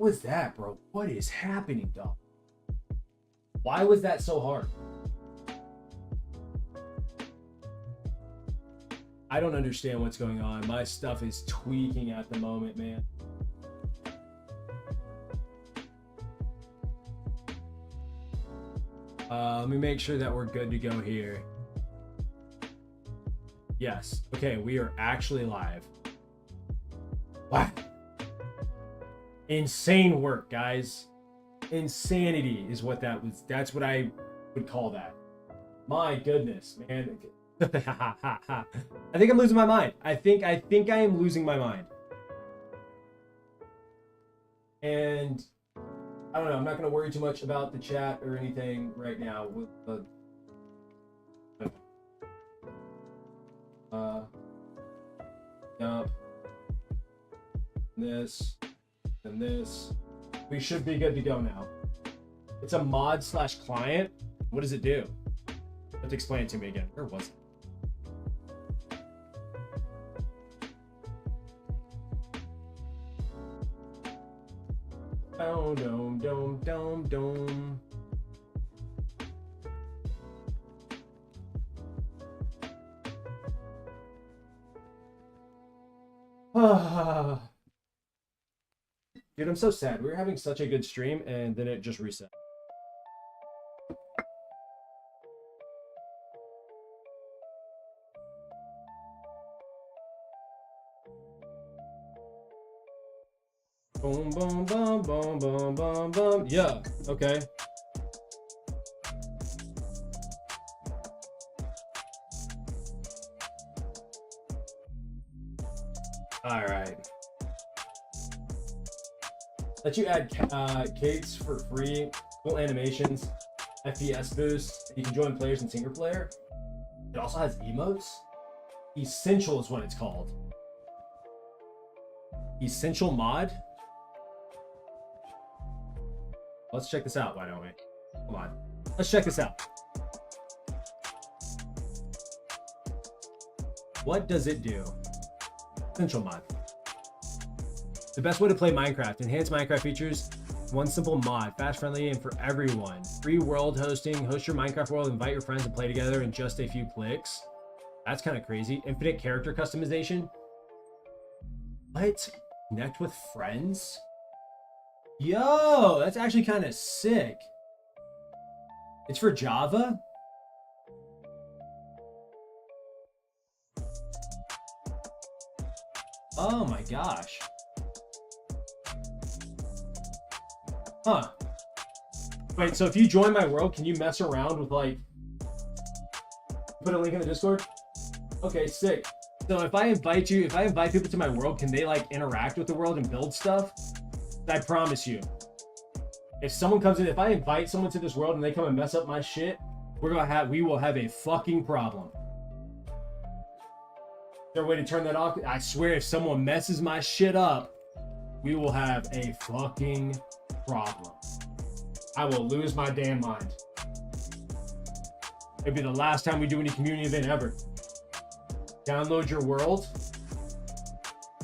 was that, bro? What is happening, dog? Why was that so hard? I don't understand what's going on. My stuff is tweaking at the moment, man. Let me make sure that we're good to go here. Yes. Okay, we are actually live. Wow. Insane work, guys. Insanity is what that was. That's what I would call that. My goodness, man. I think I'm losing my mind. I think I am losing my mind. And I don't know. I'm not going to worry too much about the chat or anything right now. With the dump this and this. We should be good to go now. It's a mod slash client. What does it do? You have to explain it to me again. Where was it? Dome, dome, dome, dome, dome. Dude, I'm so sad. We were having such a good stream and then it just reset. Boom, boom, boom, boom, boom, boom, boom. Yeah, okay. All right. Let you add Kates for free, cool animations, FPS boost. You can join players in single player. It also has emotes. Essential is what it's called. Essential mod. Let's check this out, why don't we? Hold on. Let's check this out. What does it do? Essential mod. The best way to play Minecraft. Enhanced Minecraft features. One simple mod. Fast, friendly, and for everyone. Free world hosting. Host your Minecraft world. Invite your friends and play together in just a few clicks. That's kind of crazy. Infinite character customization. What? Connect with friends? Yo, that's actually kind of sick. It's for Java? Oh my gosh. Huh. Wait, so if you join my world, can you mess around with like... Put a link in the Discord? Okay, sick. So if I invite people to my world, can they like interact with the world and build stuff? I promise you. If someone comes in, if I invite someone to this world and they come and mess up my shit, we will have a fucking problem. Is there a way to turn that off? I swear if someone messes my shit up, we will have a fucking problem. I will lose my damn mind. It'll be the last time we do any community event ever. Download your world.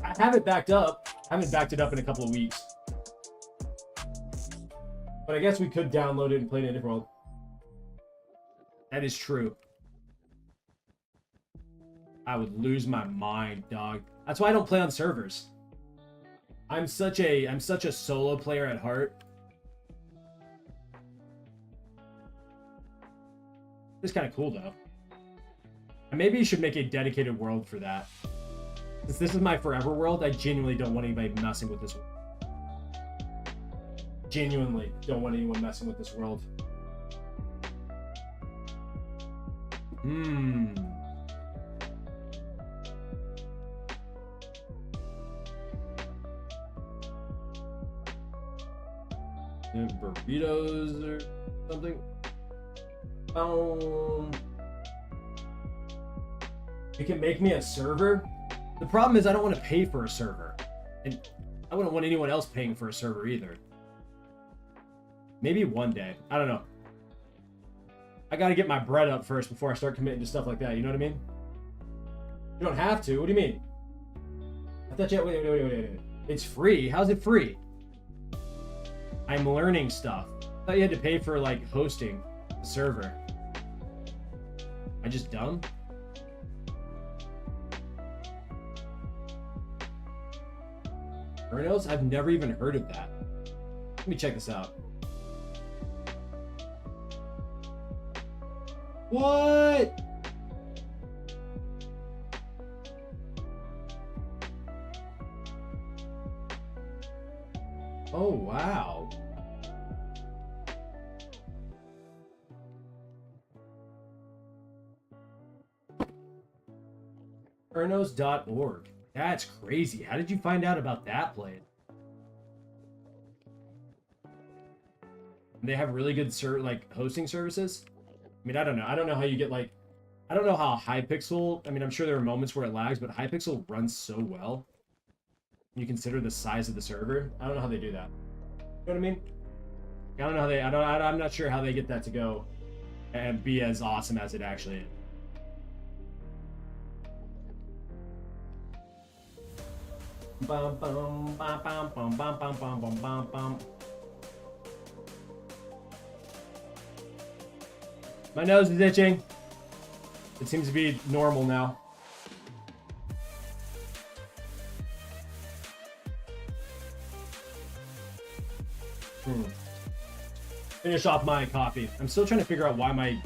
I have it backed up. I haven't backed it up in a couple of weeks. But I guess we could download it and play it in a different world. That is true. I would lose my mind, dog. That's why I don't play on servers. I'm such a solo player at heart. It's kind of cool though. And maybe you should make a dedicated world for that. Since this is my forever world, I genuinely don't want anybody messing with this world. Genuinely don't want anyone messing with this world. Burritos or something. You can make me a server. The problem is I don't want to pay for a server, and I wouldn't want anyone else paying for a server either. Maybe one day. I don't know. I got to get my bread up first before I start committing to stuff like that. You know what I mean? You don't have to. What do you mean? I thought you... Wait. It's free. How's it free? I'm learning stuff. I thought you had to pay for like hosting the server. I just dumb? Ernos? I've never even heard of that. Let me check this out. What? Oh, wow. Ernos.org. That's crazy. How did you find out about that place? They have really good like hosting services. I mean, I don't know. I don't know how you get like, I don't know how Hypixel. I mean, I'm sure there are moments where it lags, but Hypixel runs so well. You consider the size of the server. I don't know how they do that. You know what I mean? I don't know how they. I'm not sure how they get that to go and be as awesome as it actually is. Bum, bum, bum, bum, bum, bum, bum, bum, bum, bum. My nose is itching. It seems to be normal now. Finish off my coffee. I'm still trying to figure out why like,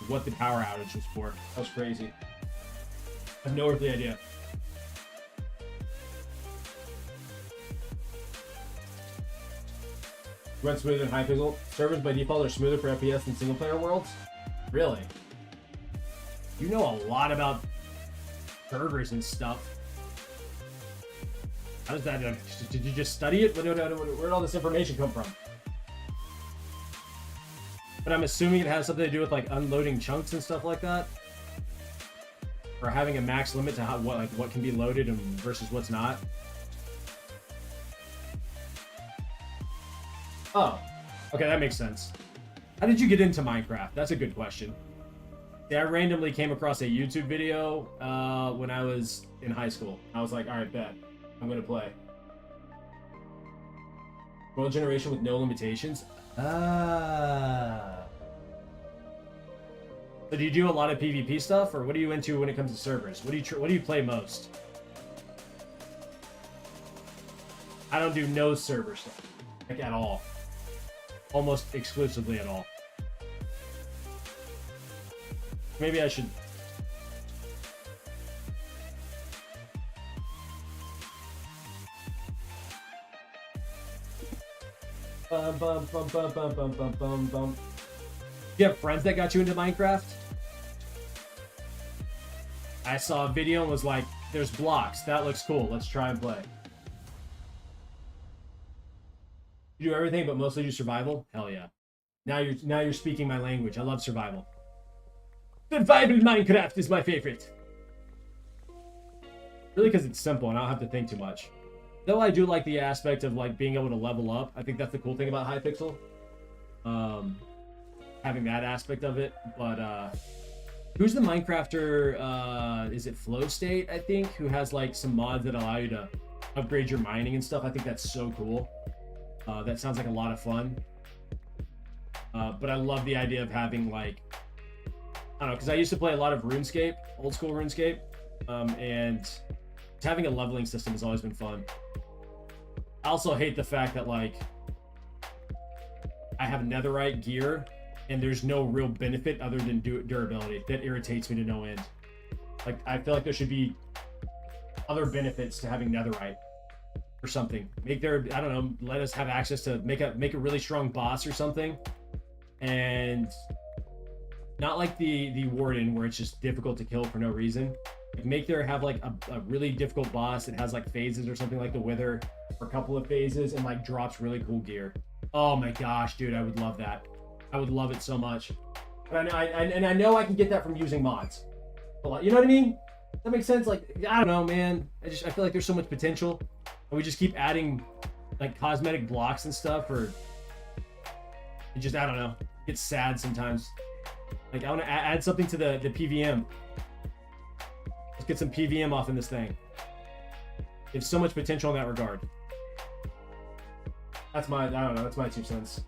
what the power outage was for. That was crazy. I have no earthly idea. Run smoother than Hypixel. Servers by default are smoother for FPS than single player worlds? Really? You know a lot about servers and stuff. How does that, did you just study it? Where did all this information come from? But I'm assuming it has something to do with like unloading chunks and stuff like that? Or having a max limit to how, what can be loaded and versus what's not? Oh, okay, that makes sense. How did you get into Minecraft? That's a good question. Yeah, I randomly came across a YouTube video when I was in high school. I was like, all right, bet. I'm gonna play. World generation with no limitations. Ah. So do you do a lot of PvP stuff, or what are you into when it comes to servers? What do you play most? I don't do no server stuff, like at all. Almost exclusively at all. Maybe I should. Bum, bum, bum, bum, bum, bum, bum, bum, bum. You have friends that got you into Minecraft? I saw a video and was like, there's blocks. That looks cool. Let's try and play. You do everything but mostly do survival? Hell yeah. Now you're speaking my language. I love survival. Survival Minecraft is my favorite. Really because it's simple and I don't have to think too much. Though I do like the aspect of like being able to level up. I think that's the cool thing about Hypixel. Having that aspect of it. But who's the Minecrafter? Is it Flow State, I think, who has like some mods that allow you to upgrade your mining and stuff. I think that's so cool. That sounds like a lot of fun. But I love the idea of having like, I don't know, because I used to play a lot of RuneScape, old school RuneScape, and having a leveling system has always been fun. I also hate the fact that like I have netherite gear and there's no real benefit other than durability. That irritates me to no end. Like I feel like there should be other benefits to having netherite or something. Make there, I don't know, let us have access to make a really strong boss or something, and not like the Warden where it's just difficult to kill for no reason. Like make there have like a really difficult boss that has like phases or something like the Wither, or a couple of phases, and like drops really cool gear. Oh my gosh, dude, I would love that. I would love it so much. And I know I can get that from using mods. But you know what I mean? That makes sense. Like I don't know, man. I feel like there's so much potential, and we just keep adding like cosmetic blocks and stuff, or it just, I don't know. It's sad sometimes. Like I want to add something to the PVM. Let's get some PVM off in this thing. There's so much potential in that regard. That's my, I don't know, that's my 2 cents.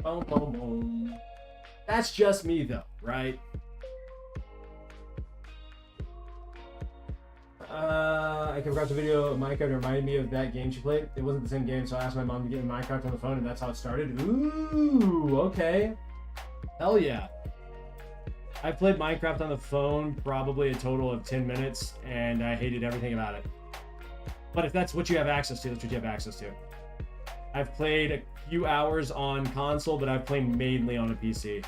Boom, boom, boom. That's just me though, right? I came across a video of Minecraft and reminded me of that game she played. It wasn't the same game, so I asked my mom to get me Minecraft on the phone, and that's how it started. Ooh, okay. Hell yeah. I played Minecraft on the phone probably a total of 10 minutes, and I hated everything about it. But if that's what you have access to, that's what you have access to. I've played a few hours on console, but I've played mainly on a PC.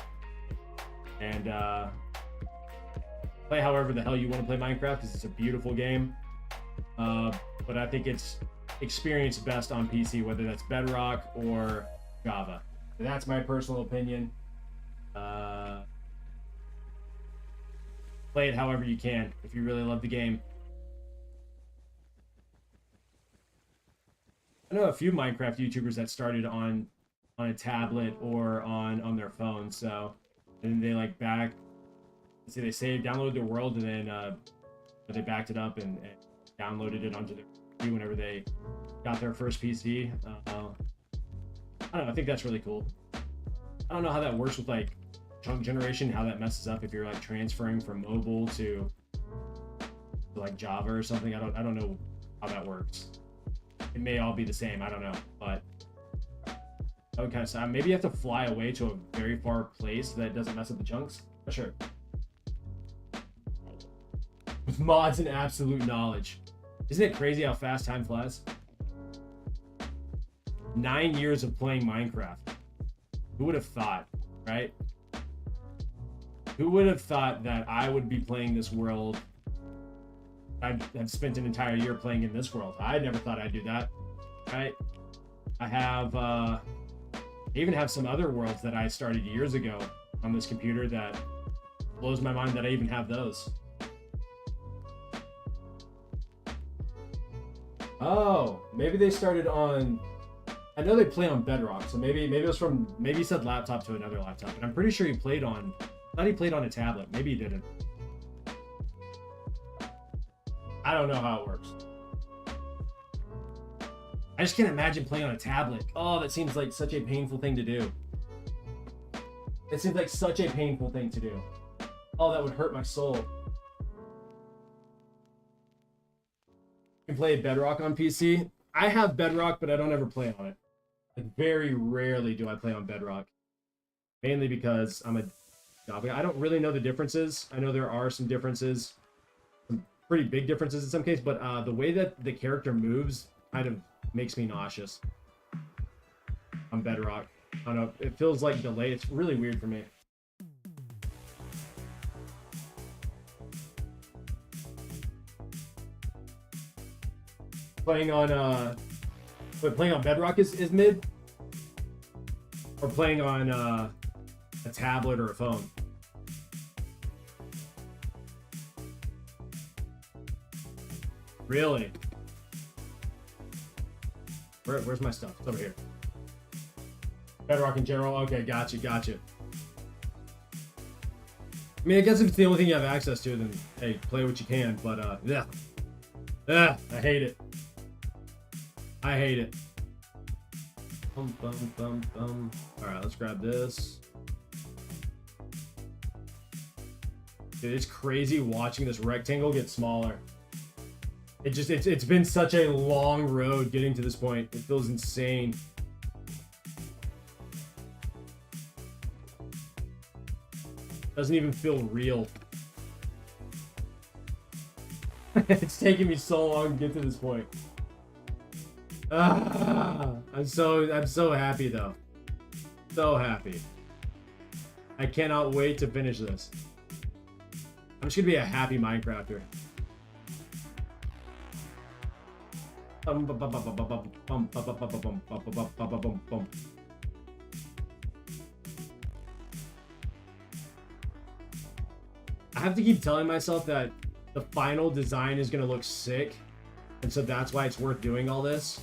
And play however the hell you want to play Minecraft, because it's a beautiful game. But I think it's experienced best on PC, whether that's Bedrock or Java. That's my personal opinion. Play it however you can if you really love the game. I know a few Minecraft YouTubers that started on a tablet or on their phone, so and they like back. See, they downloaded their world, and then they backed it up and downloaded it onto their PC whenever they got their first PC. I don't know. I think that's really cool. I don't know how that works with like chunk generation, how that messes up if you're like transferring from mobile to like Java or something. I don't know how that works. It may all be the same. I don't know, but that would kind of sound. Maybe you have to fly away to a very far place that doesn't mess up the chunks. Not sure. With mods and absolute knowledge. Isn't it crazy how fast time flies? 9 years of playing Minecraft. Who would have thought, right? Who would have thought that I would be playing this world? I've spent an entire year playing in this world. I never thought I'd do that, right? I even have some other worlds that I started years ago on this computer that blows my mind that I even have those. Oh, maybe they started on. I know they play on Bedrock, so maybe it was from. Maybe he said laptop to another laptop, but I'm pretty sure he played on. I thought he played on a tablet. Maybe he didn't. I don't know how it works. I just can't imagine playing on a tablet. Oh, that seems like such a painful thing to do. It seems like such a painful thing to do. Oh, that would hurt my soul. You can play Bedrock on PC. I have Bedrock, but I don't ever play on it. Like, very rarely do I play on Bedrock. Mainly because I'm a Java guy. I don't really know the differences. I know there are some differences. Some pretty big differences in some cases, but the way that the character moves kind of makes me nauseous on Bedrock. I don't know. It feels like delayed. It's really weird for me. Playing on Bedrock is mid, or playing on a tablet or a phone. Really? Where's my stuff? It's over here. Bedrock in general. Okay, gotcha. I mean, I guess if it's the only thing you have access to, then hey, play what you can. But yeah, I hate it. I hate it. All right, let's grab this. Dude, it's crazy watching this rectangle get smaller. It's been such a long road getting to this point. It feels insane. Doesn't even feel real. It's taking me so long to get to this point. I'm so happy though. So happy. I cannot wait to finish this. I'm just gonna be a happy Minecrafter. I have to keep telling myself that the final design is gonna look sick, and so that's why it's worth doing all this.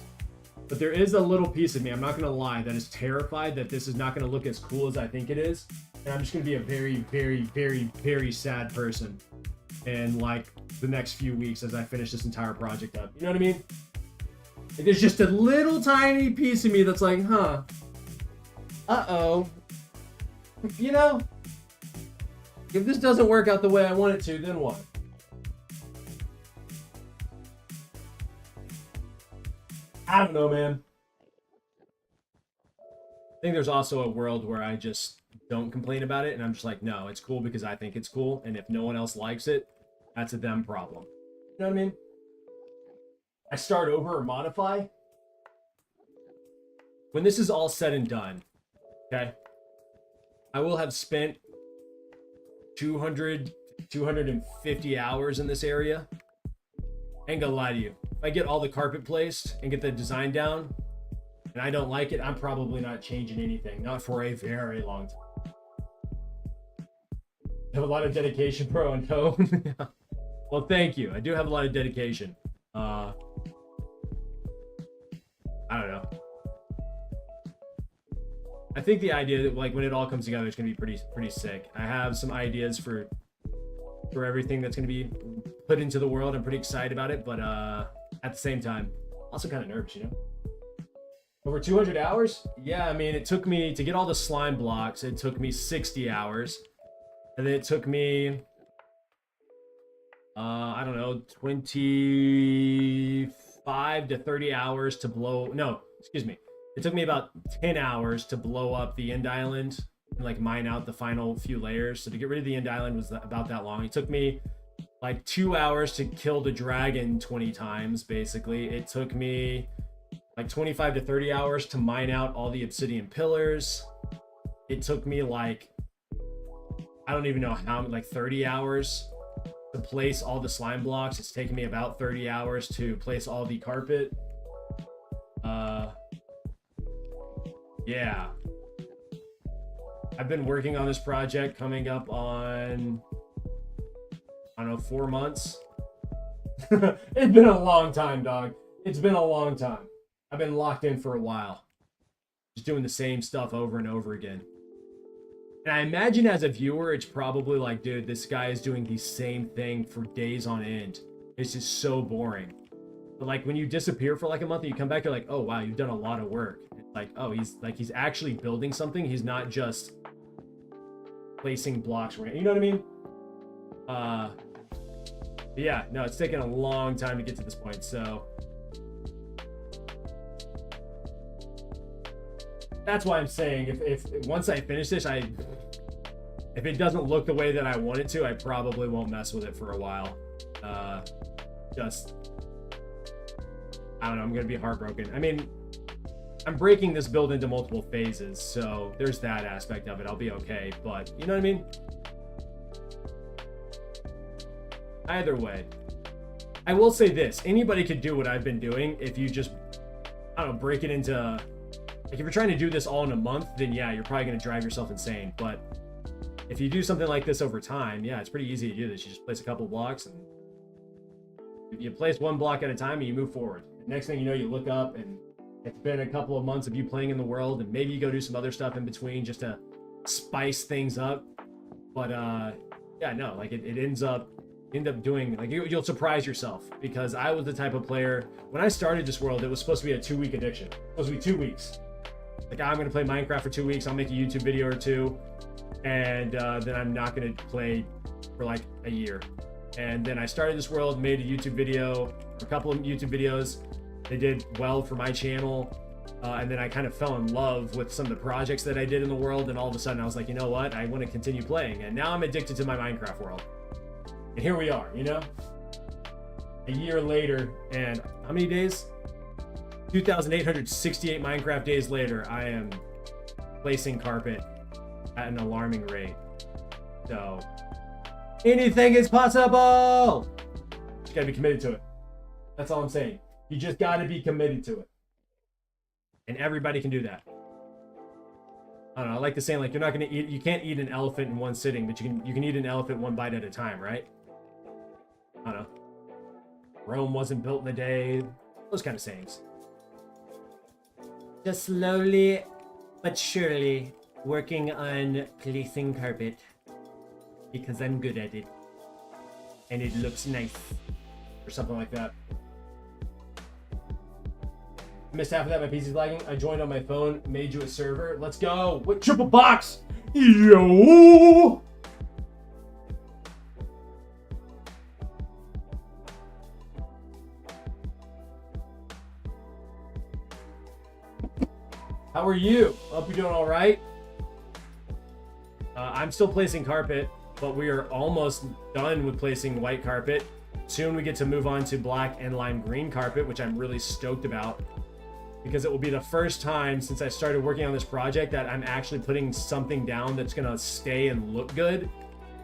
But there is a little piece of me, I'm not gonna lie, that is terrified that this is not gonna look as cool as I think it is. And I'm just gonna be a very, very, very, very sad person in like the next few weeks as I finish this entire project up. You know what I mean? Like, there's just a little tiny piece of me that's like, huh, uh-oh. You know, if this doesn't work out the way I want it to, then what? I don't know, man. I think there's also a world where I just don't complain about it, and I'm just like, no, it's cool because I think it's cool, and if no one else likes it, that's a them problem. You know what I mean? I start over or modify. When this is all said and done, okay, I will have spent 200 to 250 hours in this area. I ain't gonna lie to you. If I get all the carpet placed and get the design down, and I don't like it, I'm probably not changing anything. Not for a very long time. I have a lot of dedication, bro, and no. Well, thank you. I do have a lot of dedication. I don't know. I think the idea that like when it all comes together, it's gonna be pretty sick. I have some ideas for everything that's gonna be put into the world. I'm pretty excited about it, but at the same time, also kind of nervous, you know. Over 200 hours? Yeah, I mean, it took me to get all the slime blocks. It took me 60 hours, and then it took me, I don't know, 25 to 30 hours to blow. No, excuse me. It took me about 10 hours to blow up the end island and like mine out the final few layers. So to get rid of the end island was about that long. It took me like 2 hours to kill the dragon 20 times, basically. It took me like 25 to 30 hours to mine out all the obsidian pillars. It took me like, I don't even know how, like 30 hours to place all the slime blocks. It's taken me about 30 hours to place all the carpet. Yeah. I've been working on this project coming up on, I don't know, 4 months. It's been a long time, dog. It's been a long time. I've been locked in for a while. Just doing the same stuff over and over again. And I imagine as a viewer, it's probably like, dude, this guy is doing the same thing for days on end. It's just so boring. But like when you disappear for like a month and you come back, you're like, oh wow, you've done a lot of work. It's like, oh, he's actually building something. He's not just placing blocks. You know what I mean? Yeah, no, it's taken a long time to get to this point. So that's why I'm saying if once I finish this, if it doesn't look the way that I want it to, I probably won't mess with it for a while. Just, I don't know, I'm gonna be heartbroken. I mean, I'm breaking this build into multiple phases, so there's that aspect of it. I'll be okay, but you know what I mean? Either way, I will say this: anybody could do what I've been doing if you just, I don't know, break it into, like if you're trying to do this all in a month, then yeah, you're probably gonna drive yourself insane. But if you do something like this over time, yeah, it's pretty easy to do this. You just place a couple blocks and you place one block at a time and you move forward. The next thing you know, you look up and it's been a couple of months of you playing in the world, and maybe you go do some other stuff in between just to spice things up. But yeah, no, like it end up doing, like you'll surprise yourself, because I was the type of player when I started this world, it was supposed to be a 2-week addiction. It was supposed to be 2 weeks. Like, I'm gonna play Minecraft for 2 weeks, I'll make a YouTube video or two, and then I'm not gonna play for like a year. And then I started this world, made a YouTube video, a couple of YouTube videos. They did well for my channel. And then I kind of fell in love with some of the projects that I did in the world. And all of a sudden I was like, you know what? I want to continue playing. And now I'm addicted to my Minecraft world. And here we are, you know? A year later, and how many days? 2,868 Minecraft days later, I am placing carpet at an alarming rate. So, anything is possible! You just gotta be committed to it. That's all I'm saying. You just gotta be committed to it. And everybody can do that. I don't know, I like the saying, like, you're not gonna eat, you can't eat an elephant in one sitting, but you can eat an elephant one bite at a time, right? I don't know. Rome wasn't built in a day. Those kind of sayings. Just slowly but surely working on placing carpet because I'm good at it and it looks nice or something like that. I missed half of that. My PC's lagging. I joined on my phone, made you a server. Let's go. What triple box? Yo. How are you? Hope you're doing all right. I'm still placing carpet, but we are almost done with placing white carpet. Soon we get to move on to black and lime green carpet, which I'm really stoked about because it will be the first time since I started working on this project that I'm actually putting something down that's gonna stay and look good.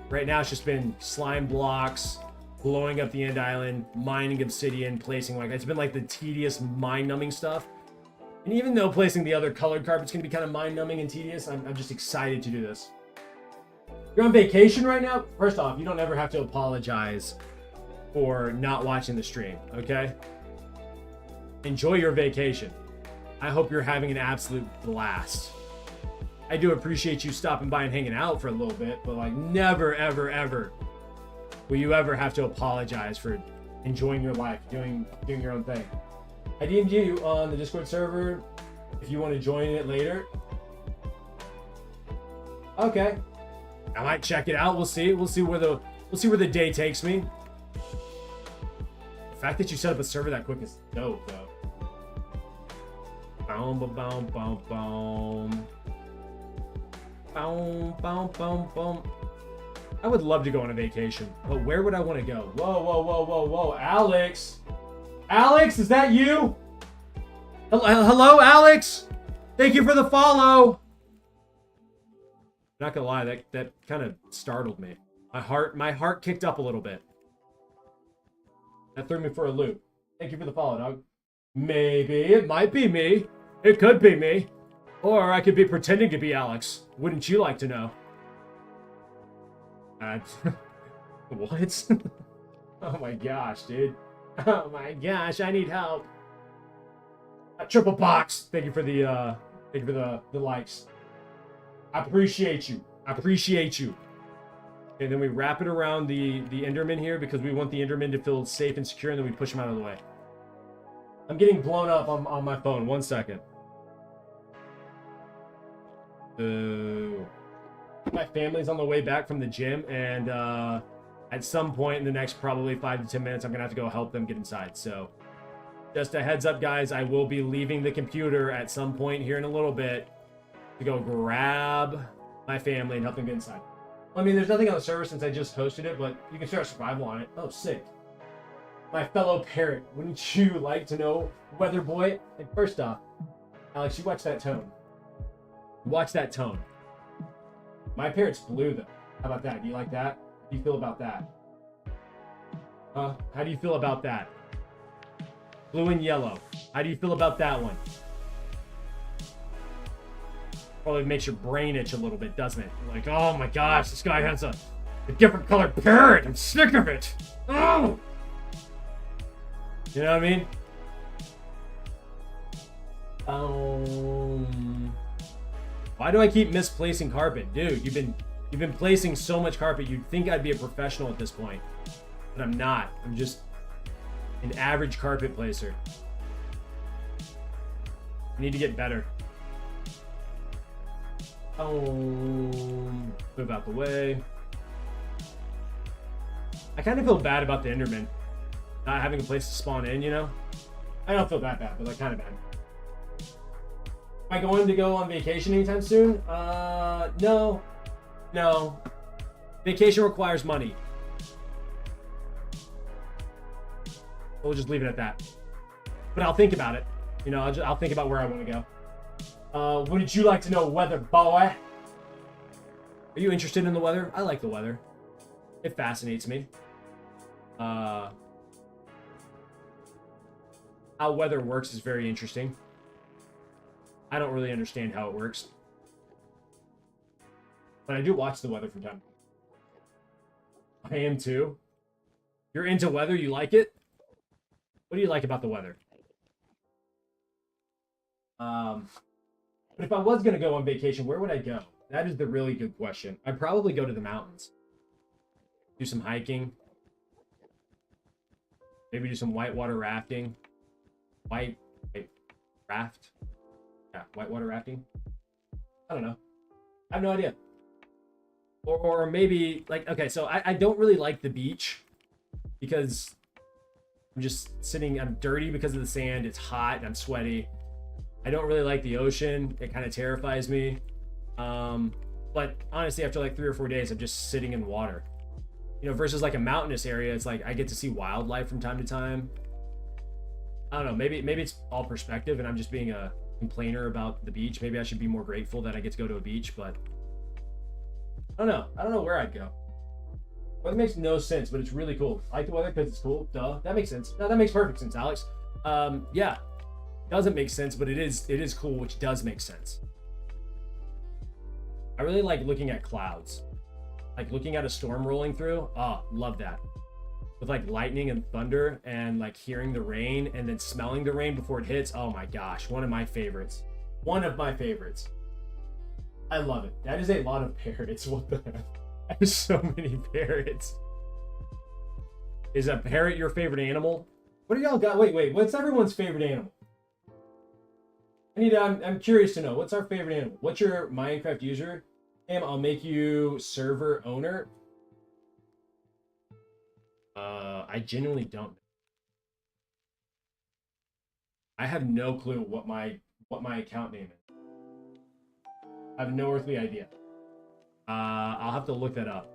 Right now it's just been slime blocks, blowing up the end island, mining obsidian, placing like it's been like the tedious mind-numbing stuff. And even though placing the other colored carpet's gonna be kind of mind-numbing and tedious, I'm just excited to do this. You're on vacation right now? First off, you don't ever have to apologize for not watching the stream, okay? Enjoy your vacation. I hope you're having an absolute blast. I do appreciate you stopping by and hanging out for a little bit, but like never, ever, ever will you ever have to apologize for enjoying your life, doing your own thing. I DM'd you on the Discord server if you want to join it later. Okay. I might check it out. We'll see. We'll see where the day takes me. The fact that you set up a server that quick is dope, though. Boom, boom, boom, boom, boom. Boom, boom, boom, boom. I would love to go on a vacation, but where would I want to go? Whoa, whoa, whoa, whoa, whoa, Alex! Alex, is that you? Hello, Alex. Thank you for the follow. Not gonna lie, that kind of startled me. My heart kicked up a little bit. That threw me for a loop. Thank you for the follow, dog. Maybe it might be me. It could be me, or I could be pretending to be Alex. Wouldn't you like to know? What? Oh my gosh, dude. Oh my gosh, I need help. A triple box. Thank you for the likes. I appreciate you. I appreciate you. And then we wrap it around the Enderman here because we want the Enderman to feel safe and secure, and then we push him out of the way. I'm getting blown up on my phone. 1 second. My family's on the way back from the gym, and at some point in the next probably 5 to 10 minutes, I'm gonna have to go help them get inside. So just a heads up, guys, I will be leaving the computer at some point here in a little bit to go grab my family and help them get inside. I mean, there's nothing on the server since I just hosted it, but you can start survival on it. Oh, sick. My fellow parrot, wouldn't you like to know, weather boy? Like, first off, Alex, you watch that tone. Watch that tone. My parrot's blue, though. How about that? Do you like that? How do you feel about that? Huh? How do you feel about that? Blue and yellow. How do you feel about that one? Probably makes your brain itch a little bit, doesn't it? Like, oh my gosh, this guy has a different colored parrot. I'm sick of it. Oh! You know what I mean? Why do I keep misplacing carpet? Dude, you've been placing so much carpet, you'd think I'd be a professional at this point. But I'm not. I'm just an average carpet placer. I need to get better. Move out the way. I kind of feel bad about the Enderman not having a place to spawn in, you know? I don't feel that bad, but like kind of bad. Am I going to go on vacation anytime soon? No. No. Vacation requires money. We'll just leave it at that. But I'll think about it. You know, I'll think about where I want to go. Wouldn't you like to know, weather boy? Are you interested in the weather? I like the weather. It fascinates me. How weather works is very interesting. I don't really understand how it works. But I do watch the weather from time to time. I am too. You're into weather? You like it? What do you like about the weather? But if I was going to go on vacation, where would I go? That is the really good question. I'd probably go to the mountains. Do some hiking. Maybe do some whitewater rafting. Wait, raft? Yeah, whitewater rafting. I don't know. I have no idea. Or maybe, like, okay, so I don't really like the beach because I'm just sitting, I'm dirty because of the sand. It's hot and I'm sweaty. I don't really like the ocean. It kind of terrifies me. But honestly, after like 3 or 4 days, I'm just sitting in water. You know, versus like a mountainous area, it's like I get to see wildlife from time to time. I don't know, maybe it's all perspective and I'm just being a complainer about the beach. Maybe I should be more grateful that I get to go to a beach, but I don't know where I'd go. Well, it makes no sense, but it's really cool. I like the weather because it's cool. Duh. That makes sense. No, that makes perfect sense, Alex. Yeah. Doesn't make sense, but it is cool, which does make sense. I really like looking at clouds. Like looking at a storm rolling through. Oh, love that. With like lightning and thunder and like hearing the rain and then smelling the rain before it hits. Oh my gosh, one of my favorites. One of my favorites. I love it. That is a lot of parrots. What the heck? There's so many parrots. Is a parrot your favorite animal? What do y'all got? Wait. What's everyone's favorite animal? I'm curious to know. What's our favorite animal? What's your Minecraft user? I'll make you server owner. I genuinely don't. I have no clue what my account name is. I have no earthly idea. I'll have to look that up.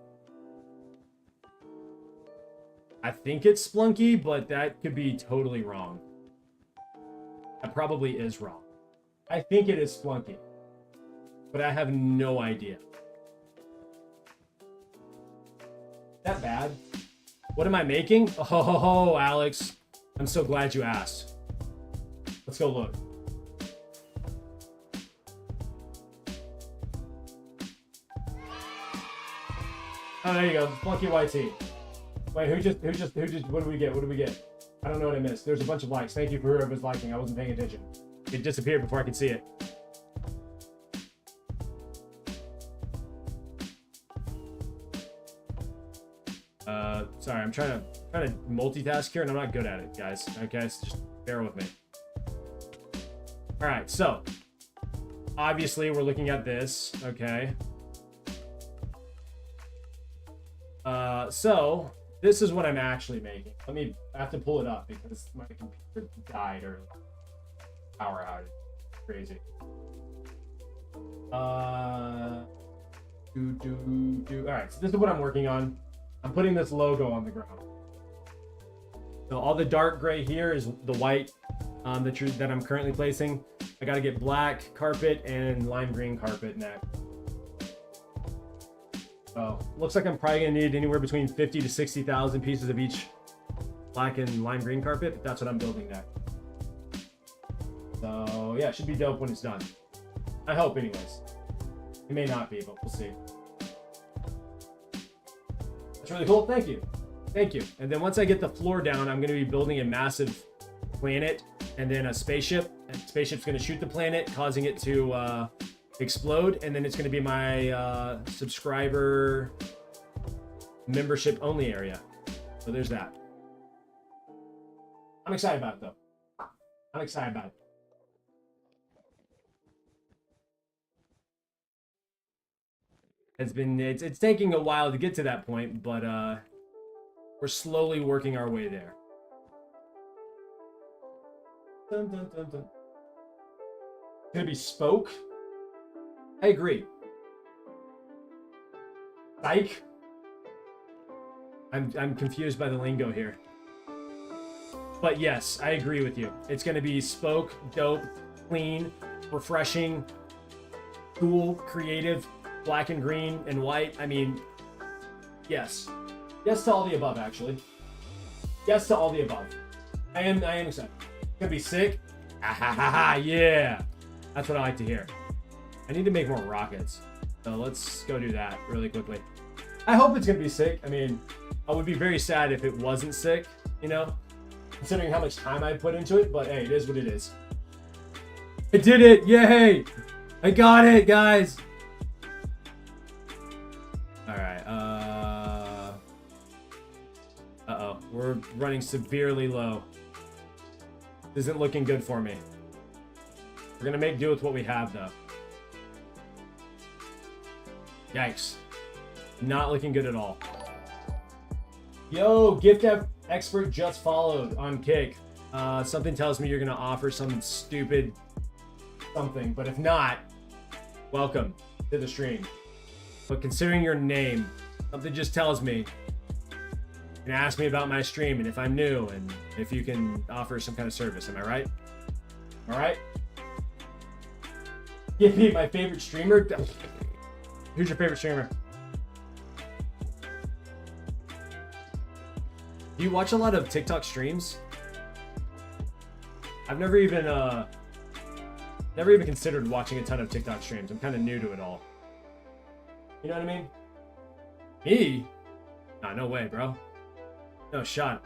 I think it's Splunky, but that could be totally wrong. That probably is wrong. I think it is Splunky, but I have no idea. That bad? What am I making? Oh, Alex. I'm so glad you asked. Let's go look. Oh, there you go. Splunky YT. Wait, who just, what do we get? What do we get? I don't know what I missed. There's a bunch of likes. Thank you for whoever's liking. I wasn't paying attention. It disappeared before I could see it. Sorry, I'm trying to multitask here, and I'm not good at it, guys. Okay, so just bear with me. All right, so obviously we're looking at this. Okay. So this is what I'm actually making. I have to pull it up because my computer died or power outage. Crazy. All right, so this is what I'm working on. I'm putting this logo on the ground. So all the dark gray here is the white that I'm currently placing. I got to get black carpet and lime green carpet next. So looks like I'm probably gonna need anywhere between 50 to 60,000 pieces of each black and lime green carpet, but that's what I'm building next. So yeah, it should be dope when it's done. I hope anyways. It may not be, but we'll see. That's really cool. Thank you. Thank you. And then once I get the floor down, I'm going to be building a massive planet and then a spaceship. And the spaceship's going to shoot the planet, causing it to explode. And then it's going to be my subscriber membership only area. So there's that. I'm excited about it, though. I'm excited about it. It's taking a while to get to that point, but we're slowly working our way there. Dun, dun, dun, dun. It's gonna be spoke. I agree. Psych. I'm confused by the lingo here. But yes, I agree with you. It's gonna be spoke, dope, clean, refreshing, cool, creative. Black and green and white. I mean, yes. Yes to all the above, actually. Yes to all the above. I am excited. It's gonna be sick. Yeah. That's what I like to hear. I need to make more rockets. So let's go do that really quickly. I hope it's gonna be sick. I mean, I would be very sad if it wasn't sick, you know, considering how much time I put into it, but hey, it is what it is. I did it! Yay! I got it, guys. All right. Uh-oh. We're running severely low. This isn't looking good for me. We're gonna make do with what we have, though. Yikes. Not looking good at all. Yo, gift expert just followed on Kick. Something tells me you're gonna offer some stupid something, but if not, welcome to the stream. But considering your name, something just tells me and ask me about my stream and if I'm new and if you can offer some kind of service. Am I right? All right. Give me my favorite streamer. Who's your favorite streamer? Do you watch a lot of TikTok streams? I've never even considered watching a ton of TikTok streams. I'm kind of new to it all. You know what I mean? Me? Nah, no way, bro. No shot.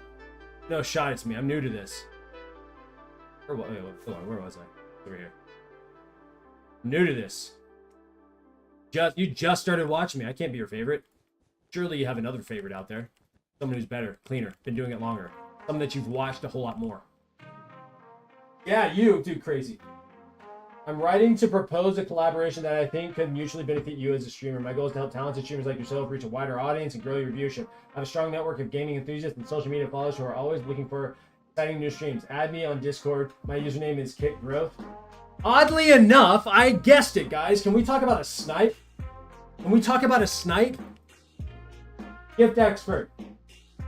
No shot, it's me. I'm new to this. Wait, hold on, where was I? Over here. I'm new to this. You just started watching me. I can't be your favorite. Surely you have another favorite out there. Someone who's better, cleaner, been doing it longer. Someone that you've watched a whole lot more. Yeah, you, dude, crazy. I'm writing to propose a collaboration that I think could mutually benefit you as a streamer. My goal is to help talented streamers like yourself reach a wider audience and grow your viewership. I have a strong network of gaming enthusiasts and social media followers who are always looking for exciting new streams. Add me on Discord. My username is KickGrowth. Oddly enough, I guessed it, guys. Can we talk about a snipe? Can we talk about a snipe? Gift expert.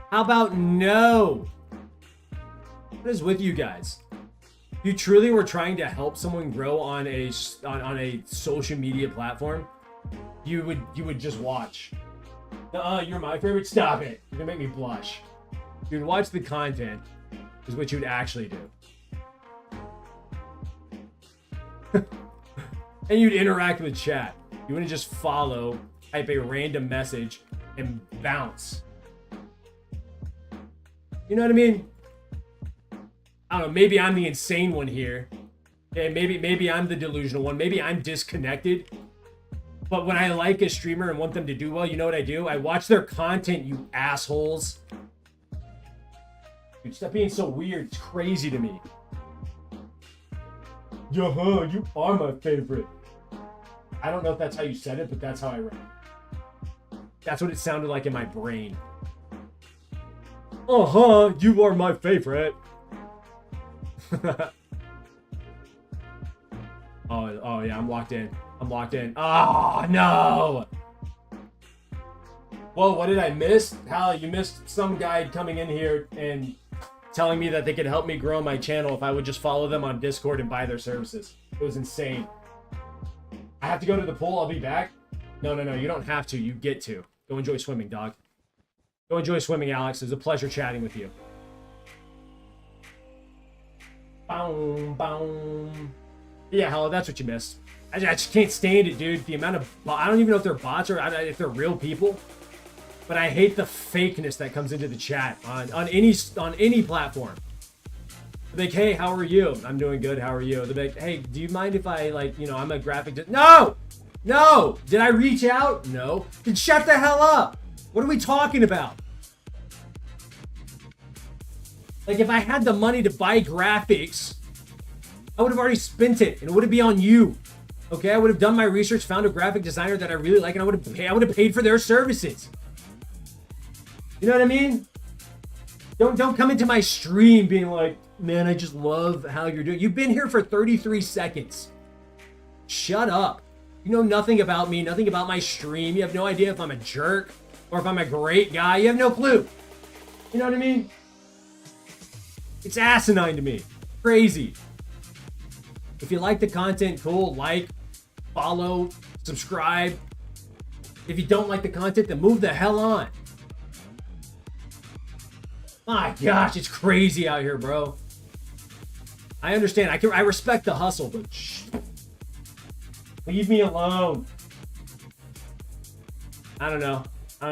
How about no? What is with you guys? You truly were trying to help someone grow on a social media platform, you would just watch. You're my favorite. Stop it. You're gonna make me blush. You'd watch the content is what you'd actually do. And you'd interact with chat. You wouldn't just follow, type a random message, and bounce. You know what I mean? I don't know, maybe I'm the insane one here. Okay, maybe I'm the delusional one. Maybe I'm disconnected. But when I like a streamer and want them to do well, you know what I do? I watch their content, you assholes. Dude, stop being so weird. It's crazy to me. Yeah, you are my favorite. I don't know if that's how you said it, but that's how I read it. That's what it sounded like in my brain. You are my favorite. oh yeah, I'm locked in. Oh no! Whoa, what did I miss? Hal, you missed some guy coming in here and telling me that they could help me grow my channel if I would just follow them on Discord and buy their services. It was insane. I have to go to the pool, I'll be back. No, you don't have to, you get to. Go enjoy swimming, dog. Go enjoy swimming, Alex. It was a pleasure chatting with you. Boom, boom. Yeah, hello, that's what you missed. I just can't stand it, dude. The amount of... I don't even know if they're bots or if they're real people. But I hate the fakeness that comes into the chat on any platform. They're like, hey, how are you? I'm doing good, how are you? They're like, hey, do you mind if I, I'm a graphic... No! No! Did I reach out? No. Then shut the hell up! What are we talking about? Like, if I had the money to buy graphics, I would have already spent it, and it wouldn't be on you. Okay, I would have done my research, found a graphic designer that I really like, and I would have paid for their services. You know what I mean? Don't come into my stream being like, man, I just love how you're doing. You've been here for 33 seconds. Shut up. You know nothing about me, nothing about my stream. You have no idea if I'm a jerk or if I'm a great guy. You have no clue. You know what I mean? It's asinine to me. Crazy. If you like the content, cool. Like, follow, subscribe. If you don't like the content, then move the hell on. My gosh, it's crazy out here, bro. I understand. I respect the hustle, but shh. Leave me alone. I don't know.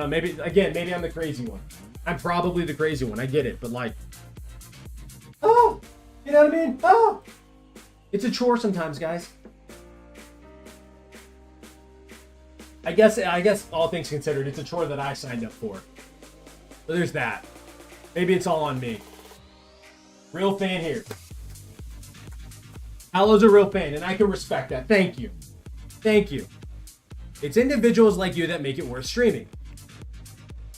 Maybe I'm the crazy one. I'm probably the crazy one. I get it, but like, oh, you know what I mean? Oh, it's a chore sometimes, guys. I guess all things considered, it's a chore that I signed up for. So there's that. Maybe it's all on me. Real fan here. Halo's a real fan, and I can respect that. Thank you. Thank you. It's individuals like you that make it worth streaming.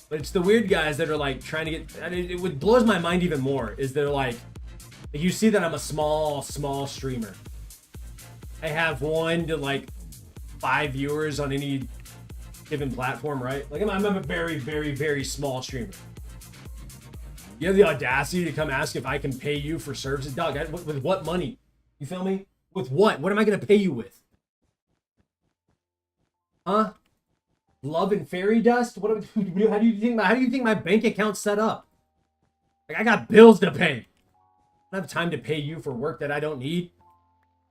But it's the weird guys that are like trying to get... What blows my mind even more is they're like... You see that I'm a small streamer. I have 1 to like 5 viewers on any given platform, right? Like I'm a very small streamer. You have the audacity to come ask if I can pay you for services? Dog, with what money? You feel me? With what? What am I going to pay you with? Huh? Love and fairy dust? How do you think my bank account's set up? Like, I got bills to pay. I don't have time to pay you for work that I don't need.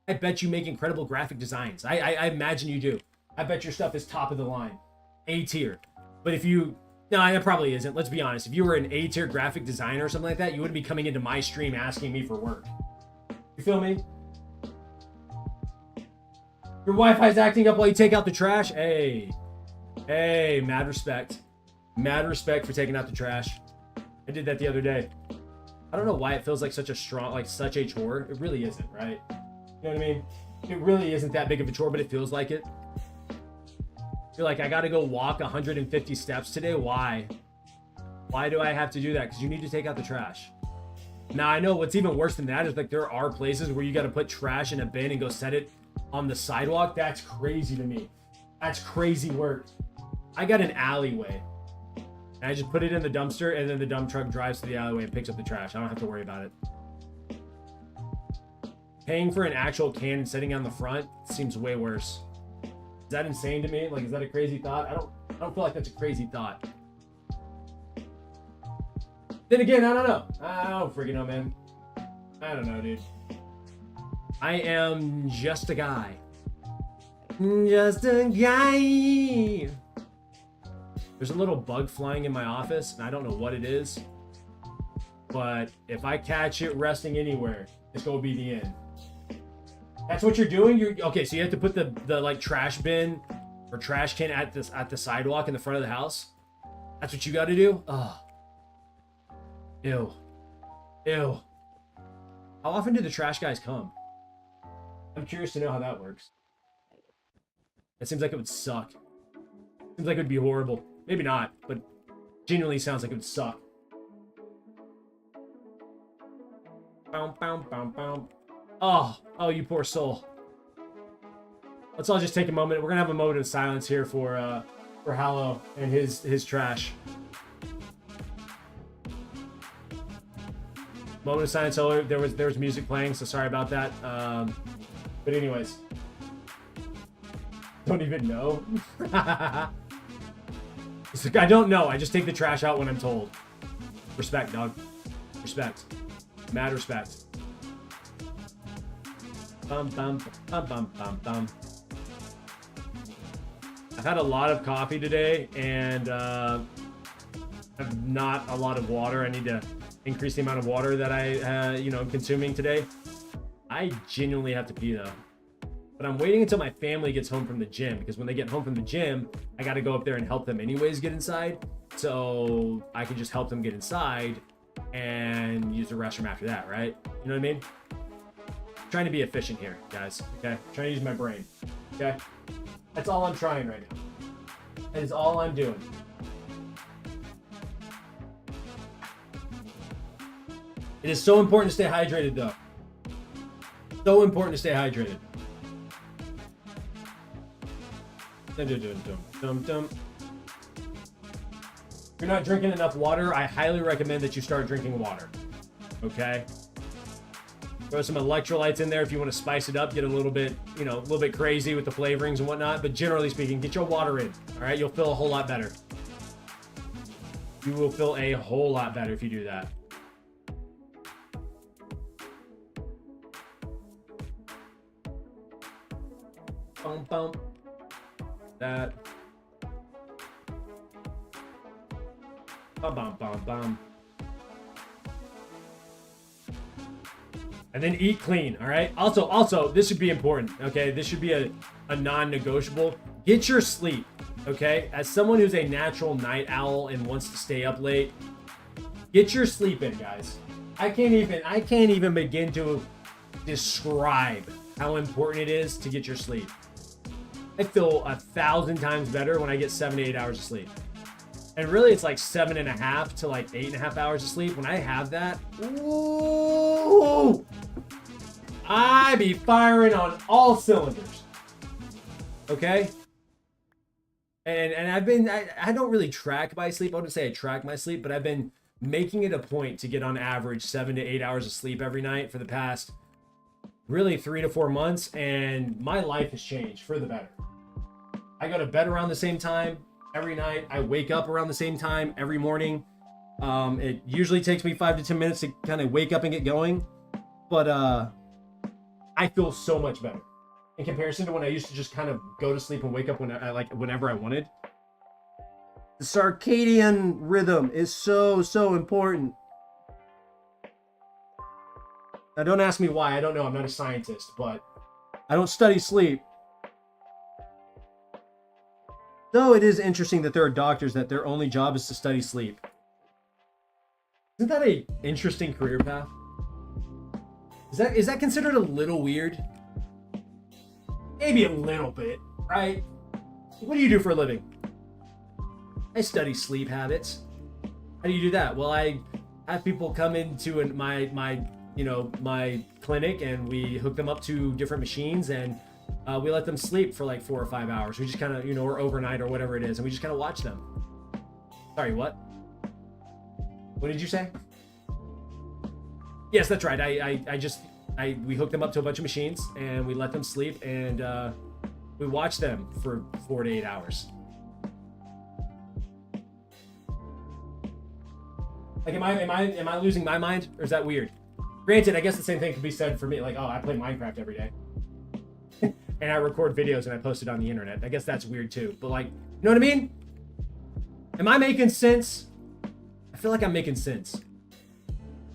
I bet you make incredible graphic designs. I imagine you do. I bet your stuff is top of the line. A tier. But if you... No, it probably isn't. Let's be honest. If you were an A tier graphic designer or something like that, you wouldn't be coming into my stream asking me for work. You feel me? Your Wi-Fi's acting up while you take out the trash? Hey, mad respect. Mad respect for taking out the trash. I did that the other day. I don't know why it feels like such a chore. It really isn't, right? You know what I mean? It really isn't that big of a chore, but it feels like it. You're like, I gotta go walk 150 steps today. Why? Why do I have to do that? Because you need to take out the trash. Now, I know what's even worse than that is like there are places where you gotta put trash in a bin and go set it on the sidewalk. That's crazy to me. That's crazy work. I got an alleyway. And I just put it in the dumpster, and then the dump truck drives to the alleyway and picks up the trash. I don't have to worry about it. Paying for an actual can and sitting on the front seems way worse. Is that insane to me? Like, is that a crazy thought? I don't feel like that's a crazy thought. Then again, I don't know. I don't freaking know, man. I don't know, dude. I am just a guy. Just a guy. There's a little bug flying in my office, and I don't know what it is. But if I catch it resting anywhere, it's gonna be the end. That's what you're doing? Okay, so you have to put the like trash bin or trash can at the sidewalk in the front of the house? That's what you gotta do? Oh. Ew. Ew. How often do the trash guys come? I'm curious to know how that works. It seems like it would suck. Seems like it would be horrible. Maybe not, but genuinely sounds like it would suck. Bow, bow, bow, bow. Oh, you poor soul. Let's all just take a moment. We're gonna have a moment of silence here for Halo and his trash. Moment of silence. So there was music playing, so sorry about that. But anyways, don't even know. It's like, I don't know. I just take the trash out when I'm told. Respect, dog. Respect. Mad respect. Bum, bum, bum, bum, bum, bum. I've had a lot of coffee today, and have not a lot of water. I need to increase the amount of water that I, am consuming today. I genuinely have to pee though. But I'm waiting until my family gets home from the gym, because when they get home from the gym, I got to go up there and help them anyways get inside. So I can just help them get inside and use the restroom after that, right? You know what I mean? I'm trying to be efficient here, guys. Okay? I'm trying to use my brain. Okay? That's all I'm trying right now. That is all I'm doing. It is so important to stay hydrated, though. So important to stay hydrated. If you're not drinking enough water, I highly recommend that you start drinking water. Okay? Throw some electrolytes in there if you want to spice it up, get a little bit crazy with the flavorings and whatnot. But generally speaking, get your water in. All right? You'll feel a whole lot better. You will feel a whole lot better if you do that. Bum, bum. That. Bum, bum, bum, bum. And then eat clean, all right? Also, this should be important, okay? This should be a non-negotiable. Get your sleep. Okay, as someone who's a natural night owl and wants to stay up late, get your sleep in, guys. I can't even begin to describe how important it is to get your sleep. I feel 1,000 times better when I get 7 to 8 hours of sleep. And really, it's like 7.5 to like 8.5 hours of sleep. When I have that, ooh, I be firing on all cylinders. Okay? And I don't really track my sleep. I wouldn't say I track my sleep, but I've been making it a point to get on average 7 to 8 hours of sleep every night for the past really 3 to 4 months, and my life has changed for the better. I go to bed around the same time every night. I wake up around the same time every morning. It usually takes me 5 to 10 minutes to kind of wake up and get going, but I feel so much better in comparison to when I used to just kind of go to sleep and wake up whenever I wanted. The circadian rhythm is so important. Now, don't ask me why. I don't know. I'm not a scientist, but I don't study sleep. Though it is interesting that there are doctors that their only job is to study sleep. Isn't that an interesting career path? Is that considered a little weird? Maybe a little bit, right? What do you do for a living? I study sleep habits. How do you do that? Well, I have people come into my clinic, and we hook them up to different machines, and we let them sleep for like 4 or 5 hours. We just kind of, or overnight or whatever it is, and we just kind of watch them. Sorry, what? What did you say? Yes, that's right. We hook them up to a bunch of machines, and we let them sleep, and we watch them for 4 to 8 hours. Like, am I losing my mind, or is that weird? Granted, I guess the same thing could be said for me. Like, oh, I play Minecraft every day, and I record videos and I post it on the internet. I guess that's weird too. But like, you know what I mean? Am I making sense? I feel like I'm making sense.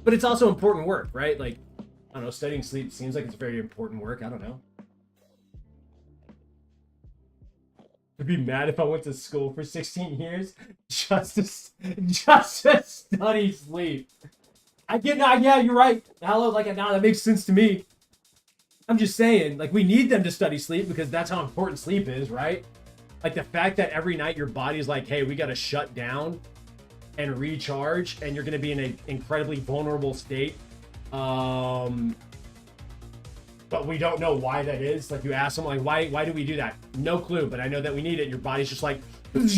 But it's also important work, right? Like, I don't know, studying sleep seems like it's very important work. I don't know. I'd be mad if I went to school for 16 years just to study sleep. Yeah, you're right. Hello, now that makes sense to me. I'm just saying, like, we need them to study sleep because that's how important sleep is, right? Like, the fact that every night your body's like, hey, we got to shut down and recharge, and you're going to be in an incredibly vulnerable state. But we don't know why that is. Like, you ask them, like, why do we do that? No clue, but I know that we need it. Your body's just like, and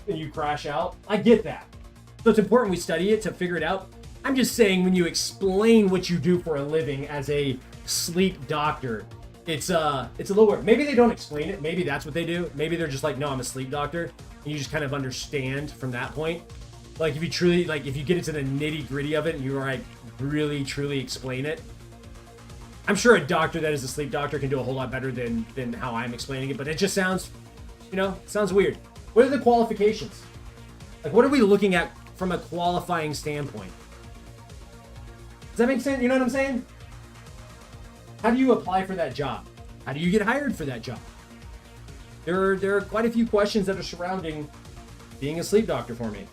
you crash out. I get that. So it's important we study it to figure it out. I'm just saying, when you explain what you do for a living as a sleep doctor, it's a little weird. Maybe they don't explain it. Maybe that's what they do. Maybe they're just like, no, I'm a sleep doctor. And you just kind of understand from that point. Like, if you truly, like, if you get into the nitty gritty of it and you like really truly explain it, I'm sure a doctor that is a sleep doctor can do a whole lot better than how I'm explaining it. But it just sounds, sounds weird. What are the qualifications? Like, what are we looking at from a qualifying standpoint? Does that make sense? You know what I'm saying? How do you apply for that job? How do you get hired for that job? There are quite a few questions that are surrounding being a sleep doctor for me.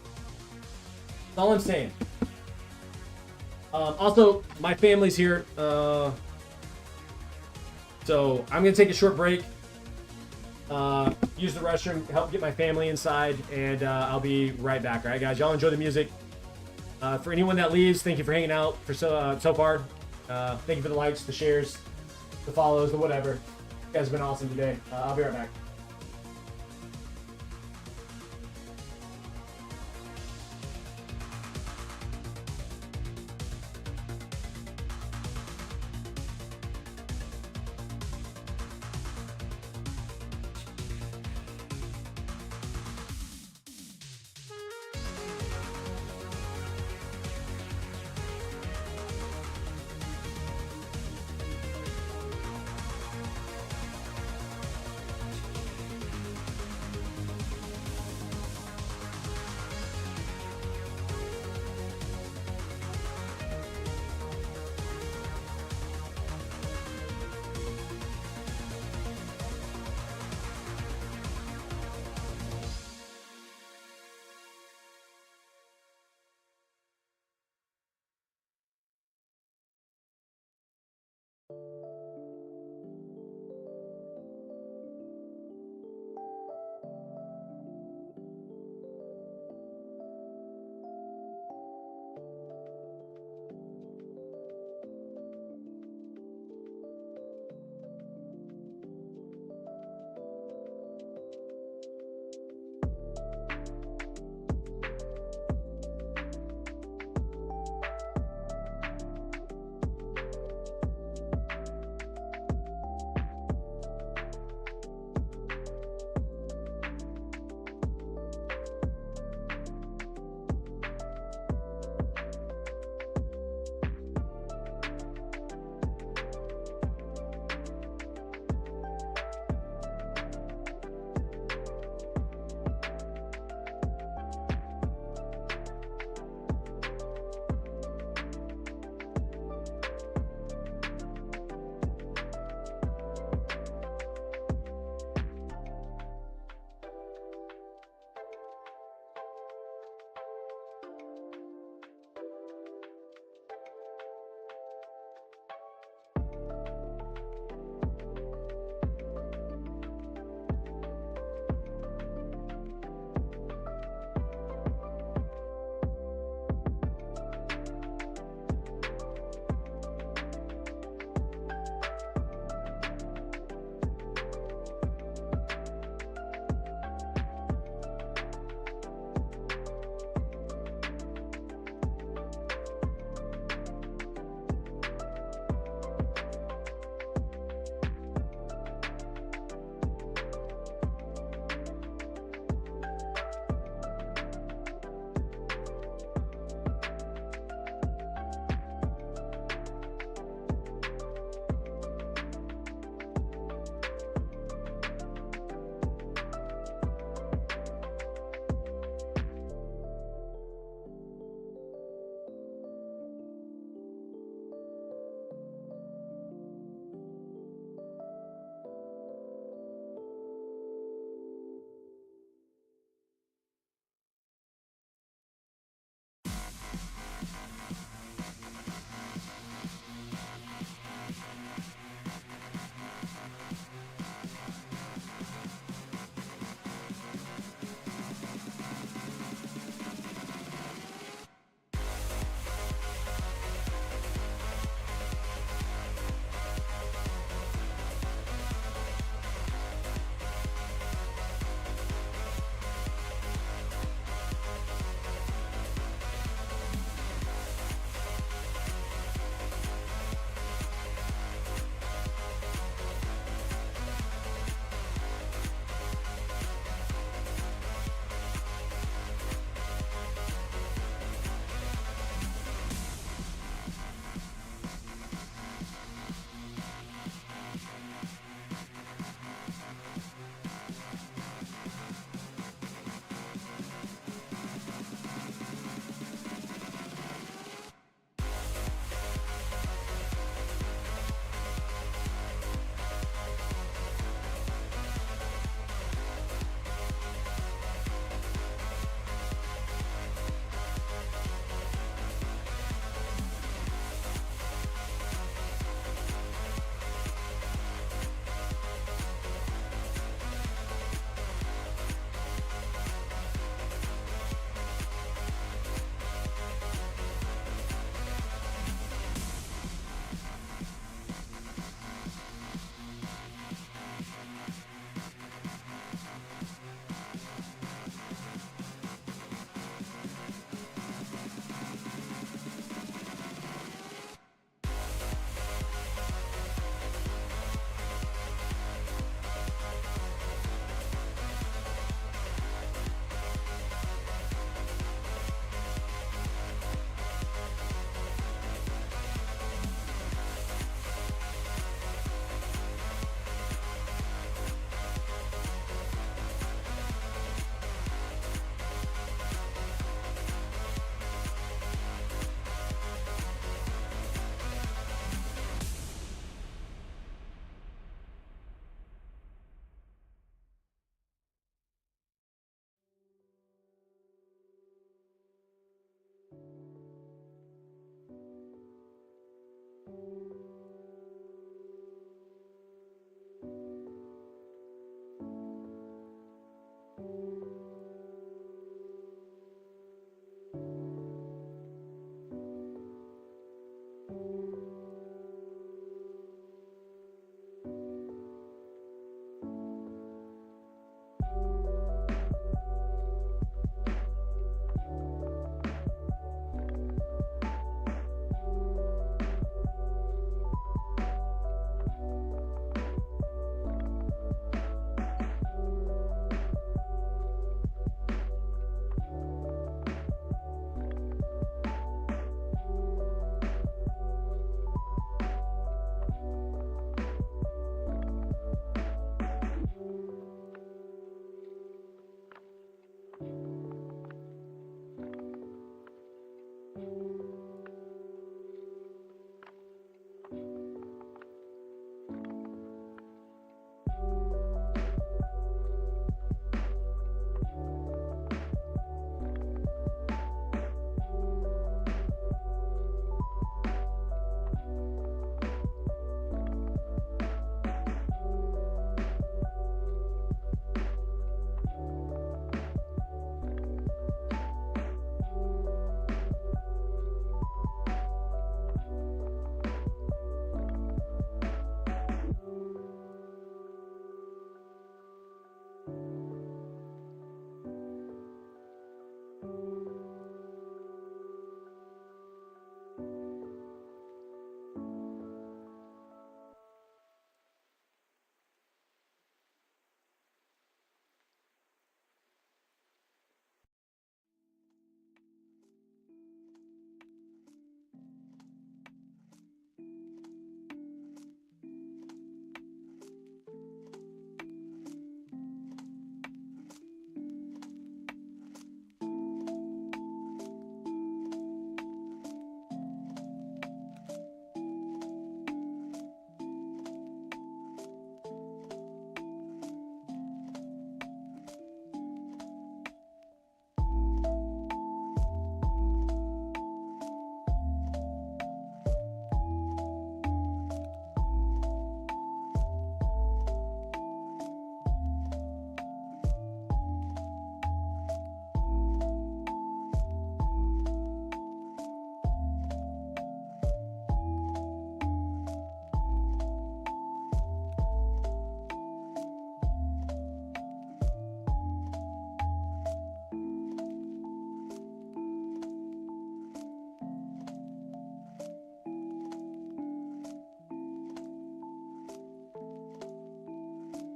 That's all I'm saying. Also, my family's here, so I'm gonna take a short break, use the restroom, help get my family inside, and I'll be right back. All right, guys, y'all enjoy the music. For anyone that leaves, thank you for hanging out for so far. Thank you for the likes, the shares, the follows, the whatever. You guys have been awesome today. I'll be right back.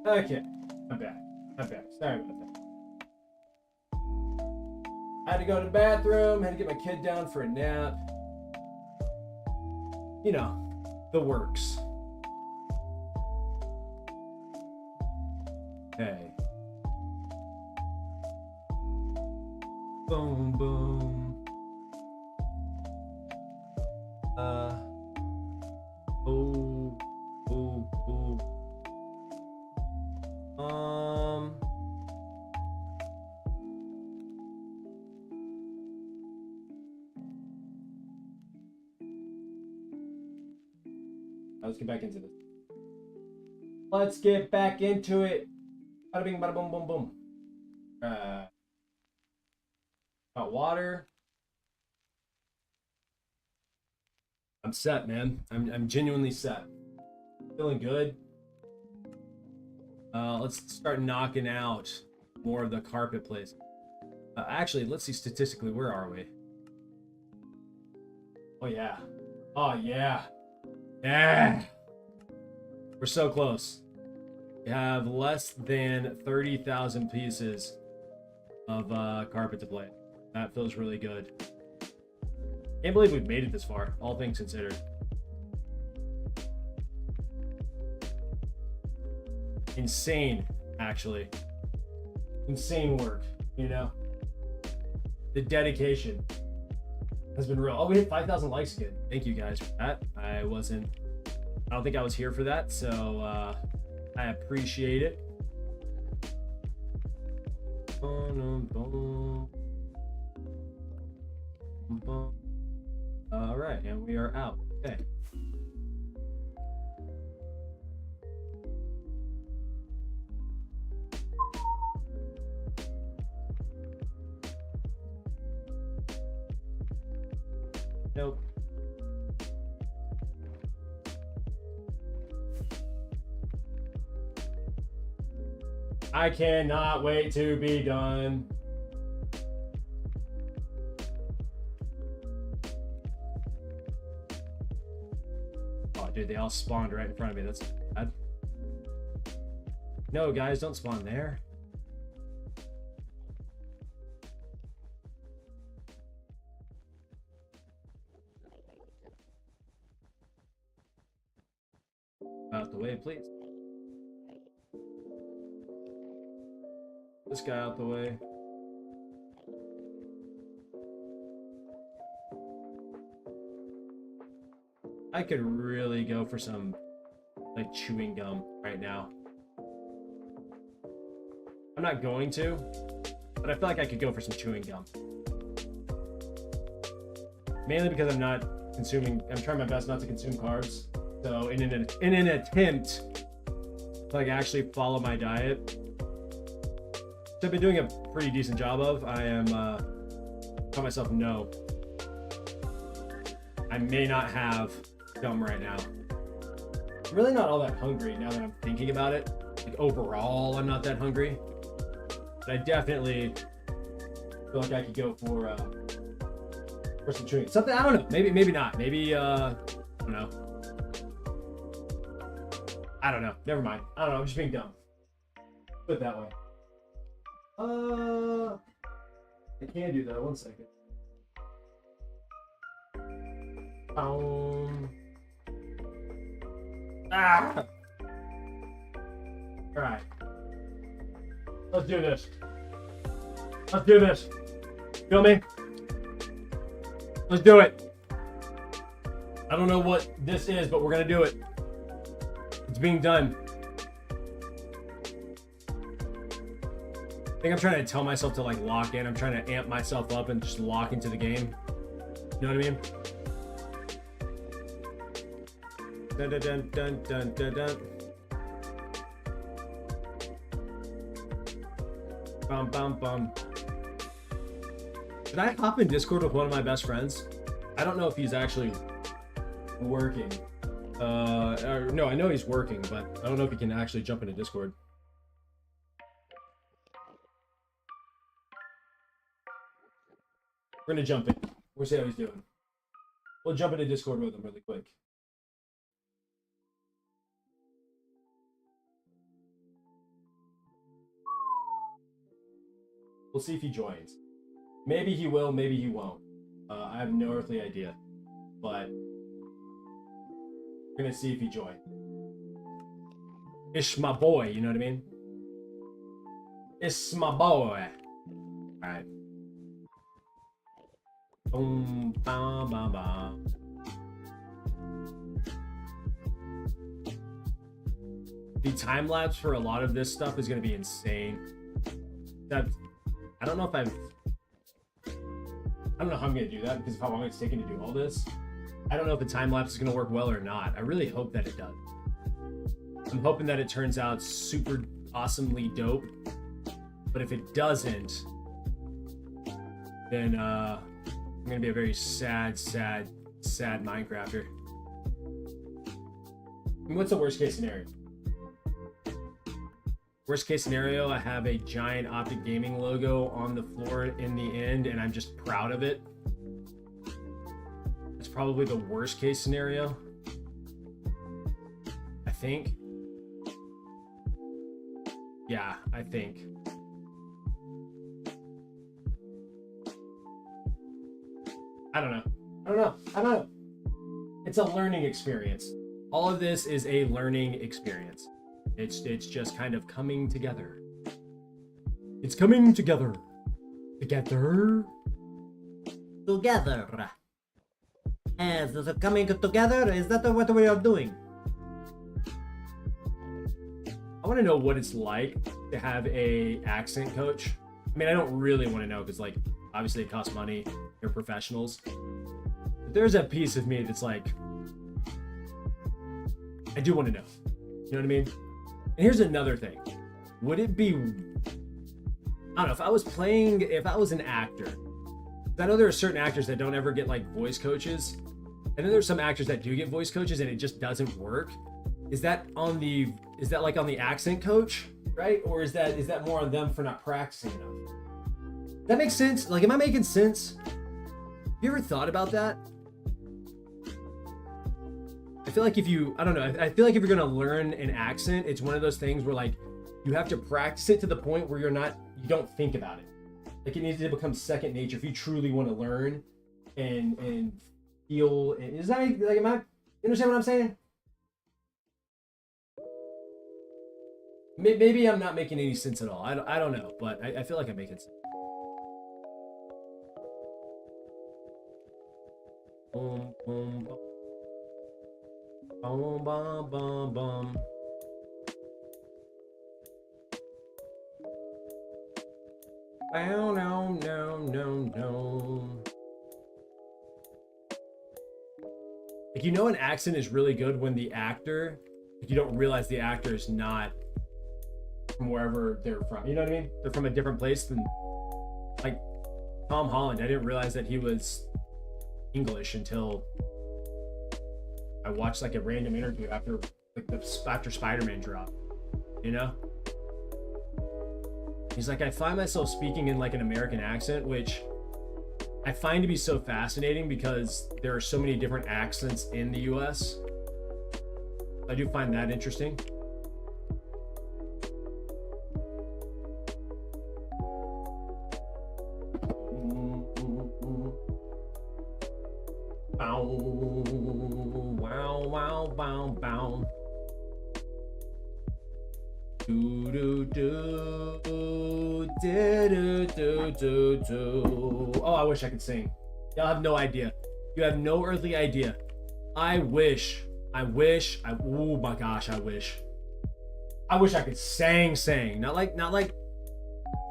Okay, I'm back. Sorry about that. I had to go to the bathroom, had to get my kid down for a nap. You know, the works. Okay. Boom, boom. Oh, oh, oh. Let's get back into this. Let's get back into it. Bada bing, bada boom, boom, boom. About water. I'm set, man. I'm genuinely set. Feeling good. Let's start knocking out more of the carpet plays. Actually, let's see statistically, where are we? Oh yeah. Oh yeah. Yeah. We're so close. We have less than 30,000 pieces of carpet to play. That feels really good. Can't believe we've made it this far, all things considered. Insane, actually. Insane work, you know? The dedication has been real. Oh, we hit 5,000 likes again. Thank you guys for that. I don't think I was here for that, so I appreciate it. All right, and we are out. Okay. Nope. I cannot wait to be done. Oh, dude, they all spawned right in front of me. That's bad. No, guys, don't spawn there. Out the way, please. This guy out the way. I could really go for some like chewing gum right now. I'm not going to, but I feel like I could go for some chewing gum. Mainly because I'm trying my best not to consume carbs. So in an attempt to like actually follow my diet, which I've been doing a pretty decent job of, I am telling myself no. I may not have gum right now. I'm really not all that hungry now that I'm thinking about it. Like overall, I'm not that hungry. But I definitely feel like I could go for some chewing. Something, I don't know. Maybe not. Maybe I don't know. I don't know. Never mind. I don't know. I'm just being dumb. Put it that way. I can do that. 1 second. Ah! Alright. Let's do this. Let's do this. Feel me? Let's do it. I don't know what this is, but we're gonna do it. It's being done. I think I'm trying to tell myself to like lock in. I'm trying to amp myself up and just lock into the game. You know what I mean? Dun dun dun dun dun dun dun. Bum bum bum. Should I hop in Discord with one of my best friends? I don't know if he's actually working. No, I know he's working, but I don't know if he can actually jump into Discord. We're gonna jump in. We'll see how he's doing. We'll jump into Discord with him really quick. We'll see if he joins. Maybe he will, maybe he won't. I have no earthly idea. But we're gonna see if he joins. It's my boy, you know what I mean? It's my boy. Alright. Boom, bam, bam, bam. The time lapse for a lot of this stuff is going to be insane. I don't know if I don't know how I'm going to do that because of how long it's taken to do all this. I don't know if the time lapse is going to work well or not. I really hope that it does. I'm hoping that it turns out super awesomely dope. But if it doesn't, then I'm going to be a very sad Minecrafter. I mean, what's the worst case scenario? Worst case scenario, I have a giant Optic Gaming logo on the floor in the end, and I'm just proud of it. That's probably the worst case scenario, I think. Yeah, I think. I don't know. It's a learning experience. All of this is a learning experience. It's just kind of coming together. It's coming together. Together. Yes, is it coming together? Is that what we are doing? I want to know what it's like to have a accent coach. I mean, I don't really want to know because, like, obviously it costs money. They're professionals. But there's a piece of me that's like, I do want to know. You know what I mean? And here's another thing. Would it be, I don't know, if I was an actor, I know there are certain actors that don't ever get like voice coaches. And then there's some actors that do get voice coaches and it just doesn't work. Is that like on the accent coach, right? Or is that more on them for not practicing enough? That makes sense? Like, am I making sense? Have you ever thought about that? I feel like if you're gonna learn an accent, it's one of those things where like you have to practice it to the point where you don't think about it. Like, it needs to become second nature if you truly want to learn and feel. Is that like, you understand what I'm saying? Maybe I'm not making any sense at all. I don't know, but I feel like I'm making sense. Boom, boom, boom. Boom, boom, boom, boom. Bow, no, no, no, no. Like, you know, an accent is really good when the actor, like, you don't realize the actor is not from wherever they're from. You know what I mean? They're from a different place than, like, Tom Holland. I didn't realize that he was English until I watched like a random interview after Spider-Man dropped, you know? He's like, I find myself speaking in like an American accent, which I find to be so fascinating because there are so many different accents in the US. I do find that interesting. Bow, wow, wow, bow, bow. Do do do do do do do do. Oh, I wish I could sing. Y'all have no idea. You have no earthly idea. I wish. Oh my gosh, I wish I could sing. Not like.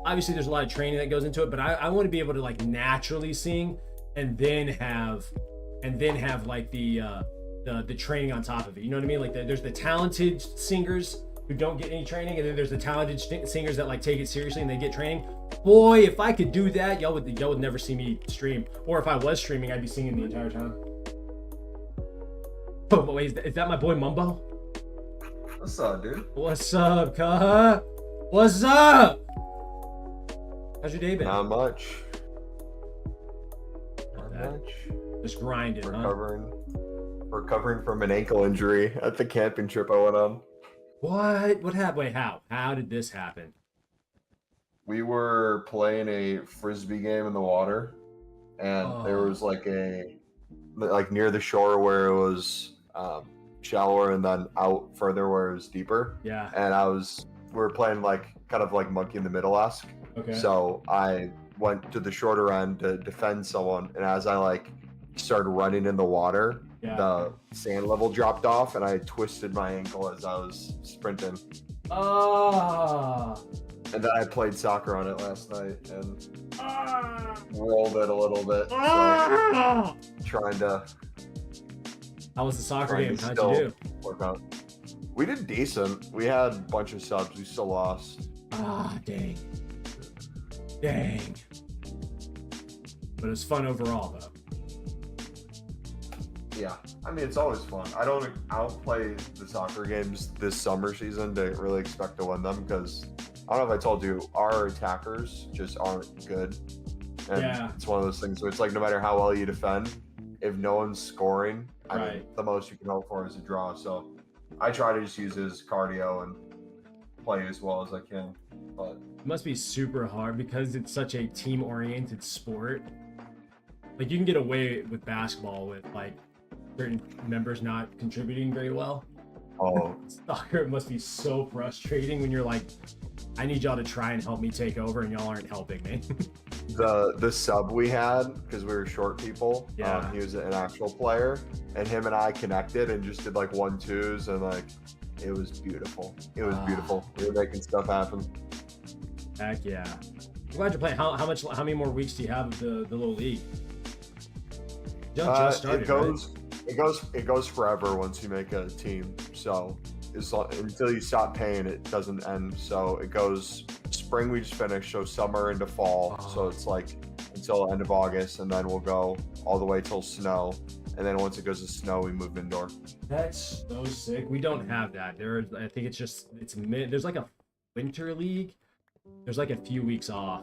Obviously, there's a lot of training that goes into it, but I want to be able to like naturally sing, and then have like the training on top of it. You know what I mean? Like there's the talented singers who don't get any training, and then there's the talented singers that like take it seriously and they get training. Boy, if I could do that, y'all would never see me stream. Or if I was streaming, I'd be singing the entire time. Oh, but wait, is that my boy Mumbo? What's up, dude? What's up, cuh? What's up? How's your day been? Not much. Just grinding, Recovering from an ankle injury at the camping trip I went on. What happened? Wait, how did this happen? We were playing a frisbee game in the water, and there was like near the shore where it was shallower, and then out further where it was deeper. Yeah. And we were playing like kind of like monkey in the middle-esque. Okay. So I went to the shorter end to defend someone, and as I like started running in the water, the sand level dropped off, and I twisted my ankle as I was sprinting. And then I played soccer on it last night and rolled it a little bit. So trying to. How was the soccer game? How'd you do? Work out. We did decent. We had a bunch of subs. We still lost. Dang. Dang. But it was fun overall, though. Yeah, I mean, it's always fun. I don't play the soccer games this summer season to really expect to win them because I don't know if I told you, our attackers just aren't good. And it's one of those things where it's like no matter how well you defend, if no one's scoring, I mean, the most you can hope for is a draw. So I try to just use his cardio and play as well as I can. But it must be super hard because it's such a team-oriented sport. Like you can get away with basketball with like certain members not contributing very well. Soccer must be so frustrating when you're like, I need y'all to try and help me take over and y'all aren't helping me. the sub we had, because we were short people, he was an actual player, and him and I connected and just did like 1-2s, and like it was beautiful. It was beautiful. We were making stuff happen. Heck yeah. I'm glad you're playing. How many more weeks do you have of the little league? Just started, it goes forever once you make a team. So until you stop paying, it doesn't end. So it goes spring, we just finished, so summer into fall. So it's like until end of August, and then we'll go all the way till snow. And then once it goes to snow, we move indoor. That's so sick. We don't have that. I think there's like a winter league. There's like a few weeks off.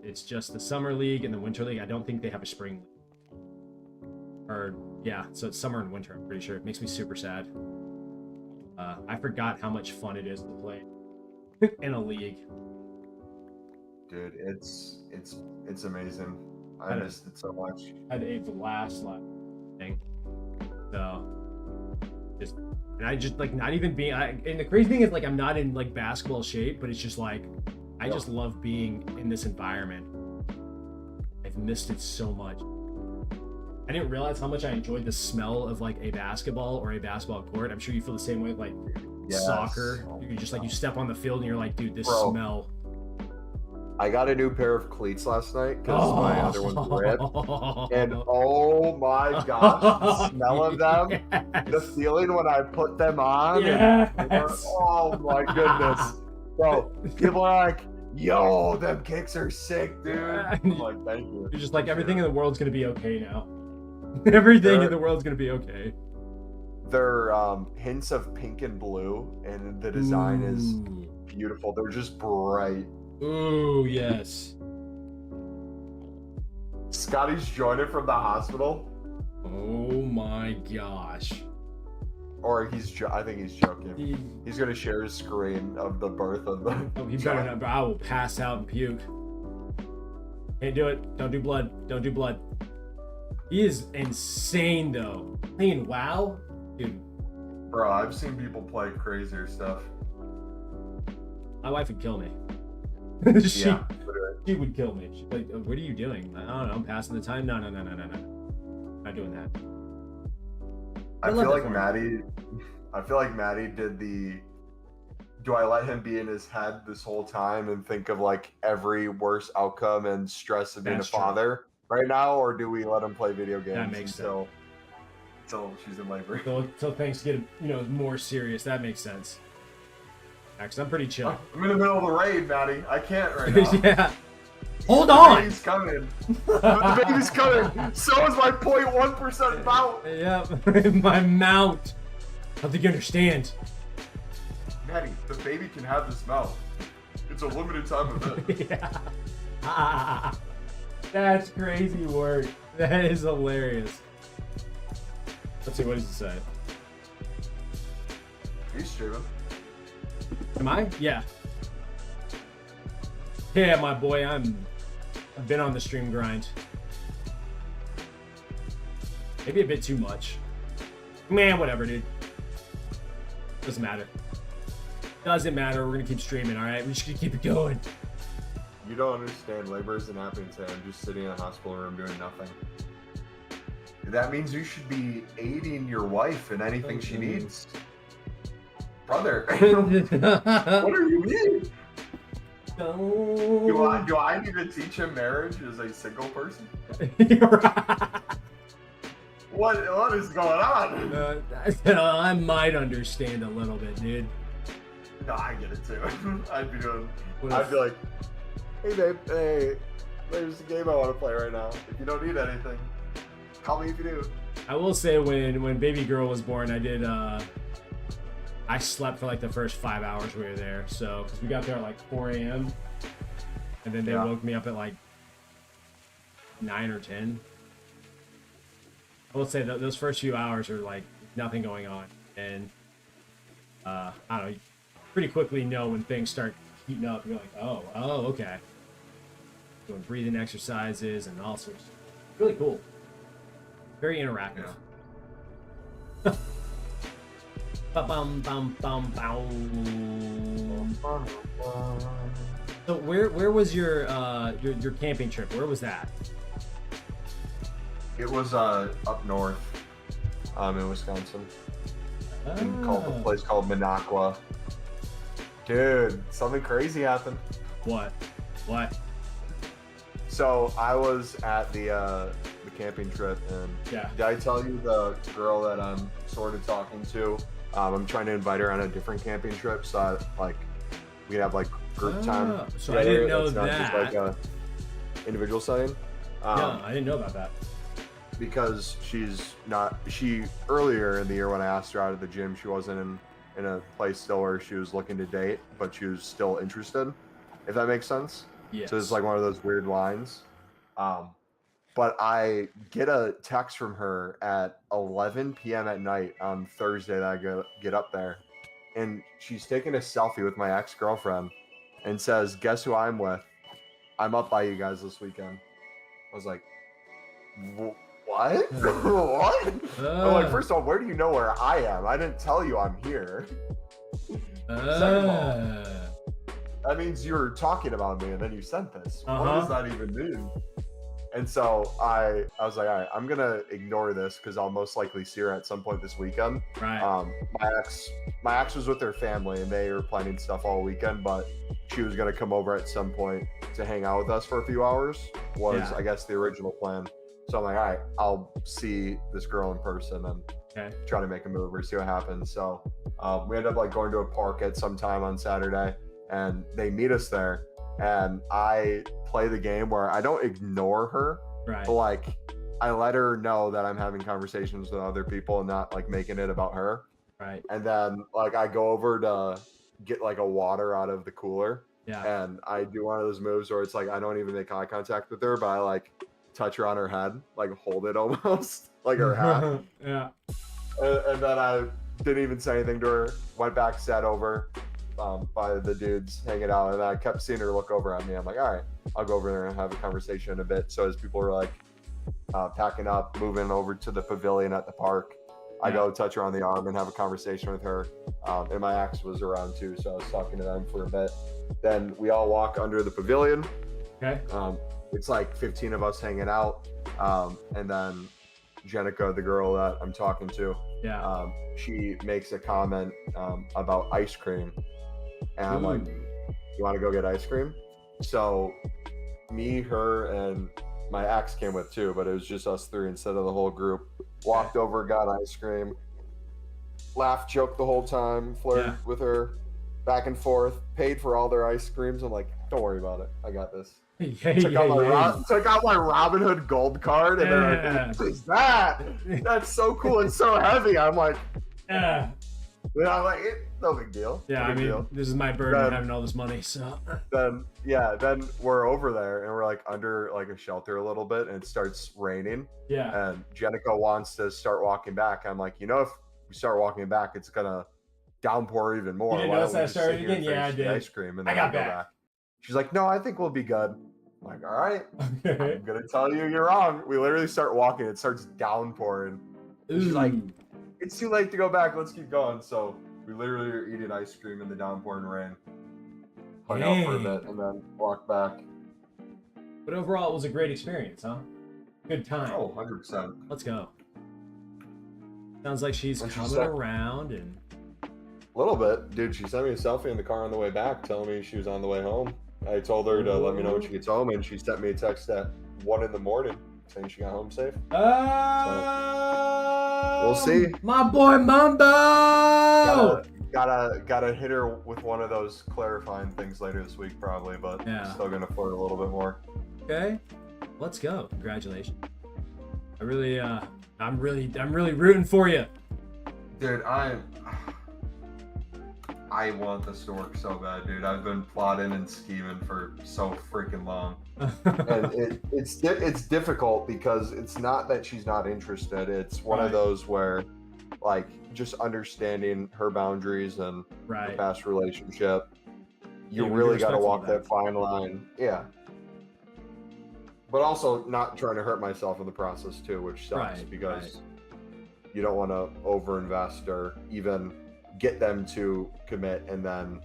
It's just the summer league and the winter league. I don't think they have a spring league. So it's summer and winter, I'm pretty sure. It makes me super sad. I forgot how much fun it is to play in a league. Dude, it's amazing. I missed it so much. I had a blast last thing. So and I just like not even being and the crazy thing is like I'm not in like basketball shape, but it's just like I just love being in this environment. I've missed it so much. I didn't realize how much I enjoyed the smell of like a basketball or a basketball court. I'm sure you feel the same way with like soccer. You just like you step on the field and you're like, dude, this smell. I got a new pair of cleats last night because my other ones ripped. And oh my gosh, the smell of them, the feeling when I put them on. Oh my goodness. Bro, people are like, yo, them kicks are sick, dude. I'm like, thank you. You're just like, everything in the world's going to be okay now. Everything in the world's going to be okay. They're hints of pink and blue, and the design is beautiful. They're just bright. Ooh, yes. Scotty's joining from the hospital. Oh my gosh. Or I think he's joking. He's gonna share his screen of the birth of the. Oh, he better not. I will pass out and puke. Can't do it. Don't do blood. Don't do blood. He is insane though. Playing WoW, dude. Bro, I've seen people play crazier stuff. My wife would kill me. She would kill me. She'd be like, what are you doing? I don't know. I'm passing the time. No. Not doing that. I feel like Maddie did the. Do I let him be in his head this whole time and think of like every worst outcome and stress of being a father right now, or do we let him play video games that makes until she's in labor? Until things get more serious. That makes sense. Actually, I'm pretty chill. I'm in the middle of the raid, Maddie. I can't right now. Yeah. Hold on. The baby's coming. The baby's coming. So is my 0.1% mount. Yep. My mount. I don't think you understand. Maddie, the baby can have this mount. It's a limited time event. Yeah. That's crazy work. That is hilarious. Let's see, what does it say? Are you streaming? Am I? Yeah. Yeah, my boy, I've been on the stream grind. Maybe a bit too much. Man, whatever, dude. Doesn't matter. Doesn't matter. We're gonna keep streaming, all right? We're just gonna keep it going. You don't understand. Labor isn't happening today. I'm just sitting in a hospital room doing nothing. That means you should be aiding your wife in anything she needs. Brother, what are you mean? Do I need to teach him marriage as a single person? What is going on? I might understand a little bit, dude. No, I get it too. I'd be like, hey babe, hey, there's a game I want to play right now. If you don't need anything, call me if you do. I will say when baby girl was born, I slept for like the first 5 hours we were there. So, because we got there at like 4 a.m. and then they woke me up at like 9 or 10. I will say that those first few hours are like nothing going on. And I don't know, you pretty quickly know when things start heating up. You're like, oh, okay. Doing breathing exercises and all sorts. Really cool. Very interactive. Yeah. So where was your camping trip? Where was that? It was up north, in Wisconsin, called a place called Minocqua. Dude, something crazy happened. What? So I was at the camping trip, and did I tell you the girl that I'm sort of talking to? I'm trying to invite her on a different camping trip, so like we have like group time. So I didn't know it's not that. just like a individual setting. No, I didn't know about that. Because she earlier in the year when I asked her out of the gym, she wasn't in a place still where she was looking to date, but she was still interested, if that makes sense. Yes. So it's like one of those weird lines. But I get a text from her at 11 p.m. at night on Thursday that I get up there, and she's taking a selfie with my ex-girlfriend and says, guess who I'm with? I'm up by you guys this weekend. I was like, what? What? I'm like, first of all, where do you know where I am? I didn't tell you I'm here. Second of all, that means you were talking about me and then you sent this. What does that even mean? And so I was like, all right, I'm gonna ignore this because I'll most likely see her at some point this weekend. Right. My ex was with her family and they were planning stuff all weekend, but she was gonna come over at some point to hang out with us for a few hours. I guess the original plan. So I'm like, all right, I'll see this girl in person and try to make a move or see what happens. So we end up like going to a park at some time on Saturday, and they meet us there. And I play the game where I don't ignore her, but like I let her know that I'm having conversations with other people and not like making it about her. Right. And then like I go over to get like a water out of the cooler. Yeah. And I do one of those moves where it's like I don't even make eye contact with her, but I like touch her on her head, like hold it almost like her hat. Yeah. And then I didn't even say anything to her. Went back, sat over by the dudes hanging out, and I kept seeing her look over at me. I'm like, all right, I'll go over there and have a conversation in a bit. So as people were like packing up, moving over to the pavilion at the park, I go touch her on the arm and have a conversation with her. And my ex was around too, so I was talking to them for a bit. Then we all walk under the pavilion. Okay. It's like 15 of us hanging out. And then Jenica, the girl that I'm talking to, she makes a comment about ice cream. And I'm like, you want to go get ice cream? So me, her, and my ex came with too, but it was just us three instead of the whole group. Walked over, got ice cream, laughed, joked the whole time, flirted with her, back and forth, paid for all their ice creams. I'm like, don't worry about it. I got this. Took out my Robin Hood gold card, and they're like, what is that? That's so cool and so heavy. I'm like, no big deal. Yeah, no big deal. This is my burden having all this money, so. Then we're over there, and we're like under like a shelter a little bit, and it starts raining. Yeah. And Jenica wants to start walking back. I'm like, if we start walking back, it's gonna downpour even more. You didn't notice I started again? Yeah, I did. Ice cream, and then I got back. She's like, no, I think we'll be good. I'm like, all right, Okay. I'm gonna tell you you're wrong. We literally start walking. It starts downpouring. And she's like, Ooh. it's too late to go back. Let's keep going. So we literally are eating ice cream in the downpouring rain. Hung out for a bit and then walked back. But overall, it was a great experience, huh? Good time. Oh, 100%. Let's go. Sounds like she's And she coming said- around and. A little bit. Dude, she sent me a selfie in the car on the way back telling me she was on the way home. I told her to let me know when she gets home, and she sent me a text at 1 in the morning saying she got home safe. We'll see. My boy Mumbo! Gotta hit her with one of those clarifying things later this week probably, but Yeah. still gonna flirt a little bit more. Okay. Let's go. Congratulations. I'm really rooting for you. Dude, I want this to work so bad, dude. I've been plotting and scheming for so freaking long. And it's difficult because it's not that she's not interested. It's one of those where, like, just understanding her boundaries and the past relationship, you really got to walk that fine line. Yeah. But also not trying to hurt myself in the process too, which sucks because you don't want to overinvest or even get them to commit and then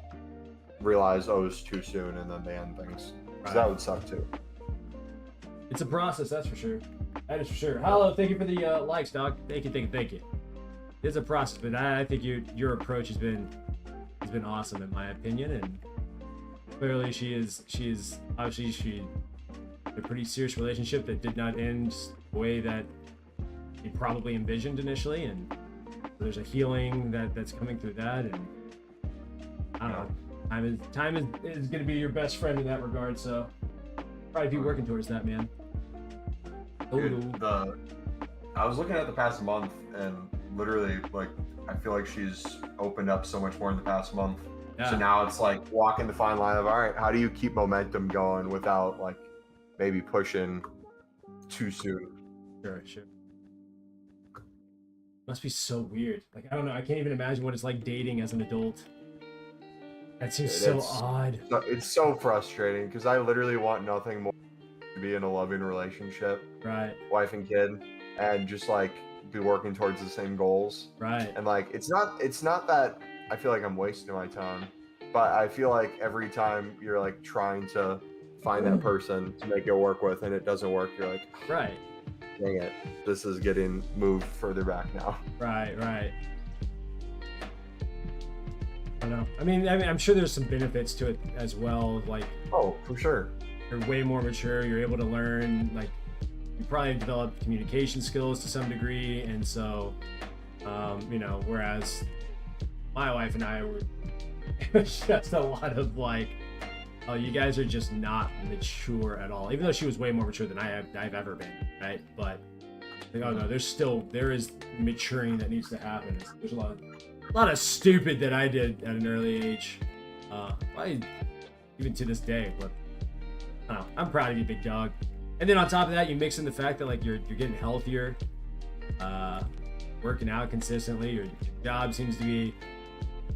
realize, oh, it's too soon, and then they end things. Because that would suck too. It's a process, that's for sure. That is for sure. Hello, thank you for the likes, dog. Thank you. It's a process, but I think your approach has been awesome in my opinion, and clearly she is obviously a pretty serious relationship that did not end the way that you probably envisioned initially, and there's a healing that's coming through that, and I don't know. Time is going to be your best friend in that regard, so probably be working towards that, man. Dude, I was looking at the past month, and literally, like, I feel like she's opened up so much more in the past month. Yeah. So now it's like walking the fine line of, all right, how do you keep momentum going without, like, maybe pushing too soon? Sure. Must be so weird. Like, I don't know. I can't even imagine what it's like dating as an adult. That seems so odd. It's so frustrating because I literally want nothing more to be in a loving relationship, wife and kid, and just like be working towards the same goals. And like, it's not that I feel like I'm wasting my time, but I feel like every time you're like trying to find that person to make it work with and it doesn't work, you're like, dang it, this is getting moved further back now. Right. I don't know. I mean, I'm sure there's some benefits to it as well. Like, oh, for sure. You're way more mature. You're able to learn. Like, you probably develop communication skills to some degree, and so, whereas my wife and I were, it was just a lot of like, oh, you guys are just not mature at all. Even though she was way more mature than I've ever been, right? But like, oh no, there is maturing that needs to happen. There's a lot of stupid that I did at an early age, probably even to this day. But I don't know, I'm proud of you, big dog. And then on top of that, you mix in the fact that like you're getting healthier, working out consistently. Your job seems to be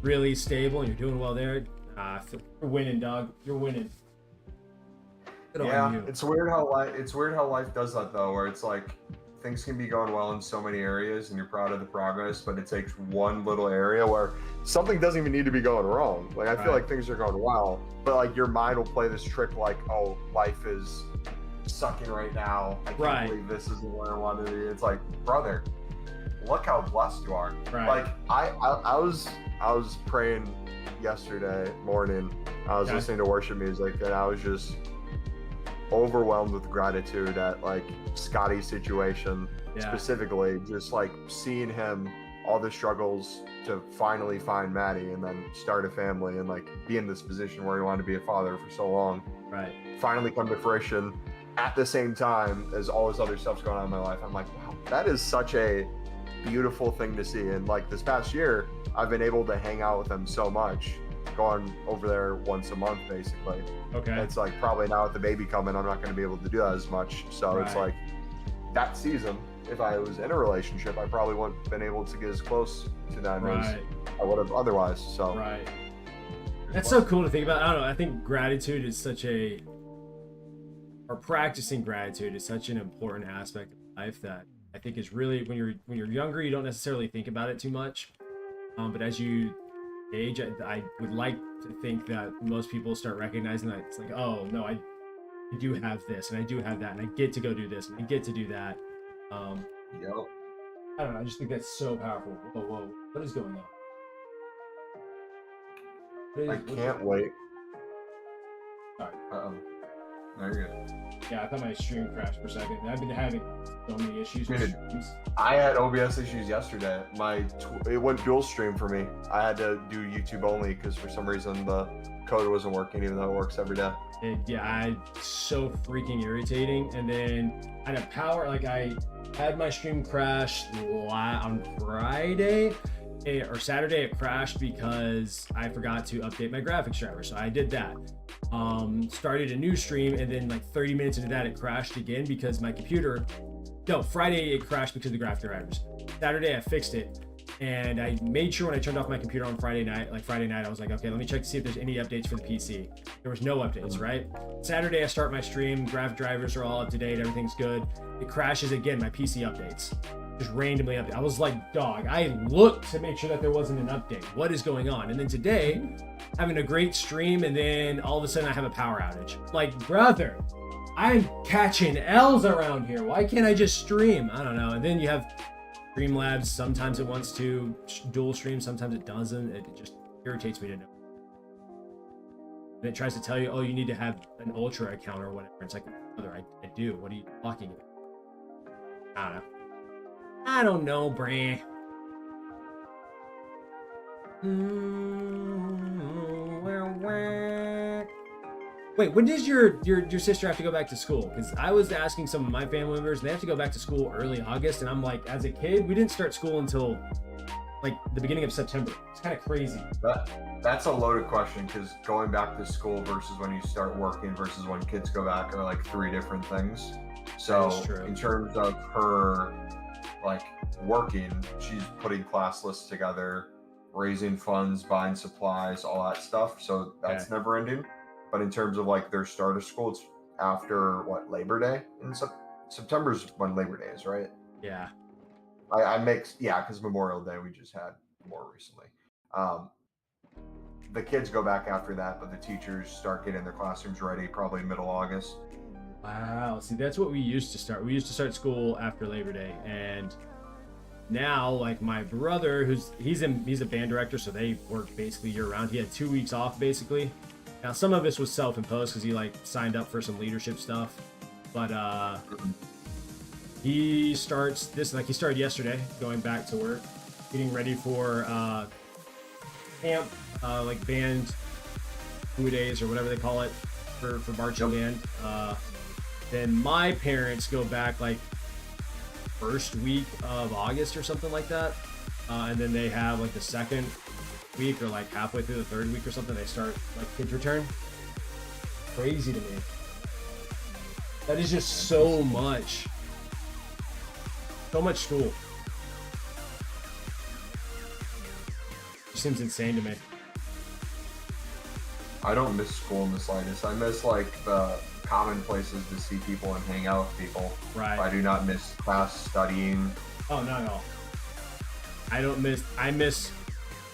really stable, and you're doing well there. You're winning, dog. You're winning. Good on you. It's weird how life does that though, where it's like things can be going well in so many areas and you're proud of the progress, but it takes one little area where something doesn't even need to be going wrong. Like, I feel like things are going well, but like your mind will play this trick like, oh, life is sucking right now. I can't believe this isn't where I want to be. It's like, brother, look how blessed you are. Like I was praying yesterday morning. I was listening to worship music and I was just overwhelmed with gratitude at like Scotty's situation, specifically just like seeing him, all the struggles to finally find Maddie and then start a family and like be in this position where he wanted to be a father for so long, finally come to fruition at the same time as all this other stuff's going on in my life. I'm like, wow, that is such a beautiful thing to see. And like this past year, I've been able to hang out with him so much, going over there once a month basically. It's like probably now with the baby coming, I'm not going to be able to do that as much. So it's like that season, if I was in a relationship, I probably wouldn't have been able to get as close to them as I would have otherwise. So That's so cool to think about. I don't know. I think gratitude is or practicing gratitude is such an important aspect of life that I think is really when you're younger, you don't necessarily think about it too much. But as you age, I would like to think that most people start recognizing that it's like, oh no, I do have this and I do have that and I get to go do this and I get to do that. Yep. I don't know. I just think that's so powerful. Whoa, what is going on? I can't wait. Sorry. Uh-oh. No, you're good. Yeah, I thought my stream crashed for a second. I've been having so many issues with streams. I had OBS issues yesterday. It went dual stream for me. I had to do YouTube only because for some reason the code wasn't working, even though it works every day. So freaking irritating. And then I had I had my stream crash on Friday. Or Saturday it crashed because I forgot to update my graphics driver, so I did that. Started a new stream, and then like 30 minutes into that it crashed again because my computer. No, Friday it crashed because of the graphics drivers. Saturday I fixed it, and I made sure when I turned off my computer on Friday night, I was like, okay, let me check to see if there's any updates for the PC. There was no updates, right? Saturday I start my stream, graphic drivers are all up to date, everything's good. It crashes again, my PC updates. Just randomly update. I was like, dog, I looked to make sure that there wasn't an update. What is going on? And then today, having a great stream, and then all of a sudden I have a power outage. Like, brother, I'm catching L's around here. Why can't I just stream? I don't know. And then you have Streamlabs. Sometimes it wants to dual stream, sometimes it doesn't. It just irritates me to know. And it tries to tell you, oh, you need to have an Ultra account or whatever. It's like, brother, I do. What are you talking about? I don't know, Bran. Wait, when does your sister have to go back to school? Because I was asking some of my family members, and they have to go back to school early August, and I'm like, as a kid, we didn't start school until like the beginning of September. It's kind of crazy. That's a loaded question because going back to school versus when you start working versus when kids go back are like three different things. So in terms of her like working, she's putting class lists together, raising funds, buying supplies, all that stuff. So that's never ending. But in terms of like their start of school, it's after Labor Day in September's when Labor Day is, right? Yeah. Because Memorial Day we just had more recently. The kids go back after that, but the teachers start getting their classrooms ready probably middle August. Wow. See, that's what we used to start. We used to start school after Labor Day, and now, like my brother, he's a band director, so they work basically year round. He had 2 weeks off basically. Now, some of this was self-imposed because he like signed up for some leadership stuff, but he starts this he started yesterday, going back to work, getting ready for camp, like band 2 days or whatever they call it for marching band. Then my parents go back like first week of August or something like that, and then they have like the second week or like halfway through the third week or something, they start like kids return. Crazy to me. That is just so much school. It seems insane to me. I don't miss school in the slightest. I miss like the common places to see people and hang out with people. Right. I do not miss class studying. Oh, not at all.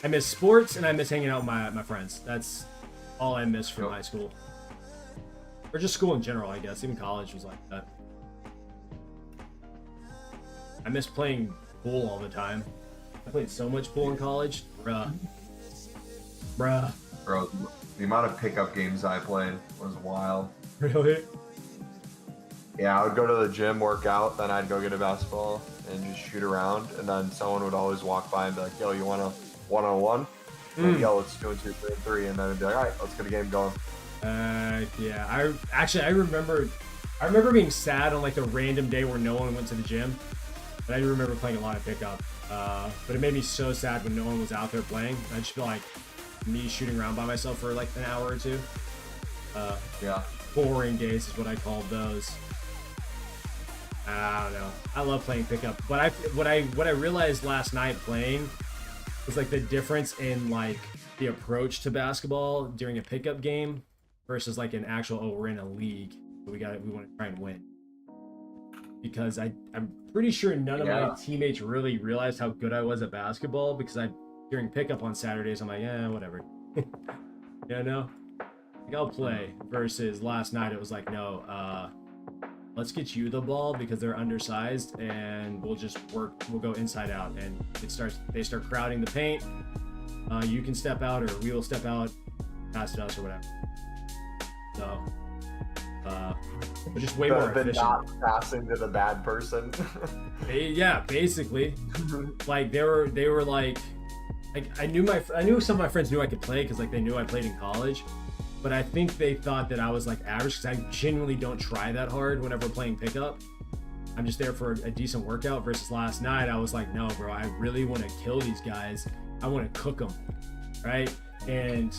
I miss sports, and I miss hanging out with my friends. That's all I miss from high school. Or just school in general, I guess. Even college was like that. I miss playing pool all the time. I played so much pool in college. Bruh. Bro, the amount of pickup games I played was wild. Really? Yeah, I would go to the gym, work out, then I'd go get a basketball and just shoot around. And then someone would always walk by and be like, yo, you want a one-on-one? And yo, let's do 2, 3, and 3. And then it'd be like, all right, let's get a game going. Yeah. I remember being sad on like a random day where no one went to the gym. But I do remember playing a lot of pickup. But it made me so sad when no one was out there playing. I just feel like me shooting around by myself for like an hour or two. Yeah. Boring days is what I called those. I don't know. I love playing pickup, but what I realized last night playing was like the difference in like the approach to basketball during a pickup game versus like an actual, oh, we're in a league, so we want to try and win. Because I'm pretty sure none of my teammates really realized how good I was at basketball, because during pickup on Saturdays, I'm like, whatever. Yeah, no, like I'll play. Versus last night, it was like, no, let's get you the ball because they're undersized, and we'll just work. We'll go inside out, and they start crowding the paint. You can step out, or we will step out, pass it us, or whatever. So, but just way more efficient. Not passing to the bad person. Yeah, basically. Like they were like I knew some of my friends knew I could play because like they knew I played in college, but I think they thought that I was like average because I genuinely don't try that hard whenever playing pickup. I'm just there for a decent workout. Versus last night, I was like, no, bro, I really want to kill these guys. I want to cook them, right? And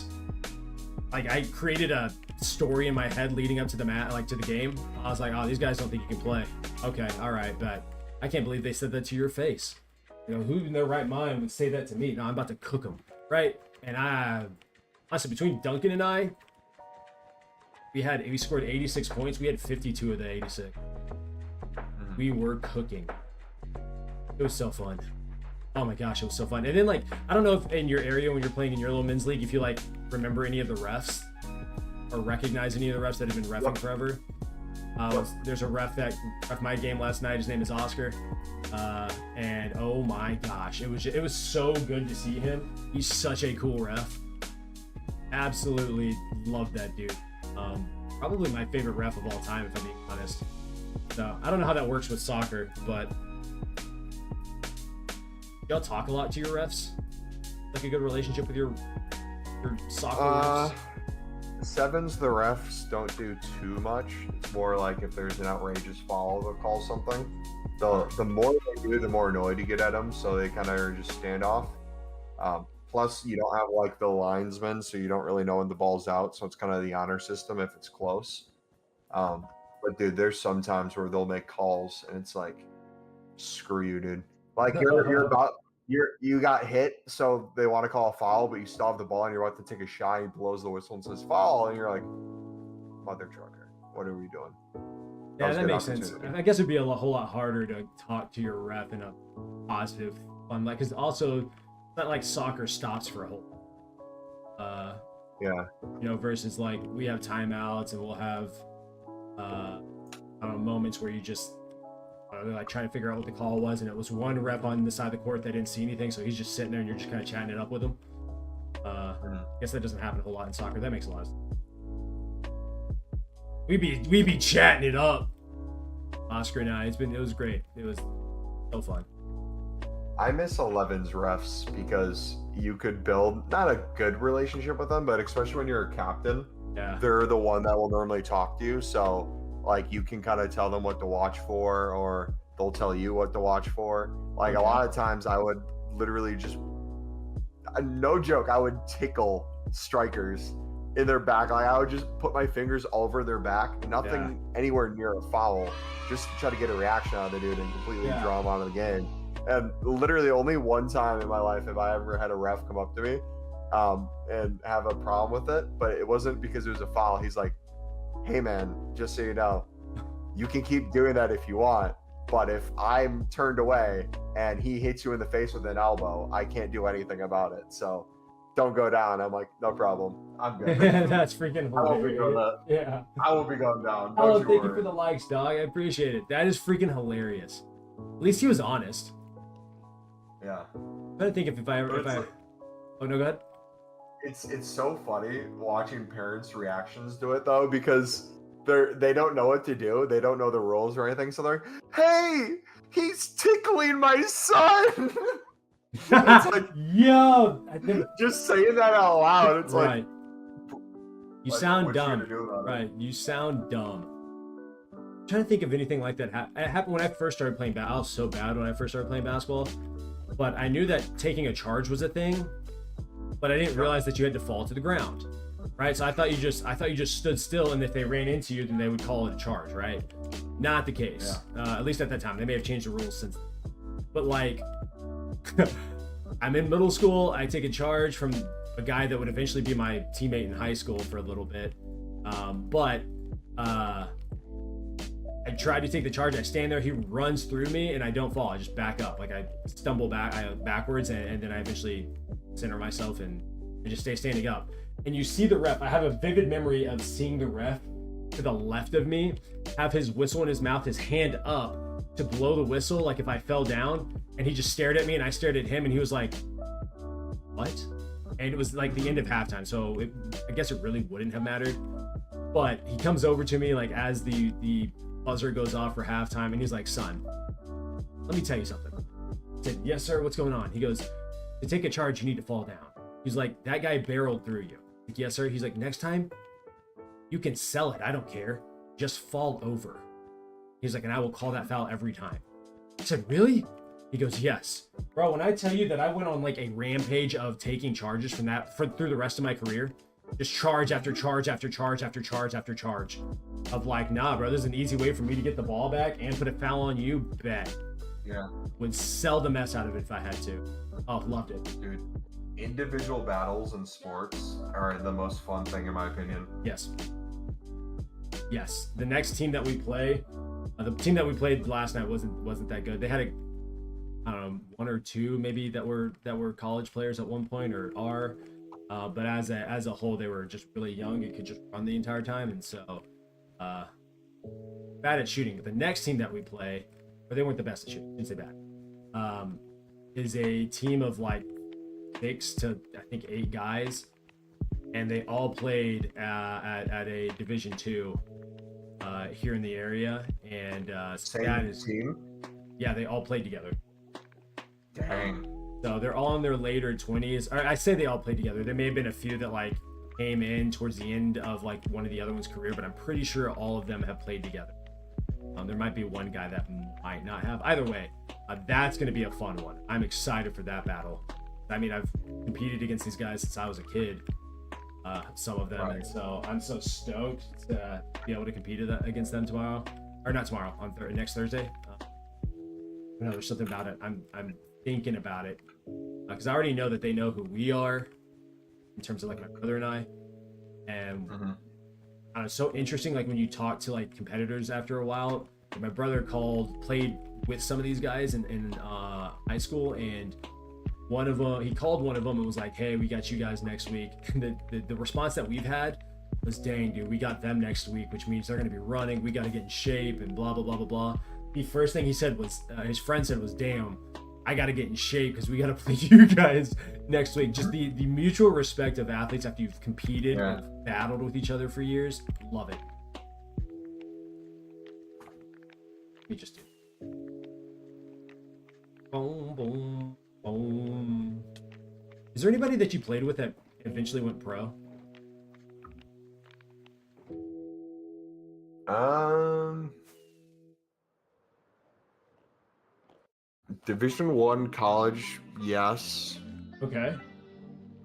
like I created a story in my head leading up to the to the game. I was like, oh, these guys don't think you can play. Okay, all right, but I can't believe they said that to your face. You know, who in their right mind would say that to me? No, I'm about to cook them, right? And honestly, between Duncan and I, we scored 86 points. We had 52 of the 86. We were cooking. It was so fun. Oh my gosh, it was so fun. And then like, I don't know if in your area when you're playing in your little men's league, if you like remember any of the refs or recognize any of the refs that have been reffing forever. There's a ref that ref my game last night. His name is Oscar. And oh my gosh, it was so good to see him. He's such a cool ref. Absolutely love that dude. Probably my favorite ref of all time, if I'm being honest. So I don't know how that works with soccer, but y'all talk a lot to your refs? Like a good relationship with your soccer refs? Sevens, the refs don't do too much. It's more like if there's an outrageous foul, they'll call something. The more they do, the more annoyed you get at them, so they kind of are just stand off. Plus, you don't have like the linesman, so you don't really know when the ball's out, so it's kind of the honor system if it's close. But dude, there's some times where they'll make calls, and it's like, screw you, dude. Like you got hit, so they want to call a foul, but you still have the ball and you're about to take a shot. He blows the whistle and says foul, and you're like, mother trucker, what are we doing? Yeah, that makes sense. I guess it'd be a whole lot harder to talk to your ref in a positive, fun, like, because also it's not like soccer stops for a whole. Yeah. You know, versus like we have timeouts and we'll have, I don't know, moments where you just. Like trying to figure out what the call was, and it was one rep on the side of the court that didn't see anything, so he's just sitting there and you're just kind of chatting it up with him. I guess that doesn't happen a whole lot in soccer. That makes a lot of sense. We be chatting it up, Oscar and I. It was great. It was so fun. I miss 11's refs because you could build not a good relationship with them, but especially when you're a captain, they're the one that will normally talk to you, so like you can kind of tell them what to watch for, or they'll tell you what to watch for. Like a lot of times I would literally just, no joke, I would tickle strikers in their back. Like I would just put my fingers all over their back, nothing anywhere near a foul, just to try to get a reaction out of the dude and completely draw him out of the game. And literally only one time in my life have I ever had a ref come up to me and have a problem with it, but it wasn't because it was a foul. He's like, hey man, just so you know, you can keep doing that if you want, but if I'm turned away and he hits you in the face with an elbow, I can't do anything about it, so don't go down. I'm like, no problem, I'm good. That's freaking hilarious. I won't be going down. Oh, thank you for the likes, dog. I appreciate it. That is freaking hilarious. At least he was honest. Yeah. I'm trying to think if I oh no, go ahead. It's so funny watching parents' reactions to it though, because they don't know what to do. They don't know the rules or anything. So they're like, hey, he's tickling my son. It's like, yo, just saying that out loud. It's like, you sound dumb. Right. You sound dumb. I'm trying to think of anything like that. It happened when I first started playing basketball. I was so bad when I first started playing basketball. But I knew that taking a charge was a thing. But I didn't realize that you had to fall to the ground, right? So I thought you just stood still, and if they ran into you, then they would call it a charge, right? Not the case, at least at that time. They may have changed the rules since. But like, I'm in middle school. I take a charge from a guy that would eventually be my teammate in high school for a little bit. But I tried to take the charge. I stand there. He runs through me, and I don't fall. I just back up. Like I stumble backwards, and then I eventually center myself and just stay standing up. And you see the ref. I have a vivid memory of seeing the ref to the left of me have his whistle in his mouth, his hand up to blow the whistle, like if I fell down. And he just stared at me, and I stared at him, and he was like, "What?" And it was like the end of halftime, so I guess it really wouldn't have mattered. But he comes over to me like as the buzzer goes off for halftime, and he's like, "Son, let me tell you something." I said, "Yes, sir. What's going on?" He goes, "To take a charge, you need to fall down." He's like, "That guy barreled through you." Like, "Yes, sir." He's like, "Next time, you can sell it. I don't care. Just fall over." He's like, "And I will call that foul every time." I said, "Really?" He goes, "Yes." Bro, when I tell you that I went on like a rampage of taking charges from that through the rest of my career, just charge after charge after charge after charge after charge of like, nah, bro, there's an easy way for me to get the ball back and put a foul on you, bet. Yeah. Would sell the mess out of it if I had to. Oh, loved it. Dude, individual battles in sports are the most fun thing in my opinion. Yes. Yes. The next team that we play, the team that we played last night wasn't that good. They had I don't know, one or two maybe that were college players at one point or are. But as a whole, they were just really young and could just run the entire time, and so bad at shooting. But the next team that we play, or they weren't the best at shooting, didn't say bad, is a team of like 6 to I think 8 guys, and they all played at a Division II here in the area, and Same team. Yeah, they all played together. Dang. So they're all in their later 20s. I say they all played together. There may have been a few that like came in towards the end of like one of the other one's career, but I'm pretty sure all of them have played together. There might be one guy that might not have. Either way, that's going to be a fun one. I'm excited for that battle. I mean, I've competed against these guys since I was a kid, some of them, and so I'm so stoked to be able to compete against them tomorrow, or not tomorrow, on next Thursday. There's something about it. I'm thinking about it because I already know that they know who we are in terms of like my brother and I, and it's so interesting. Like when you talk to like competitors after a while, my brother played with some of these guys in high school, and he called one of them and was like, "Hey, we got you guys next week." And the response that we've had was, "Dang, dude, we got them next week, which means they're going to be running. We got to get in shape and blah blah blah blah blah." The first thing he said was, his friend said was, "Damn, I got to get in shape because we got to play you guys next week." Just the mutual respect of athletes after you've competed and battled with each other for years. Love it. We just do. Boom, boom, boom. Is there anybody that you played with that eventually went pro? Division I college, yes. Okay.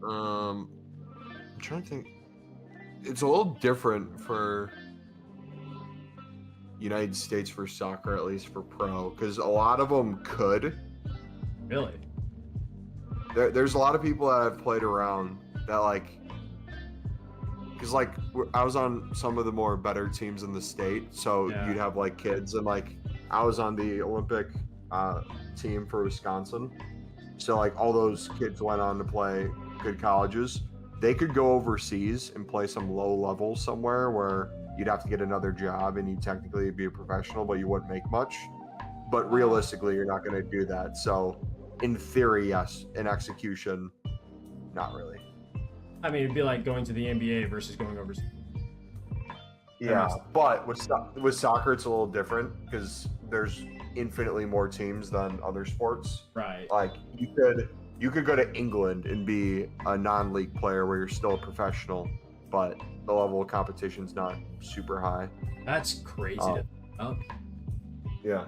I'm trying to think. It's a little different for United States for soccer, at least for pro, because a lot of them could. Really? There's a lot of people that I've played around that like, because like I was on some of the more better teams in the state, so you'd have like kids, and like I was on the Olympic team for Wisconsin, so like all those kids went on to play good colleges. They could go overseas and play some low level somewhere where you'd have to get another job and you'd technically be a professional, but you wouldn't make much. But realistically, you're not going to do that. So in theory, yes. In execution, not really. I mean, it'd be like going to the NBA versus going overseas. Yeah, but with soccer, it's a little different because there's infinitely more teams than other sports. Right. Like you could go to England and be a non-league player where you're still a professional, but the level of competition's not super high. That's crazy. Yeah.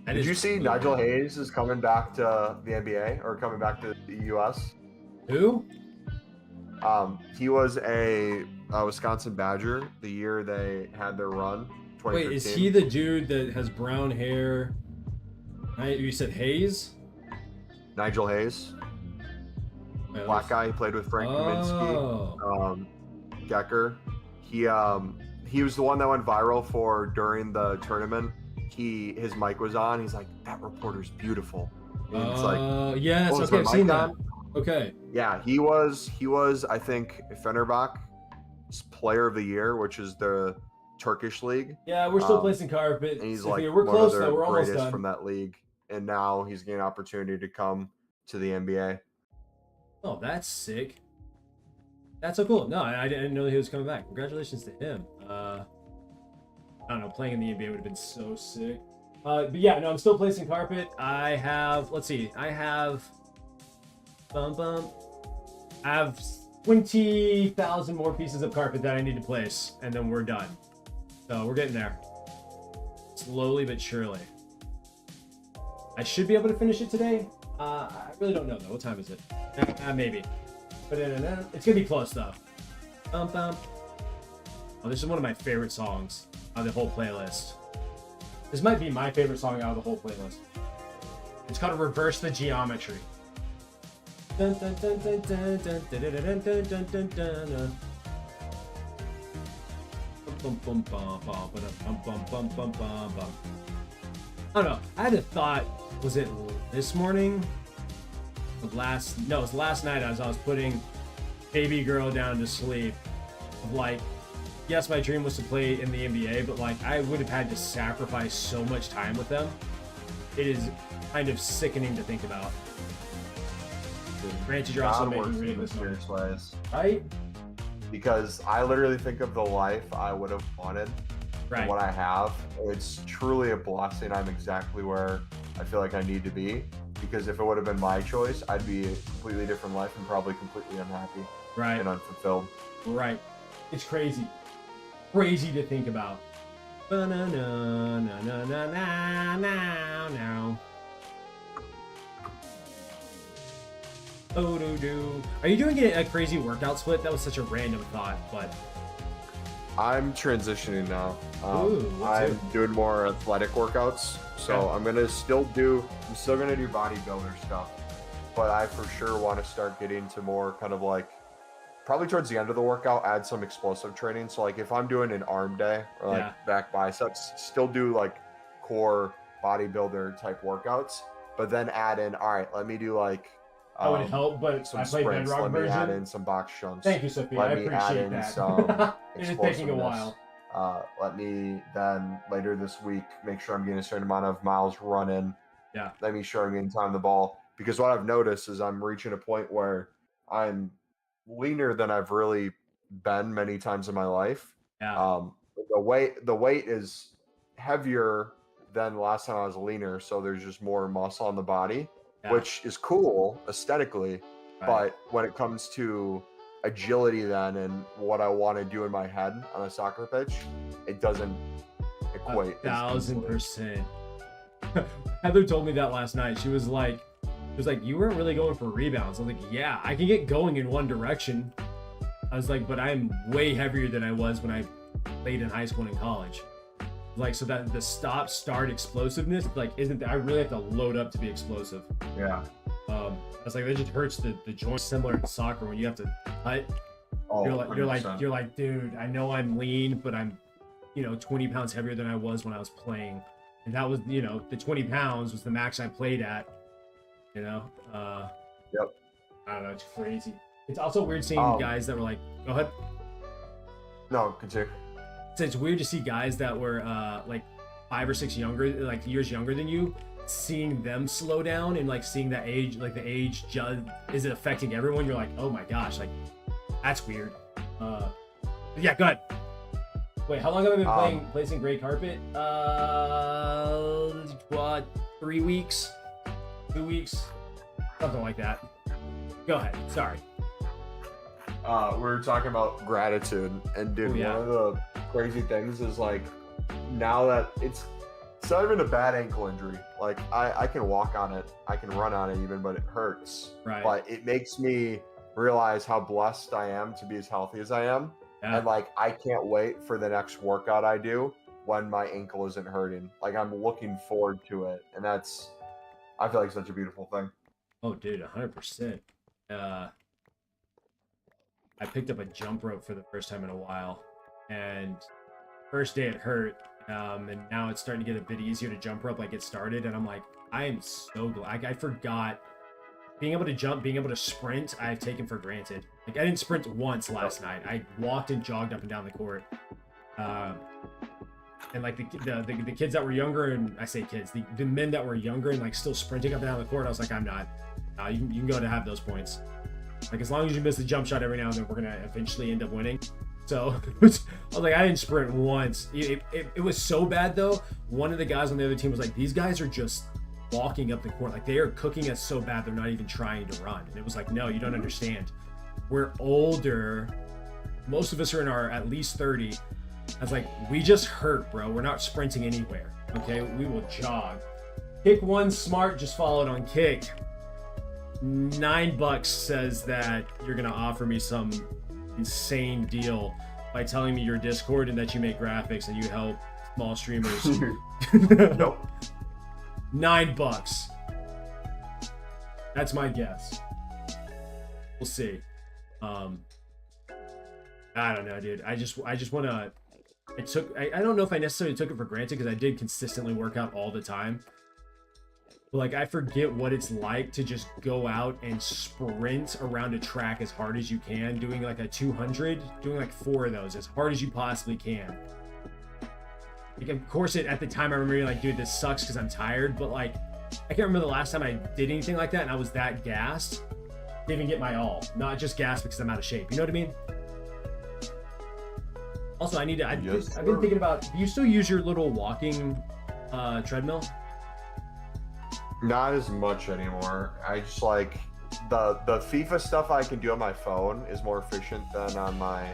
Did you see Nigel Hayes is coming back to the NBA or coming back to the US? Who? He was a Wisconsin Badger the year they had their run. 2015. Wait, is he the dude that has brown hair? You said Hayes? Nigel Hayes. black guy. He played with Frank Oh. Kaminsky, Gecker. He was the one that went viral for during the tournament. His mic was on. He's like, that reporter's beautiful. And it's like, yes, what was okay, my I've seen mic that. on? Okay. Yeah, he was I think Fenerbahce's player of the year, which is the Turkish league. Yeah, we're still placing carpet. And he's Sophia, like we're one close of the though. We're almost greatest done. from that league. And now he's getting an opportunity to come to the NBA. Oh, that's sick. That's so cool. No, I didn't know that he was coming back. Congratulations to him. I don't know, playing in the NBA would have been so sick. But yeah, no, I'm still placing carpet. I have, let's see, I have 20,000 more pieces of carpet that I need to place, and then we're done. So we're getting there. Slowly but surely. I should be able to finish it today. I really don't know though. What time is it? Maybe. But it's gonna be close though. Oh, this is one of my favorite songs on the whole playlist. This might be my favorite song out of the whole playlist. It's called Reverse the Geometry. Dun, dun, dun, dun, dun, dun, dun, dun, dun, dun, dun, dun, dun. I don't know. I had a thought. Was it this morning? It was last night as I was putting baby girl down to sleep. Of like, yes, my dream was to play in the NBA, but like I would have had to sacrifice so much time with them. It is kind of sickening to think about. Granted, you're also God works making really in good money, mysterious ways. right? Because I literally think of the life I would have wanted Right. and what I have. It's truly a blessing. I'm exactly where I feel like I need to be. Because if it would have been my choice, I'd be a completely different life and probably completely unhappy Right. and unfulfilled. Right. It's crazy. Crazy to think about. Oh, do. Are you doing a crazy workout split? That was such a random thought, but I'm transitioning now. Ooh, I'm doing more athletic workouts. So Okay. I'm still gonna do bodybuilder stuff. But I for sure want to start getting to more kind of like probably towards the end of the workout, add some explosive training. So like if I'm doing an arm day or like Yeah. back biceps, still do like core bodybuilder type workouts, but then add in, all right, let me do like that would help, but some I played sprints, Bedrock let me add version. in some box jumps. Thank you, Sophia. I Let me add appreciate in that. some It is taking a explosiveness. while. Let me then later this week make sure I'm getting a certain amount of miles running. Yeah. Let me sure I'm getting time on the ball. Because what I've noticed is I'm reaching a point where I'm leaner than I've really been many times in my life. Yeah. The weight is heavier than the last time I was leaner, so there's just more muscle on the body, Yeah. which is cool aesthetically. Right. But when it comes to agility then and what I want to do in my head on a soccer pitch, it doesn't equate. as easily. 1,000%. Heather told me that last night. She was like, you weren't really going for rebounds. I was like, yeah, I can get going in one direction. I was like, but I'm way heavier than I was when I played in high school and in college. Like, so that the start explosiveness, like, I really have to load up to be explosive. Yeah. I was like, that just hurts the joints, similar to soccer when you have to cut. Oh, You're 100%. like, dude, I know I'm lean, but I'm, 20 pounds heavier than I was when I was playing. And that was, the 20 pounds was the max I played at. Yep. I don't know, it's crazy. It's also weird seeing guys that were like, go ahead. No, continue. So it's weird to see guys that were like 5 or 6 years younger than you, seeing them slow down and like seeing that age, like the age is it affecting everyone? You're like, oh my gosh, like that's weird. Yeah, go ahead. Wait, how long have I been placing gray carpet? What? 3 weeks? 2 weeks? Something like that. Go ahead. Sorry. We were talking about gratitude, and dude, Oh, yeah. one of the crazy things is like now that it's not even a bad ankle injury. Like I can walk on it, I can run on it even, but it hurts. Right. But it makes me realize how blessed I am to be as healthy as I am. Yeah. And like I can't wait for the next workout I do when my ankle isn't hurting. Like I'm looking forward to it, and I feel like such a beautiful thing. Oh, dude, 100%. I picked up a jump rope for the first time in a while, and first day it hurt, and now it's starting to get a bit easier to jump rope. Like it started, and I'm like, I am so glad. I forgot being able to jump, being able to sprint. I've taken for granted. Like I didn't sprint once last night. I walked and jogged up and down the court. And like the kids that were younger, and I say kids, the men that were younger and like still sprinting up and down the court, I was like, I'm not. You can go to have those points. Like as long as you miss a jump shot every now and then, we're gonna eventually end up winning. So I was like, I didn't sprint once. It was so bad though. One of the guys on the other team was like, these guys are just walking up the court. Like they are cooking us so bad, they're not even trying to run. And it was like, no, you don't understand. We're older. Most of us are in our at least 30. I was like, we just hurt, bro. We're not sprinting anywhere. Okay, we will jog. Kick one smart just followed on kick. $9 says that you're gonna offer me some insane deal by telling me your Discord and that you make graphics and you help small streamers. Nope. $9. That's my guess. We'll see. I don't know, dude. I just want to. I don't know if I necessarily took it for granted because I did consistently work out all the time. But like I forget what it's like to just go out and sprint around a track as hard as you can, doing like a 200, doing like 4 of those as hard as you possibly can. Like of course at the time I remember being like, dude, this sucks because I'm tired, but like I can't remember the last time I did anything like that and I was that gassed. Didn't even get my all, not just gassed because I'm out of shape. You know what I mean? Also, I've been thinking about, do you still use your little walking treadmill? Not as much anymore. I just like the FIFA stuff I can do on my phone is more efficient than on my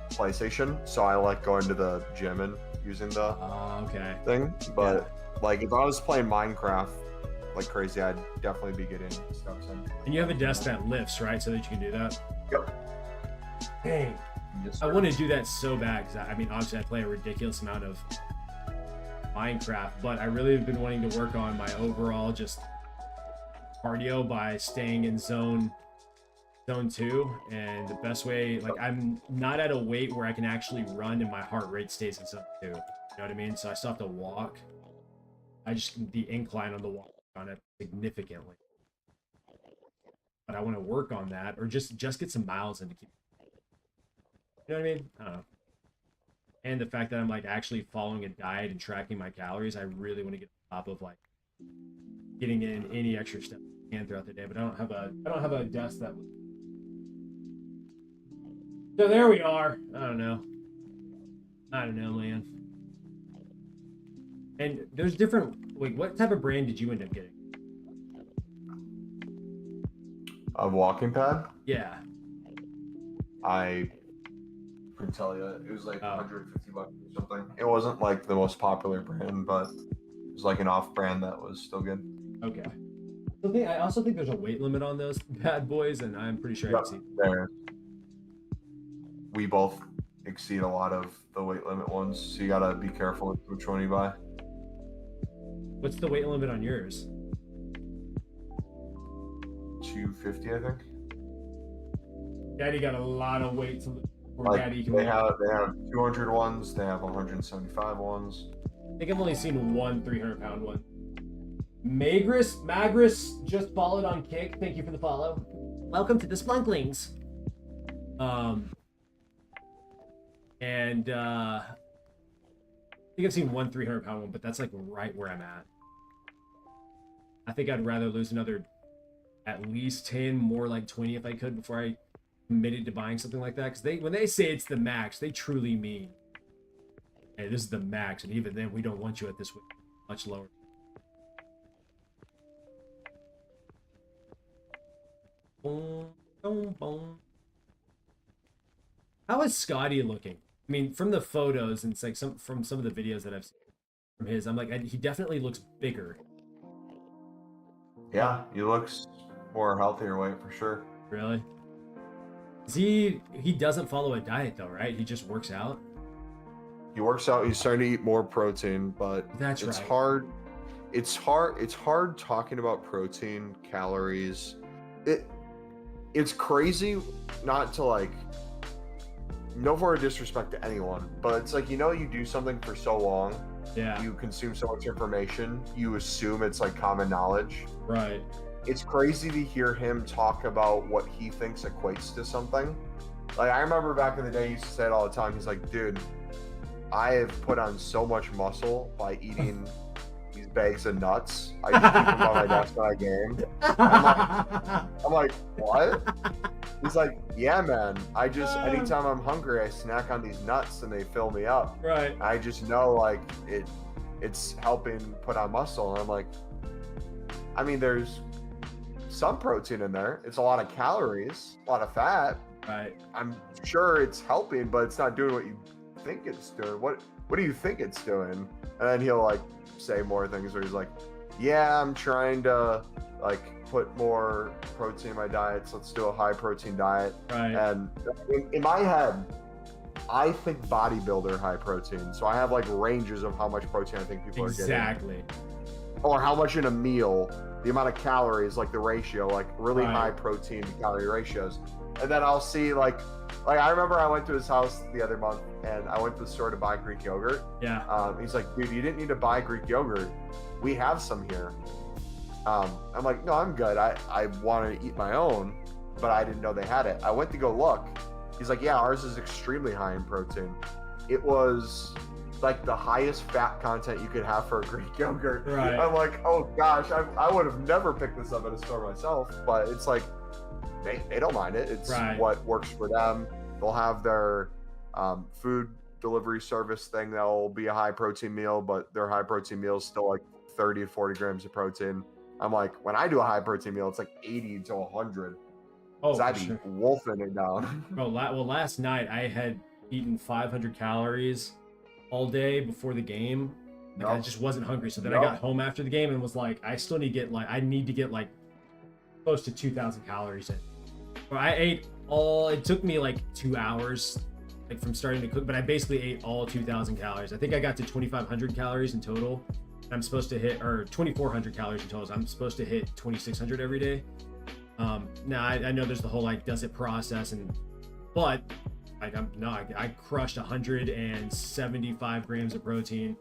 PlayStation. So I like going to the gym and using the thing. But like if I was playing Minecraft like crazy, I'd definitely be getting steps in. And you have a desk that lifts, right? So that you can do that? Yep. Dang. Yes, I want to do that so bad because I mean, obviously I play a ridiculous amount of Minecraft, but I really have been wanting to work on my overall just cardio by staying in zone 2. And the best way, like I'm not at a weight where I can actually run and my heart rate stays in zone 2. You know what I mean? So I still have to walk. The incline on the walk on it significantly. But I want to work on that or just get some miles in to keep. You know what I mean? I don't know. And the fact that I'm like actually following a diet and tracking my calories, I really want to get on top of like getting in any extra steps I can throughout the day. But I don't have a desk that would. So there we are. I don't know, man. And there's different. Wait, what type of brand did you end up getting? A walking pad? Yeah. I can tell you, it was like $150 or something. It wasn't like the most popular brand, but it was like an off-brand that was still good. Okay. I also think there's a weight limit on those bad boys, and I'm pretty sure I've seen there. We both exceed a lot of the weight limit ones, so you gotta be careful with which one you buy. What's the weight limit on yours? 250, I think. Daddy got a lot of weight to like, Daddy can. They have 200 ones. They have 175 ones. I think I've only seen one 300-pound one. Magris just followed on Kick. Thank you for the follow. Welcome to the Splunklings. And I think I've seen one 300-pound one, but that's like right where I'm at. I think I'd rather lose another at least 10, more like 20 if I could before I committed to buying something like that. Because when they say it's the max, they truly mean, hey, this is the max, and even then we don't want you at this weight, much lower. Boom, boom, boom. How is Scotty looking? I mean, from the photos and it's like from some of the videos that I've seen from his, I'm like, he definitely looks bigger. Yeah, he looks more healthier weight for sure. Really? He doesn't follow a diet though, right? He just works out. He works out. He's starting to eat more protein, but that's it's right. hard. It's hard talking about protein, calories. it's crazy, not to like, no for disrespect to anyone, but it's like, you know, you do something for so long, Yeah. you consume so much information, you assume it's like common knowledge. Right. It's crazy to hear him talk about what he thinks equates to something. Like, I remember back in the day, he used to say it all the time. He's like, dude, I have put on so much muscle by eating these bags of nuts. I just keep them on my desk when I game. I'm like, what? He's like, yeah, man. I just, anytime I'm hungry, I snack on these nuts and they fill me up. Right. I just know, like, it's helping put on muscle. And I'm like, I mean, there's some protein in there. It's a lot of calories, a lot of fat. Right. I'm sure it's helping, but it's not doing what you think it's doing. What do you think it's doing? And then he'll like say more things where he's like, yeah, I'm trying to like put more protein in my diet, so let's do a high protein diet. Right. And in my head, I think bodybuilder high protein. So I have like ranges of how much protein I think people are getting. Exactly. Or how much in a meal, the amount of calories, like the ratio, like really Right. high protein to calorie ratios. And then I'll see like I remember I went to his house the other month and I went to the store to buy Greek yogurt. Yeah. He's like, dude, you didn't need to buy Greek yogurt. We have some here. I'm like, no, I'm good. I wanted to eat my own, but I didn't know they had it. I went to go look. He's like, yeah, ours is extremely high in protein. It was like the highest fat content you could have for a Greek yogurt. Right. I'm like, oh gosh, I would have never picked this up at a store myself, but it's like, they don't mind it. It's Right. what works for them. They'll have their food delivery service thing that'll be a high protein meal, but their high protein meal is still like 30 to 40 grams of protein. I'm like, when I do a high protein meal, it's like 80 to 100. Oh, So I'd for be sure. wolfing it down. Bro, last night I had eaten 500 calories all day before the game. Like, I Yup. just wasn't hungry. So then I Yup. got home after the game and was like, I still need to get I need to get like close to 2,000 calories in. Bro, I ate it took me like 2 hours like from starting to cook, but I basically ate all 2,000 calories. I think I got to 2,500 calories in total. I'm supposed to hit, or 2,400 calories in total. I'm supposed to hit 2,600 every day. Now I know there's the whole like, does it process but like I crushed 175 grams of protein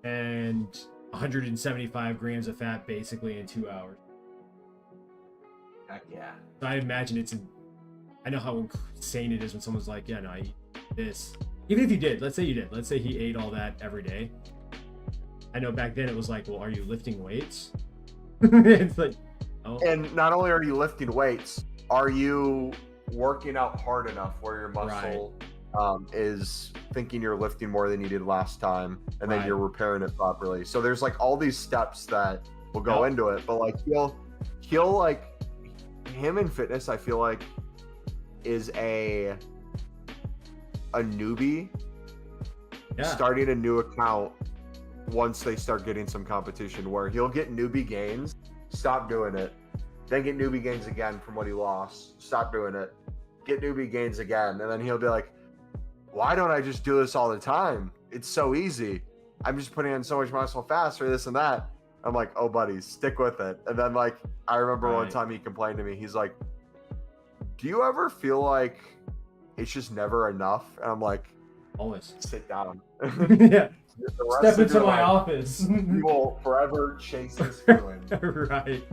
and 175 grams of fat basically in 2 hours. Heck yeah. So I imagine I know how insane it is when someone's like, yeah, no, I eat this. Even if you did, let's say you did. Let's say he ate all that every day. I know back then it was like, well, are you lifting weights? It's like, oh. And not only are you lifting weights, are you working out hard enough where your muscle is thinking you're lifting more than you did last time, and then Right. you're repairing it properly. So there's like all these steps that will go Yep. into it, but like he'll like him in fitness, I feel like is a newbie Yeah. starting a new account once they start getting some competition, where he'll get newbie gains, stop doing it, then get newbie gains again from what he lost, stop doing it, get newbie gains again, and then he'll be like, why don't I just do this all the time? It's so easy. I'm just putting on so much muscle fast or this and that. I'm like, oh buddy, stick with it. And then like I remember one Right. time he complained to me, he's like, do you ever feel like it's just never enough? And I'm like, Always. sit down. Yeah. The rest Step of into your my life, office. you will forever chase this feeling. Right.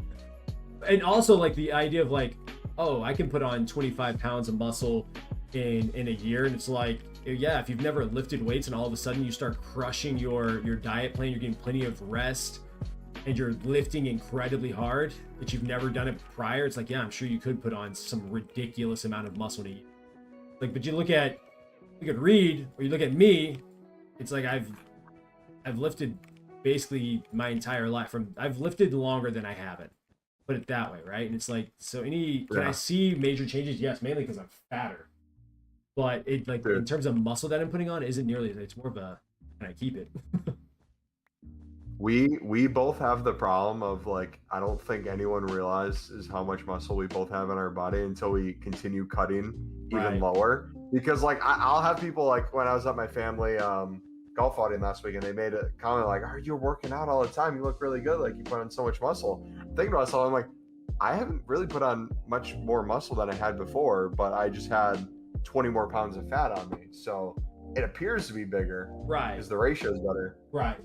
And also like the idea of like, oh, I can put on 25 pounds of muscle in a year, and it's like, yeah, if you've never lifted weights and all of a sudden you start crushing your diet plan, you're getting plenty of rest and you're lifting incredibly hard, but you've never done it prior, it's like, yeah, I'm sure you could put on some ridiculous amount of muscle to eat. Like, but you look at Reed or you look at me, it's like I've lifted basically my entire life. I've lifted longer than I haven't. Put it that way, right? And it's like, so can I see major changes? Yes, mainly because I'm fatter. But it like in terms of muscle that I'm putting on isn't nearly. It's more of a, can I keep it? We both have the problem of like, I don't think anyone realizes how much muscle we both have in our body until we continue cutting even Right. lower. Because like I'll have people like, when I was at my family golf outing last week, and they made a comment like, "Are you working out all the time? You look really good. Like you put on so much muscle." Thinking about myself, I'm like, I haven't really put on much more muscle than I had before, but I just had 20 more pounds of fat on me. So it appears to be bigger Right. because the ratio is better. Right.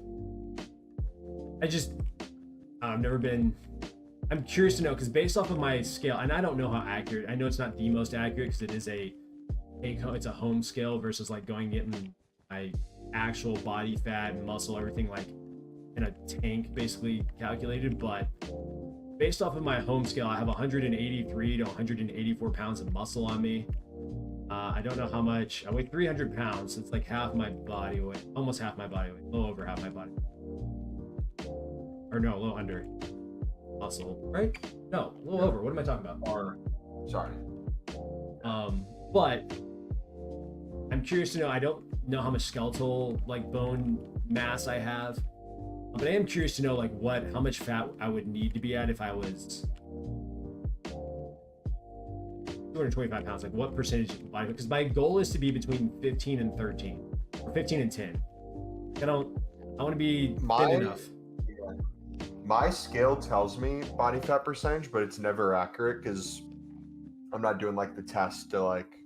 I've never been. I'm curious to know because based off of my scale, and I don't know how accurate. I know it's not the most accurate because it is it's a home scale versus like going getting my actual body fat and muscle, everything like in a tank basically calculated. But based off of my home scale, I have 183 to 184 pounds of muscle on me. I don't know how much. I weigh 300 pounds. So it's like half my body weight, almost half my body weight, a little over half my body. Or no, a little under. Muscle, right? No, a little over. What am I talking about? Sorry. But I'm curious to know. I don't know how much skeletal like bone mass I have, but I am curious to know like how much fat I would need to be at if I was 225 pounds. Like what percentage of body? Because my goal is to be between 15 and 13, or 15 and 10. I want to be thin enough. My scale tells me body fat percentage, but it's never accurate because I'm not doing like the test to like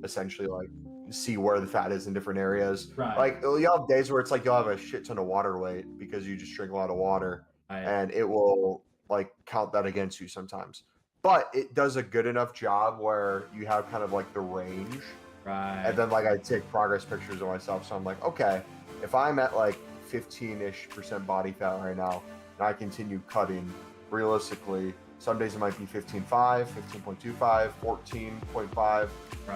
essentially like see where the fat is in different areas. Right. Like you'll have days where it's like you'll have a shit ton of water weight because you just drink a lot of water, Right. and it will like count that against you sometimes. But it does a good enough job where you have kind of like the range. Right. And then like I take progress pictures of myself, so I'm like, okay, if I'm at like 15-ish% body fat right now, and I continue cutting, realistically, some days it might be 15.5, 15.25, 14.5. Right.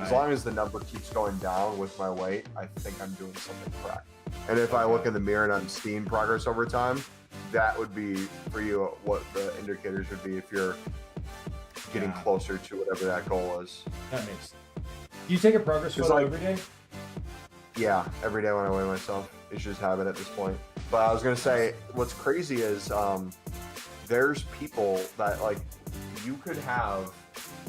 As long as the number keeps going down with my weight, I think I'm doing something correct. And if I look in the mirror and I'm seeing progress over time, that would be for you what the indicators would be if you're getting closer to whatever that goal is. That makes sense. Do you take a progress photo every day? Yeah, every day when I weigh myself. It's just habit at this point. But I was gonna say, what's crazy is there's people that like you could have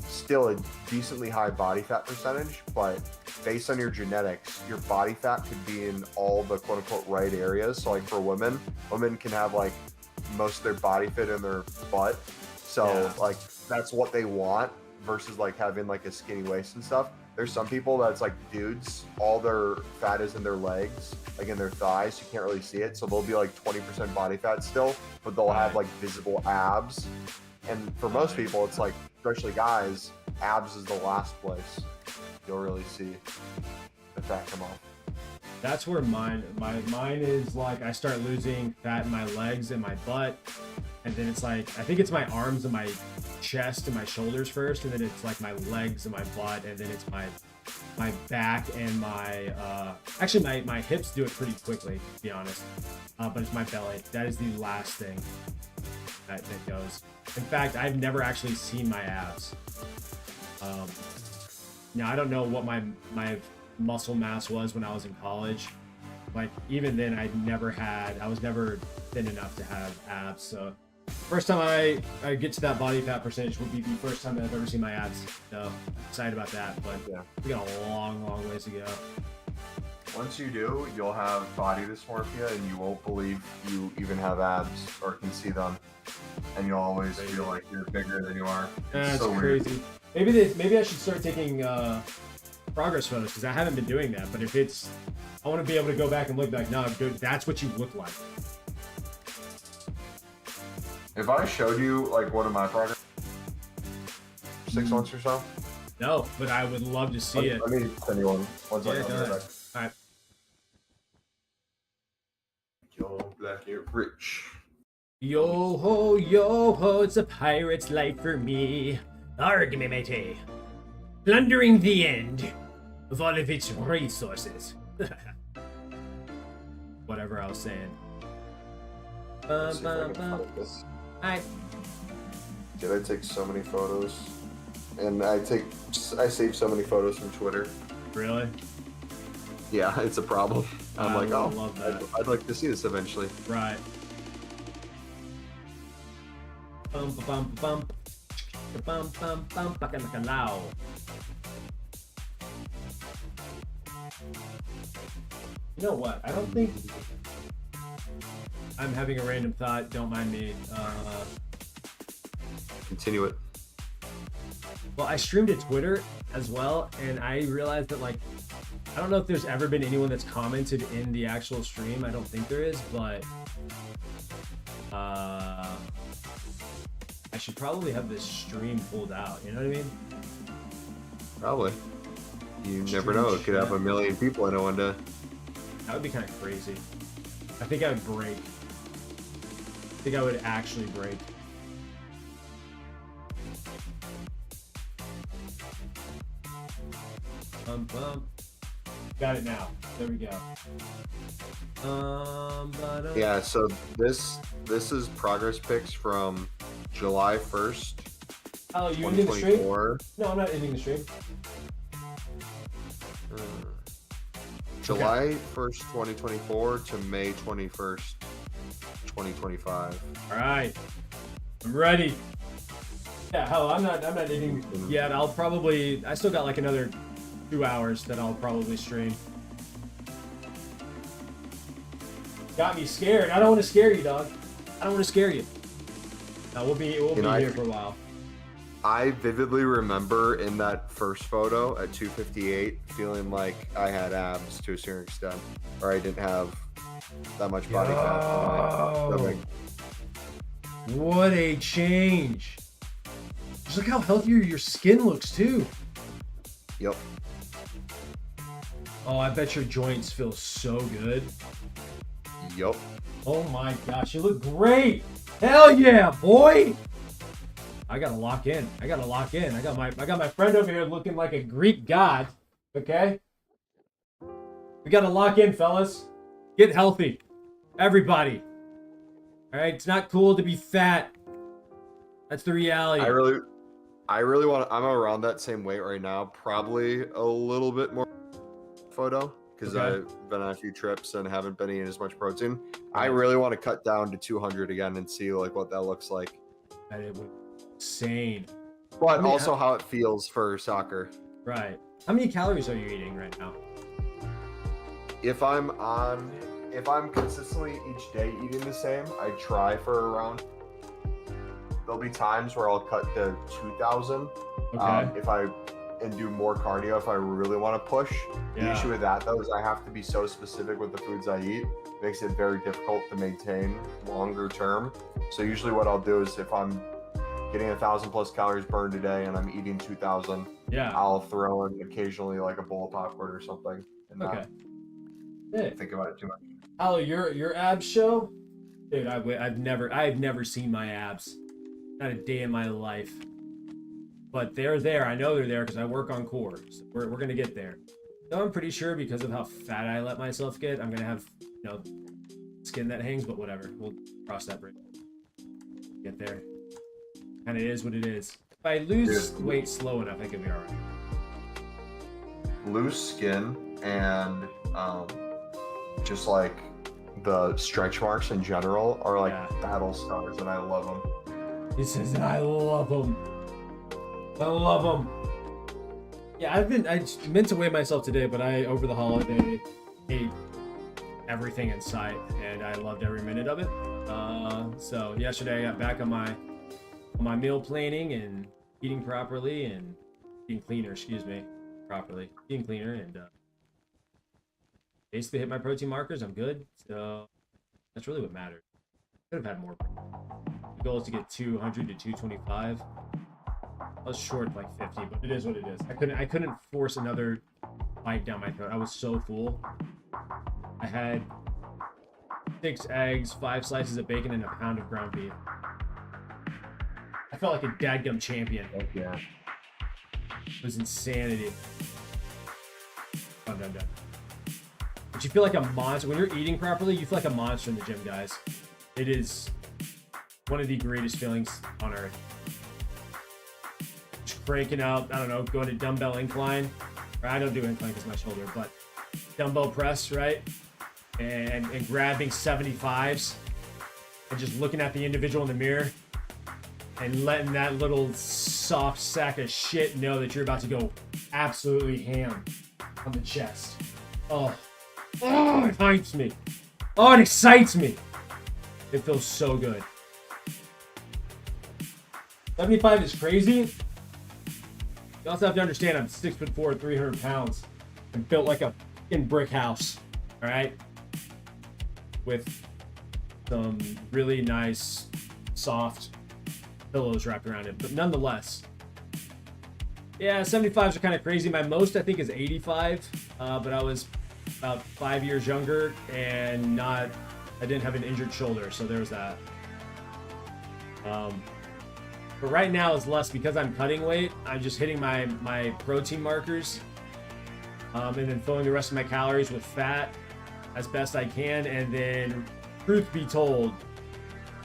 still a decently high body fat percentage, but based on your genetics, your body fat could be in all the quote unquote right areas. So like for women can have like most of their body fit in their butt. So like that's what they want versus like having like a skinny waist and stuff. There's some people that's like dudes, all their fat is in their legs, like in their thighs. You can't really see it. So they'll be like 20% body fat still, but they'll have like visible abs. And for most people, it's like, especially guys, abs is the last place you'll really see the fat come off. That's where mine is like I start losing fat in my legs and my butt. And then it's like, I think it's my arms and my chest and my shoulders first. And then it's like my legs and my butt. And then it's my back and my, actually my hips do it pretty quickly, to be honest. But it's my belly. That is the last thing that goes. In fact, I've never actually seen my abs. Now I don't know what my muscle mass was when I was in college. Like even then I was never thin enough to have abs. So first time I get to that body fat percentage would be the first time I've ever seen my abs. So I'm excited about that, but we got a long ways to go. Once you do, you'll have body dysmorphia and you won't believe you even have abs or can see them. And you'll always feel like you're bigger than you are. That's so crazy. Weird. Maybe I should start taking progress photos because I haven't been doing that. But if I want to be able to go back and look like, no, dude, that's what you look like. If I showed you like one of my progress 6 months or so. No, but I would love to see it. Let me send you one. One second. Go ahead. All right. Yo, black hair rich. Yo ho, it's a pirate's life for me. Arg me, matey. Plundering the end of all of its resources. Whatever I was saying. Alright. Dude, I take so many photos. And I save so many photos from Twitter. Really? Yeah, it's a problem. I'm like, I love that. I'd like to see this eventually. Right. Bum bum bum bum bum bum bum. You know what? I don't think I'm having a random thought. Don't mind me. continue it. Well, I streamed to Twitter as well, and I realized that, like, I don't know if there's ever been anyone that's commented in the actual stream. I don't think there is, but I should probably have this stream pulled out. You know what I mean? Probably. You never know. It could have 1 million people in it one day. That would be kind of crazy. I think I would break. I think I would actually break. Got it now. There we go. Yeah, so this is progress pics from July 1st, Oh, you ending the stream? 2024. No, I'm not ending the stream. July 1st, 2024 to May 21st, 2025. All right, I'm ready. Yeah, hell, I'm not ending yet. I still got like another 2 hours that I'll probably stream. Got me scared. I don't want to scare you, dog. I don't want to scare you. No, we'll be here for a while. I vividly remember in that first photo at 258 feeling like I had abs to a certain extent, or I didn't have that much body fat. What a change. Just look how healthier your skin looks too. Yep. Oh, I bet your joints feel so good. Yep. Oh my gosh, you look great. Hell yeah, boy. I gotta lock in. I got my friend over here looking like a Greek god. Okay? We gotta lock in, fellas. Get healthy. Everybody. Alright? It's not cool to be fat. That's the reality. I really want to, I'm around that same weight right now. Probably a little bit more photo because I've been on a few trips and haven't been eating as much protein. I really want to cut down to 200 again and see like what that looks like. It would insane. But also how it feels for soccer. Right. How many calories are you eating right now? If I'm consistently each day eating the same, I try for around. There'll be times where I'll cut to 2,000. Okay. And do more cardio if I really want to push. Yeah. The issue with that though is I have to be so specific with the foods I eat. It makes it very difficult to maintain longer term. So usually what I'll do is if I'm getting 1,000+ calories burned a day and I'm eating 2,000, I'll throw in occasionally like a bowl of popcorn or something. And not think about it too much. Hello, your abs show? Dude, I've never seen my abs. Not a day in my life. But they're there. I know they're there because I work on core. So we're gonna get there. So I'm pretty sure because of how fat I let myself get, I'm gonna have skin that hangs. But whatever, we'll cross that bridge. Get there. And it is what it is. If I lose weight slow enough, I can be alright. Loose skin and just like the stretch marks in general are like battle scars, and I love them. He says, I love them. I love them. Yeah, I meant to weigh myself today, but I, over the holiday, ate everything in sight, and I loved every minute of it. So yesterday I got back on my meal planning and eating properly and eating cleaner, eating cleaner, and basically hit my protein markers. I'm good. So that's really what matters. Could have had more. The goal is to get 200 to 225. I was short like 50, but it is what it is. I couldn't force another bite down my throat. I was so full. I had 6 eggs, 5 slices of bacon, and a pound of ground beef. I felt like a dadgum champion. Yeah. It was insanity. I'm done. But you feel like a monster. When you're eating properly, you feel like a monster in the gym, guys. It is one of the greatest feelings on earth. Just cranking out, I don't know, going to dumbbell incline. Or I don't do incline because my shoulder, but dumbbell press, right? And grabbing 75s and just looking at the individual in the mirror and letting that little soft sack of shit know that you're about to go absolutely ham on the chest. Oh, it hypes me. Oh, it excites me. It feels so good. 75 is crazy. You also have to understand I'm 6'4", 300 pounds, and built like a fucking brick house. All right, with some really nice, soft pillows wrapped around it. But nonetheless, yeah, 75s are kind of crazy. My most I think is 85, but I was about 5 years younger and I didn't have an injured shoulder, so there's that. But right now is less because I'm cutting weight. I'm just hitting my protein markers, and then filling the rest of my calories with fat as best I can. And then, truth be told,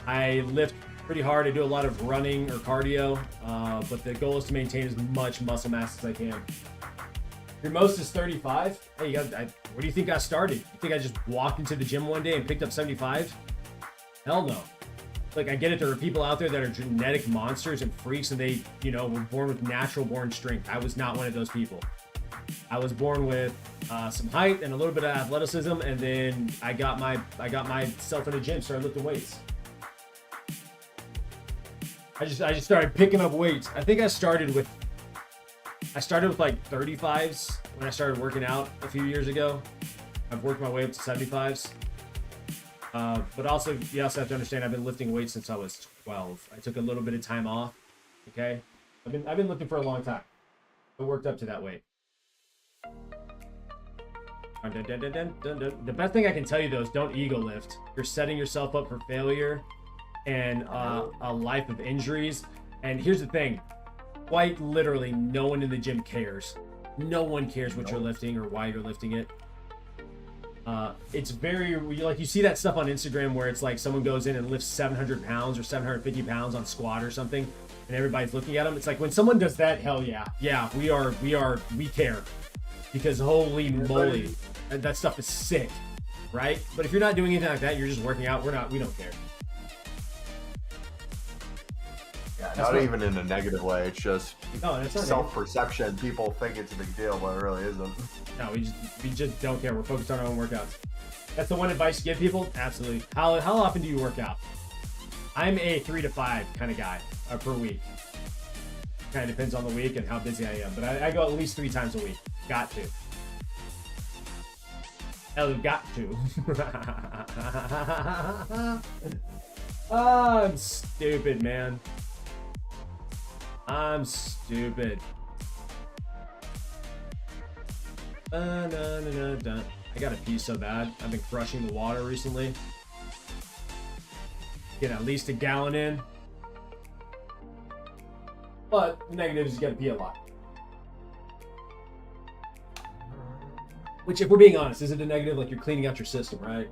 I lift pretty hard. I do a lot of running or cardio, but the goal is to maintain as much muscle mass as I can. Your most is 35. Hey, what do you think I started? You think I just walked into the gym one day and picked up 75? Hell no. Like, I get it, there are people out there that are genetic monsters and freaks, and they, were born with natural born strength. I was not one of those people. I was born with some height and a little bit of athleticism, and then I got myself in a gym, started lifting weights. I just started picking up weights. I think I started with like 35s when I started working out a few years ago. I've worked my way up to 75s. But also, you also have to understand, I've been lifting weights since I was 12. I took a little bit of time off. Okay, I've been lifting for a long time. I worked up to that weight. The best thing I can tell you though is don't ego lift. You're setting yourself up for failure and a life of injuries. And here's the thing, quite literally, no one in the gym cares. No one cares what you're lifting or why you're lifting it. It's very, like, you see that stuff on Instagram where it's like someone goes in and lifts 700 pounds or 750 pounds on squat or something, and everybody's looking at them. It's like, when someone does that, hell yeah. Yeah, we care. Because holy moly, that stuff is sick, right? But if you're not doing anything like that, you're just working out, we don't care. Yeah, not even in a negative way. It's just that's self-perception. People think it's a big deal, but it really isn't. No, we just don't care. We're focused on our own workouts. That's the one advice you give people? Absolutely. How often do you work out? I'm a 3 to 5 kind of guy per week. Kind of depends on the week and how busy I am, but I go at least 3 times a week. Got to. Hell, got to. Oh, I'm stupid, man. I'm stupid. I gotta pee so bad. I've been crushing the water recently. Get at least a gallon in. But the negative is you gotta pee a lot. Which, if we're being honest, is it a negative? Like, you're cleaning out your system, right?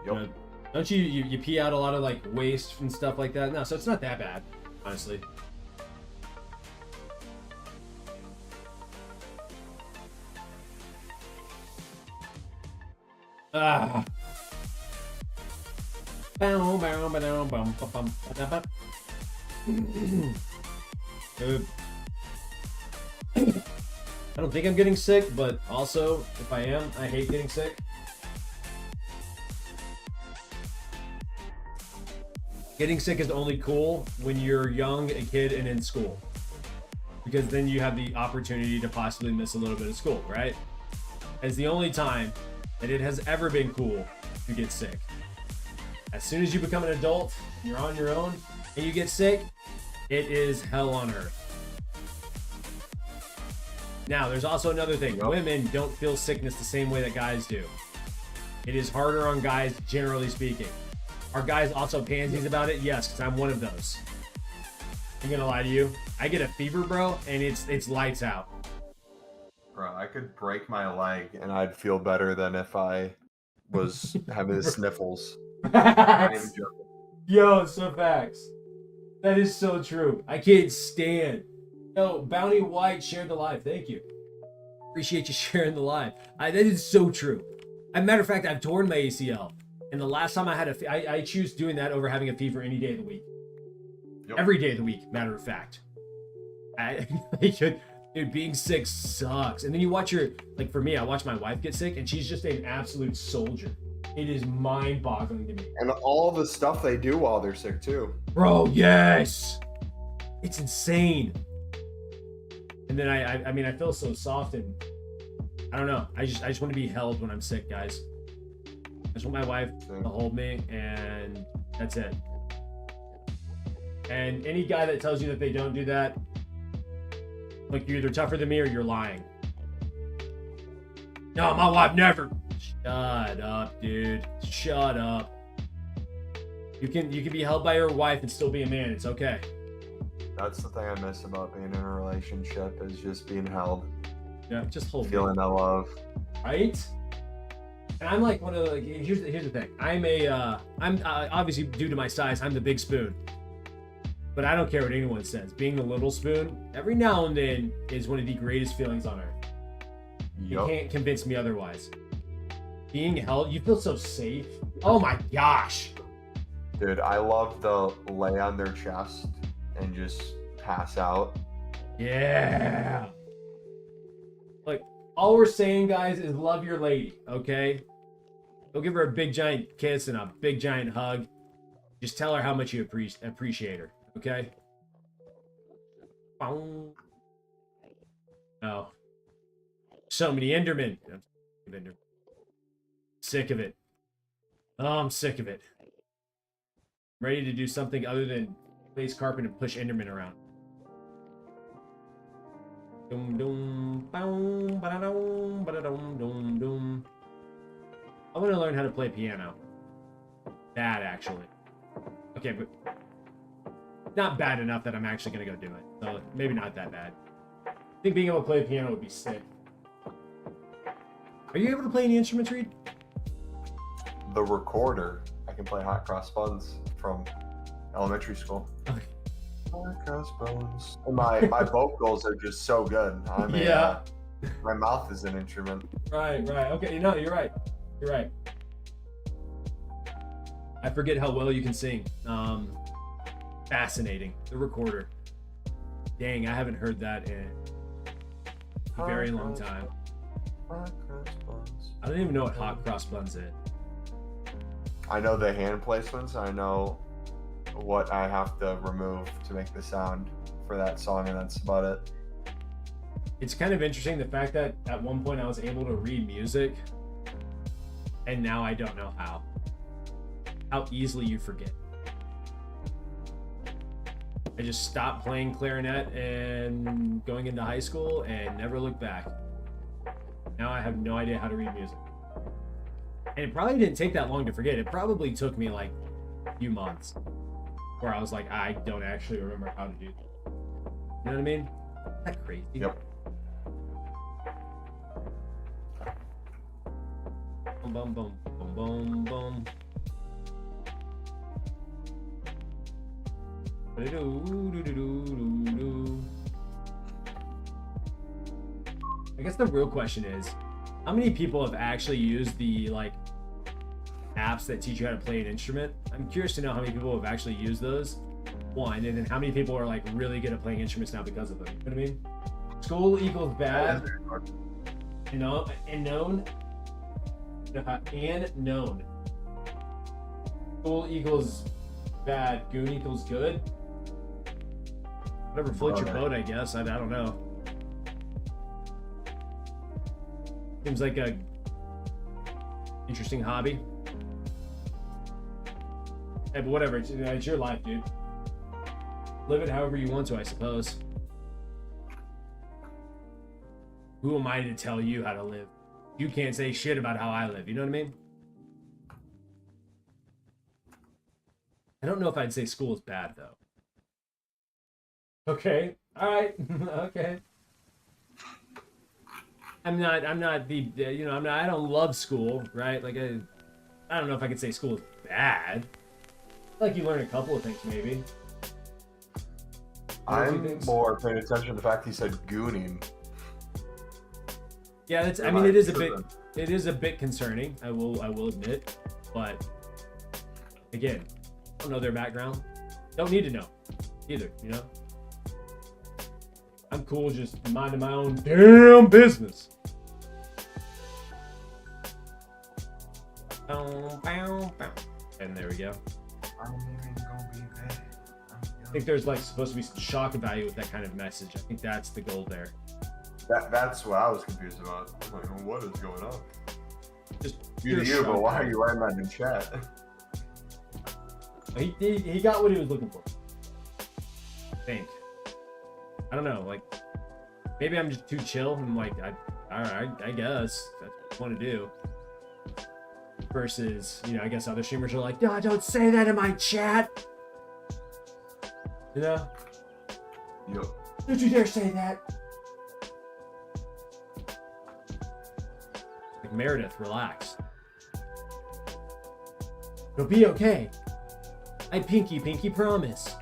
Yep. Don't you pee out a lot of like waste and stuff like that? No, so it's not that bad, honestly. Ah. I don't think I'm getting sick, but also, if I am, I hate getting sick. Getting sick is only cool when you're young, a kid, and in school. Because then you have the opportunity to possibly miss a little bit of school, right? It's the only time that it has ever been cool to get sick. As soon as you become an adult, you're on your own, and you get sick, it is hell on earth. Now, there's also another thing. Yep. Women don't feel sickness the same way that guys do. It is harder on guys, generally speaking. Are guys also pansies about it? Yes, because I'm one of those. I'm gonna lie to you. I get a fever, bro, and it's lights out. Bro, I could break my leg and I'd feel better than if I was having the sniffles. Not even joking. Yo, so facts. That is so true. I can't stand. Yo, Bounty White shared the live. Thank you. Appreciate you sharing the live. That is so true. As a matter of fact, I've torn my ACL. And the last time I had I choose doing that over having a fever any day of the week. Yep. Every day of the week, matter of fact. Dude, being sick sucks. And then you watch for me, I watch my wife get sick, and she's just an absolute soldier. It is mind-boggling to me. And all the stuff they do while they're sick too. Bro, yes. It's insane. And then I mean, I feel so soft and I don't know. I just want to be held when I'm sick, guys. I just want my wife to hold me, and that's it. And any guy that tells you that they don't do that, like, you're either tougher than me or you're lying. No, my wife never. Shut up, dude. Shut up. You can be held by your wife and still be a man. It's okay. That's the thing I miss about being in a relationship is just being held. Yeah, just hold me. Feeling that love. Right? And I'm like one of the, like, here's the thing. I'm obviously, due to my size, I'm the big spoon. But I don't care what anyone says. Being the little spoon, every now and then, is one of the greatest feelings on earth. You can't convince me otherwise. Being held, you feel so safe. Oh my gosh. Dude, I love the lay on their chest and just pass out. Yeah. Like, all we're saying, guys, is love your lady, okay? Go give her a big giant kiss and a big giant hug. Just tell her how much you appreciate her, okay? Oh. So many Endermen. I'm sick of it. Oh, I'm sick of it. I'm ready to do something other than place carpet and push Endermen around. Dum dum boom ba-da-dum ba-da-dum dum dum. I want to learn how to play piano. Bad, actually. Okay, but not bad enough that I'm actually gonna go do it. So maybe not that bad. I think being able to play piano would be sick. Are you able to play any instruments, Reed? The recorder. I can play Hot Cross Buns from elementary school. Okay. Hot Cross Buns. And my vocals are just so good. My mouth is an instrument. Right. Okay, no, you're right. You're right. I forget how well you can sing. Fascinating. The recorder. Dang, I haven't heard that in a very long time. Hot Cross Buns. I don't even know what hot cross buns is. I know the hand placements. I know what I have to remove to make the sound for that song, and that's about it. It's kind of interesting the fact that at one point I was able to read music, and now I don't know how. How easily you forget. I just stopped playing clarinet and going into high school and never looked back. Now I have no idea how to read music. And it probably didn't take that long to forget. It probably took me like a few months where I was like, I don't actually remember how to do that. You know what I mean? Isn't that crazy? Yep. Boom, boom, boom, boom, boom, boom. I guess the real question is, how many people have actually used the like apps that teach you how to play an instrument? I'm curious to know how many people have actually used those. One, and then how many people are like really good at playing instruments now because of them. You know what I mean? School equals bad. You know, and known. And known. School equals bad. Goon equals good. Whatever floats your boat, I guess. I don't know. Seems like a interesting hobby. Hey, but whatever. It's your life, dude. Live it however you want to, I suppose. Who am I to tell you how to live? You can't say shit about how I live. You know what I mean? I don't know if I'd say school is bad, though. Okay. All right. Okay. I don't love school, right? Like, I don't know if I could say school is bad. Like, you learn a couple of things, maybe. I'm more paying attention to the fact he said gooning. Yeah, that's. I mean, it is a bit concerning. I will admit, but again, don't know their background. Don't need to know, either. You know, I'm cool just minding my own damn business. Bow, bow, bow. And there we go. I'm even gonna be mad. I think there's like supposed to be some shock value with that kind of message. I think that's the goal there. That's what I was confused about. I'm like, well, what is going on? Just You pure to you, shock but why are value. you writing that in chat? He got what he was looking for. I think. I don't know. Like, maybe I'm just too chill. I'm like, I guess that's what I want to do. Versus, you know, I guess other streamers are like, no, don't say that in my chat. You know? Yo, Don't you dare say that. Like, Meredith, relax. It'll be okay. I pinky promise.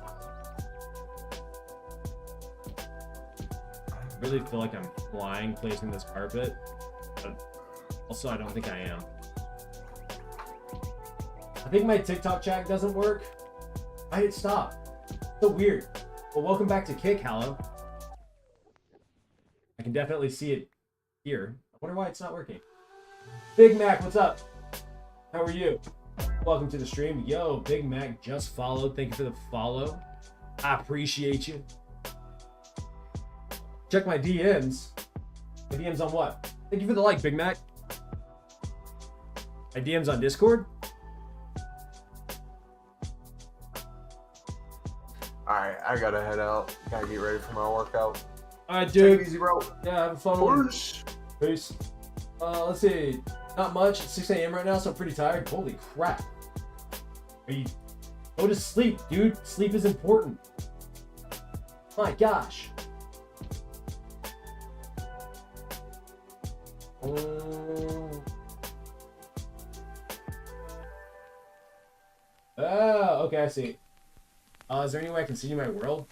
I really feel like I'm flying placing this carpet, but also I don't think I am. I think my TikTok chat doesn't work. I hit stop. So weird. Well, welcome back to Kick, Hallow. I can definitely see it here. I wonder why it's not working. Big Mac, what's up? How are you? Welcome to the stream. Yo, Big Mac just followed. Thank you for the follow. I appreciate you. Check my DMs. My DMs on what? Thank you for the like, Big Mac. My DMs on Discord? alright, I gotta head out. Gotta get ready for my workout. Alright, Take dude. it easy, bro. Yeah, have a fun one. Peace. Peace. Let's see. Not much. It's 6 a.m. right now, so I'm pretty tired. Holy crap. Are you... Go to sleep, dude. Sleep is important. My gosh. Oh, okay, I see. Is there any way I can see my world?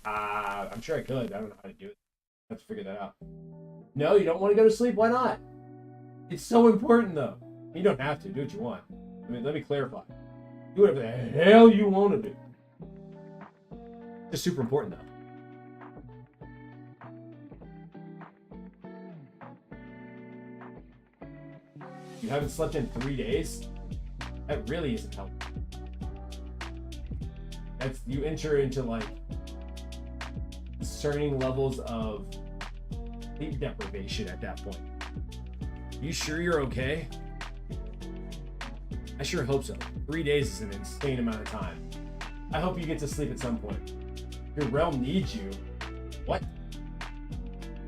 I'm sure I could. I don't know how to do it. I have to figure that out. No, you don't want to go to sleep? Why not? It's so important, though. You don't have to. Do what you want. Let me clarify. Do whatever the hell you want to do. It's super important, though. You haven't slept in 3 days? That really isn't helpful. That's, you enter into like discerning levels of sleep deprivation at that point. You sure you're okay? I sure hope so. 3 days is an insane amount of time. I hope you get to sleep at some point. Your realm needs you. What?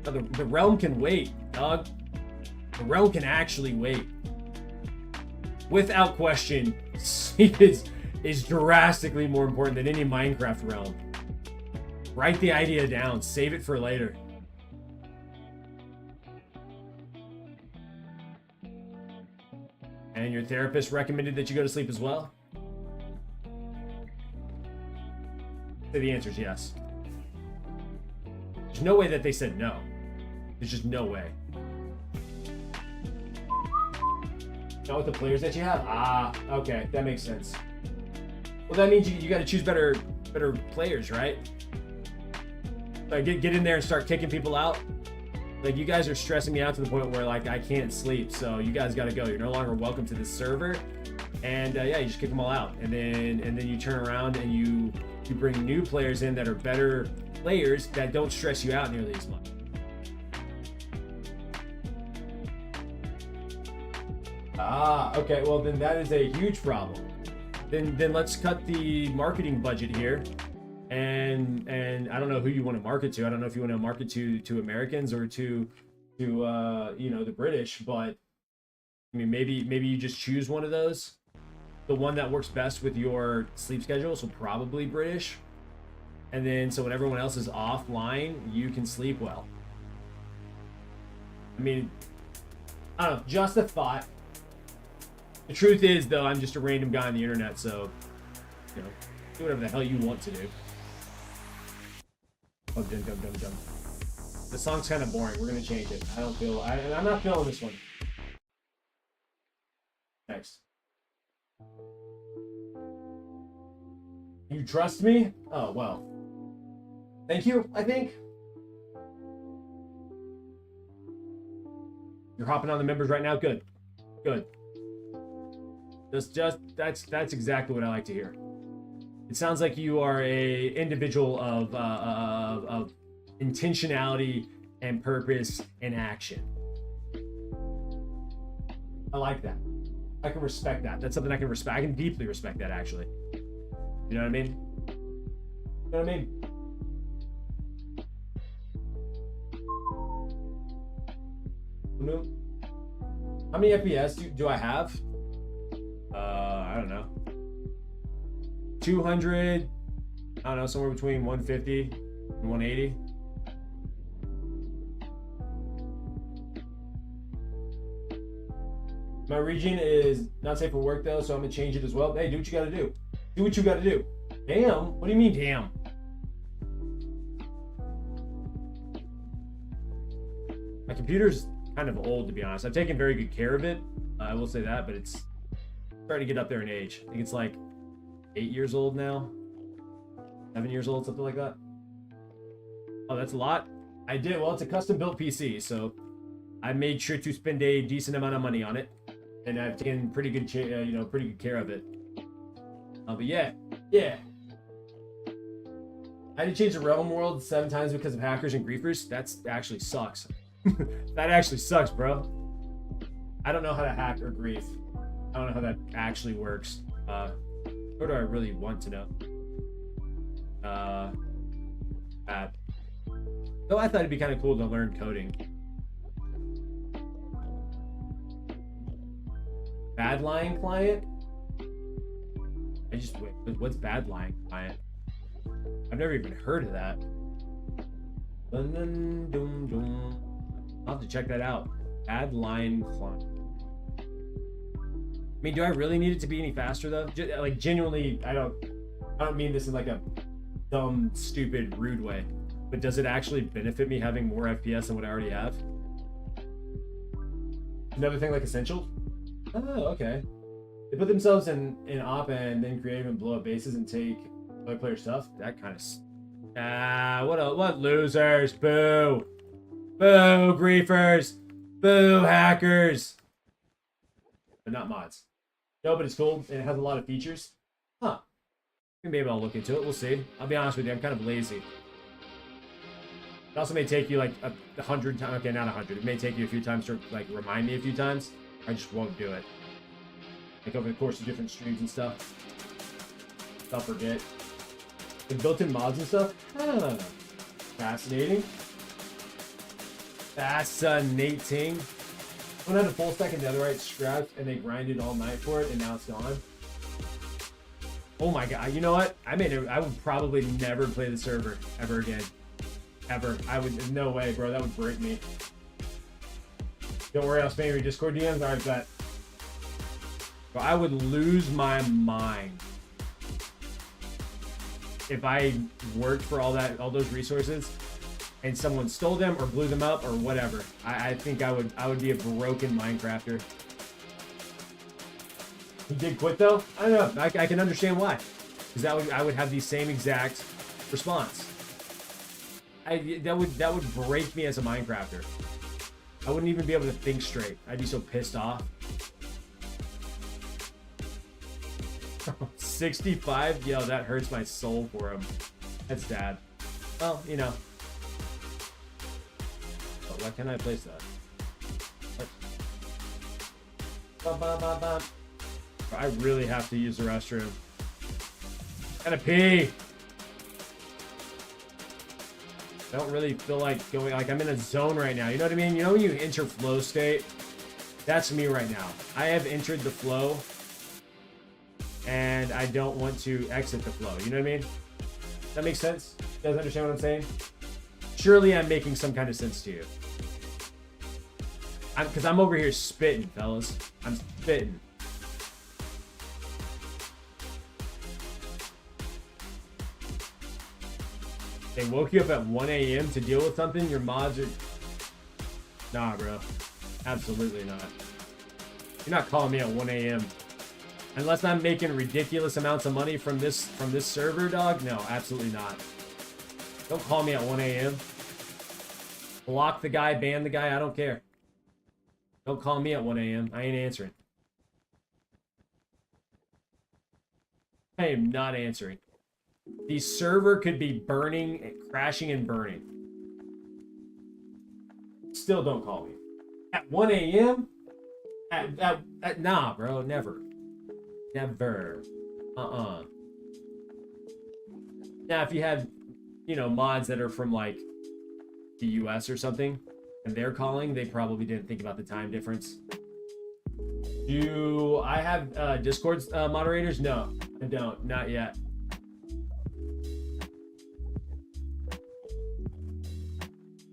No, the realm can wait, dog. The realm can actually wait. Without question, sleep is drastically more important than any Minecraft realm. Write the idea down. Save it for later. And your therapist recommended that you go to sleep as well? So the answer is yes. There's no way that they said no. There's just no way. Not with the players that you have? Ah, okay, that makes sense. Well, that means you got to choose better players, right? Like get in there and start kicking people out. Like, you guys are stressing me out to the point where like I can't sleep. So you guys got to go. You're no longer welcome to this server. And yeah, you just kick them all out, and then you turn around and you bring new players in that are better players that don't stress you out nearly as much. Ah, okay. Well, then that is a huge problem. Then let's cut the marketing budget here, and I don't know who you want to market to. I don't know if you want to market to Americans or to you know, the British, but I mean, maybe you just choose one of those, the one that works best with your sleep schedule. So probably British, and then so when everyone else is offline, you can sleep well. I mean, I don't know, just a thought. The truth is, though, I'm just a random guy on the internet, so, you know, do whatever the hell you want to do. Oh, dum dum dum dum. The song's kind of boring. We're gonna change it. I'm not feeling this one. Next. You trust me? Oh, well. Thank you, I think. You're hopping on the members right now? Good. Good. That's exactly what I like to hear. It sounds like you are a individual of intentionality and purpose and action. I like that. I can respect that. That's something I can respect. I can deeply respect that, actually. You know what I mean? You know what I mean? How many FPS do I have? I don't know. 200. I don't know, somewhere between 150 and 180. My region is not safe for work though, so I'm gonna change it as well. Hey, do what you gotta do. Do what you gotta do. Damn. What do you mean, damn? My computer's kind of old, to be honest. I've taken very good care of it. I will say that, but it's starting to get up there in age. I think it's like 8 years old now. 7 years old, something like that. Oh, that's a lot. I did. Well, it's a custom built PC, so I made sure to spend a decent amount of money on it, and I've taken pretty good, pretty good care of it. But yeah. I had to change the realm world 7 times because of hackers and griefers. That's actually sucks. That actually sucks, bro. I don't know how to hack or grief. I don't know how that actually works. What do I really want to know? Though I thought it'd be kind of cool to learn coding. Bad lying client? Wait, what's bad lying client? I've never even heard of that. I'll have to check that out. Bad lying client. I mean, do I really need it to be any faster though? Like genuinely, I don't mean this in like a dumb, stupid, rude way. But does it actually benefit me having more FPS than what I already have? Another thing like essential? Oh, okay. They put themselves in op and then creative and blow up bases and take other player stuff. That kind of what losers! Boo! Boo, griefers! Boo, hackers! But not mods. No, but it's cool and it has a lot of features. Huh? Maybe I'll look into it. We'll see. I'll be honest with you. I'm kind of lazy. It also may take you like 100 times. Okay, not 100. It may take you a few times to like remind me a few times. I just won't do it. Like over the course of different streams and stuff. I'll forget. Like built-in mods and stuff. Huh. Fascinating. Fascinating. One had a full stack and the other right scrapped and they grinded all night for it and now it's gone. Oh my god, you know what? I would probably never play the server ever again. Ever. No way, bro. That would break me. Don't worry, I'll spam your Discord DMs. Alright, bet. But I would lose my mind if I worked for all those resources and someone stole them or blew them up or whatever. I think I would be a broken Minecrafter. He did quit though? I don't know. I can understand why. Because I would have the same exact response. That would break me as a Minecrafter. I wouldn't even be able to think straight. I'd be so pissed off. 65? Yo, that hurts my soul for him. That's sad. Well, you know. But why can't I place that? What? I really have to use the restroom. Gotta pee. I don't really feel like going, like I'm in a zone right now. You know what I mean? You know when you enter flow state? That's me right now. I have entered the flow and I don't want to exit the flow. You know what I mean? That makes sense? You guys understand what I'm saying? Surely I'm making some kind of sense to you. Because I'm over here spitting, fellas. I'm spitting. They woke you up at 1 a.m. to deal with something? Your mods are... Nah, bro. Absolutely not. You're not calling me at 1 a.m. Unless I'm making ridiculous amounts of money from this server, dog? No, absolutely not. Don't call me at 1 a.m. Block the guy, ban the guy, I don't care. Don't call me at 1 a.m. I ain't answering. I am not answering. The server could be burning, crashing and burning. Still don't call me. At 1 a.m.? Nah, bro, never. Never. Now, if you have, you know, mods that are from, like, the US or something, and they're calling, they probably didn't think about the time difference. Do I have Discord moderators? No, I don't. Not yet.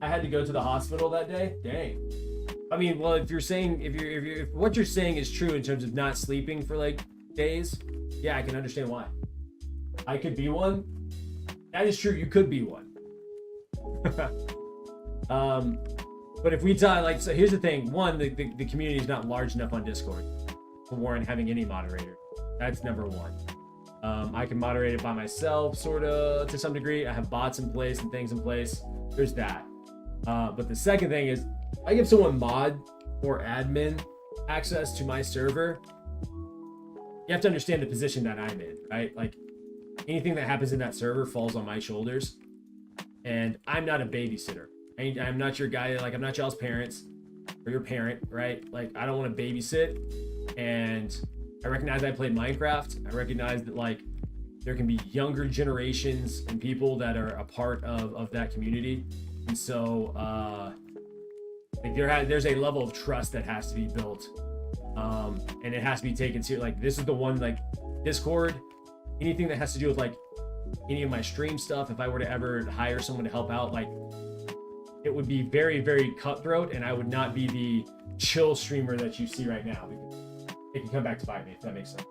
I had to go to the hospital that day. Dang. I mean, well, if you're saying if what you're saying is true in terms of not sleeping for like days, yeah, I can understand why. I could be one. That is true. You could be one. But if we die, like, so here's the thing. One, the community is not large enough on Discord to warrant having any moderator. That's number one. I can moderate it by myself, sort of, to some degree. I have bots in place and things in place. There's that. But the second thing is, I give someone mod or admin access to my server. You have to understand the position that I'm in, right? Like, anything that happens in that server falls on my shoulders. And I'm not a babysitter. I'm not your guy, like, I'm not y'all's parents or your parent, right? Like, I don't want to babysit. And I recognize I played Minecraft. I recognize that, like, there can be younger generations and people that are a part of that community. And so, like, there's a level of trust that has to be built. And it has to be taken seriously. Like, this is the one, like, Discord, anything that has to do with, like, any of my stream stuff, if I were to ever hire someone to help out, like, it would be very, very cutthroat, and I would not be the chill streamer that you see right now, because it can come back to bite me, if that makes sense.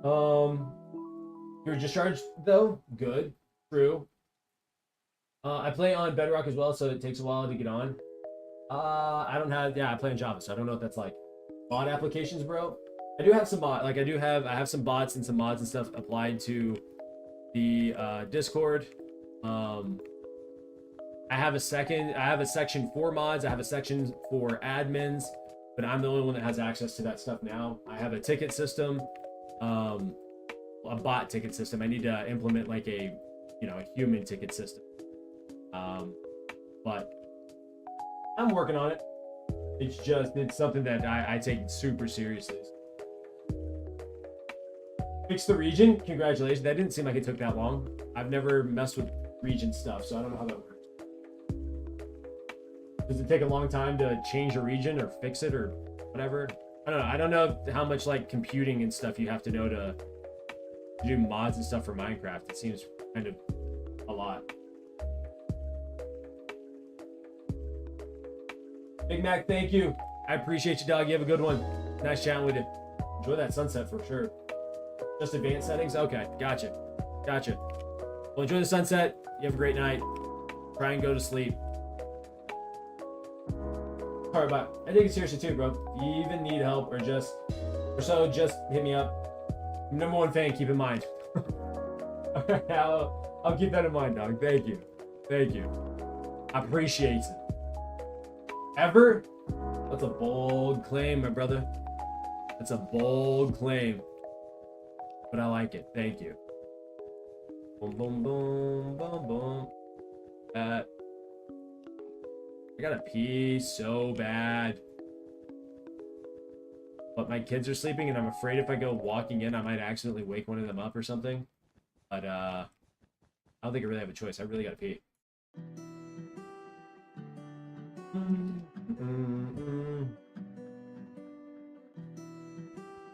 You're discharged, though? Good. True. I play on Bedrock as well, so it takes a while to get on. I don't have, yeah, I play in Java, so I don't know what that's like. Bot applications, bro? I do have some bot, like, I have some bots and some mods and stuff applied to the Discord. I have a section for mods, I have a section for admins, but I'm the only one that has access to that stuff now. I have a ticket system, a bot ticket system. I need to implement, like, a, you know, a human ticket system. But I'm working on it. It's something that I take super seriously. Fix the region. Congratulations. That didn't seem like it took that long. I've never messed with region stuff, so I don't know how that works. Does it take a long time to change a region or fix it or whatever? I don't know. I don't know how much, like, computing and stuff you have to know to do mods and stuff for Minecraft. It seems kind of a lot. Big Mac, thank you. I appreciate you, dog. You have a good one. Nice chatting with you. Enjoy that sunset for sure. Just advanced settings? Okay, gotcha. Gotcha. Well, enjoy the sunset. You have a great night. Try and go to sleep. Alright, bye. I take it seriously too, bro. If you even need help or just hit me up. Number one fan, keep in mind. Alright, I'll keep that in mind, dog. Thank you. Thank you. I appreciate it. Ever? That's a bold claim, my brother. That's a bold claim. But I like it. Thank you. Boom, boom, boom, boom, boom. I gotta pee so bad. But my kids are sleeping, and I'm afraid if I go walking in, I might accidentally wake one of them up or something. But, I don't think I really have a choice. I really gotta pee.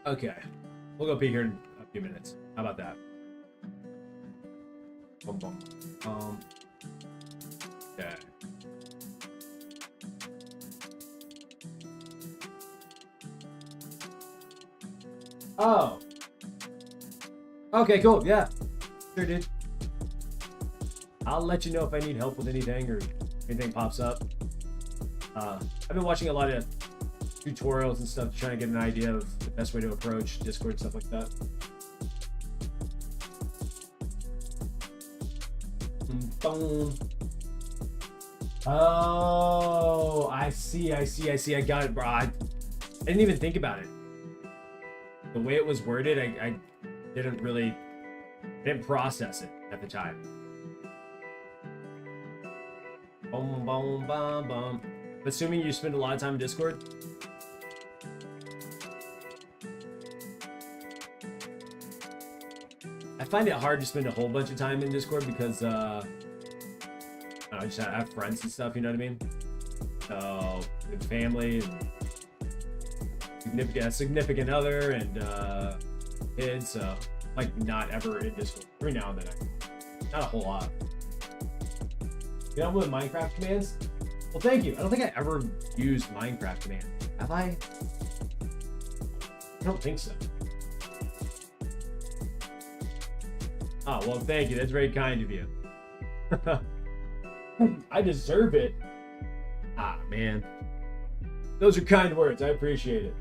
Okay. We'll go pee here in a few minutes. How about that? Boom, boom. Okay. Oh. Okay, cool. Yeah. Sure, dude. I'll let you know if I need help with anything or anything pops up. I've been watching a lot of tutorials and stuff, trying to get an idea of the best way to approach Discord and stuff like that. Boom. Oh, I see. I got it, bro. I didn't even think about it. The way it was worded, didn't process it at the time. Boom, boom, bum, bum. Assuming you spend a lot of time in Discord. I find it hard to spend a whole bunch of time in Discord because I just have friends and stuff, you know what I mean? So, and family, and significant other, and kids, so like not ever in Discord. Every now and then, not a whole lot. You know, with Minecraft commands? Well, thank you. I don't think I ever used Minecraft command. Have I? I don't think so. Oh, well, thank you. That's very kind of you. I deserve it. Ah, man. Those are kind words. I appreciate it.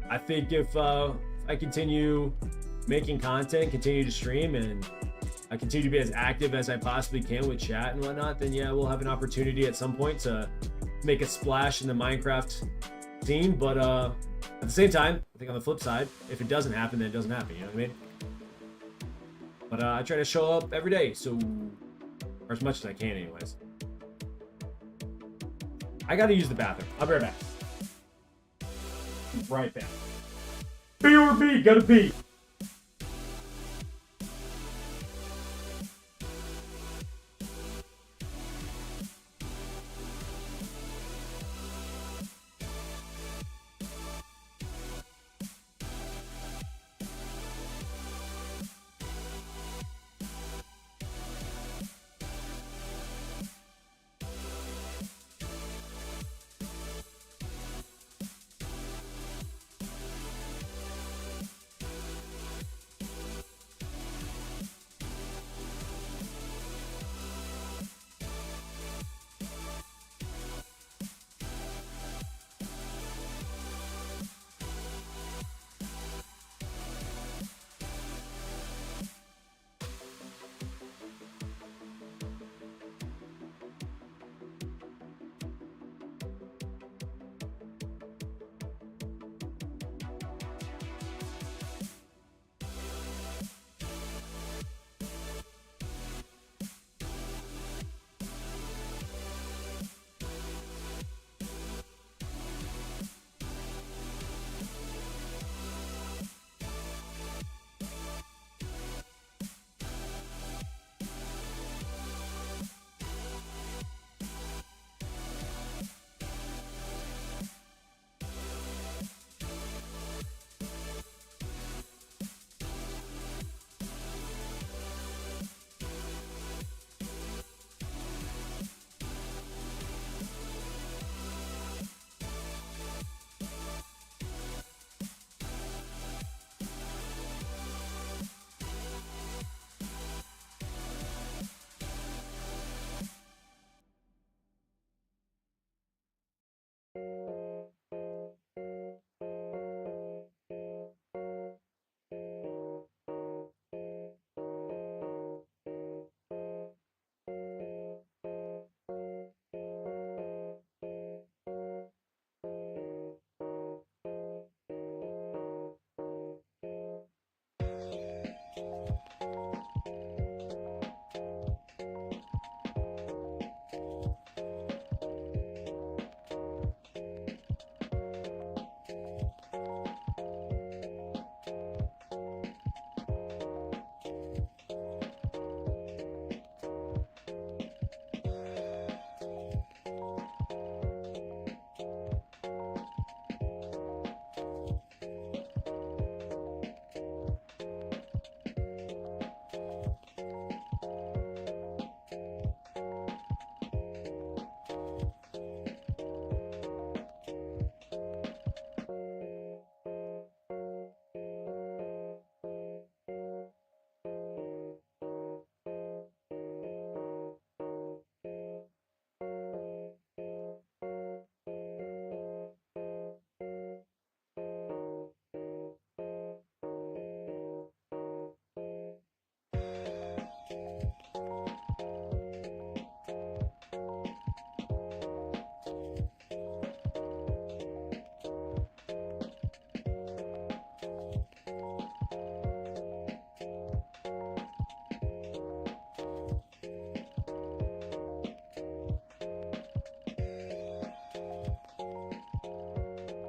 I think if I continue making content, continue to stream, and I continue to be as active as I possibly can with chat and whatnot, then yeah, we'll have an opportunity at some point to make a splash in the Minecraft scene. But at the same time, I think on the flip side, if it doesn't happen, then it doesn't happen. You know what I mean? But I try to show up every day, so or as much as I can, anyways. I gotta use the bathroom. I'll be right back. Right back. B or B, gotta be.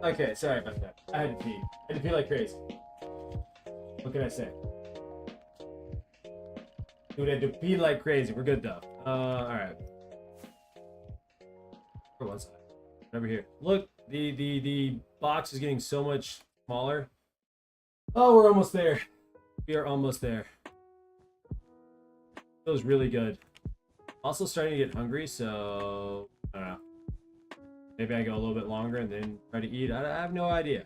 Okay, sorry about that. I had to pee. I had to pee like crazy. What can I say? Dude, I had to pee like crazy. We're good though. Alright. Where was I? Over here. Look, the box is getting so much smaller. Oh, we're almost there. We are almost there. Feels really good. Also starting to get hungry, so I don't know. Maybe I go a little bit longer and then try to eat. I have no idea.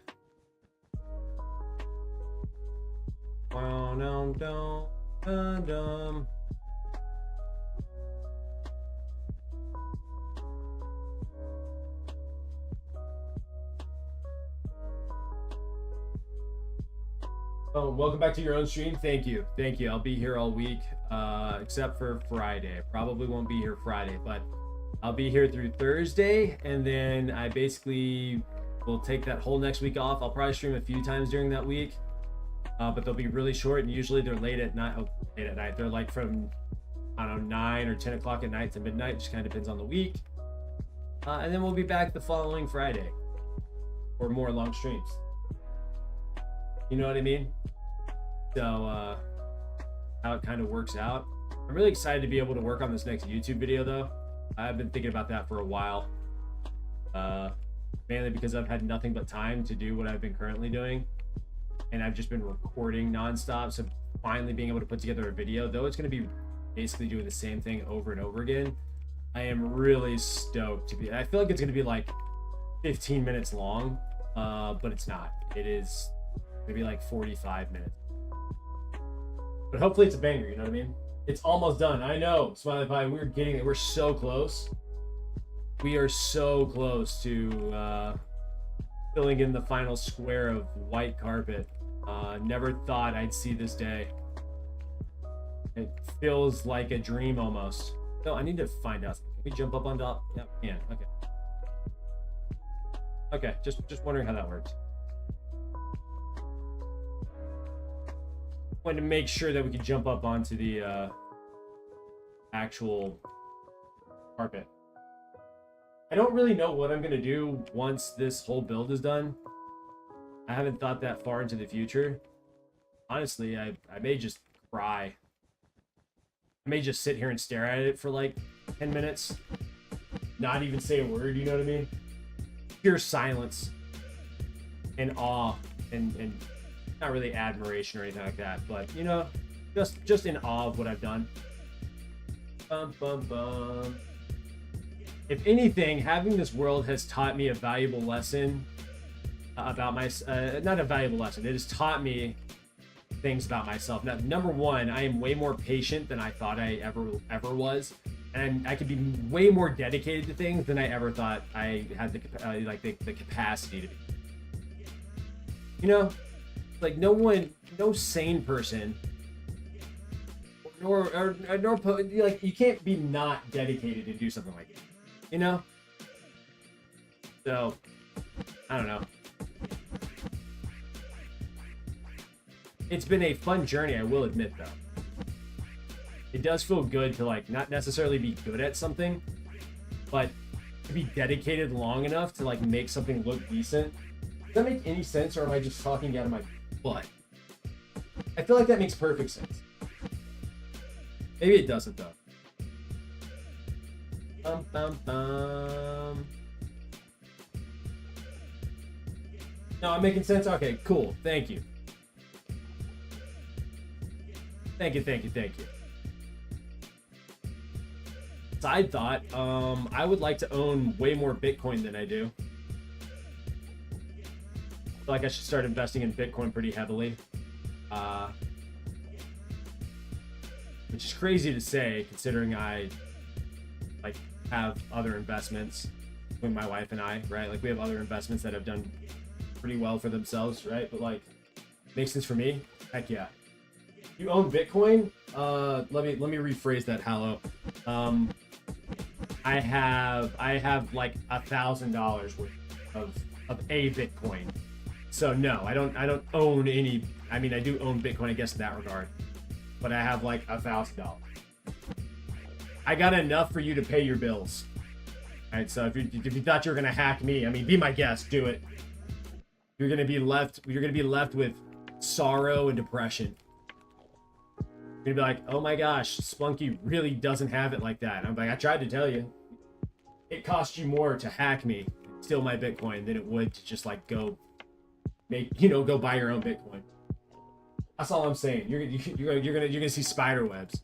Oh, welcome back to your own stream. Thank you. Thank you. I'll be here all week, except for Friday. I probably won't be here Friday, but I'll be here through Thursday, and then I basically will take that whole next week off. I'll probably stream a few times during that week, but they'll be really short, and usually they're late at night. Oh, late at night. They're like from, I don't know, 9 or 10 o'clock at night to midnight. Just kind of depends on the week. And then we'll be back the following Friday for more long streams. You know what I mean? So how it kind of works out. I'm really excited to be able to work on this next YouTube video though. I've been thinking about that for a while. Mainly because I've had nothing but time to do what I've been currently doing. And I've just been recording nonstop. So finally being able to put together a video, though it's going to be basically doing the same thing over and over again, I am really stoked to be. I feel like it's going to be like 15 minutes long, but it's not. It is maybe like 45 minutes. But hopefully it's a banger, you know what I mean? It's almost done. I know, Smiley Pie, we're getting it. We're so close. We are so close to filling in the final square of white carpet. Never thought I'd see this day. It feels like a dream almost. No, I need to find out. Can we jump up on top? Yeah, we can. Okay. Okay, just wondering how that works. Wanted to make sure that we could jump up onto the actual carpet. I don't really know what I'm gonna do once this whole build is done. I haven't thought that far into the future. Honestly, I may just cry. I may just sit here and stare at it for like 10 minutes. Not even say a word, you know what I mean? Pure silence and awe and not really admiration or anything like that, but you know, just in awe of what I've done. Bum, bum, bum. If anything, having this world has taught me a valuable lesson about not a valuable lesson. It has taught me things about myself. Now, number one, I am way more patient than I thought I ever was, and I could be way more dedicated to things than I ever thought I had the capacity to be. You know, like no sane person, nor like you can't be not dedicated to do something like that. You know? So, I don't know. It's been a fun journey, I will admit, though. It does feel good to, like, not necessarily be good at something, but to be dedicated long enough to, like, make something look decent. Does that make any sense, or am I just talking out of my butt? I feel like that makes perfect sense. Maybe it doesn't, though. Bum, bum, bum. No, I'm making sense? Okay, cool. Thank you. Thank you. Side thought, I would like to own way more Bitcoin than I do. I feel like I should start investing in Bitcoin pretty heavily. Which is crazy to say, considering I have other investments between my wife and I, right? Like we have other investments that have done pretty well for themselves, right? But like, makes sense for me? Heck yeah. You own Bitcoin? Let me rephrase that, Hallow. I have like $1,000 worth of a Bitcoin. So no, I don't own any. I mean, I do own Bitcoin, I guess, in that regard. But I have like $1,000. I got enough for you to pay your bills. All right, so if you thought you were gonna hack me, I mean, be my guest, do it. you're gonna be left with sorrow and depression. You're gonna be like, oh my gosh, Splunky really doesn't have it like that. I'm like, I tried to tell you. It cost you more to hack me, steal my Bitcoin, than it would to just like go buy your own Bitcoin. That's all I'm saying. You're gonna see spider webs.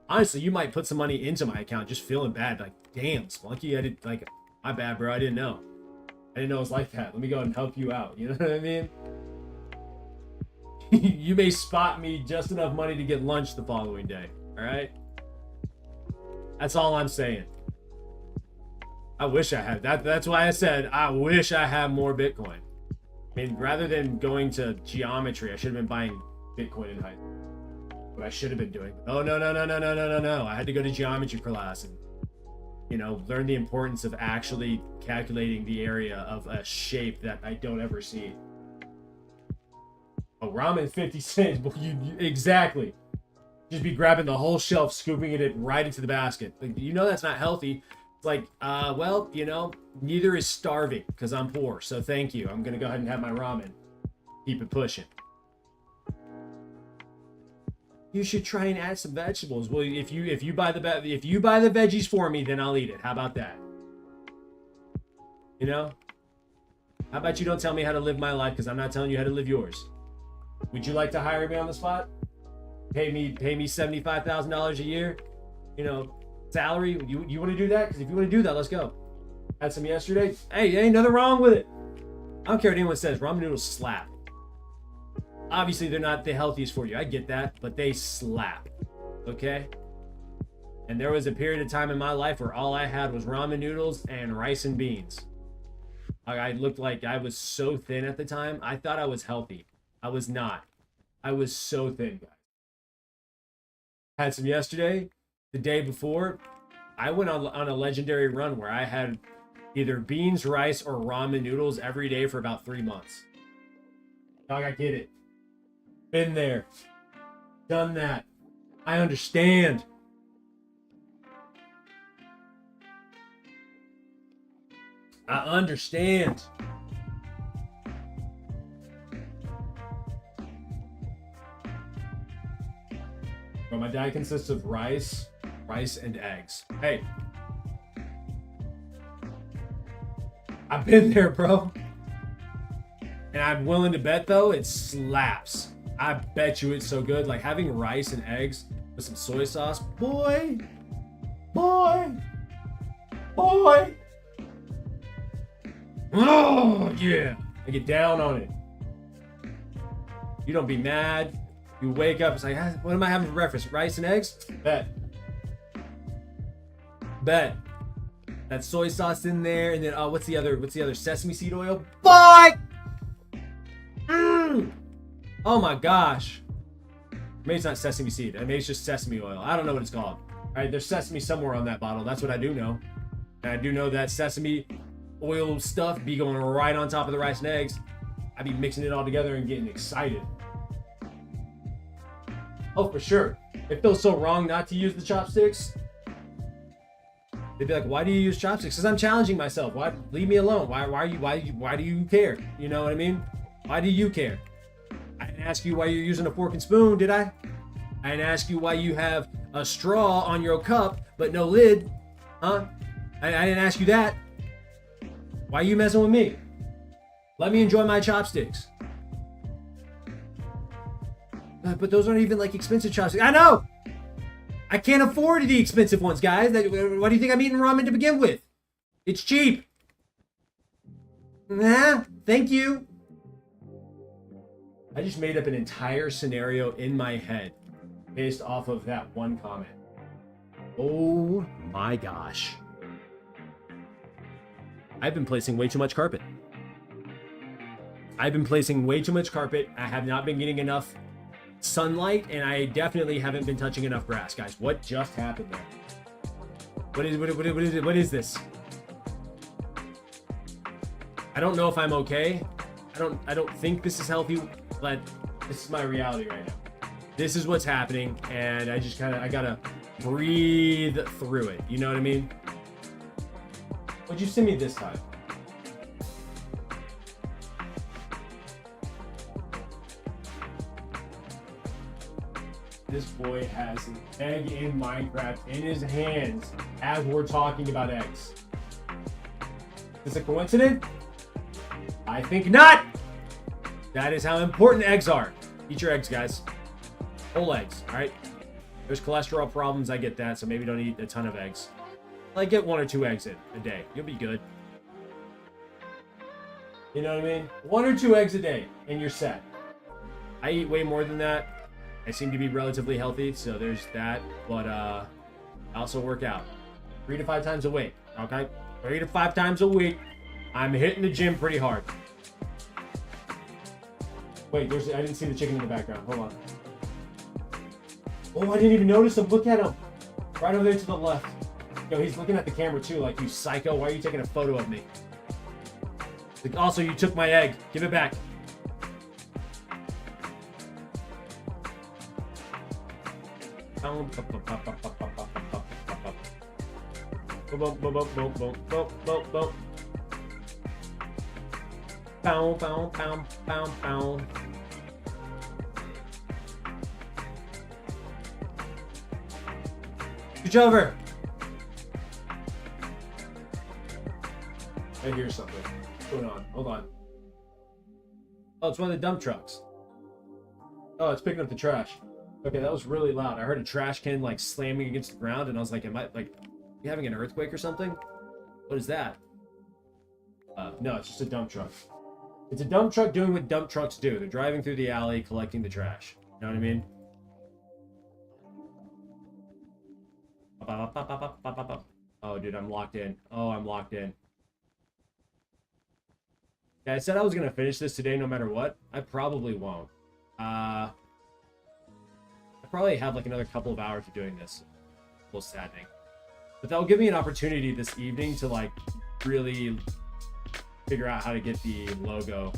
Honestly, you might put some money into my account just feeling bad, like, damn, Splunky, I did, like, my bad, bro. I didn't know it was like that. Let me go ahead and help you out. You know what I mean? You may spot me just enough money to get lunch the following day. All right. That's all I'm saying. I wish I had that. That's why I said I wish I had more Bitcoin. I mean, rather than going to geometry, I should have been buying Bitcoin in high school. What I should have been doing. Oh no. I had to go to geometry class and, you know, learn the importance of actually calculating the area of a shape that I don't ever see. Oh, ramen 50 cents. Exactly. Just be grabbing the whole shelf, scooping it right into the basket. Like, you know that's not healthy. It's like, well, you know, neither is starving because I'm poor. So thank you. I'm gonna go ahead and have my ramen. Keep it pushing. You should try and add some vegetables. Well, if you buy the veggies for me, then I'll eat it. How about that? You know? How about you don't tell me how to live my life because I'm not telling you how to live yours. Would you like to hire me on the spot? Pay me $75,000 a year, you know, salary. You want to do that? Because if you want to do that, let's go. Had some yesterday. Hey, ain't nothing wrong with it. I don't care what anyone says. Ramen noodles slap. Obviously, they're not the healthiest for you. I get that, but they slap. Okay? And there was a period of time in my life where all I had was ramen noodles and rice and beans. I looked like I was so thin at the time. I thought I was healthy. I was not. I was so thin, guys. Had some yesterday. The day before, I went on a legendary run where I had either beans, rice, or ramen noodles every day for about 3 months. Dog, I get it. Been there. Done that. I understand. I understand. But my diet consists of rice, and eggs. Hey. I've been there, bro. And I'm willing to bet, though, it slaps. I bet you it's so good. Like, having rice and eggs with some soy sauce. Boy. Oh, yeah. I get down on it. You don't be mad. You wake up, it's like, what am I having for breakfast? Rice and eggs? Bet. That soy sauce in there, and then what's the other? Sesame seed oil? Boy! Oh my gosh. Maybe it's not sesame seed. Maybe it's just sesame oil. I don't know what it's called. Alright, there's sesame somewhere on that bottle. That's what I do know. And I do know that sesame oil stuff be going right on top of the rice and eggs. I be mixing it all together and getting excited. Oh, for sure. It feels so wrong not to use the chopsticks. They'd be like, why do you use chopsticks? Because I'm challenging myself. Why? Leave me alone. Why do you care? You know what I mean? Why do you care? I didn't ask you why you're using a fork and spoon, did I? I didn't ask you why you have a straw on your cup, but no lid. Huh? I didn't ask you that. Why are you messing with me? Let me enjoy my chopsticks. But those aren't even like expensive chopsticks. I know! I can't afford the expensive ones, guys. Why do you think I'm eating ramen to begin with? It's cheap. Nah, thank you. I just made up an entire scenario in my head based off of that one comment. Oh my gosh. I've been placing way too much carpet. I have not been getting enough sunlight, and I definitely haven't been touching enough grass. Guys, what just happened there? What is this? I don't know if I'm okay. I don't think this is healthy, but this is my reality right now. This is what's happening, and I gotta breathe through it. You know what I mean? What'd you send me this time? This boy has an egg in Minecraft in his hands as we're talking about eggs. Is this a coincidence? I think not. That is how important eggs are. Eat your eggs, guys. Whole eggs, all right? There's cholesterol problems, I get that, so maybe don't eat a ton of eggs. Like, get 1 or 2 eggs in a day. You'll be good. You know what I mean? 1 or 2 eggs a day, and you're set. I eat way more than that. I seem to be relatively healthy, so there's that. But I also work out 3 to 5 times a week. Okay, 3 to 5 times a week. I'm hitting the gym pretty hard. Wait, I didn't see the chicken in the background. Hold on. Oh, I didn't even notice him. Look at him. Right over there to the left. Yo, he's looking at the camera too, like, you psycho. Why are you taking a photo of me? Like, also, you took my egg. Give it back. Switch over. I hear something. What's going on? Hold on. Oh, it's one of the dump trucks. Oh, it's picking up the trash. Okay, that was really loud. I heard a trash can like slamming against the ground, and I was like, "Am I like you having an earthquake or something? What is that?" No, it's just a dump truck. It's a dump truck doing what dump trucks do. They're driving through the alley, collecting the trash. You know what I mean? Oh, dude, I'm locked in. Oh, I'm locked in. Yeah, I said I was gonna finish this today, no matter what. I probably won't. I probably have like another couple of hours of doing this. A little saddening, but that'll give me an opportunity this evening to like really figure out how to get the logo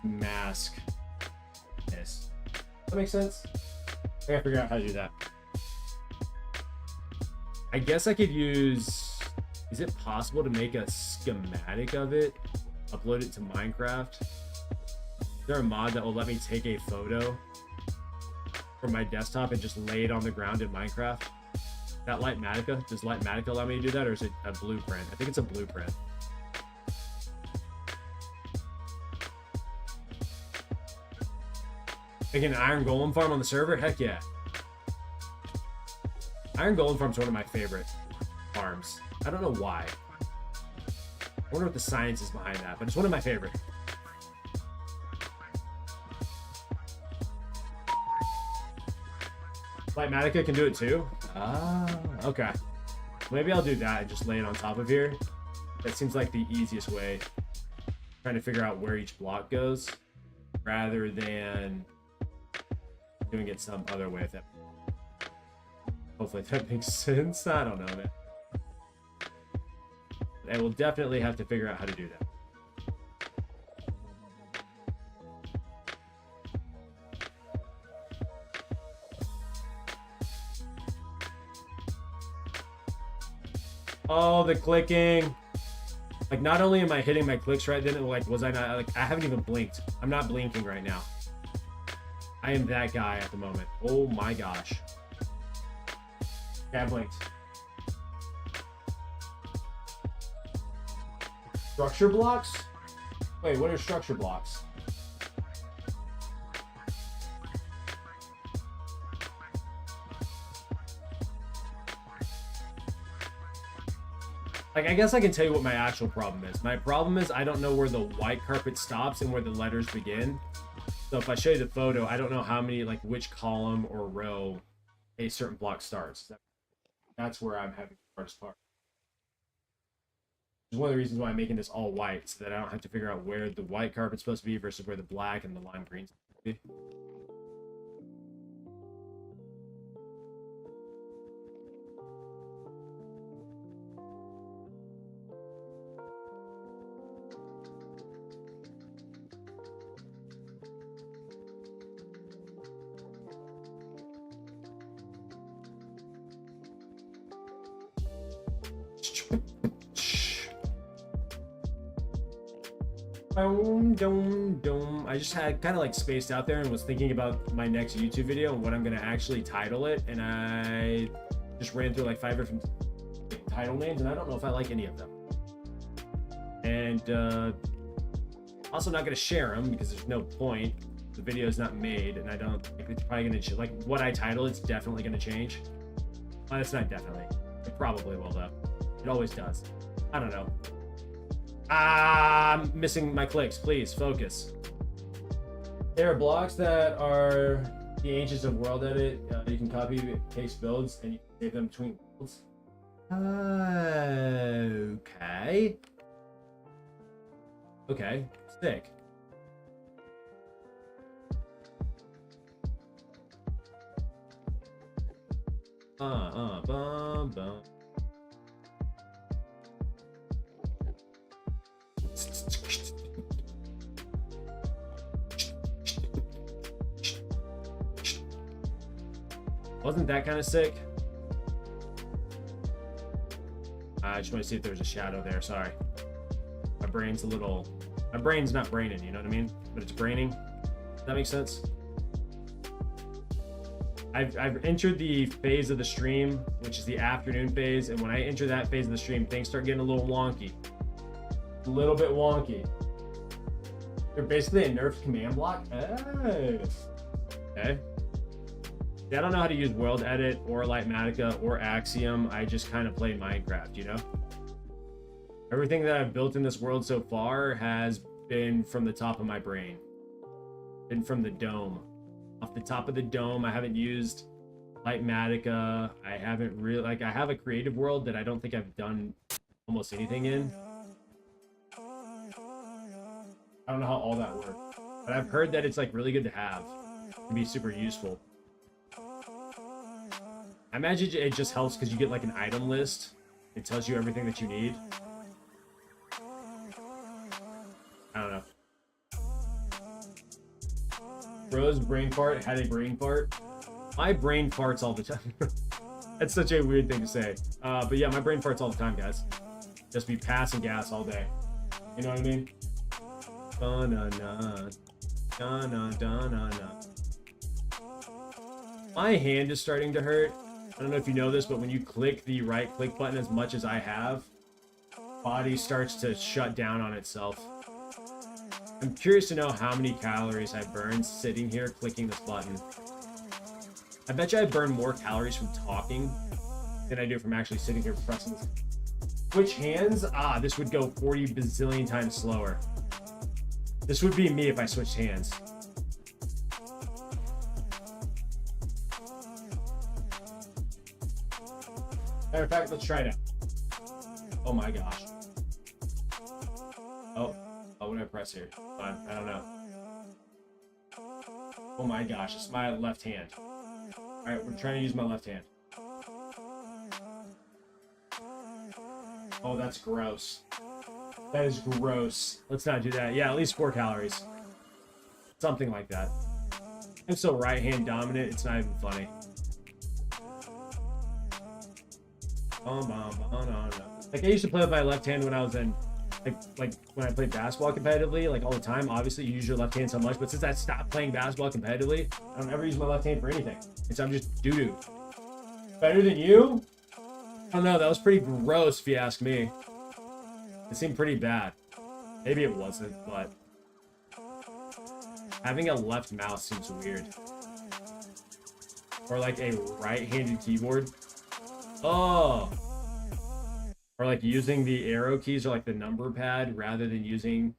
mask. This. Does that make sense? I gotta figure out how to do that. I guess I could use. Is it possible to make a schematic of it? Upload it to Minecraft? Is there a mod that will let me take a photo from my desktop and just lay it on the ground in Minecraft? That Lightmatica? Does Lightmatica allow me to do that, or is it a blueprint? I think it's a blueprint. Making an iron golem farm on the server? Heck yeah. Iron golem farm's one of my favorite farms. I don't know why. I wonder what the science is behind that, but it's one of my favorite. Lightmatica can do it too? Ah, okay. Maybe I'll do that and just lay it on top of here. That seems like the easiest way. Trying to figure out where each block goes, rather than doing it some other way. If that, hopefully that makes sense. I don't know, man. I will definitely have to figure out how to do that. Oh, the clicking. Like, not only am I hitting my clicks right then, like, was I not, like, I haven't even blinked. I'm not blinking right now. I am that guy at the moment. Oh my gosh. Yeah, I blinked. Structure blocks? Wait, what are structure blocks? Like, I guess I can tell you what my actual problem is. My problem is I don't know where the white carpet stops and where the letters begin. So if I show you the photo, I don't know how many, like, which column or row a certain block starts. That's where I'm having the hardest part. It's one of the reasons why I'm making this all white, so that I don't have to figure out where the white carpet's supposed to be versus where the black and the lime green's supposed to be. I just had kind of like spaced out there and was thinking about my next YouTube video and what I'm gonna actually title it, and I just ran through like 5 different title names, and I don't know if I like any of them. And also not gonna share them because there's no point. The video is not made, and I don't think it's probably gonna like what I title. It's definitely gonna change. Well, it's not definitely. It probably will though. It always does. I don't know. I'm missing my clicks. Please focus. There are blocks that are the ancients of world edit. You can copy paste builds and you can save them between builds. Okay. Okay. Sick. Bum. Wasn't that kind of sick? I just want to see if there's a shadow there. Sorry. My brain's not braining, you know what I mean? But it's braining. Does that make sense? I've entered the phase of the stream, which is the afternoon phase, and when I enter that phase of the stream, things start getting a little wonky. A little bit wonky. They're basically a nerfed command block. Oh. Okay. See, I don't know how to use World Edit or Lightmatica or Axiom. I just kind of play Minecraft, you know? Everything that I've built in this world so far has been from the top of my brain. Been from the dome. Off the top of the dome, I haven't used Lightmatica. I haven't really, like, I have a creative world that I don't think I've done almost anything in. I don't know how all that works, but I've heard that it's like really good to have. It can be super useful. I imagine it just helps because you get like an item list. It tells you everything that you need. I don't know. Bro's brain fart had a brain fart. My brain farts all the time. That's such a weird thing to say. But yeah, my brain farts all the time, guys. Just be passing gas all day. You know what I mean? My hand is starting to hurt. I don't know if you know this, but when you click the right click button as much as I have, body starts to shut down on itself. I'm curious to know how many calories I burned sitting here clicking this button. I bet you I burn more calories from talking than I do from actually sitting here pressing this. Switch hands? This would go 40 bazillion times slower. This would be me if I switched hands. Matter of fact, let's try it out. Oh my gosh. Oh, what did I press here? I don't know. Oh my gosh, it's my left hand. Alright, we're trying to use my left hand. Oh, that's gross. That is gross. Let's not do that. Yeah, at least 4 calories. Something like that. I'm so right hand dominant, it's not even funny. Like I used to play with my left hand when I was in like when I played basketball competitively, like all the time. Obviously you use your left hand so much, but since I stopped playing basketball competitively, I don't ever use my left hand for anything. And so I'm just doo-doo. Better than you? I don't know, that was pretty gross if you ask me. It seemed pretty bad. Maybe it wasn't, but having a left mouse seems weird. Or like a right-handed keyboard. Oh. Or like using the arrow keys or like the number pad rather than using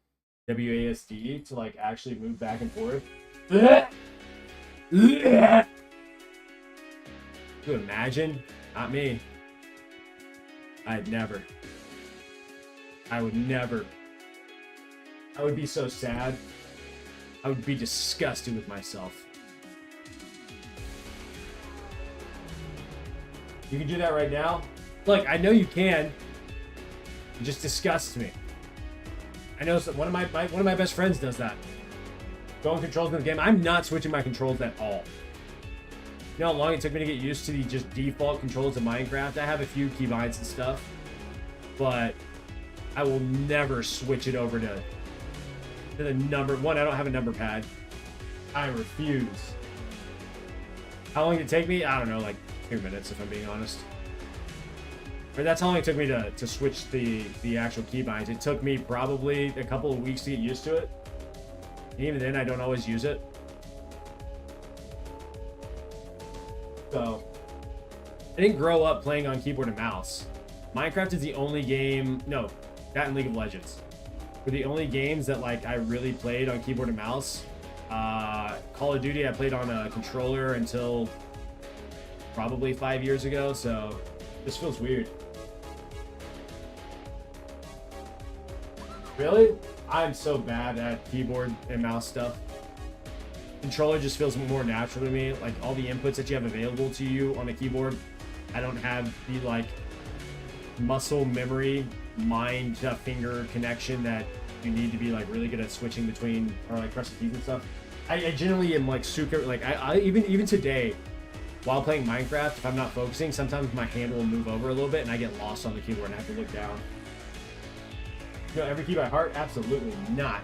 WASD to like actually move back and forth. Could you imagine? Not me. I'd never. I would never. I would be so sad. I would be disgusted with myself. You can do that right now? Look, I know you can. It just disgusts me. I know one of my best friends does that. Going controls in the game. I'm not switching my controls at all. You know how long it took me to get used to the just default controls of Minecraft? I have a few keybinds and stuff, but I will never switch it over to the number one. I don't have a number pad. I refuse. How long did it take me? I don't know, like 2 minutes if I'm being honest. But that's how long it took me to switch the actual keybinds. It took me probably a couple of weeks to get used to it. And even then, I don't always use it. So, I didn't grow up playing on keyboard and mouse. Minecraft is the only game, no, that and League of Legends were the only games that like I really played on keyboard and mouse. Call of Duty I played on a controller until probably 5 years ago, so this feels weird. Really? I'm so bad at keyboard and mouse stuff. Controller just feels more natural to me. Like all the inputs that you have available to you on a keyboard, I don't have the like muscle memory, mind to finger connection that you need to be like really good at switching between or like pressing keys and stuff. I generally am like super like I even today while playing Minecraft, if I'm not focusing, sometimes my hand will move over a little bit and I get lost on the keyboard and I have to look down. You know, every key by heart? Absolutely not.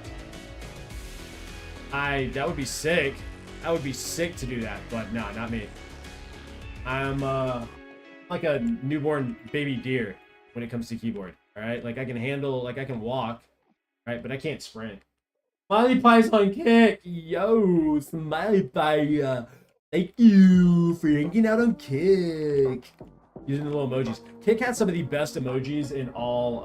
That would be sick. That would be sick to do that, but no, not me. I'm like a newborn baby deer when it comes to keyboard. All right, like I can handle, like I can walk, right, but I can't sprint. Smiley Pie's on Kick, yo, Smiley Pie. Thank you for hanging out on Kick. Using the little emojis. Kick has some of the best emojis in all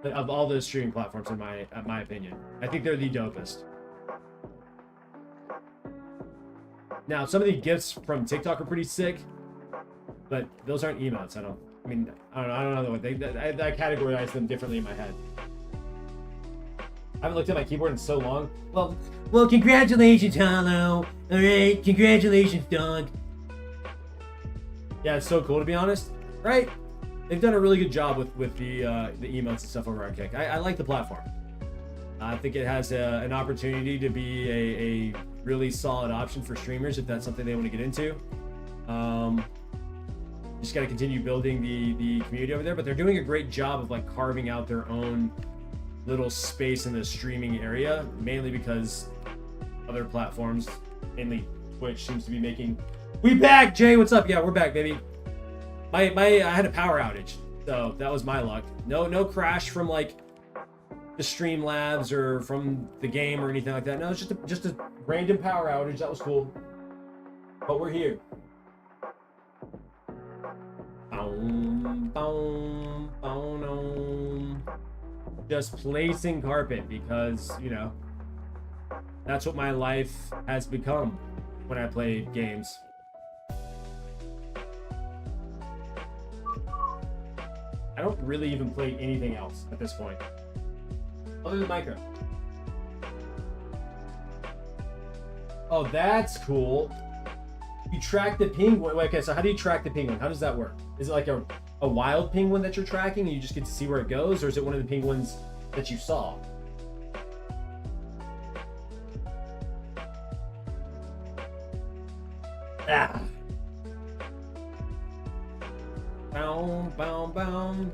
of all the streaming platforms in my opinion. I think they're the dopest. Now, some of the GIFs from TikTok are pretty sick, but those aren't emotes. I don't know what I categorize them differently in my head. I haven't looked at my keyboard in so long. Well, congratulations, Hollow. All right, congratulations, dog. Yeah, it's so cool to be honest, right? They've done a really good job with the emotes and stuff over on Kick. I like the platform. I think it has an opportunity to be a really solid option for streamers if that's something they want to get into. Just got to continue building the community over there, but they're doing a great job of like carving out their own little space in the streaming area, mainly because other platforms, mainly Twitch, seems to be making. We back, Jay. What's up? Yeah, we're back, baby. I had a power outage, so that was my luck. No crash from like the Streamlabs or from the game or anything like that. No, it's just a random power outage. That was cool, but we're here. Just placing carpet because, you know, that's what my life has become when I play games. I don't really even play anything else at this point, other than Minecraft. Oh, that's cool. You track the penguin. Okay, so how do you track the penguin? How does that work? Is it like a wild penguin that you're tracking and you just get to see where it goes, or is it one of the penguins that you saw? Ah. Boom, boom, boom.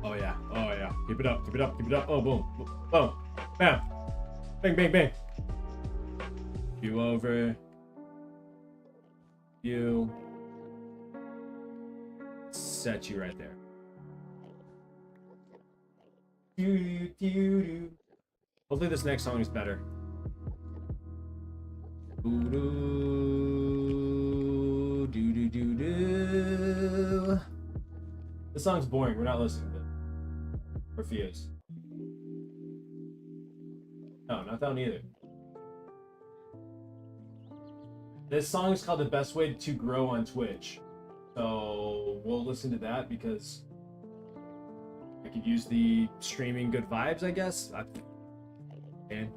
Oh yeah, oh yeah. Keep it up, keep it up, keep it up. Oh, boom, boom, bam, bang, bang, bang. You over. You. Set you right there. Hopefully this next song is better. This song's boring. We're not listening to it. Refuse. No, not that one either. This song is called The Best Way to Grow on Twitch. So we'll listen to that because I could use the streaming good vibes, I guess. And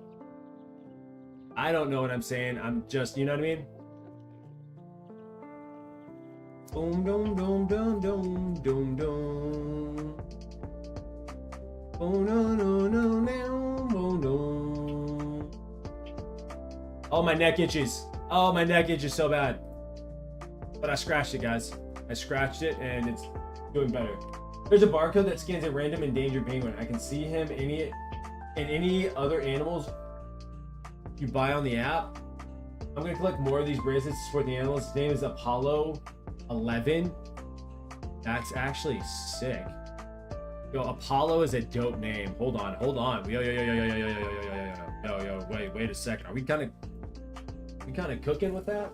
I don't know what I'm saying. I'm just, you know what I mean? Boom, dum, dum, dum, dum, dum, dum. Oh, no, no, no, no, no, no. Oh, my neck itches. Oh, my neck itches so bad. But I scratched it, guys. I scratched it and it's doing better. There's a barcode that scans a random endangered penguin. I can see him in any other animals you buy on the app. I'm gonna collect more of these bracelets to support the animals. His name is Apollo 11. That's actually sick. Yo, Apollo is a dope name. Hold on. Yo, wait a second. Are we kind of cooking with that?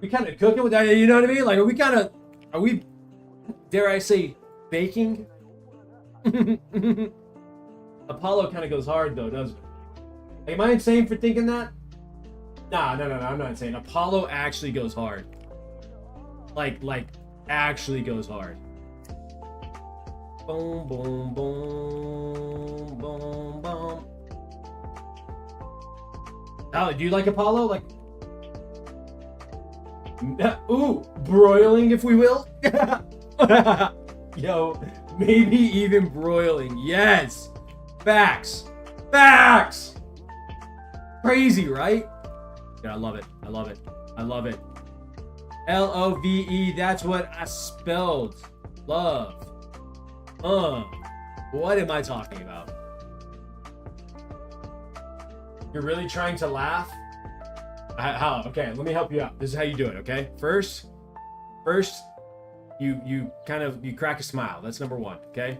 We kind of cooking with that, you know what I mean? Like, are we, dare I say, baking? Apollo kind of goes hard though, doesn't it? Like, am I insane for thinking that? Nah, no, I'm not insane. Apollo actually goes hard. Like actually goes hard. Boom, boom, boom, boom, boom. Oh, do you like Apollo? Like, ooh, broiling, if we will. Yo, maybe even broiling. Yes, facts. Crazy, right? Yeah, I love it. LOVE, that's what I spelled. Love. What am I talking about? You're really trying to laugh? How? Okay, let me help you out. This is how you do it, okay? First, you crack a smile. That's number one, okay?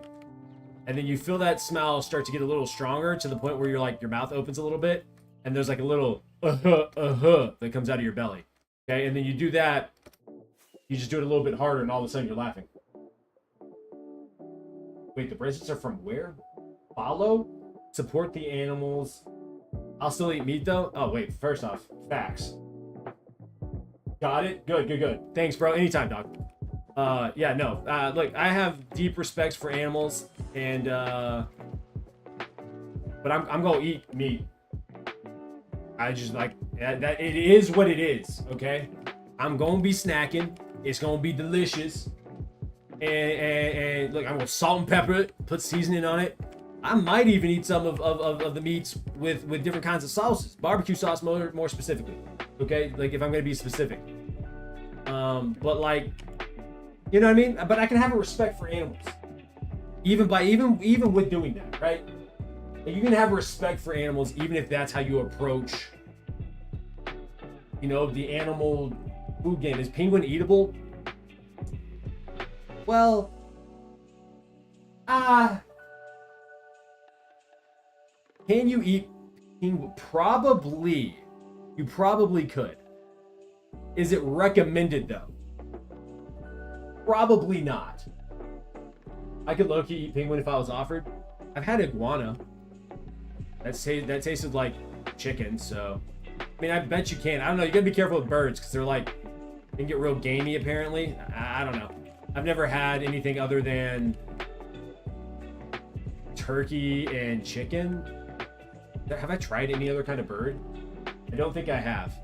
And then you feel that smile start to get a little stronger to the point where you're like, your mouth opens a little bit, and there's like a little that comes out of your belly. Okay, and then you do that, you just do it a little bit harder, and all of a sudden you're laughing. Wait, the bracelets are from where? Follow? Support the animals. I'll still eat meat though? Oh wait, first off, facts. Got it? Good. Thanks, bro. Anytime, dog. Yeah, no. Look, I have deep respects for animals, and but I'm gonna eat meat. I just like that. It is what it is. Okay, I'm gonna be snacking. It's gonna be delicious, and look, I'm gonna salt and pepper it, put seasoning on it. I might even eat some of the meats with different kinds of sauces, barbecue sauce more specifically. Okay, like if I'm gonna be specific. But like, you know what I mean? But I can have a respect for animals, even with doing that, right? You can have respect for animals even if that's how you approach, you know, the animal food game. Is penguin eatable? Well, can you eat penguin? Probably. You probably could. Is it recommended though? Probably not. I could low-key eat penguin if I was offered. I've had iguana. That tasted like chicken, so I mean, I bet you can. I don't know. You gotta be careful with birds because they're like, they can get real gamey apparently. I don't know. I've never had anything other than turkey and chicken. Have I tried any other kind of bird? I don't think I have.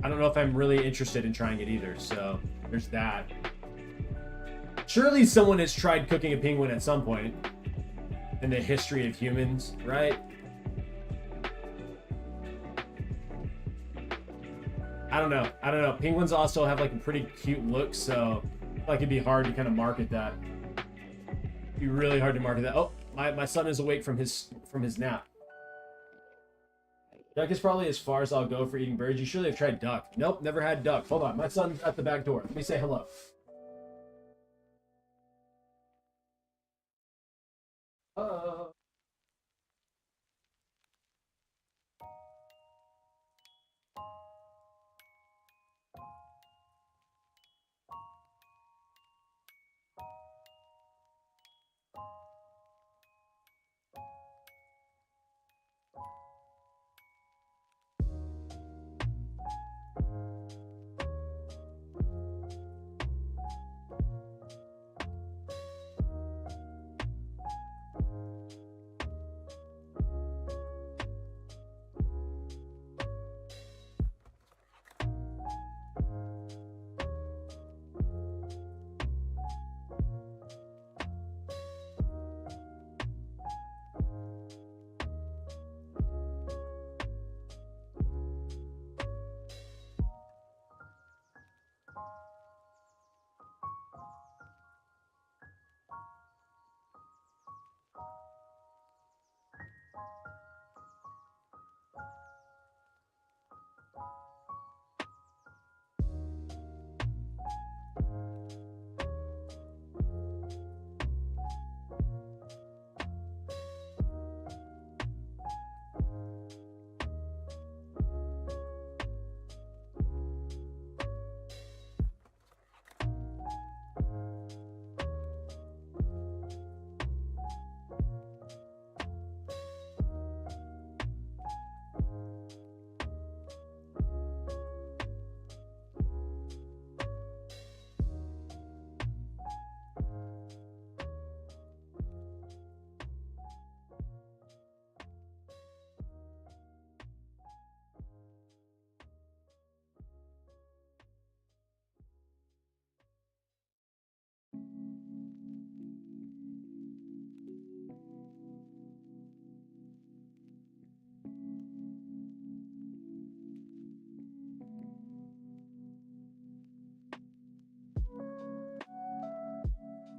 I don't know if I'm really interested in trying it either, so there's that. Surely someone has tried cooking a penguin at some point in the history of humans, right? I don't know. Penguins also have like a pretty cute look, so I feel like it'd be hard to kind of market that. It'd be really hard to market that. Oh, my son is awake from his nap. Duck is probably as far as I'll go for eating birds. You surely have tried duck. Nope, never had duck. Hold on, my son's at the back door. Let me say hello.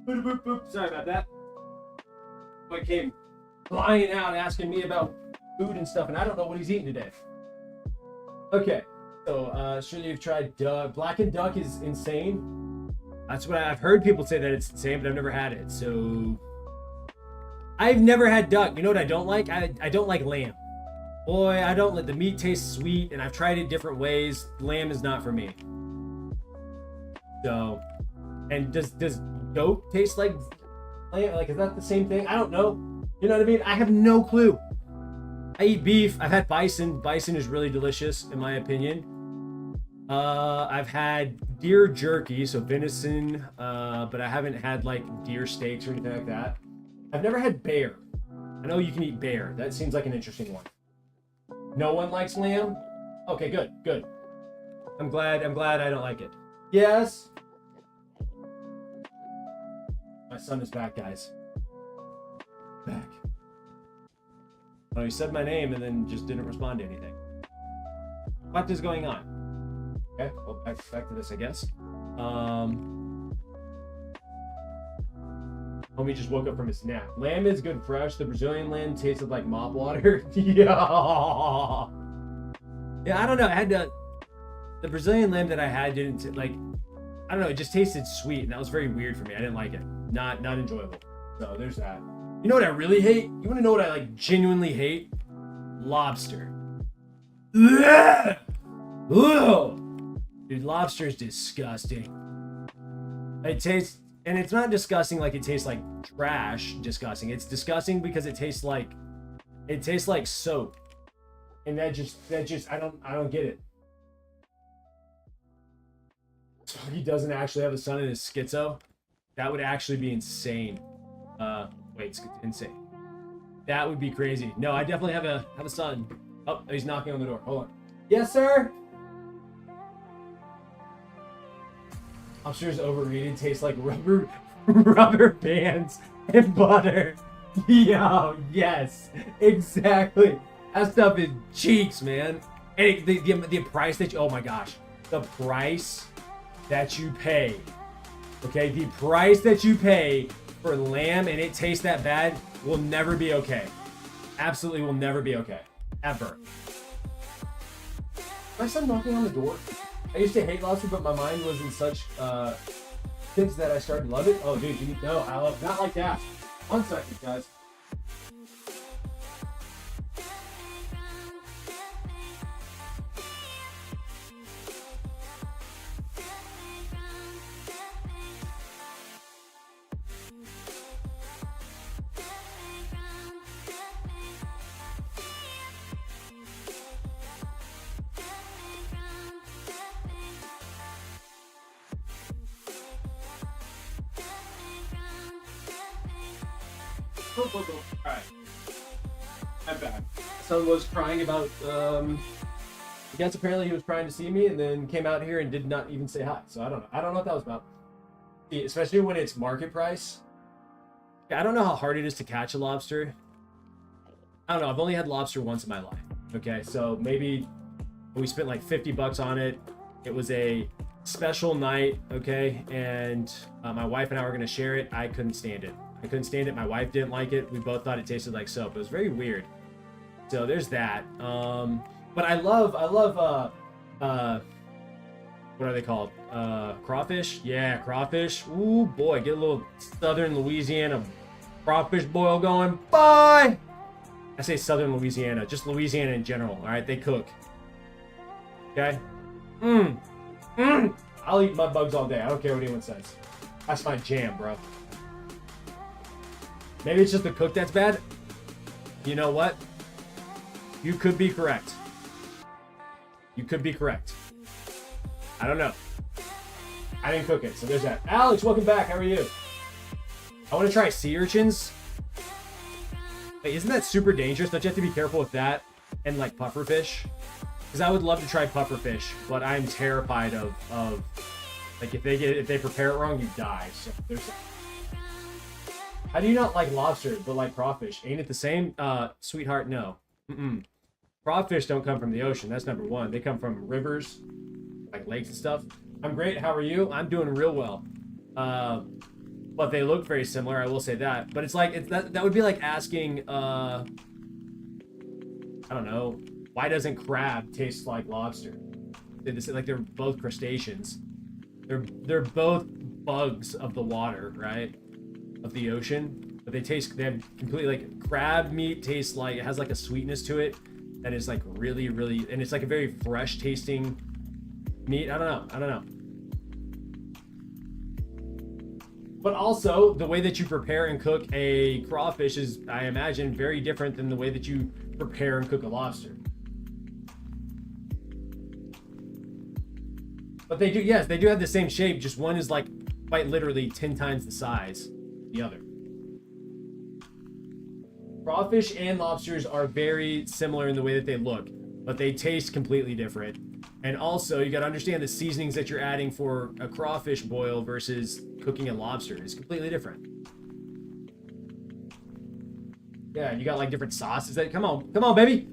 Boop, boop, boop. Sorry about that. Boy came flying out asking me about food and stuff, and I don't know what he's eating today. Okay, so sure you've tried duck. Blackened duck is insane. That's what I've heard people say that it's insane, but I've never had it. So I've never had duck. You know what I don't like? I don't like lamb. Boy, I don't let the meat taste sweet, and I've tried it different ways. Lamb is not for me. So, and does goat taste like lamb? Like, is that the same thing? I don't know. You know what I mean? I have no clue. I eat beef. I've had bison. Bison is really delicious, in my opinion. I've had deer jerky, so venison, but I haven't had like deer steaks or anything like that. I've never had bear. I know you can eat bear. That seems like an interesting one. No one likes lamb? Okay, good. I'm glad I don't like it. Yes? My son is back, guys. Back. Oh, he said my name and then just didn't respond to anything. What is going on? Okay, well, back to this, I guess. Homie just woke up from his nap. Lamb is good fresh. The Brazilian lamb tasted like mop water. Yeah, I don't know. I had the Brazilian lamb that I had didn't like. I don't know. It just tasted sweet, and that was very weird for me. I didn't like it. Not enjoyable. So there's that. You know what I really hate? You want to know what I like genuinely hate? Lobster. Ugh! Ugh! Dude, lobster is disgusting. It tastes. And it's not disgusting like it tastes like trash disgusting. It's disgusting because it tastes like soap. And that just I don't get it. So he doesn't actually have a son and is schizo? That would actually be insane. Wait, it's insane. That would be crazy. No, I definitely have a son. Oh, he's knocking on the door. Hold on. Yes, sir. Lobster's overrated. Tastes like rubber bands and butter. Yo, yes, exactly. That stuff is cheeks, man. And the price that oh my gosh, the price that you pay. Okay, the price that you pay for lamb and it tastes that bad will never be okay. Absolutely will never be okay. Ever. My son knocking on the door. I used to hate lobster, but my mind was in such things that I started to love it. Oh, dude, no, I love not like that. 1 second, guys. Alright. I'm back. Son was crying about, I guess apparently he was trying to see me and then came out here and did not even say hi. So I don't know. I don't know what that was about. Especially when it's market price. I don't know how hard it is to catch a lobster. I don't know. I've only had lobster once in my life. Okay, so maybe we spent like $50 on it. It was a special night, okay? And my wife and I were going to share it. I couldn't stand it. My wife didn't like it. We both thought it tasted like soap. It was very weird. So there's that. But I love what are they called? Crawfish? Yeah, crawfish. Ooh, boy, get a little southern Louisiana crawfish boil going. Bye! I say southern Louisiana, just Louisiana in general, all right? They cook. Okay? I'll eat mud bugs all day. I don't care what anyone says. That's my jam, bro. Maybe it's just the cook that's bad. You know what? You could be correct. You could be correct. I don't know. I didn't cook it, so there's that. Alex, welcome back. How are you? I want to try sea urchins. Wait, isn't that super dangerous? Don't you have to be careful with that? And like pufferfish? Because I would love to try pufferfish, but I'm terrified of like if they prepare it wrong, you die. So there's that. How do you not like lobster, but like crawfish? Ain't it the same? Sweetheart, no. Crawfish don't come from the ocean. That's number one. They come from rivers, like lakes and stuff. I'm great. How are you? I'm doing real well. but they look very similar. I will say that. But it's like that would be like asking, I don't know, why doesn't crab taste like lobster? Like they're both crustaceans. They're both bugs of the water, right? Of the ocean, but they have completely, like, crab meat tastes like, it has like a sweetness to it that is like really, really, and it's like a very fresh tasting meat. I don't know. But also, the way that you prepare and cook a crawfish is, I imagine, very different than the way that you prepare and cook a lobster. But they do, yes, they do have the same shape, just one is like quite literally 10 times the size of the other. Crawfish and lobsters are very similar in the way that they look, but they taste completely different. And also, you got to understand the seasonings that you're adding for a crawfish boil versus cooking a lobster is completely different. Yeah, you got like different sauces that, come on, baby.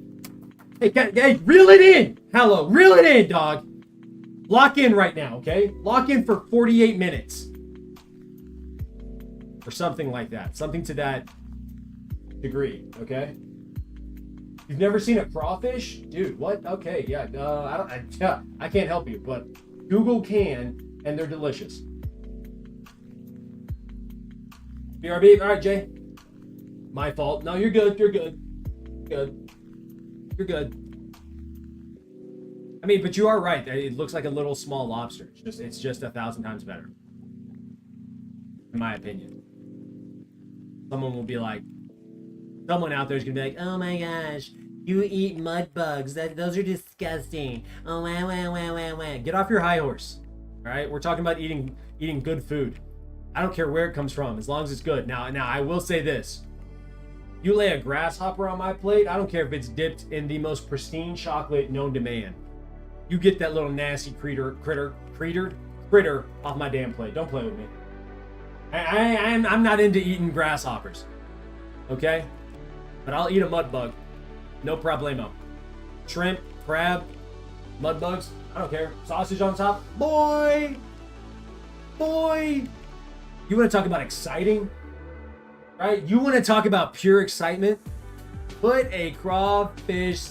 Hey, reel it in. Hello, reel it in, dog. Lock in right now, okay? Lock in for 48 minutes. Or something like that. Something to that degree, okay? You've never seen a crawfish? Dude, what? Okay, yeah. I can't help you, but Google can, and they're delicious. BRB, all right, Jay. My fault. No, you're good. You're good. You're good. I mean, but you are right. It looks like a little small lobster. It's just 1,000 times better, in my opinion. Someone will be like, someone out there is gonna be like, oh my gosh, you eat mud bugs. Those are disgusting. Oh, wah. Get off your high horse. All right, we're talking about eating good food. I don't care where it comes from, as long as it's good. Now, I will say this. You lay a grasshopper on my plate, I don't care if it's dipped in the most pristine chocolate known to man. You get that little nasty critter off my damn plate. Don't play with me. I'm not into eating grasshoppers. Okay? But I'll eat a mud bug. No problemo. Shrimp, crab, mud bugs, I don't care. Sausage on top. Boy! You want to talk about exciting? Right? You want to talk about pure excitement? Put a crawfish,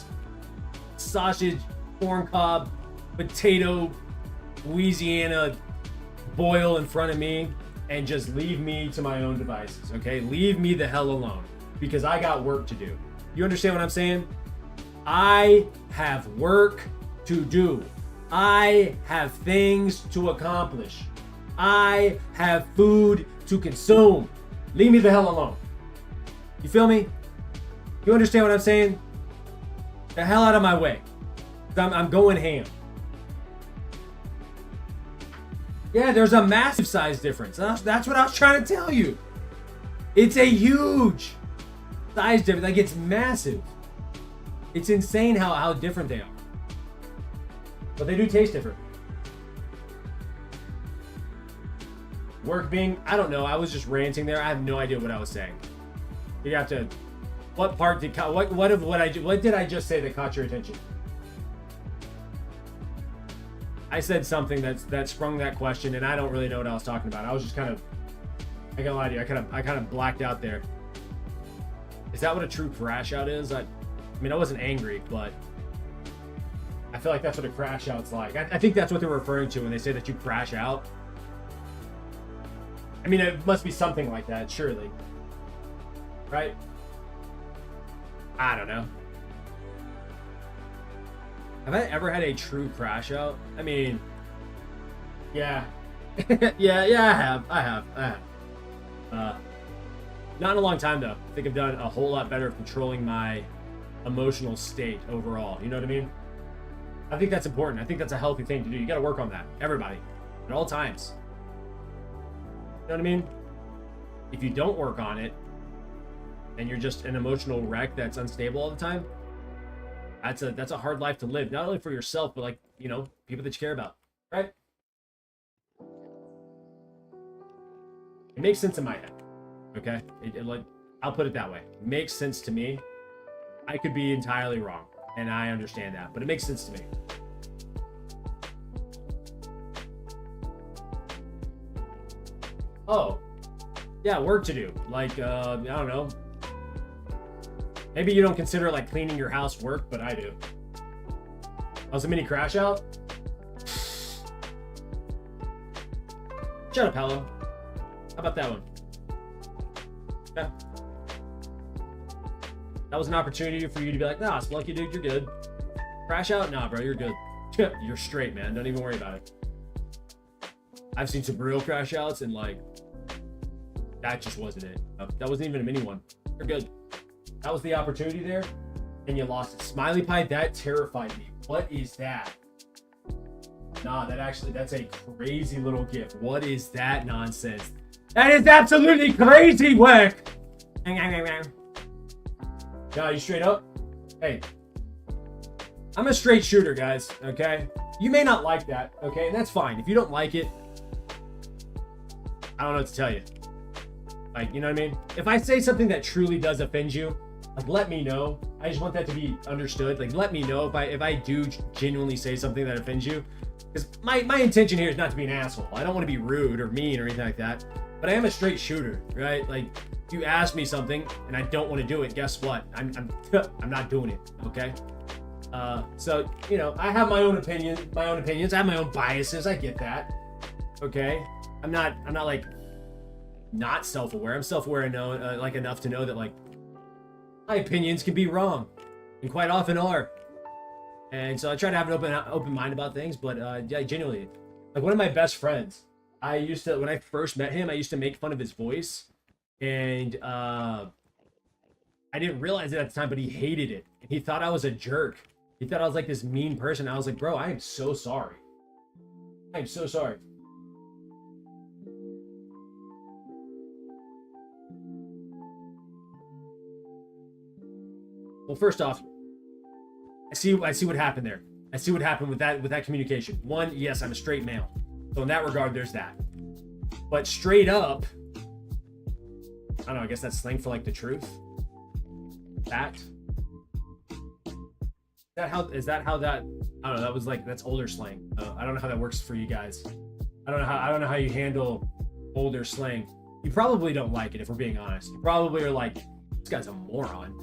sausage, corn cob, potato, Louisiana boil in front of me and just leave me to my own devices, okay? Leave me the hell alone because I got work to do. You understand what I'm saying? I have work to do. I have things to accomplish. I have food to consume. Leave me the hell alone. You feel me? You understand what I'm saying? The hell out of my way. I'm going ham. Yeah, there's a massive size difference. That's what I was trying to tell you. It's a huge size difference. Like, it's massive. It's insane how different they are. But they do taste different. Work being, I don't know. I was just ranting there. I have no idea what I was saying. You have to. What part did what did I just say that caught your attention? I said something that sprung that question, and I don't really know what I was talking about. I was just kind of, I gotta lie to you, I kind of blacked out there. Is that what a true crash out is? I mean, I wasn't angry, but I feel like that's what a crash out's like. I think that's what they're referring to when they say that you crash out. I mean, it must be something like that, surely. Right? I don't know. Have I ever had a true crash out? I mean, yeah. yeah, I have. Not in a long time, though. I think I've done a whole lot better of controlling my emotional state overall. You know what I mean? I think that's important. I think that's a healthy thing to do. You got to work on that. Everybody. At all times. You know what I mean? If you don't work on it, and you're just an emotional wreck that's unstable all the time, that's a hard life to live. Not only for yourself, but, like, you know, people that you care about. Right? It makes sense in my head. Okay? Like, I'll put it that way. It makes sense to me. I could be entirely wrong, and I understand that, but it makes sense to me. Oh, Yeah, work to do. Like, I don't know. Maybe you don't consider like cleaning your house work, but I do. Was a mini crash out? Shut up, hello. How about that one? Yeah. That was an opportunity for you to be like, nah, Spelunky dude, you're good. Crash out? Nah, bro, you're good. You're straight, man. Don't even worry about it. I've seen some real crash outs and like, that just wasn't it. That wasn't even a mini one. You're good. That was the opportunity there, and you lost it. Smiley Pie, that terrified me. What is that? Nah, that's a crazy little gift. What is that nonsense? That is absolutely crazy work. Nah, you straight up? Hey, I'm a straight shooter, guys, okay? You may not like that, okay? And that's fine. If you don't like it, I don't know what to tell you. Like, you know what I mean? If I say something that truly does offend you, like, let me know. I just want that to be understood. Like, let me know if I do genuinely say something that offends you. Because my intention here is not to be an asshole. I don't want to be rude or mean or anything like that. But I am a straight shooter, right? Like, if you ask me something and I don't want to do it, guess what? I'm not doing it, okay? So, you know, I have my own opinions. I have my own biases. I get that, okay? I'm not like not self-aware. I'm self-aware enough, like enough to know that like my opinions can be wrong, and quite often are. And so I try to have an open mind about things. But yeah, genuinely, like one of my best friends, when I first met him, I used to make fun of his voice, and I didn't realize it at the time, but he hated it, and he thought I was a jerk. He thought I was like this mean person. I was like, bro, I am so sorry. I am so sorry. Well, first off, I see what happened there. I see what happened with that communication. One, yes, I'm a straight male. So in that regard, there's that. But straight up, I don't know, I guess that's slang for like the truth. Fact. Is that how that, I don't know, that was like, that's older slang. I don't know how that works for you guys. I don't know how you handle older slang. You probably don't like it, if we're being honest. You probably are like, this guy's a moron.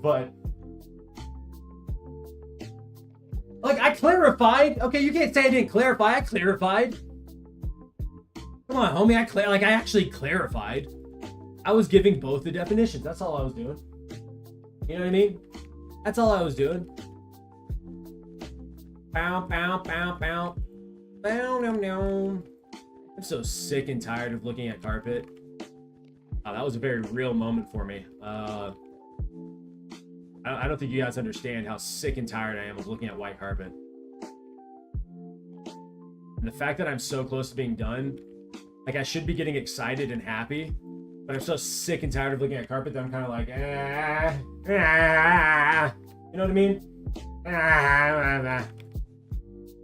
But like, I clarified. Okay, you can't say I didn't clarify. I clarified. Come on, homie. I actually clarified. I was giving both the definitions. That's all I was doing. You know what I mean? That's all I was doing. Bow, bow, bow, bow. Bow, no, no. I'm so sick and tired of looking at carpet. That was a very real moment for me. I don't think you guys understand how sick and tired I am of looking at white carpet. And the fact that I'm so close to being done, like I should be getting excited and happy, but I'm so sick and tired of looking at carpet that I'm kind of like, you know what I mean?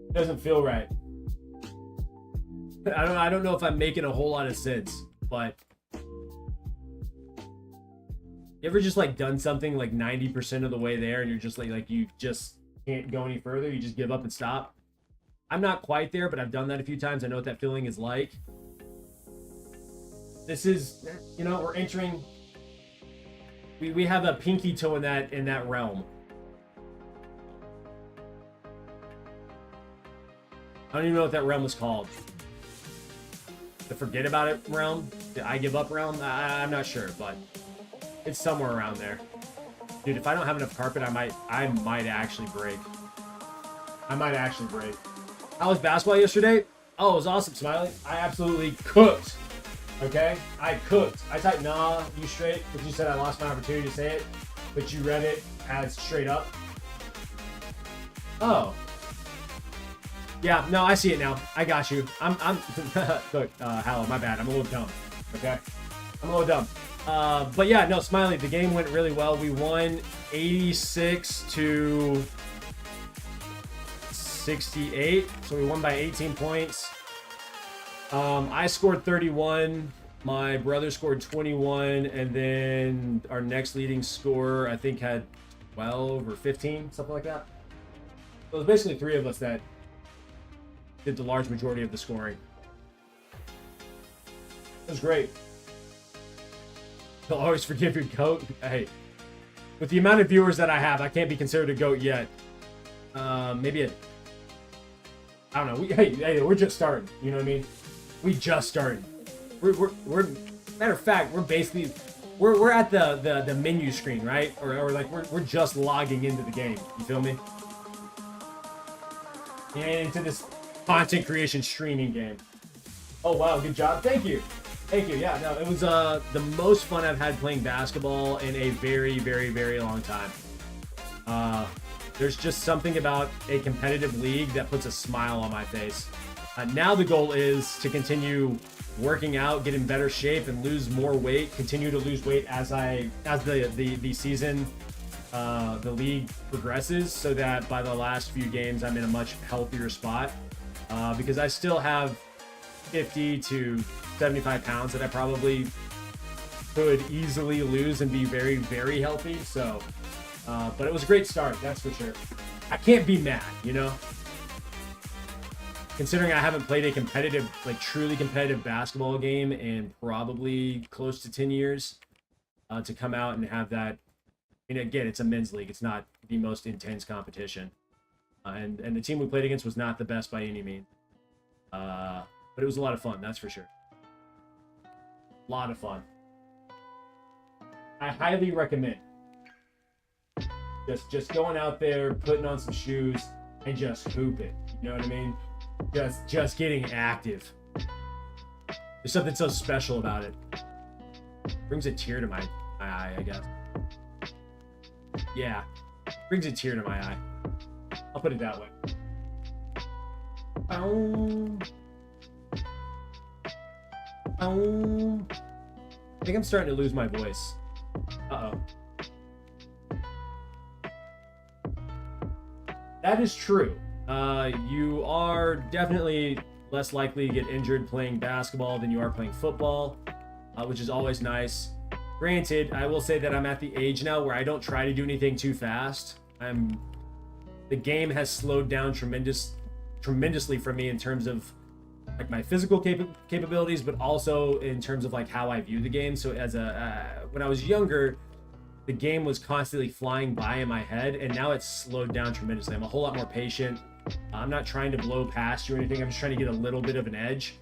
It doesn't feel right. I don't know if I'm making a whole lot of sense, but you ever just like done something like 90% of the way there and you're just like you just can't go any further, you just give up and stop? I'm not quite there, but I've done that a few times. I know what that feeling is like. This is, you know, we're entering, we have a pinky toe in that realm. I don't even know what that realm was called. The forget about it realm? The I give up realm? I'm not sure, but it's somewhere around there. Dude, if I don't have enough carpet, I might actually break. I might actually break. How was basketball yesterday? Oh, it was awesome, Smiley. I absolutely cooked. Okay? I cooked. I typed, nah, you straight, because you said I lost my opportunity to say it, but you read it as straight up. Oh. Yeah, no, I see it now. I got you. Look, Hallow, my bad. I'm a little dumb. Okay? I'm a little dumb. But yeah, no, Smiley, the game went really well. We won 86-68. So we won by 18 points. I scored 31. My brother scored 21. And then our next leading scorer, I think, had 12 or 15, something like that. So it was basically three of us that did the large majority of the scoring. was great. You'll always forgive your goat. Hey, with the amount of viewers that I have, I can't be considered a goat yet. Maybe I don't know. Hey, we're just starting. You know what I mean? We just started. We're matter of fact, we're basically we're at the menu screen, right? Or like we're just logging into the game. You feel me? And into this content creation streaming game. Oh wow, good job. Thank you. Yeah, no, it was the most fun I've had playing basketball in a very, very, very long time. There's just something about a competitive league that puts a smile on my face. Now the goal is to continue working out, get in better shape, and lose more weight. Continue to lose weight as the season, the league progresses, so that by the last few games I'm in a much healthier spot. Because I still have 50 to 75 pounds that I probably could easily lose and be very, very healthy. So, but it was a great start, that's for sure. I can't be mad, you know? Considering I haven't played a competitive, like truly competitive basketball game in probably close to 10 years, to come out and have that. And again, it's a men's league. It's not the most intense competition. And the team we played against was not the best by any means. But it was a lot of fun, that's for sure. A lot of fun. I highly recommend just going out there, putting on some shoes, and just hooping. You know what I mean? Just getting active. There's something so special about it. Brings a tear to my eye, I guess. Yeah, brings a tear to my eye. I'll put it that way. I think I'm starting to lose my voice. Uh-oh. That is true. You are definitely less likely to get injured playing basketball than you are playing football, which is always nice. Granted, I will say that I'm at the age now where I don't try to do anything too fast. The game has slowed down tremendously for me in terms of like my physical capabilities, but also in terms of like how I view the game. So when I was younger, the game was constantly flying by in my head, and now it's slowed down tremendously. I'm a whole lot more patient. I'm not trying to blow past you or anything. I'm just trying to get a little bit of an edge.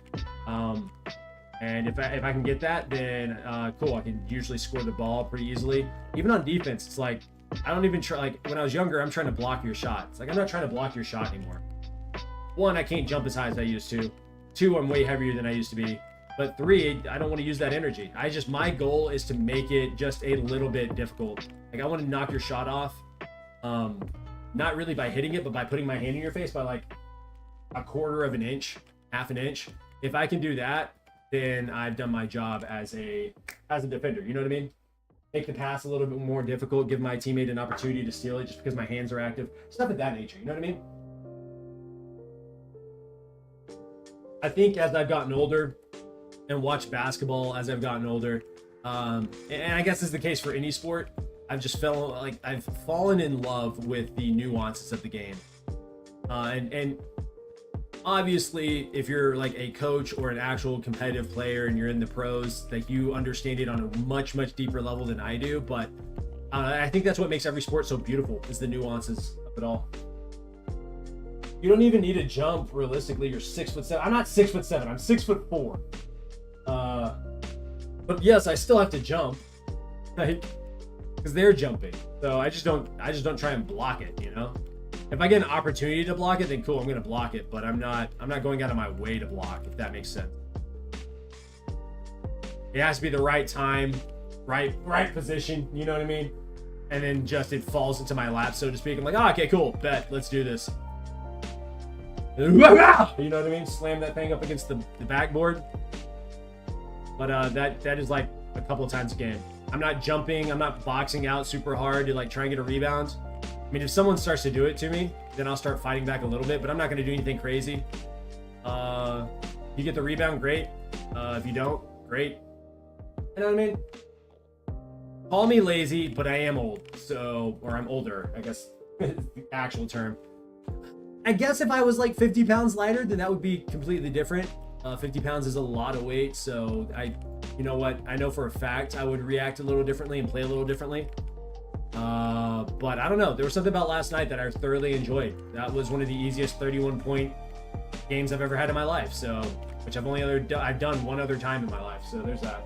And if I can get that, then cool. I can usually score the ball pretty easily. Even on defense, it's like I don't even try. Like when I was younger, I'm trying to block your shot. It's like I'm not trying to block your shot anymore. One, I can't jump as high as I used to. Two, I'm way heavier than I used to be. But three, I don't want to use that energy. My goal is to make it just a little bit difficult. Like I want to knock your shot off. Not really by hitting it, but by putting my hand in your face by like a quarter of an inch, half an inch. If I can do that, then I've done my job as a defender. You know what I mean? Make the pass a little bit more difficult, give my teammate an opportunity to steal it just because my hands are active. Stuff of that nature. You know what I mean? I think as I've gotten older and watched basketball as I've gotten older, and I guess this is the case for any sport, I've fallen in love with the nuances of the game. And obviously, if you're like a coach or an actual competitive player and you're in the pros, like you understand it on a much, much deeper level than I do. But I think that's what makes every sport so beautiful, is the nuances of it all. You don't even need to jump realistically. You're 6'7". I'm not 6'7". I'm 6'4". But yes, I still have to jump, right? Because they're jumping. So I just don't try and block it, you know? If I get an opportunity to block it, then cool, I'm gonna block it. But I'm not going out of my way to block, if that makes sense. It has to be the right time, right position, you know what I mean? And then just it falls into my lap, so to speak. I'm like, oh, okay, cool, bet, let's do this. You know what I mean? Slam that thing up against the backboard. But that is like a couple of times a game. I'm not jumping, I'm not boxing out super hard to like try and get a rebound. I mean, if someone starts to do it to me, then I'll start fighting back a little bit, but I'm not going to do anything crazy. You get the rebound, great. If you don't, great. You know what I mean? Call me lazy, but I am old. Or I'm older, I guess is the actual term. I guess if I was like 50 pounds lighter, then that would be completely different. 50 pounds is a lot of weight, so you know what? I know for a fact I would react a little differently and play a little differently. But I don't know. There was something about last night that I thoroughly enjoyed. That was one of the easiest 31-point games I've ever had in my life. So, which I've done one other time in my life. So there's that.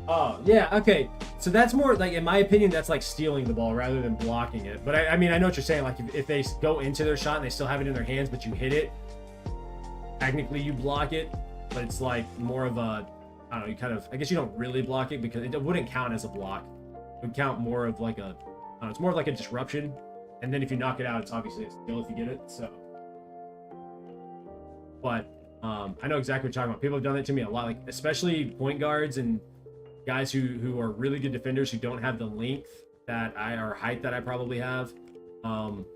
Oh yeah, okay. So that's more like, in my opinion, that's like stealing the ball rather than blocking it. But I mean, I know what you're saying. Like if they go into their shot and they still have it in their hands, but you hit it, technically you block it. But it's like more of a, I don't know, you kind of, I guess you don't really block it because it wouldn't count as a block. It would count more of like a, I don't know, it's more of like a disruption. And then if you knock it out, it's obviously a steal if you get it. So, but I know exactly what you're talking about. People have done that to me a lot, like especially point guards and guys who are really good defenders who don't have the length or height that I probably have.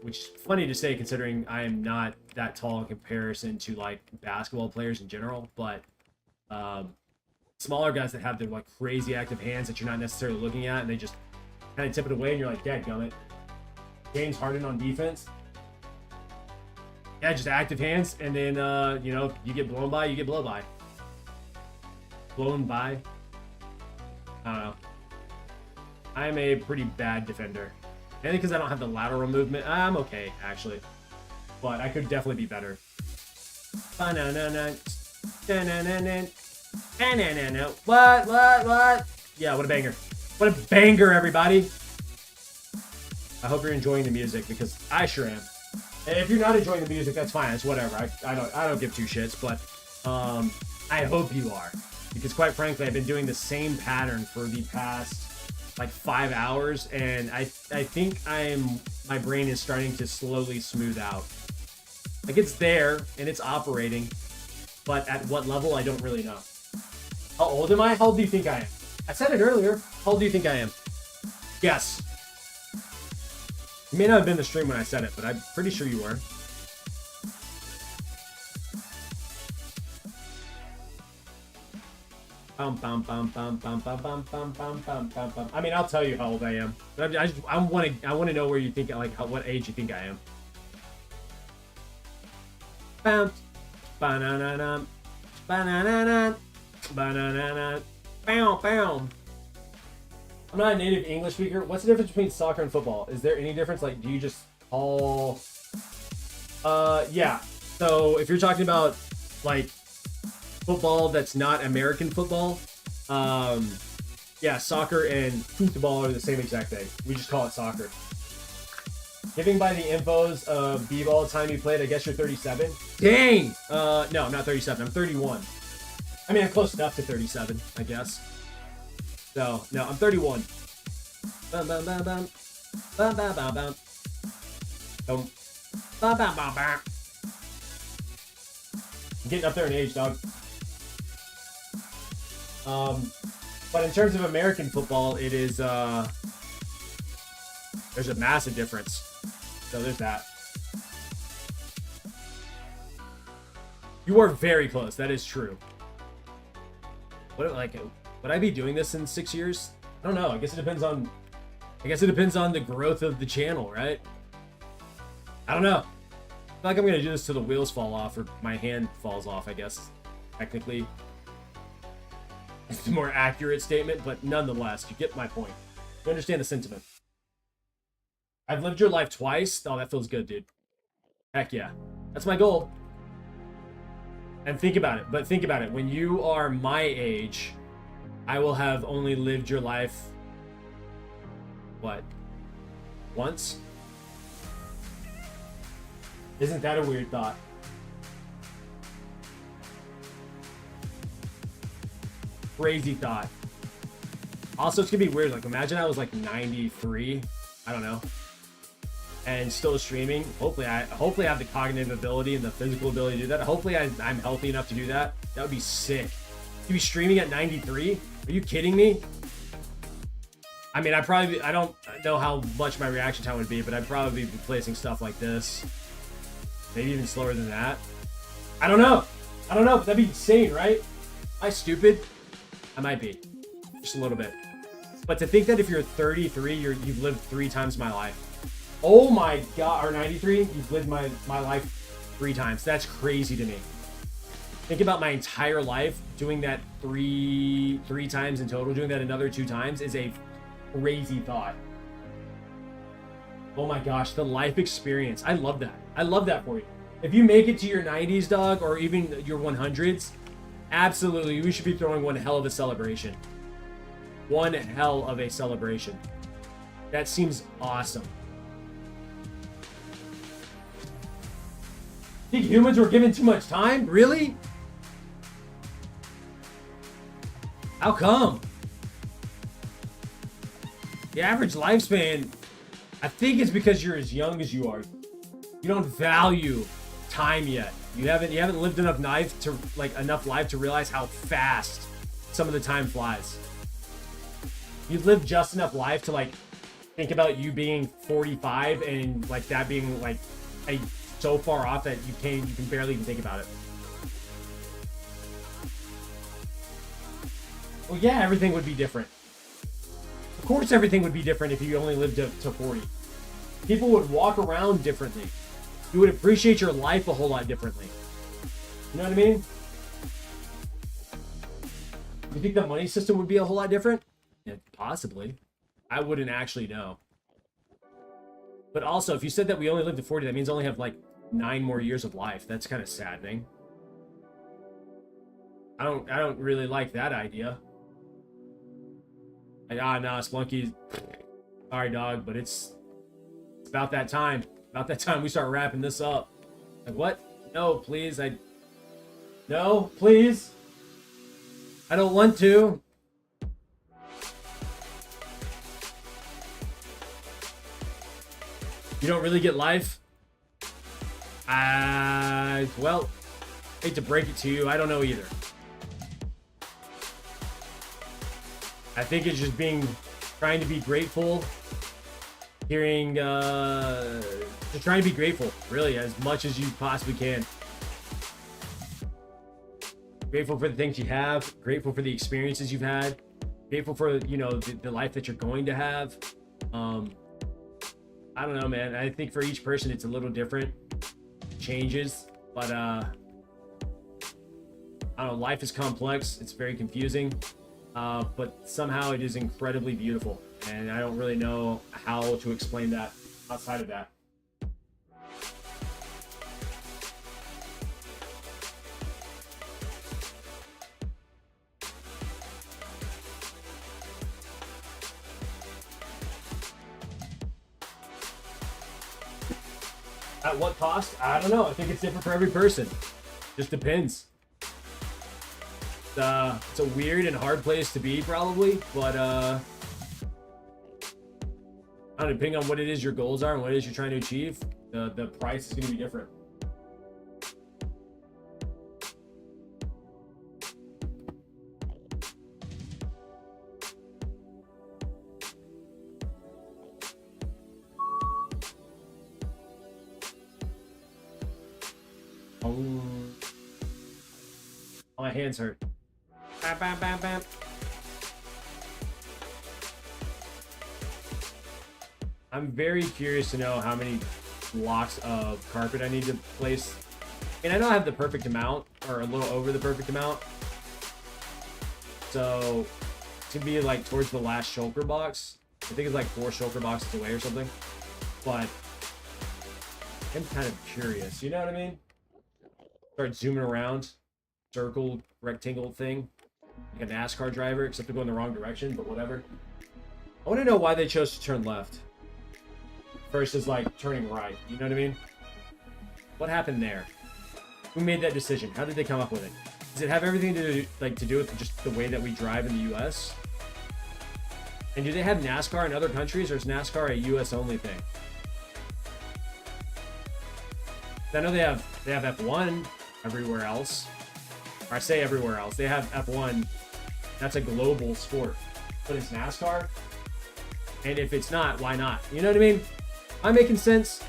Which is funny to say considering I am not that tall in comparison to like basketball players in general, but smaller guys that have their like crazy active hands that you're not necessarily looking at, and they just kind of tip it away and you're like, dadgummit. James Harden on defense. Yeah, just active hands, and then you know, you get blown by, you get blown by. Blown by. I don't know. I'm a pretty bad defender. Mainly because I don't have the lateral movement. I'm okay, actually. But I could definitely be better. What? Yeah, what a banger. What a banger, everybody. I hope you're enjoying the music, because I sure am. And if you're not enjoying the music, that's fine. It's whatever. I don't give two shits, but I hope you are. Because quite frankly, I've been doing the same pattern for the past like 5 hours, and I think my brain is starting to slowly smooth out. Like it's there and it's operating, but at what level I don't really know. How old am I? How old do you think I am? I said it earlier. How old do you think I am? Guess. You may not have been in the stream when I said it, but I'm pretty sure you were. I mean, I'll tell you how old I am. But I want to know where you think, like, what age you think I am. Bounce, banana, banana, banana, bow, bow. I'm not a native English speaker. What's the difference between soccer and football? Is there any difference? Like, do you just call? Yeah. So if you're talking about like football that's not American football, yeah, soccer and football are the same exact thing. We just call it soccer. Giving by the infos of b-ball time you played, I guess you're 37. Dang! No, I'm not 37. I'm 31. I mean, I'm close enough to 37, I guess. So, no, I'm 31. Bum, bum, bum, bum. Bum, bum, bum, bum. Bum, bum, bum, bum, bum. I'm getting up there in age, dog. But in terms of American football, it is, there's a massive difference. So there's that. You are very close. That is true. What, like, would I be doing this in 6 years? I don't know. I guess it depends on the growth of the channel, right? I don't know. I feel like I'm gonna do this till the wheels fall off or my hand falls off, I guess. Technically. It's a more accurate statement, but nonetheless, you get my point. You understand the sentiment. I've lived your life twice. Oh, that feels good, dude. Heck yeah. That's my goal. And think about it. But think about it. When you are my age, I will have only lived your life, what? Once? Isn't that a weird thought? Crazy thought. Also, it's gonna be weird. Like, imagine I was like 93. I don't know. And still streaming. Hopefully I have the cognitive ability and the physical ability to do that. Hopefully I'm healthy enough to do that. That would be sick. To be streaming at 93? Are you kidding me? I mean, I don't know how much my reaction time would be, but I'd probably be placing stuff like this. Maybe even slower than that. I don't know, but that'd be insane, right? Am I stupid? I might be. Just a little bit. But to think that if you're 33, you've lived 3 times my life. Oh my god, or 93? You've lived my life 3 times. That's crazy to me. Think about my entire life doing that three times in total. Doing that another 2 times is a crazy thought. Oh my gosh, the life experience. I love that. I love that for you. If you make it to your 90s, dog, or even your 100s, absolutely, we should be throwing one hell of a celebration. One hell of a celebration. That seems awesome. Think humans were given too much time? Really? How come? The average lifespan, I think it's because you're as young as you are. You don't value time yet. You haven't lived enough life to realize how fast some of the time flies. You've lived just enough life to like think about you being 45 and like that being like so far off that you can barely even think about it. Well, yeah, everything would be different. Of course, everything would be different if you only lived to 40. People would walk around differently. You would appreciate your life a whole lot differently. You know what I mean? You think the money system would be a whole lot different? Yeah, possibly. I wouldn't actually know. But also, if you said that we only live to 40, that means I only have like 9 more years of life. That's kind of saddening. I don't really like that idea. Like, nah, Splunky. Sorry, dog, but it's about that time. About that time we start wrapping this up. Like, what? No, please. No, please. I don't want to. You don't really get life? Well, hate to break it to you, I don't know either. I think it's just trying to be grateful, just trying to be grateful, really, as much as you possibly can. Grateful for the things you have, grateful for the experiences you've had, grateful for, the life that you're going to have. I don't know, man. I think for each person, it's a little different. Changes, but I don't know. Life is complex. It's very confusing, but somehow it is incredibly beautiful, and I don't really know how to explain that outside of that. At what cost? I don't know. I think it's different for every person. Just depends. It's a weird and hard place to be, probably, but I don't know, depending on what it is your goals are and what it is you're trying to achieve, the price is going to be different. Oh, my hands hurt. Bam, bam, bam, bam. I'm very curious to know how many blocks of carpet I need to place. And I know I have the perfect amount, or a little over the perfect amount. So, to be like towards the last shulker box. I think it's like 4 shulker boxes away or something. But I'm kind of curious, you know what I mean? Start zooming around, circle, rectangle thing, like a NASCAR driver, except to go in the wrong direction, but whatever. I want to know why they chose to turn left versus like turning right. You know what I mean? What happened there? Who made that decision? How did they come up with it? Does it have everything to do with just the way that we drive in the U.S.? And do they have NASCAR in other countries, or is NASCAR a U.S. only thing? I know they have F1 everywhere else. Or I say everywhere else. They have F1. That's a global sport. But it's NASCAR? And if it's not, why not? You know what I mean? Am I making sense?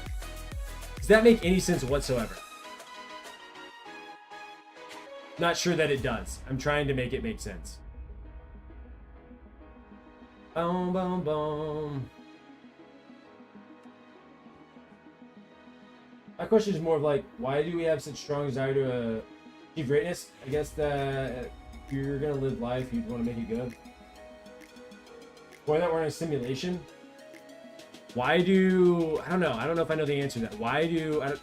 Does that make any sense whatsoever? Not sure that it does. I'm trying to make it make sense. Boom, boom, boom. My question is more of like, why do we have such strong desire to achieve greatness? I guess that if you're gonna live life, you'd want to make it good. Or that we're in a simulation. Why do I don't know if I know the answer to that.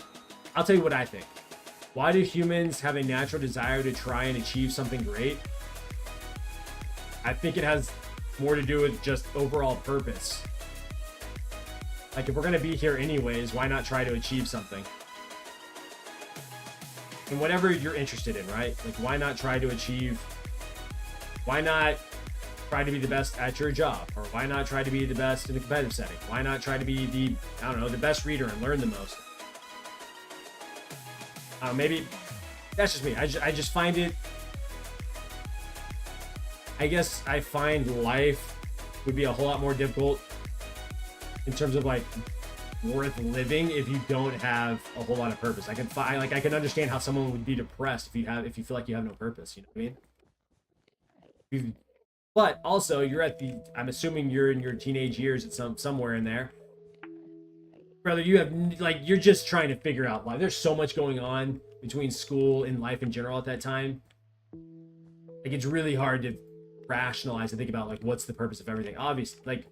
I'll tell you what I think. Why do humans have a natural desire to try and achieve something great? I think it has more to do with just overall purpose. Like, if we're gonna be here anyways, why not try to achieve something? And whatever you're interested in, right? Like, why not try to be the best at your job? Or why not try to be the best in a competitive setting? Why not try to be the best reader and learn the most? Maybe that's just me. I just find it, I guess I find life would be a whole lot more difficult in terms of like worth living if you don't have a whole lot of purpose. I can understand how someone would be depressed if you feel like you have no purpose. You know what I mean? But also, I'm assuming you're in your teenage years at somewhere in there. Brother, you're just trying to figure out life. There's so much going on between school and life in general at that time. Like, it's really hard to rationalize and think about like what's the purpose of everything. Obviously, like,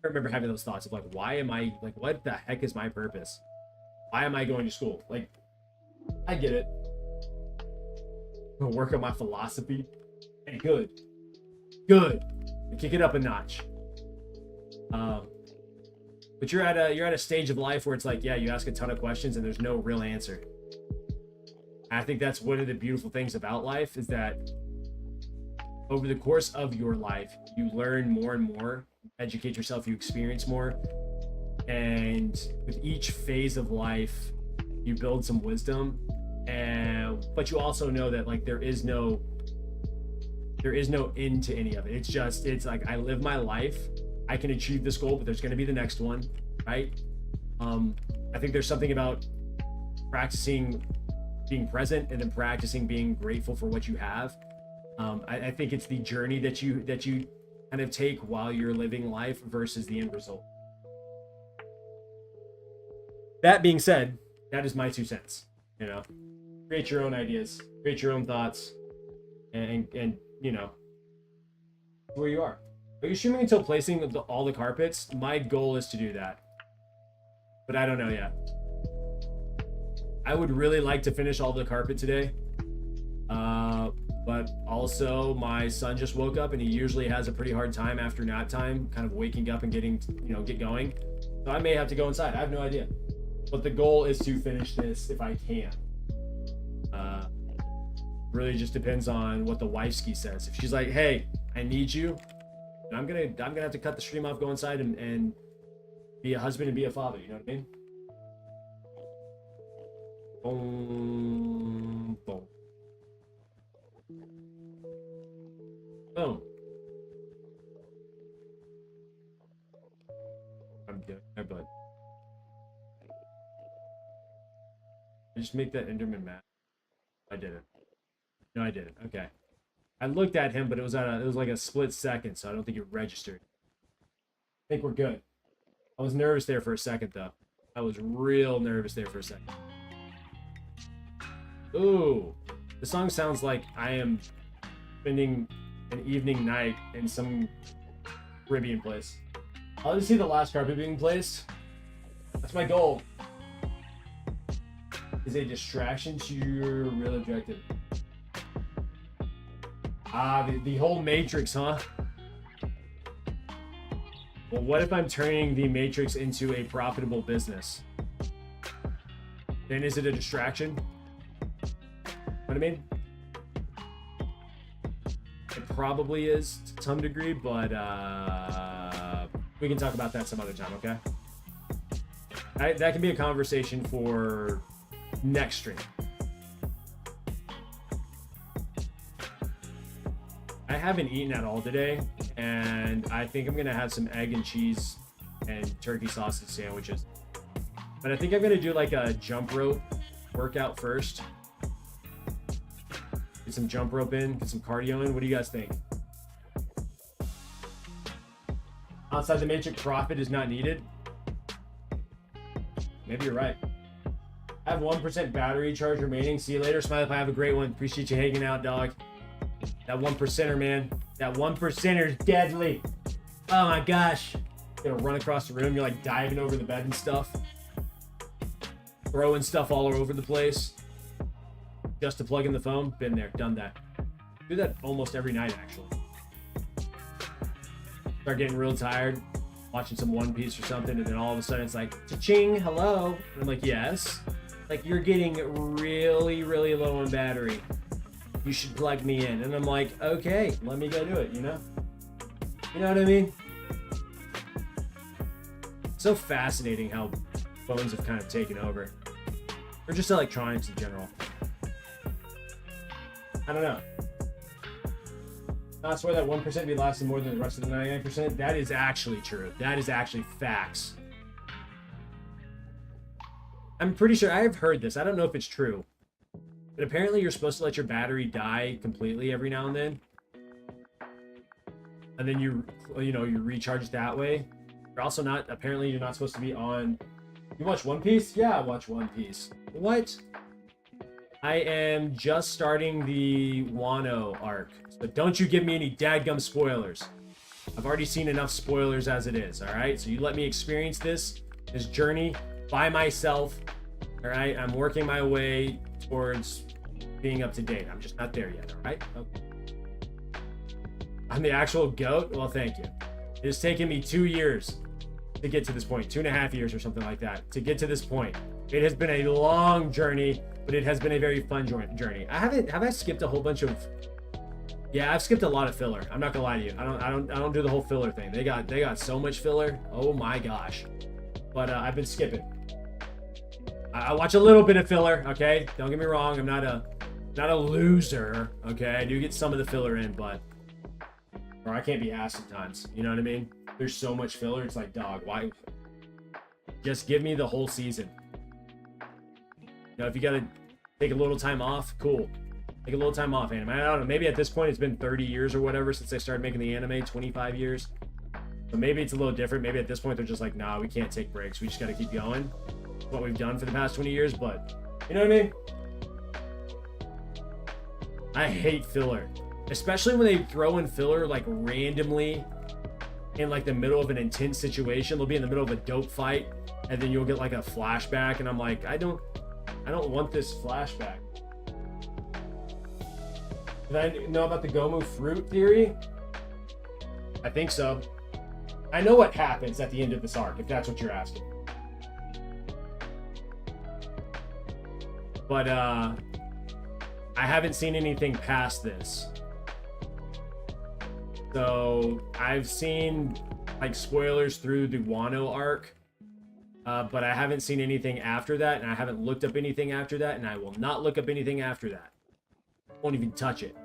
I remember having those thoughts of like, what the heck is my purpose? Why am I going to school? Like, I get it. I'm gonna work on my philosophy. Hey, good. Kick it up a notch. But you're at a stage of life where it's like, yeah, you ask a ton of questions and there's no real answer. And I think that's one of the beautiful things about life is that over the course of your life, you learn more and more, educate yourself, you experience more. And with each phase of life, you build some wisdom. But you also know that like there is no end to any of it. It's like I live my life. I can achieve this goal, but there's going to be the next one, right? I think there's something about practicing being present and then practicing being grateful for what you have. I think it's the journey that you kind of take while you're living life versus the end result. That being said, that is my 2 cents. You know, create your own ideas, create your own thoughts, and you know where you are. Are you streaming until placing all the carpets? My goal is to do that, but I don't know yet. I would really like to finish all the carpet today. But also my son just woke up and he usually has a pretty hard time after nap time, kind of waking up and get going. So I may have to go inside. I have no idea. But the goal is to finish this if I can. Really just depends on what the wifeski says. If she's like, hey, I need you, I'm gonna have to cut the stream off, go inside and be a husband and be a father, you know what I mean? Boom, boom. Boom. I'm good. But I just make that Enderman mad. I did it. No, I didn't. Okay. I looked at him, but it was like a split second, so I don't think it registered. I think we're good. I was nervous there for a second, though. I was real nervous there for a second. Ooh. The song sounds like I am spending an evening night in some Caribbean place. I'll just see the last carpet being placed. That's my goal. Is a distraction to your real objective. The whole Matrix, huh? Well, what if I'm turning the Matrix into a profitable business? Then is it a distraction? What I mean? It probably is to some degree, but we can talk about that some other time, okay? That can be a conversation for next stream. I haven't eaten at all today, and I think I'm gonna have some egg and cheese and turkey sausage sandwiches. But I think I'm gonna do like a jump rope workout first. Get some jump rope in, get some cardio in. What do you guys think? Outside the Matrix, profit is not needed. Maybe you're right. I have 1% battery charge remaining. See you later, Smiley Pie. Have a great one. Appreciate you hanging out, dog. That 1%er, man. That 1%er is deadly. Oh my gosh. Gonna run across the room. You're like diving over the bed and stuff. Throwing stuff all over the place. Just to plug in the phone. Been there, done that. Do that almost every night, actually. Start getting real tired. Watching some One Piece or something. And then all of a sudden it's like, cha-ching, hello. And I'm like, yes. Like, you're getting really, really low on battery. You should plug me in. And I'm like, okay, let me go do it, you know? You know what I mean? So fascinating how phones have kind of taken over. Or just electronics in general. I don't know. I swear that 1% be lasting more than the rest of the 99%. That is actually true. That is actually facts. I'm pretty sure I've heard this. I don't know if it's true. But apparently you're supposed to let your battery die completely every now and then. And then you recharge it that way. You're also not, apparently you're not supposed to be on. You watch One Piece? Yeah, I watch One Piece. What? I am just starting the Wano arc. So don't you give me any dadgum spoilers. I've already seen enough spoilers as it is, alright? So you let me experience this journey by myself, alright? I'm working my way towards being up to date. I'm just not there yet, alright? Okay. I'm the actual GOAT? Well, thank you. It has taken me 2 years to get to this point. 2.5 years or something like that to get to this point. It has been a long journey, but it has been a very fun journey. Have I skipped a whole bunch of... Yeah, I've skipped a lot of filler. I'm not gonna lie to you. I don't do the whole filler thing. They got so much filler. Oh my gosh. But I've been skipping. I watch a little bit of filler, okay? Don't get me wrong. I'm not a loser, okay? I do get some of the filler in, but or I can't be asked sometimes. You know what I mean? There's so much filler. It's like, dog, why? Just give me the whole season. You know, if you gotta take a little time off, cool. Take a little time off, anime. I don't know. Maybe at this point it's been 30 years or whatever since I started making the anime. 25 years. So maybe it's a little different. Maybe at this point they're just like, nah, we can't take breaks. We just gotta keep going. What we've done for the past 20 years, but you know what I mean? I hate filler. Especially when they throw in filler like randomly in like the middle of an intense situation. They'll be in the middle of a dope fight and then you'll get like a flashback and I'm like, I don't want this flashback. Did I know about the Gomu fruit theory? I think so. I know what happens at the end of this arc, if that's what you're asking. But I haven't seen anything past this. So I've seen like spoilers through the Wano arc, but I haven't seen anything after that, and I haven't looked up anything after that, and I will not look up anything after that. Won't even touch it.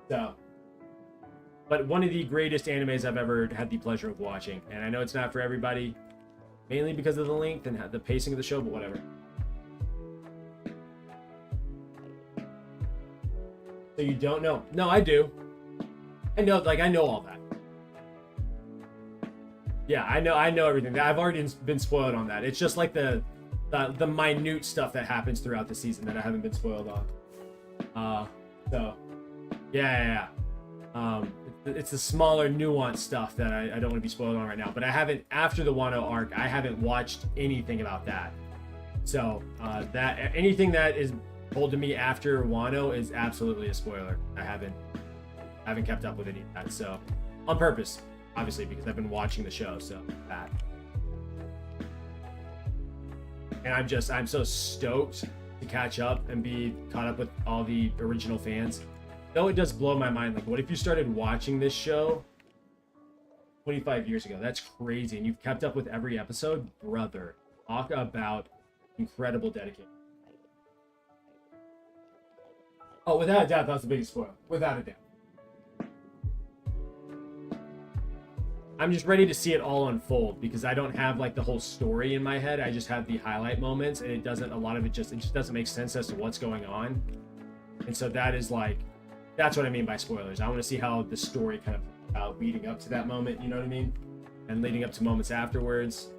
So, but one of the greatest animes I've ever had the pleasure of watching, and I know it's not for everybody, mainly because of the length and the pacing of the show, but whatever. So you don't know? No, I do. I know all that. Yeah, I know everything. I've already been spoiled on that. It's just like the minute stuff that happens throughout the season that I haven't been spoiled on. So yeah. It's the smaller nuanced stuff that I don't want to be spoiled on right now. But I haven't, after the Wano arc, I haven't watched anything about that. So that anything that is told to me after Wano is absolutely a spoiler. I haven't kept up with any of that. So on purpose, obviously, because I've been watching the show. So that. And I'm so stoked to catch up and be caught up with all the original fans. Though it does blow my mind. Like, what if you started watching this show 25 years ago? That's crazy. And you've kept up with every episode? Brother, talk about incredible dedication. Oh, without a doubt, that's the biggest spoiler. Without a doubt. I'm just ready to see it all unfold because I don't have like the whole story in my head. I just have the highlight moments, and it just doesn't make sense as to what's going on. And so that's what I mean by spoilers. I want to see how the story kind of leading up to that moment. You know what I mean? and leading up to moments afterwards,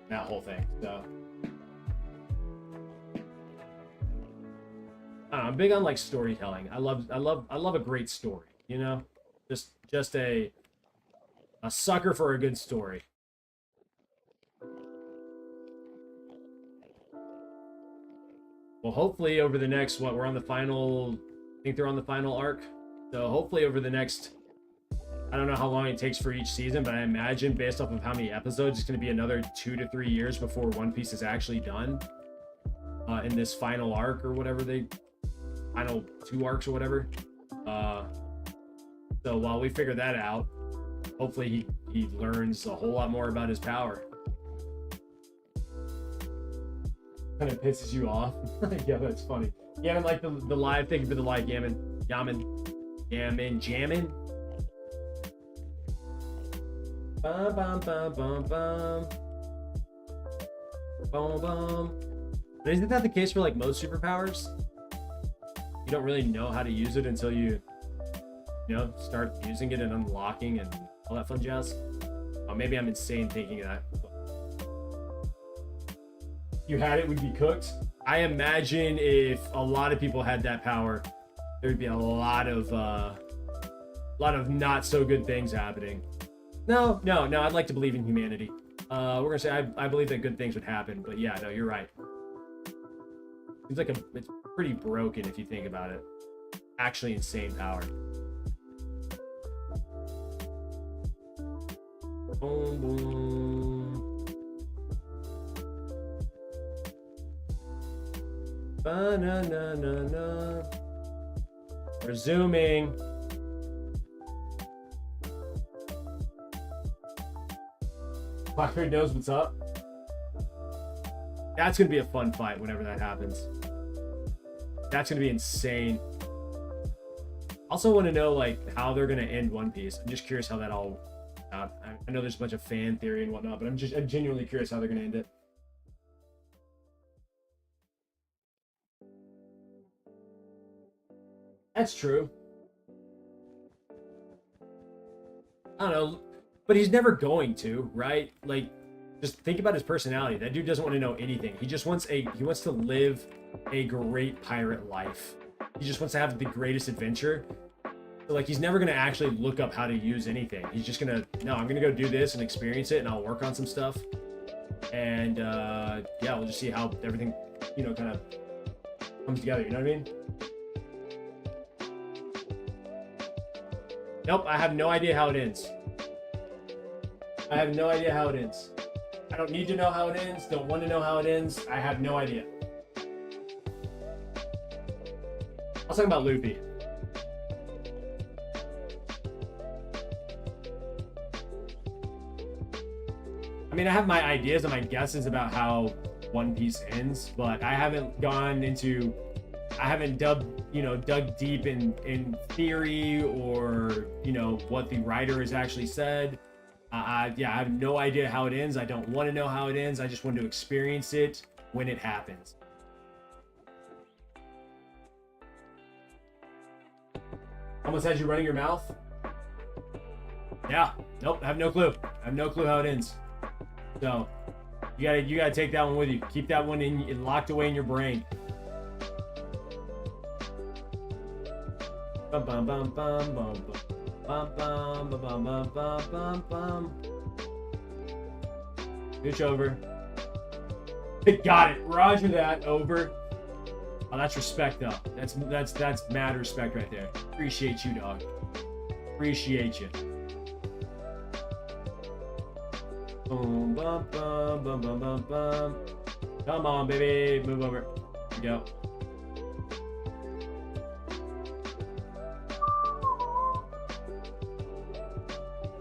that whole thing. So I don't know, I'm big on like storytelling. I love a great story, you know? Just a sucker for a good story. Well, hopefully over the next, we're on the final, I think they're on the final arc. So hopefully over the next, I don't know how long it takes for each season, but I imagine based off of how many episodes, it's going to be another 2 to 3 years before One Piece is actually done in this final arc or whatever final 2 arcs or whatever. So while we figure that out, hopefully he learns a whole lot more about his power. Kind of pisses you off. Yeah, that's funny. Yaman like the live. Thank you for the like, Yaman. Jammin'. Bum bum bum bum bum. Bum bum. But isn't that the case for like most superpowers? You don't really know how to use it until you start using it and unlocking and all that fun jazz. Oh, maybe I'm insane thinking that. If you had it, we'd be cooked. I imagine if a lot of people had that power, there would be a lot of not so good things happening. No, I'd like to believe in humanity. We're gonna say I believe that good things would happen, but yeah, no, you're right. Seems like it's pretty broken if you think about it. Actually insane power. Boom, boom. Ba-na-na-na-na. Resuming. Blackbeard knows what's up. That's gonna be a fun fight whenever that happens. That's gonna be insane. Also want to know like how they're gonna end One Piece. I'm just curious how that all out. I know there's a bunch of fan theory and whatnot, but I'm genuinely curious how they're gonna end it. That's true. I don't know, but he's never going to, right? Like, just think about his personality. That dude doesn't want to know anything. He just wants to live a great pirate life. He just wants to have the greatest adventure. So, like, he's never gonna actually look up how to use anything. He's just gonna, no, I'm gonna go do this and experience it, and I'll work on some stuff. And yeah, we'll just see how everything, kind of comes together. You know what I mean? Nope, I have no idea how it ends. I have no idea how it ends. I don't need to know how it ends. Don't want to know how it ends. I have no idea. I was talking about Luffy. I mean, I have my ideas and my guesses about how One Piece ends, but I haven't dug deep in theory or, what the writer has actually said. I have no idea how it ends. I don't want to know how it ends. I just want to experience it when it happens. Almost had you running your mouth? Yeah. Nope. I have no clue. I have no clue how it ends. So you gotta take that one with you. Keep that one locked away in your brain. Bum bum bum bum bum bum bum bum bum bum bum bum bum. Pitch over. Got it. Roger that. Over. Oh, that's respect though. That's mad respect right there. Appreciate you, dog. Appreciate you. Boom bum bum bum bum bum bum. Come on, baby. Move over. Here we go.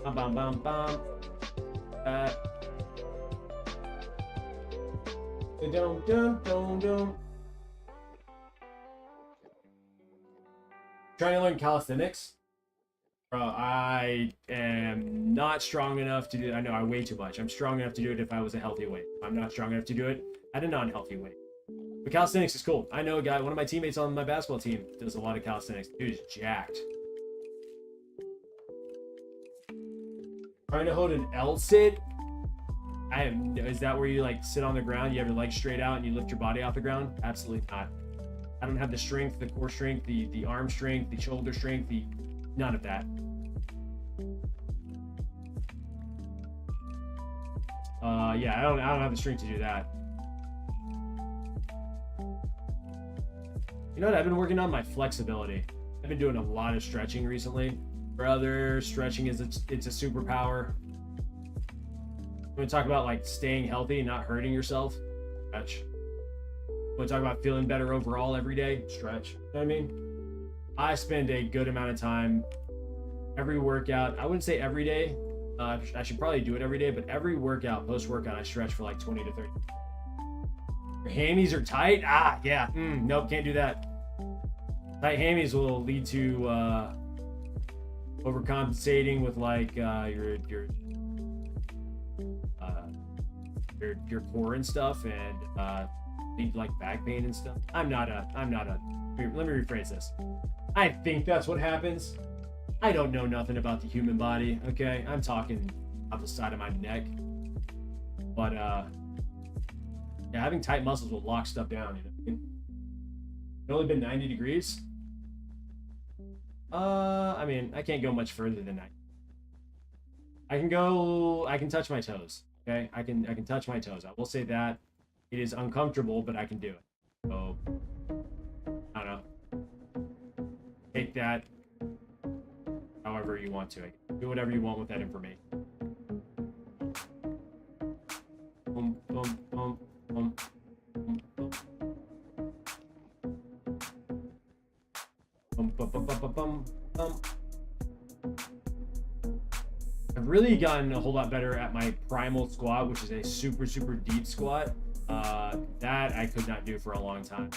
Bum bum bum. Dum dum dum dum. Trying to learn calisthenics. Bro, I am not strong enough to do it. I know I weigh too much. I'm strong enough to do it if I was a healthy weight. I'm not strong enough to do it at a non-healthy weight. But calisthenics is cool. I know a guy, one of my teammates on my basketball team does a lot of calisthenics. Dude is jacked. Trying to hold an L sit. Is that where you like sit on the ground? You have your legs straight out and you lift your body off the ground? Absolutely not. I don't have the strength, the core strength, the arm strength, the shoulder strength, none of that. Yeah, I don't have the strength to do that. You know what? I've been working on my flexibility. I've been doing a lot of stretching recently. Brother, stretching it's a superpower. We want to talk about like staying healthy and not hurting yourself. Stretch. We want to talk about feeling better overall every day. Stretch. You know what I mean? I spend a good amount of time every workout. I wouldn't say every day. I should probably do it every day, but every workout, post-workout, I stretch for like 20 to 30. Your hammies are tight? Ah, yeah. Nope, can't do that. Tight hammies will lead to overcompensating with like your core and stuff, and lead to like back pain and stuff. Let me rephrase this. I think that's what happens. I don't know nothing about the human body, okay? I'm talking off the side of my neck. But yeah, having tight muscles will lock stuff down, you know? It's only been 90 degrees. I mean, I can't go much further than that. I can touch my toes, okay? I can touch my toes. I will say that it is uncomfortable, but I can do it. So, I don't know. Take that however you want to. Do whatever you want with that information. Boom, boom, boom, boom, boom, boom. Bum, bum, bum, bum, bum, bum. I've really gotten a whole lot better at my primal squat, which is a super, super deep squat. That I could not do for a long time.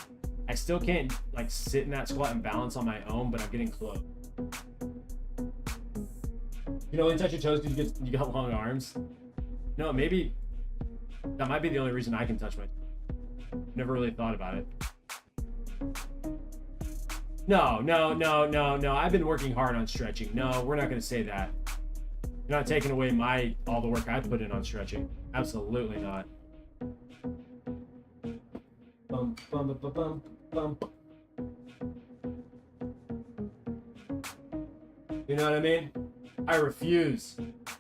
I still can't like sit in that squat and balance on my own, but I'm getting close. You can only touch your toes because you got long arms. No, maybe that might be the only reason I can touch my toes. Never really thought about it. No. I've been working hard on stretching. No, we're not going to say that. You're not taking away all the work I put in on stretching. Absolutely not. Bum, bum, bum, bum, bum. You know what I mean? I refuse.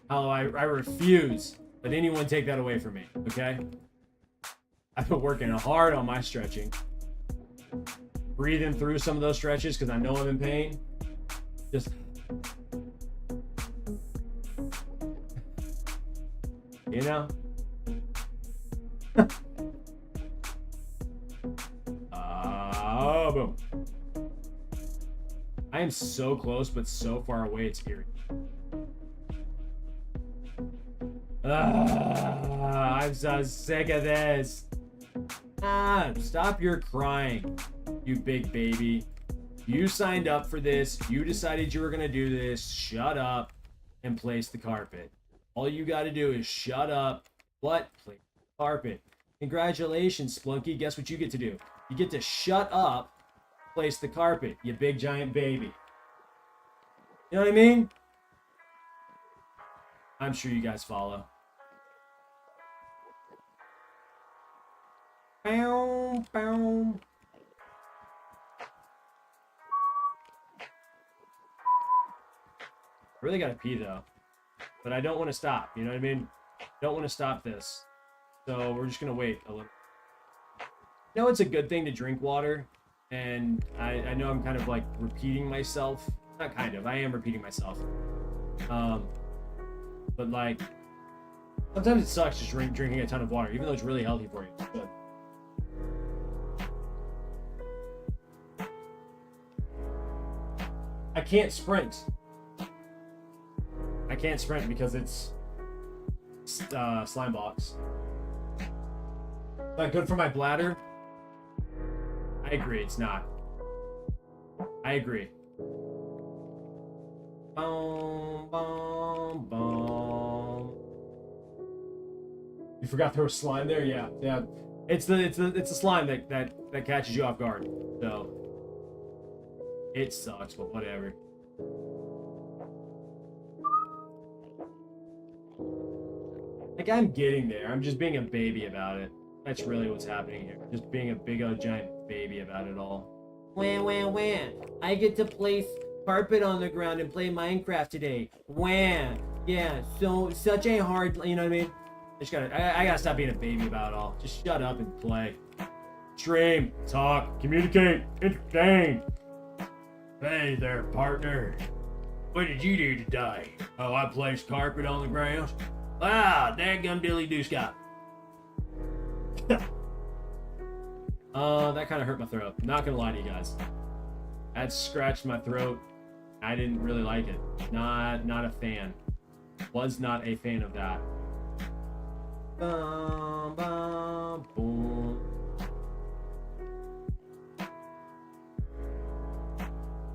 Hello, I refuse. Let anyone take that away from me, okay? I've been working hard on my stretching. Breathing through some of those stretches because I know I'm in pain. Just you know. Boom. I am so close, but so far away, it's eerie. I'm so sick of this. Stop your crying, you big baby. You signed up for this. You decided you were going to do this. Shut up and place the carpet. All you got to do is shut up. What? Place the carpet. Congratulations, Splunky. Guess what you get to do? You get to shut up, place the carpet, you big giant baby. You know what I mean? I'm sure you guys follow. Bow, bow. I really gotta pee though, but I don't want to stop. You know what I mean? Don't want to stop this, so we're just gonna wait a little. You know, it's a good thing to drink water, and I know I'm kind of like repeating myself. Not kind of, I am repeating myself. But like, sometimes it sucks just drinking a ton of water, even though it's really healthy for you. But I can't sprint. I can't sprint because it's slime box. Not good for my bladder. I agree, it's not. I agree. Boom, boom, boom. You forgot there was slime there? Yeah. It's the slime that catches you off guard. So it sucks, but whatever. Like, I'm getting there. I'm just being a baby about it. That's really what's happening here. Just being a big old giant baby about it all. Wah, wah, wah. I get to place carpet on the ground and play Minecraft today. Wah. Yeah, so such a hard, you know what I mean? I gotta stop being a baby about it all. Just shut up and play. Stream, talk, communicate, entertain. Hey there, partner. What did you do today? Oh, I placed carpet on the ground. Wow, dadgum dilly doo scott. That kind of hurt my throat. Not gonna lie to you guys. That scratched my throat. I didn't really like it. Not a fan. Was not a fan of that. Bum, bum, boom.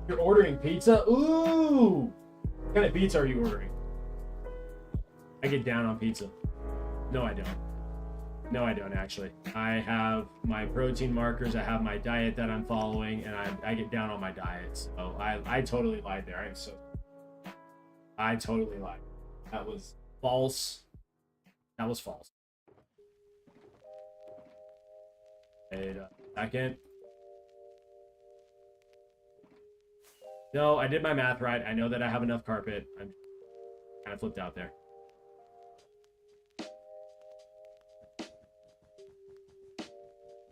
You're ordering pizza? Ooh! What kind of pizza are you ordering? I get down on pizza. No, I don't. No, I don't actually. I have my protein markers, I have my diet that I'm following, and I get down on my diet. So I totally lied there. I totally lied. That was false. That was false. Wait a second. No, I did my math right. I know that I have enough carpet. I'm kind of flipped out there.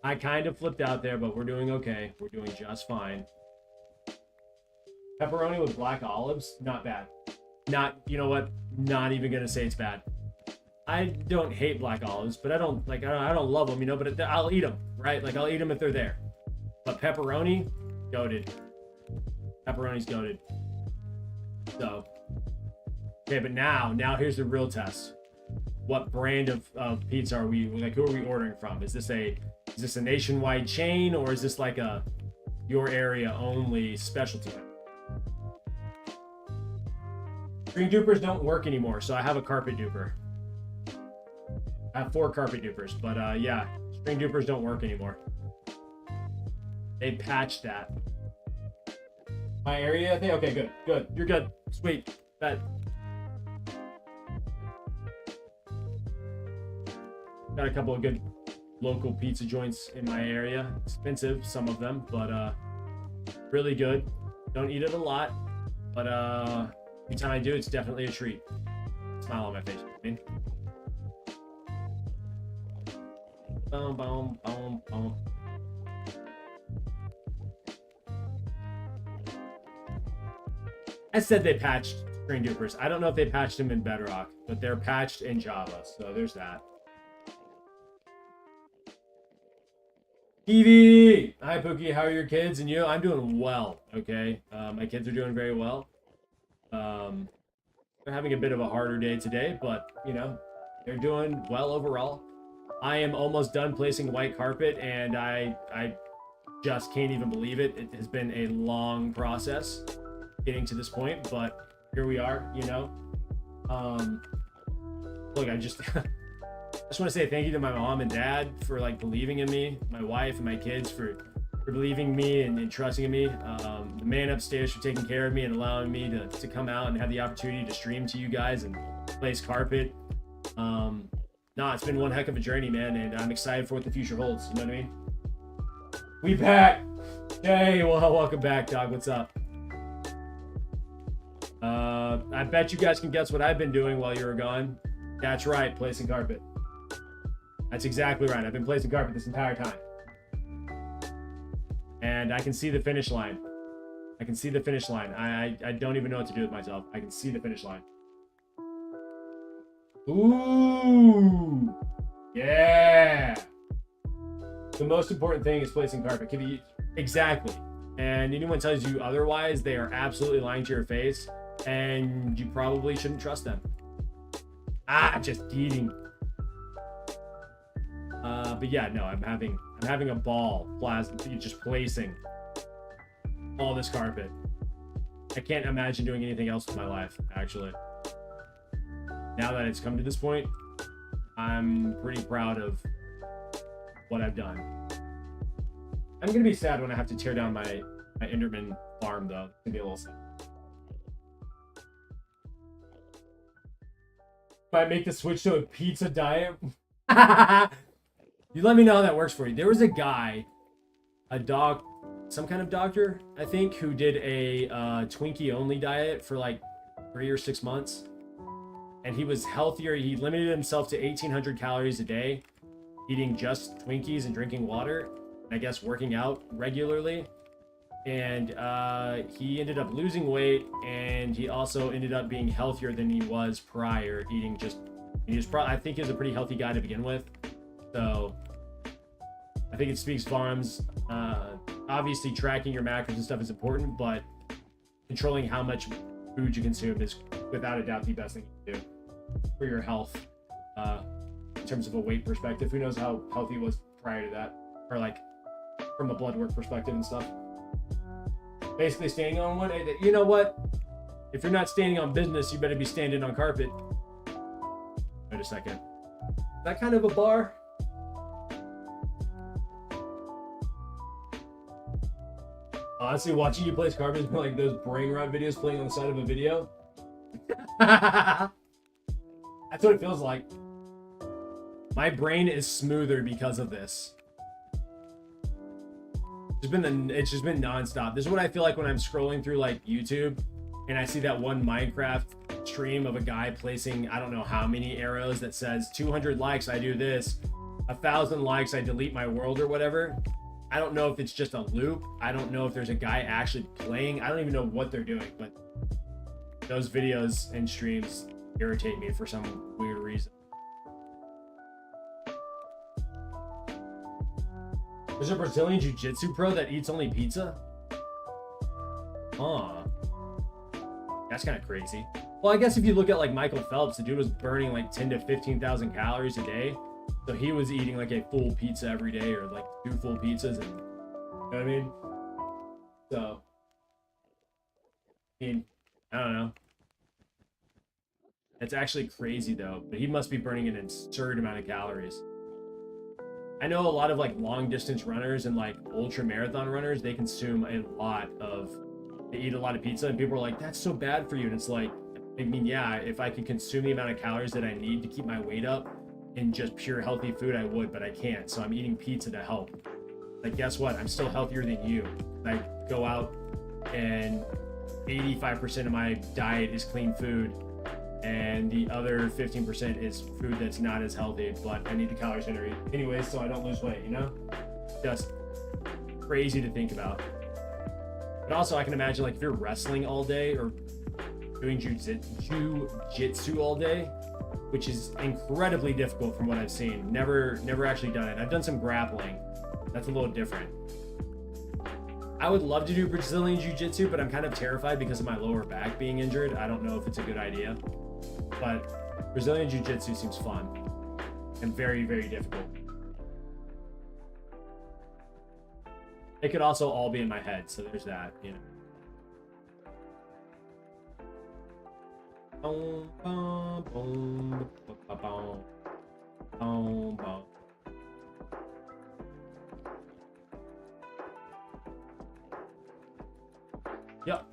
I kind of flipped out there, but we're doing okay. We're doing just fine. Pepperoni with black olives, not bad. Not, you know what? Not even gonna say it's bad. I don't hate black olives, but I don't love them, you know. But I'll eat them, right? Like I'll eat them if they're there. But pepperoni, goated. Pepperoni's goated. So, okay, but now here's the real test. What brand of pizza are we, like, who are we ordering from? Is this a nationwide chain, or is this like a your area only specialty? String dupers don't work anymore, so I have a carpet duper. I have 4 carpet dupers, but yeah, string dupers don't work anymore. They patched that. My area, I think. Okay, good. You're good. Sweet. Bet. Got a couple of good local pizza joints in my area. Expensive, some of them, but really good. Don't eat it a lot, but every time I do, it's definitely a treat. Smile on my face. I mean. Boom, boom, boom, boom. I said they patched string dupers. I don't know if they patched them in Bedrock, but they're patched in Java, so there's that. Evie! Hi, Pookie. How are your kids and you? I'm doing well, okay? My kids are doing very well. They're having a bit of a harder day today, but, you know, they're doing well overall. I am almost done placing white carpet, and I just can't even believe it. It has been a long process getting to this point, but here we are, you know. Look, I just want to say thank you to my mom and dad for, like, believing in me, my wife and my kids for believing in me and trusting in me, the man upstairs for taking care of me and allowing me to come out and have the opportunity to stream to you guys and place carpet. No, it's been one heck of a journey, man, and I'm excited for what the future holds. You know what I mean? We back. Hey, well, welcome back, dog. What's up? I bet you guys can guess what I've been doing while you were gone. That's right, placing carpet. That's exactly right. I've been placing carpet this entire time. And I can see the finish line. I can see the finish line. I don't even know what to do with myself. I can see the finish line. Ooh! Yeah! The most important thing is placing carpet. Exactly. And anyone tells you otherwise, they are absolutely lying to your face, and you probably shouldn't trust them. Just eating. But yeah, no, I'm having a ball just placing all this carpet. I can't imagine doing anything else with my life, actually. Now that it's come to this point, I'm pretty proud of what I've done. I'm gonna be sad when I have to tear down my Enderman farm, though. It's gonna be a little sad. I make the switch to a pizza diet. You let me know how that works for you. There was a guy, some kind of doctor, I think, who did a Twinkie only diet for like 3 or 6 months. And he was healthier. He limited himself to 1,800 calories a day, eating just Twinkies and drinking water. I guess working out regularly. And he ended up losing weight, and he also ended up being healthier than he was prior, eating just, I think he was a pretty healthy guy to begin with. So I think it speaks volumes. Obviously tracking your macros and stuff is important, but controlling how much food you consume is without a doubt the best thing you can do for your health. In terms of a weight perspective, who knows how healthy he was prior to that, or like from a blood work perspective and stuff. Basically standing on one. You know what? If you're not standing on business, you better be standing on carpet. Wait a second. Is that kind of a bar? Honestly, watching you place carpet is like those brain rot videos playing on the side of a video. That's what it feels like. My brain is smoother because of this. It's just been nonstop. This is what I feel like when I'm scrolling through like YouTube and I see that one Minecraft stream of a guy placing, I don't know how many arrows that says 200 likes, I do this, 1,000 likes, I delete my world or whatever. I don't know if it's just a loop. I don't know if there's a guy actually playing. I don't even know what they're doing, but those videos and streams irritate me for some weird reason. There's a Brazilian jiu-jitsu pro that eats only pizza? Huh. That's kind of crazy. Well, I guess if you look at like Michael Phelps, the dude was burning like 10 to 15,000 calories a day. So he was eating like a full pizza every day, or like 2 full pizzas, and you know what I mean? So, I mean, I don't know. It's actually crazy though, but he must be burning an absurd amount of calories. I know a lot of like long distance runners and like ultra marathon runners, they consume they eat a lot of pizza, and people are like, that's so bad for you. And it's like, I mean, yeah, if I could consume the amount of calories that I need to keep my weight up in just pure healthy food, I would, but I can't. So I'm eating pizza to help. Like, guess what? I'm still healthier than you. I go out and 85% of my diet is clean food, and the other 15% is food that's not as healthy, but I need the calories anyways, so I don't lose weight, you know? Just crazy to think about. But also, I can imagine, like, if you're wrestling all day or doing jiu-jitsu all day, which is incredibly difficult from what I've seen. Never actually done it. I've done some grappling. That's a little different. I would love to do Brazilian jiu-jitsu, but I'm kind of terrified because of my lower back being injured. I don't know if it's a good idea. But Brazilian jiu-jitsu seems fun and very, very difficult. It could also all be in my head, so there's that, you know. Yep.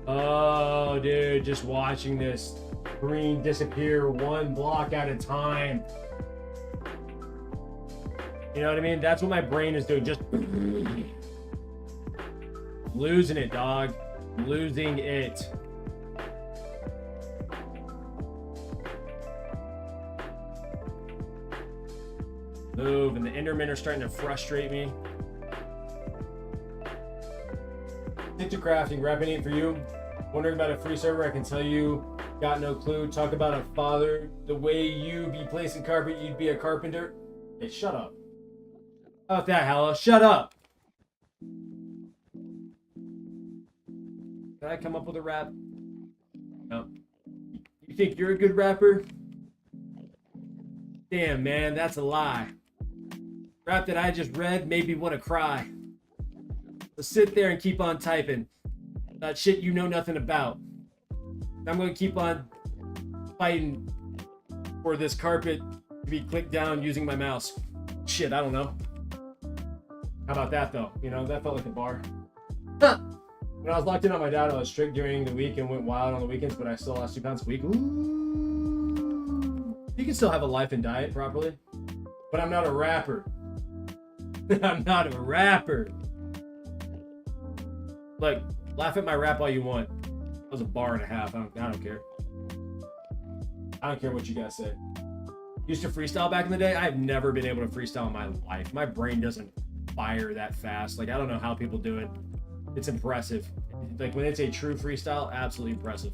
Oh, dude, just watching this green disappear one block at a time. You know what I mean? That's what my brain is doing. Just losing it, dog. Losing it. Move, and the Endermen are starting to frustrate me. Stick to crafting. Rapping ain't for you. Wondering about a free server? I can tell you, got no clue. Talk about a father. The way you be placing carpet, you'd be a carpenter. Hey, shut up. How about that, Hella? Shut up. Can I come up with a rap? No. You think you're a good rapper? Damn, man, that's a lie. Rap that I just read made me want to cry. So sit there and keep on typing that shit you know nothing about. I'm going to keep on fighting for this carpet to be clicked down using my mouse. Shit, I don't know. How about that though? You know, that felt like a bar. When I was locked in on my dad, I was strict during the week and went wild on the weekends, but I still lost 2 pounds a week. Ooh. You can still have a life and diet properly, but I'm not a rapper. I'm not a rapper. Like, laugh at my rap all you want. That was a bar and a half. I don't care. I don't care what you guys say. Used to freestyle back in the day. I've never been able to freestyle in my life. My brain doesn't fire that fast. Like, I don't know how people do it. It's impressive. Like, when it's a true freestyle, absolutely impressive.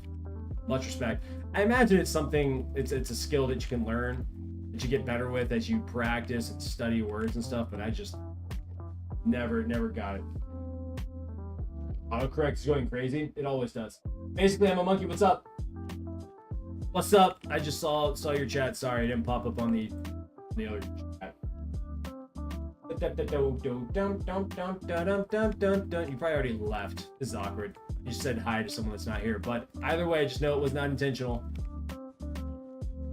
Much respect. I imagine it's something, it's a skill that you can learn, that you get better with as you practice and study words and stuff, but I just never got it. Autocorrect is going crazy. It always does. Basically, I'm a monkey. What's up? What's up? I just saw your chat. Sorry, I didn't pop up on the other chat. You probably already left. This is awkward. You just said hi to someone that's not here. But either way, just know it was not intentional.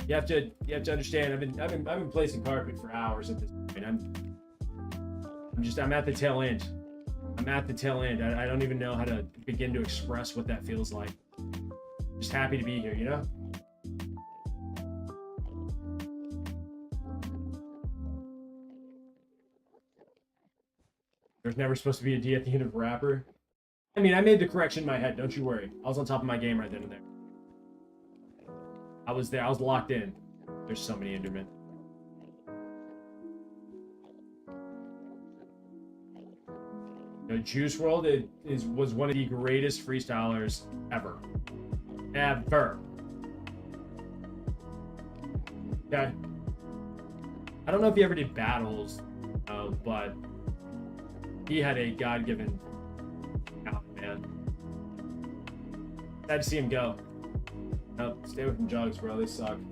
You have to understand. I've been placing carpet for hours at this point. I'm at the tail end. I'm at the tail end. I don't even know how to begin to express what that feels like. Just happy to be here, you know? There's never supposed to be a D at the end of rapper. I mean, I made the correction in my head. Don't you worry. I was on top of my game right then and there. I was there. I was locked in. There's so many Endermen. Juice WRLD was one of the greatest freestylers ever. Ever. Okay. I don't know if he ever did battles, but he had a God-given talent, man. Sad to see him go. No, stay away from jugs, bro. They suck. Am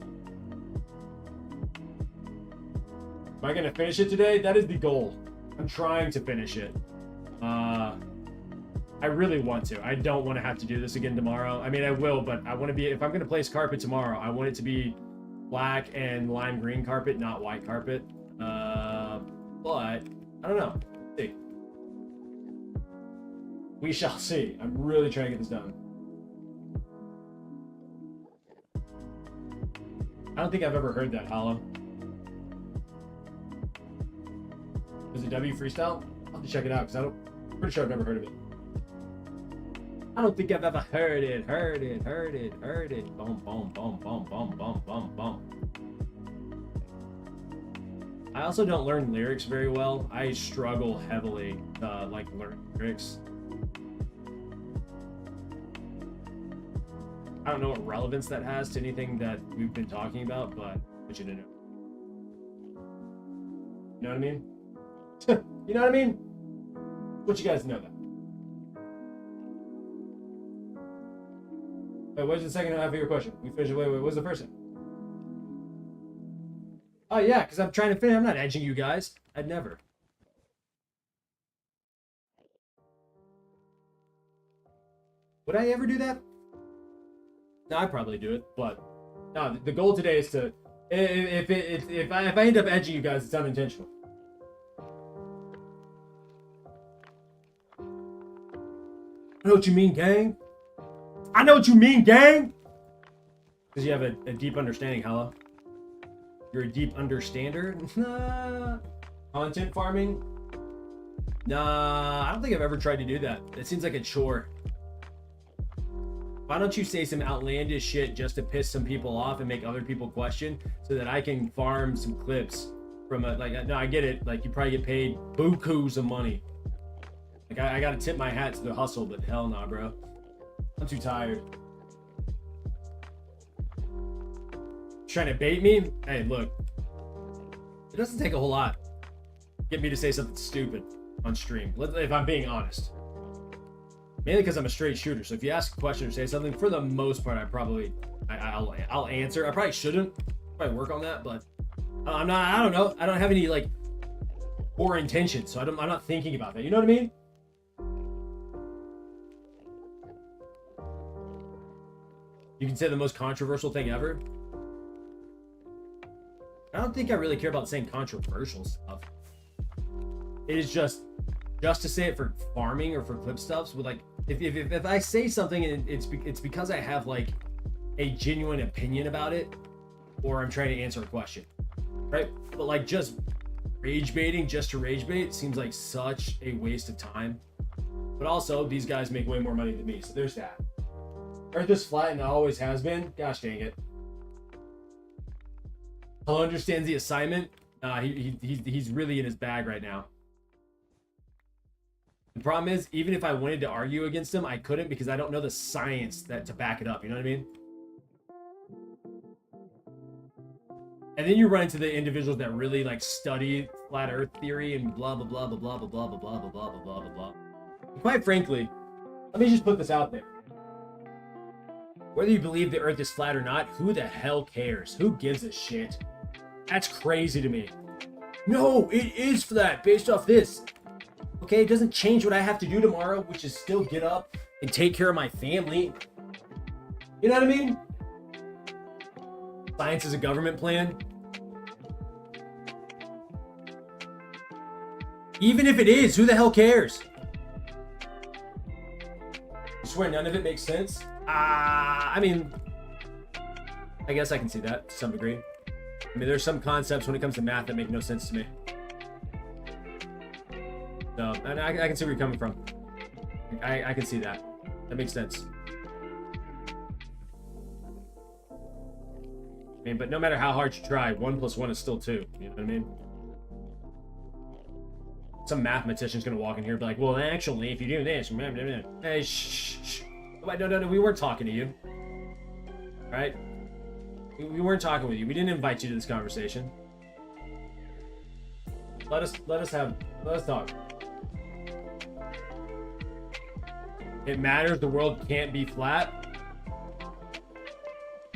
I gonna finish it today? That is the goal. I'm trying to finish it. I really want to. I don't want to have to do this again tomorrow. I mean, I will, but I want to be, if I'm going to place carpet tomorrow, I want it to be black and lime green carpet, not white carpet. But I don't know. Let's see. We shall see. I'm really trying to get this done. I don't think I've ever heard that, Hollow. Is it W Freestyle? I'll have to check it out because I'm pretty sure I've never heard of it. I don't think I've ever heard it. Heard it. Boom, boom, boom, boom, boom, boom, boom, boom. I also don't learn lyrics very well. I struggle heavily to like learn lyrics. I don't know what relevance that has to anything that we've been talking about, but I want you to know. You know what I mean? You know what I mean? What you guys know that. Wait, what's the second half of your question? We finished. Wait, what's the first one? Oh yeah, because I'm trying to finish. I'm not edging you guys. I'd never. Would I ever do that? No, I'd probably do it, but no. The goal today is to, if I end up edging you guys, it's unintentional. I know what you mean, gang. I know what you mean, gang. Because you have a deep understanding, Hello. You're a deep understander. Nah. Content farming. Nah, I don't think I've ever tried to do that. It seems like a chore. Why don't you say some outlandish shit just to piss some people off and make other people question so that I can farm some clips from a, like, no, I get it. Like, you probably get paid bukus of money. Like, I gotta tip my hat to the hustle, but hell nah, bro. I'm too tired. Trying to bait me? Hey, look. It doesn't take a whole lot. Get me to say something stupid on stream, if I'm being honest. Mainly because I'm a straight shooter, so if you ask a question or say something, for the most part, I'll answer. I probably shouldn't. Probably work on that, but I'm not. I don't know. I don't have any like poor intentions, so I'm not thinking about that. You know what I mean? You can say the most controversial thing ever. I don't think I really care about saying controversial stuff. It is just just to say it for farming or for clip stuffs. With like, if I say something and it's because I have like a genuine opinion about it, or I'm trying to answer a question, right? But like just rage baiting just to rage bait seems like such a waste of time. But also, these guys make way more money than me, so there's that. Earth is flat and it always has been. Gosh dang it. Paul understands the assignment. He's really in his bag right now. The problem is, even if I wanted to argue against him, I couldn't because I don't know the science to back it up. You know what I mean? And then you run into the individuals that really like study flat Earth theory and blah blah blah blah blah blah blah blah blah blah blah blah blah blah. Quite frankly, let me just put this out there. Whether you believe the Earth is flat or not, who the hell cares? Who gives a shit? That's crazy to me. No, it is flat based off this. Okay, it doesn't change what I have to do tomorrow, which is still get up and take care of my family. You know what I mean? Science is a government plan. Even if it is, who the hell cares? I swear none of it makes sense. I mean, I guess I can see that to some degree. I mean, there's some concepts when it comes to math that make no sense to me. So, and I can see where you're coming from. I can see that. That makes sense. I mean, but no matter how hard you try, 1 + 1 is still 2. You know what I mean? Some mathematician's gonna walk in here and be like, well, actually, if you do this, hey, shh. No, we weren't talking to you. All right? We weren't talking with you. We didn't invite you to this conversation. Let us talk. It matters the world can't be flat.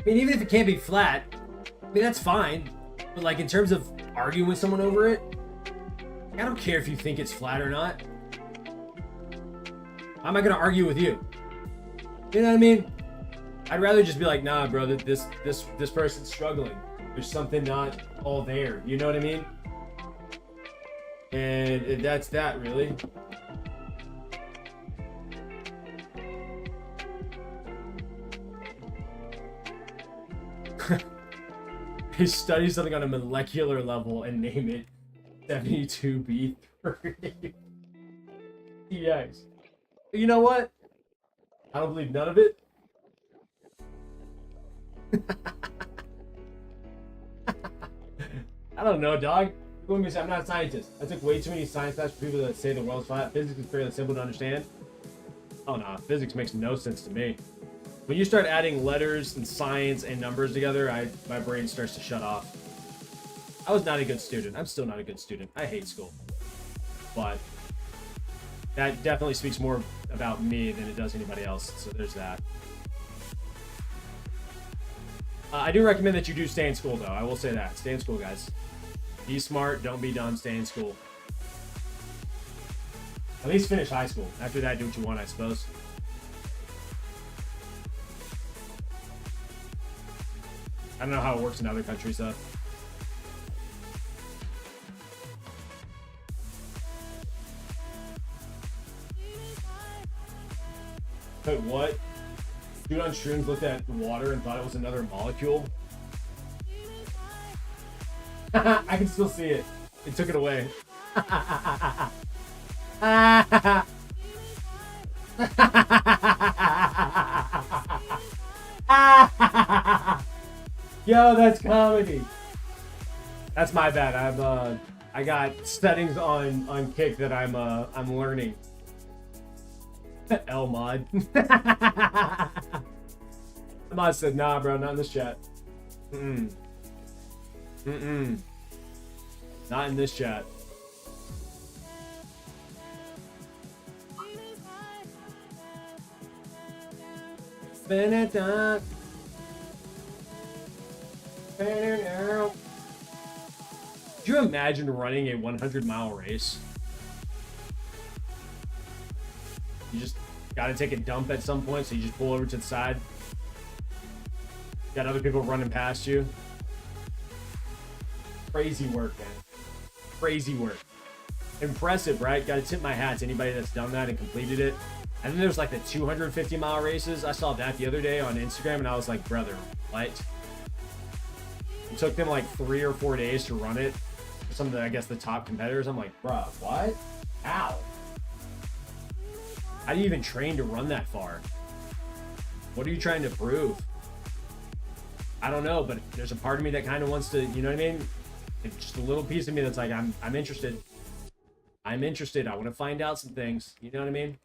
I mean, even if it can't be flat, I mean, that's fine. But like in terms of arguing with someone over it, I don't care if you think it's flat or not. How am I gonna argue with you? You know what I mean? I'd rather just be like, nah, bro, this person's struggling. There's something not all there. You know what I mean? And that's that, really. He studies something on a molecular level and name it 72B3. Yes. You know what? I don't believe none of it. I don't know, dog. I'm not a scientist. I took way too many science classes for people that say the world's flat. Physics is fairly simple to understand. Oh no, physics makes no sense to me. When you start adding letters and science and numbers together, my brain starts to shut off. I was not a good student. I'm still not a good student. I hate school. But that definitely speaks more about me than it does anybody else. So there's that. I do recommend that you do stay in school, though. I will say that. Stay in school, guys. Be smart. Don't be dumb. Stay in school. At least finish high school. After that, do what you want, I suppose. I don't know how it works in other countries, though. Wait, what? Dude on shrooms looked at water and thought it was another molecule? I can still see it. It took it away. Yo, that's comedy. That's my bad. I got settings on Kick that I'm learning. L mod. Mod said, nah, bro, not in this chat. Not in this chat. Spin it up. Could you imagine running a 100-mile race? You just gotta take a dump at some point, so you just pull over to the side. Got other people running past you. Crazy work, man. Crazy work. Impressive, right? Got to tip my hat to anybody that's done that and completed it. And then there's like the 250-mile races. I saw that the other day on Instagram, and I was like, brother, what? It took them like 3 or 4 days to run it. Some of the, I guess, the top competitors. I'm like, bro, what? How? How do you even train to run that far? What are you trying to prove? I don't know, but there's a part of me that kind of wants to, you know what I mean? It's just a little piece of me that's like, I'm interested. I'm interested. I want to find out some things. You know what I mean?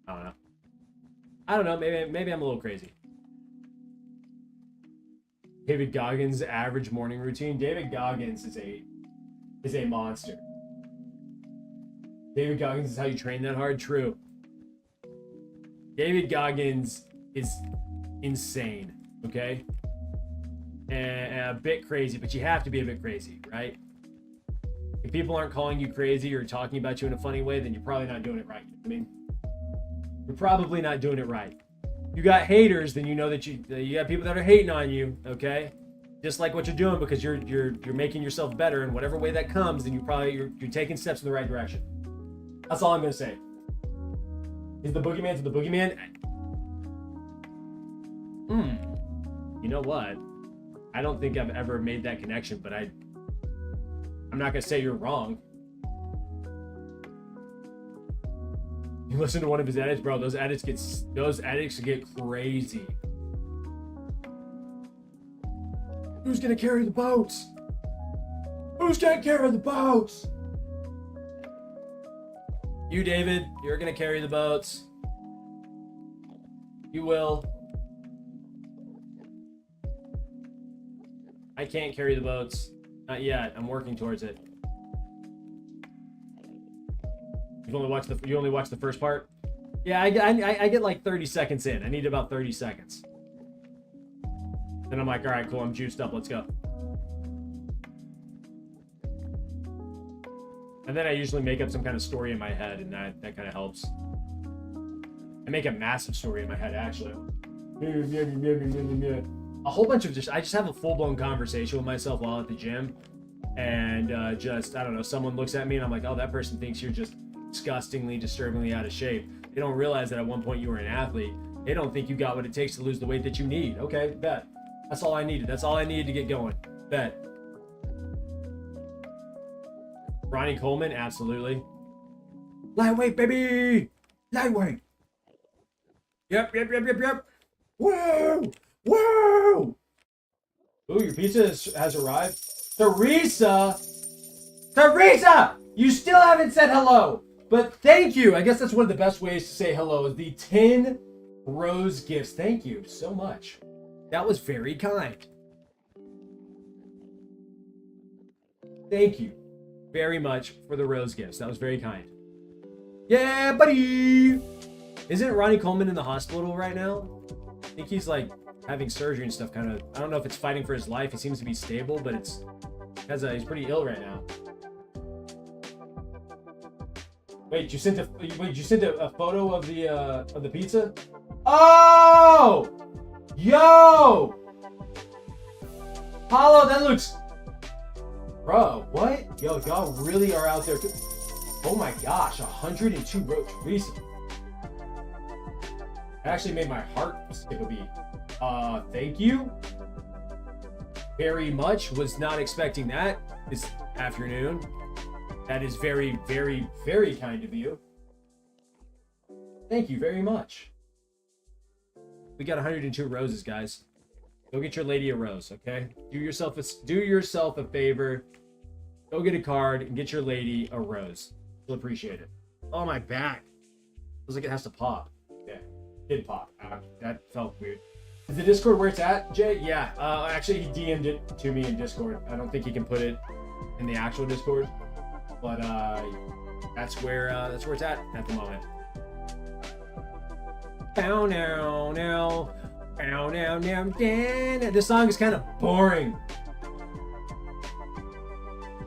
I don't know. Maybe I'm a little crazy. David Goggins' average morning routine. David Goggins is a monster. David Goggins is how you train that hard. True. David Goggins is insane. Okay. And a bit crazy, but you have to be a bit crazy, right? If people aren't calling you crazy or talking about you in a funny way, then you're probably not doing it right. I mean, you're probably not doing it right. You got haters, then you know that you got people that are hating on you, okay? Just like what you're doing, because you're making yourself better in whatever way that comes, then you're taking steps in the right direction. That's all I'm gonna say. Is the boogeyman to the boogeyman? You know what? I don't think I've ever made that connection, but I'm not gonna say you're wrong. You listen to one of his edits, bro. Those edits get crazy. Who's gonna carry the boats? Who's gonna carry the boats? You, David. You're gonna carry the boats. You will. I can't carry the boats. Not yet. I'm working towards it. You only watch the first part? Yeah, I get like 30 seconds in. I need about 30 seconds. Then I'm like, all right, cool. I'm juiced up. Let's go. And then I usually make up some kind of story in my head, and that kind of helps. I make a massive story in my head, actually. A whole bunch of I just have a full-blown conversation with myself while at the gym. And I don't know, someone looks at me and I'm like, oh, that person thinks you're just disgustingly, disturbingly out of shape. They don't realize that at one point you were an athlete. They don't think you got what it takes to lose the weight that you need. Okay, bet. That's all I needed. That's all I needed to get going. Bet. Ronnie Coleman, absolutely. Lightweight, baby! Lightweight! Yep. Woo! Woo! Ooh, your pizza has arrived. Teresa! You still haven't said hello! But thank you! I guess that's one of the best ways to say hello is the 10 rose gifts. Thank you so much. That was very kind. Thank you very much for the rose gifts. That was very kind. Yeah, buddy! Isn't Ronnie Coleman in the hospital right now? I think he's like having surgery and stuff, kind of. I don't know if it's fighting for his life. He seems to be stable, but he's pretty ill right now. Wait, you sent a photo of the pizza? Oh! Yo! Paulo, that looks... Bro, what? Yo, y'all really are out there too. Oh my gosh, 102 roach recently. It actually made my heart skip a beat. Thank you very much. Was not expecting that this afternoon. That is very, very, very kind of you. Thank you very much. We got 102 roses, guys. Go get your lady a rose, okay? Do yourself a favor. Go get a card and get your lady a rose. She'll appreciate it. Oh, my back. Feels like it has to pop. Yeah, it did pop. That felt weird. Is the Discord where it's at, Jay? Yeah. Actually, he DM'd it to me in Discord. I don't think he can put it in the actual Discord, but that's where it's at the moment. Bow now, now. Bow now, now, now. This song is kind of boring.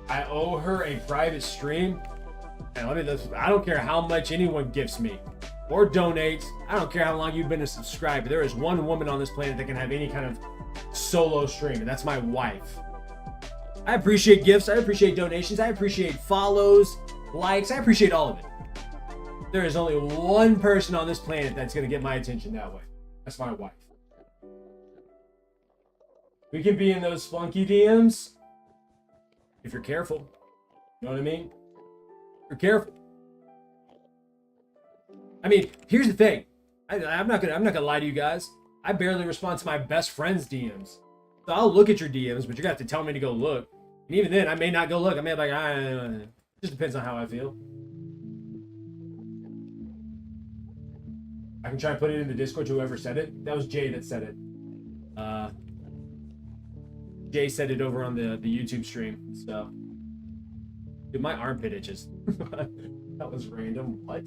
I owe her a private stream. And I don't care how much anyone gifts me or donates. I don't care how long you've been a subscriber. There is one woman on this planet that can have any kind of solo stream, and that's my wife. I appreciate gifts. I appreciate donations. I appreciate follows, likes. I appreciate all of it. There is only one person on this planet that's going to get my attention that way. That's my wife. We can be in those funky DMs if you're careful. You know what I mean? If you're careful. I mean, here's the thing. I'm not gonna lie to you guys. I barely respond to my best friend's DMs. So I'll look at your DMs, but you're gonna have to tell me to go look. And even then, I may not go look. I may be like, it just depends on how I feel. I can try and put it in the Discord to whoever said it. That was Jay that said it. Jay said it over on the YouTube stream. So, dude, my armpit itches. That was random. What?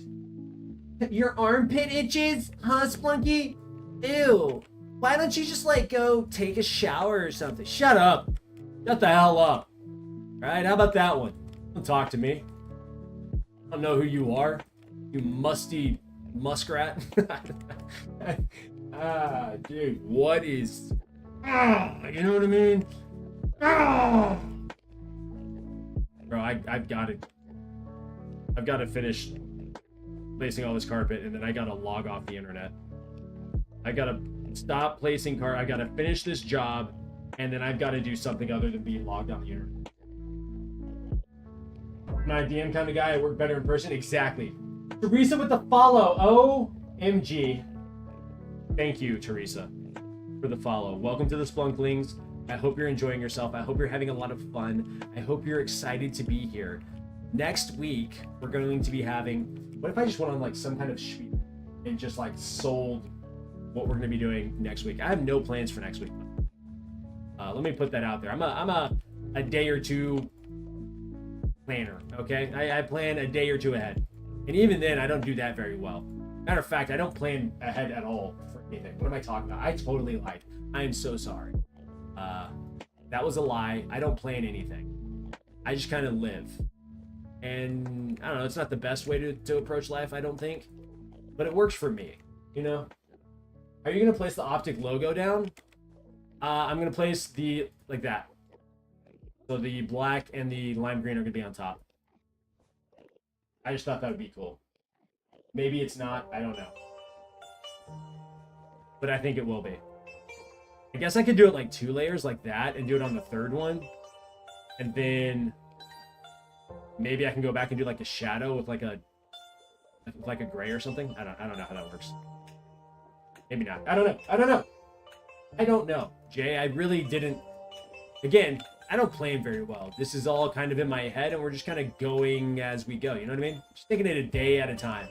Your armpit itches, huh, Splunky? Ew. Why don't you just like go take a shower or something? Shut up. Shut the hell up. Alright, how about that one? Don't talk to me. I don't know who you are. You musty muskrat. Dude, what is... you know what I mean? Bro, I've got to finish placing all this carpet, and then I gotta log off the internet. I gotta stop placing carpet. I gotta finish this job, and then I've got to do something other than being logged on the internet. I'm not a DM kind of guy. I work better in person. Exactly. Teresa with the follow. OMG. Thank you, Teresa, for the follow. Welcome to the Splunklings. I hope you're enjoying yourself. I hope you're having a lot of fun. I hope you're excited to be here. Next week, we're going to be having... What if I just went on like some kind of spiel and just like sold what we're going to be doing next week? I have no plans for next week. Let me put that out there. I'm a day or two planner, okay? I plan a day or two ahead. And even then, I don't do that very well. Matter of fact, I don't plan ahead at all for anything. What am I talking about? I totally lied. I am so sorry. That was a lie. I don't plan anything. I just kind of live. And I don't know, it's not the best way to approach life, I don't think. But it works for me, you know? Are you going to place the Optic logo down? I'm going to place the, like that. So the black and the lime green are going to be on top. I just thought that would be cool. Maybe it's not, I don't know. But I think it will be. I guess I could do it like 2 layers like that and do it on the third one. And then maybe I can go back and do like a shadow with like a gray or something. I don't know how that works. Maybe not. I don't know. Jay, I really didn't. Again, I don't plan very well. This is all kind of in my head, and we're just kind of going as we go. You know what I mean? Just taking it a day at a time.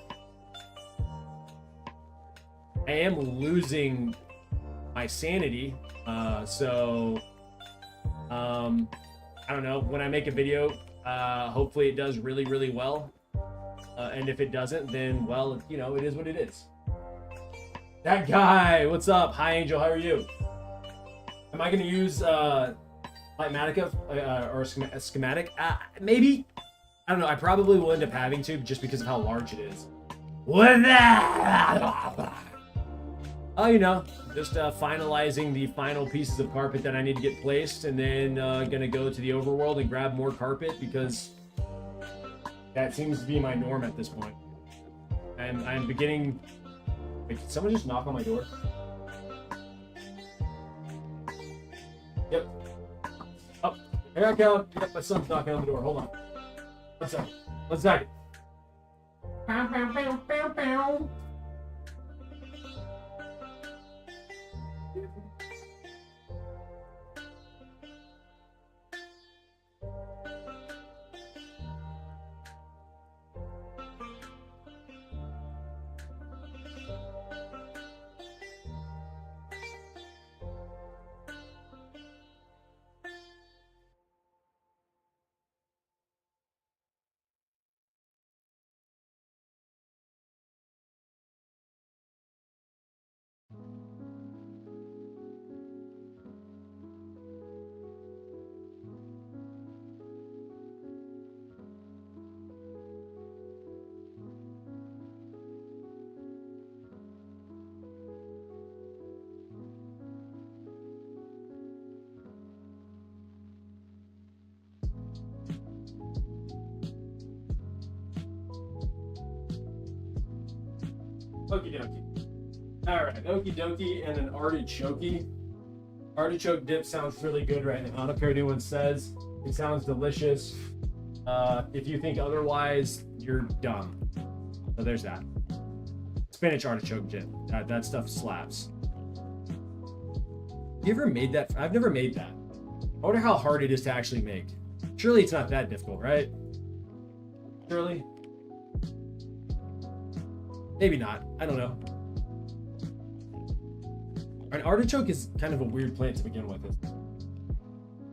I am losing my sanity, so I don't know. When I make a video, hopefully it does really, really well. And if it doesn't, then, well, you know, it is what it is. That guy, what's up? Hi, Angel, how are you? Am I going to use Lightmatica or a schematic? Maybe. I don't know. I probably will end up having to just because of how large it is. What that? Oh, you know, just finalizing the final pieces of carpet that I need to get placed, and then gonna go to the overworld and grab more carpet because that seems to be my norm at this point. And I'm beginning. Wait, did someone just knock on my door? Yep. Oh, here I come. Yep, my son's knocking on the door. Hold on. 1 second. 1 second. Bow, bow, bow, bow, bow. Okie dokie. All right, okie dokie, and an artichoke. Artichoke dip sounds really good right now. I don't care what anyone says. It sounds delicious. If you think otherwise, you're dumb. So there's that. Spinach artichoke dip. That stuff slaps. You ever made that? I've never made that. I wonder how hard it is to actually make. Surely it's not that difficult, right? Surely? Maybe not. I don't know. An artichoke is kind of a weird plant to begin with.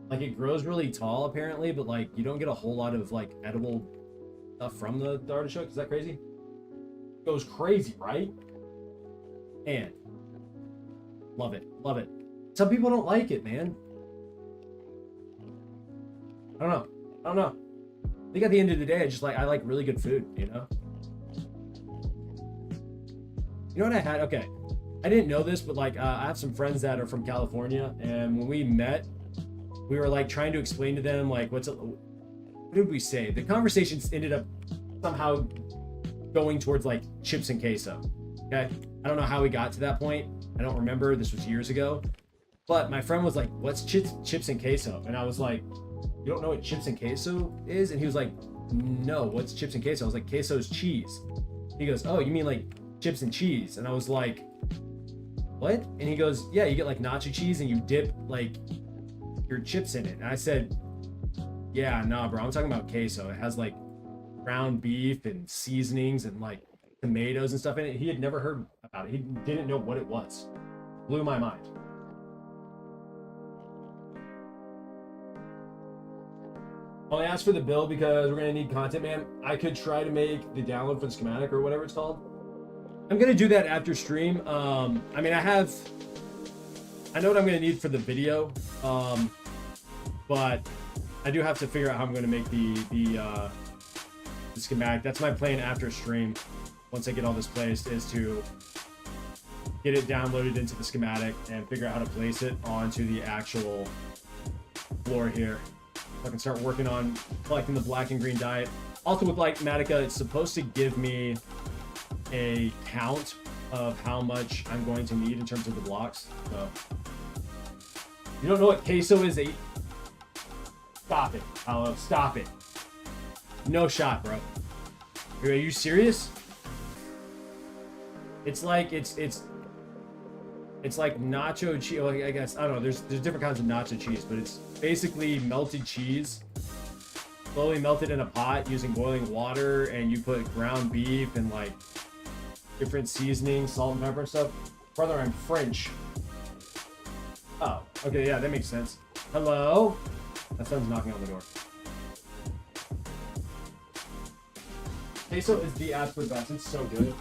Like, it grows really tall, apparently, but, like, you don't get a whole lot of, like, edible stuff from the artichoke. Is that crazy? It goes crazy, right? And love it. Love it. Some people don't like it, man. I don't know. I think at the end of the day, I like really good food, you know? You know what I had? Okay. I didn't know this, but like, I have some friends that are from California, and when we met, we were like trying to explain to them, like, what did we say? The conversations ended up somehow going towards like chips and queso. Okay. I don't know how we got to that point. I don't remember. This was years ago. But my friend was like, what's chips and queso? And I was like, you don't know what chips and queso is? And he was like, no, what's chips and queso? I was like, queso's cheese. He goes, oh, you mean like chips and cheese? And I was like, what? And he goes, yeah, you get like nacho cheese and you dip like your chips in it. And I said, yeah, nah, bro, I'm talking about queso. It has like ground beef and seasonings and like tomatoes and stuff in it. He had never heard about it. He didn't know what it was. Blew my mind. Only asked for the build because we're gonna need content, man. I could try to make the download for the schematic or whatever it's called. I'm gonna do that after stream. I mean, I know what I'm gonna need for the video, but I do have to figure out how I'm gonna make the schematic. That's my plan after stream. Once I get all this placed, is to get it downloaded into the schematic and figure out how to place it onto the actual floor here. I can start working on collecting the black and green diet. Also with like Matica, it's supposed to give me a count of how much I'm going to need in terms of the blocks. So, you don't know what queso is? Stop it, Paolo. Stop it. No shot, bro. Are you serious? It's like it's like nacho cheese. Well, I guess I don't know. There's different kinds of nacho cheese, but it's basically melted cheese, slowly melted in a pot using boiling water, and you put ground beef and like different seasonings, salt and pepper and stuff. Brother, I'm French. Oh, okay, yeah, that makes sense. Hello? That son's knocking on the door. Queso is the absolute best. It's so good.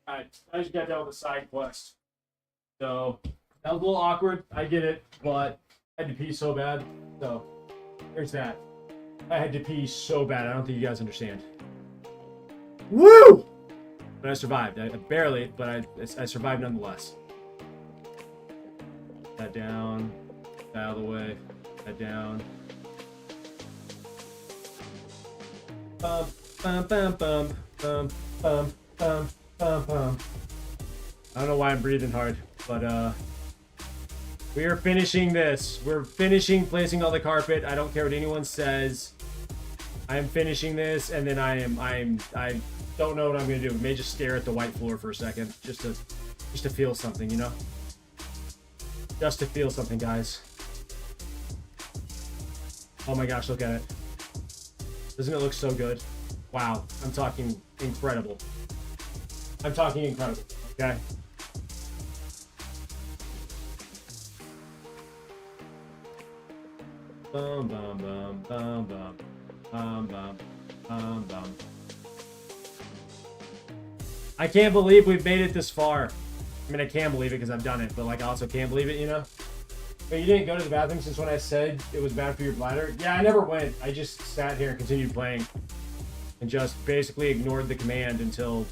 Alright, I just got done with a side quest. So, that was a little awkward. I get it, but I had to pee so bad. So, there's that. I had to pee so bad. I don't think you guys understand. Woo! But I survived. I barely, but I survived nonetheless. That down. That out of the way. That down. Bum, bum, bum, bum, bum, bum, bum, bum, bum. I don't know why I'm breathing hard, but we are finishing this. We're finishing placing all the carpet. I don't care what anyone says. I am finishing this, and then I don't know what I'm gonna do. I may just stare at the white floor for a second, just to feel something, you know? Just to feel something, guys. Oh my gosh, look at it. Doesn't it look so good? Wow, I'm talking incredible. I'm talking incredible, okay? Bum bum bum bum bum bum bum bum bum. I can't believe we've made it this far. I mean, I can believe it because I've done it, but like I also can't believe it, you know? But you didn't go to the bathroom since when I said it was bad for your bladder? Yeah, I never went. I just sat here and continued playing and just basically ignored the command until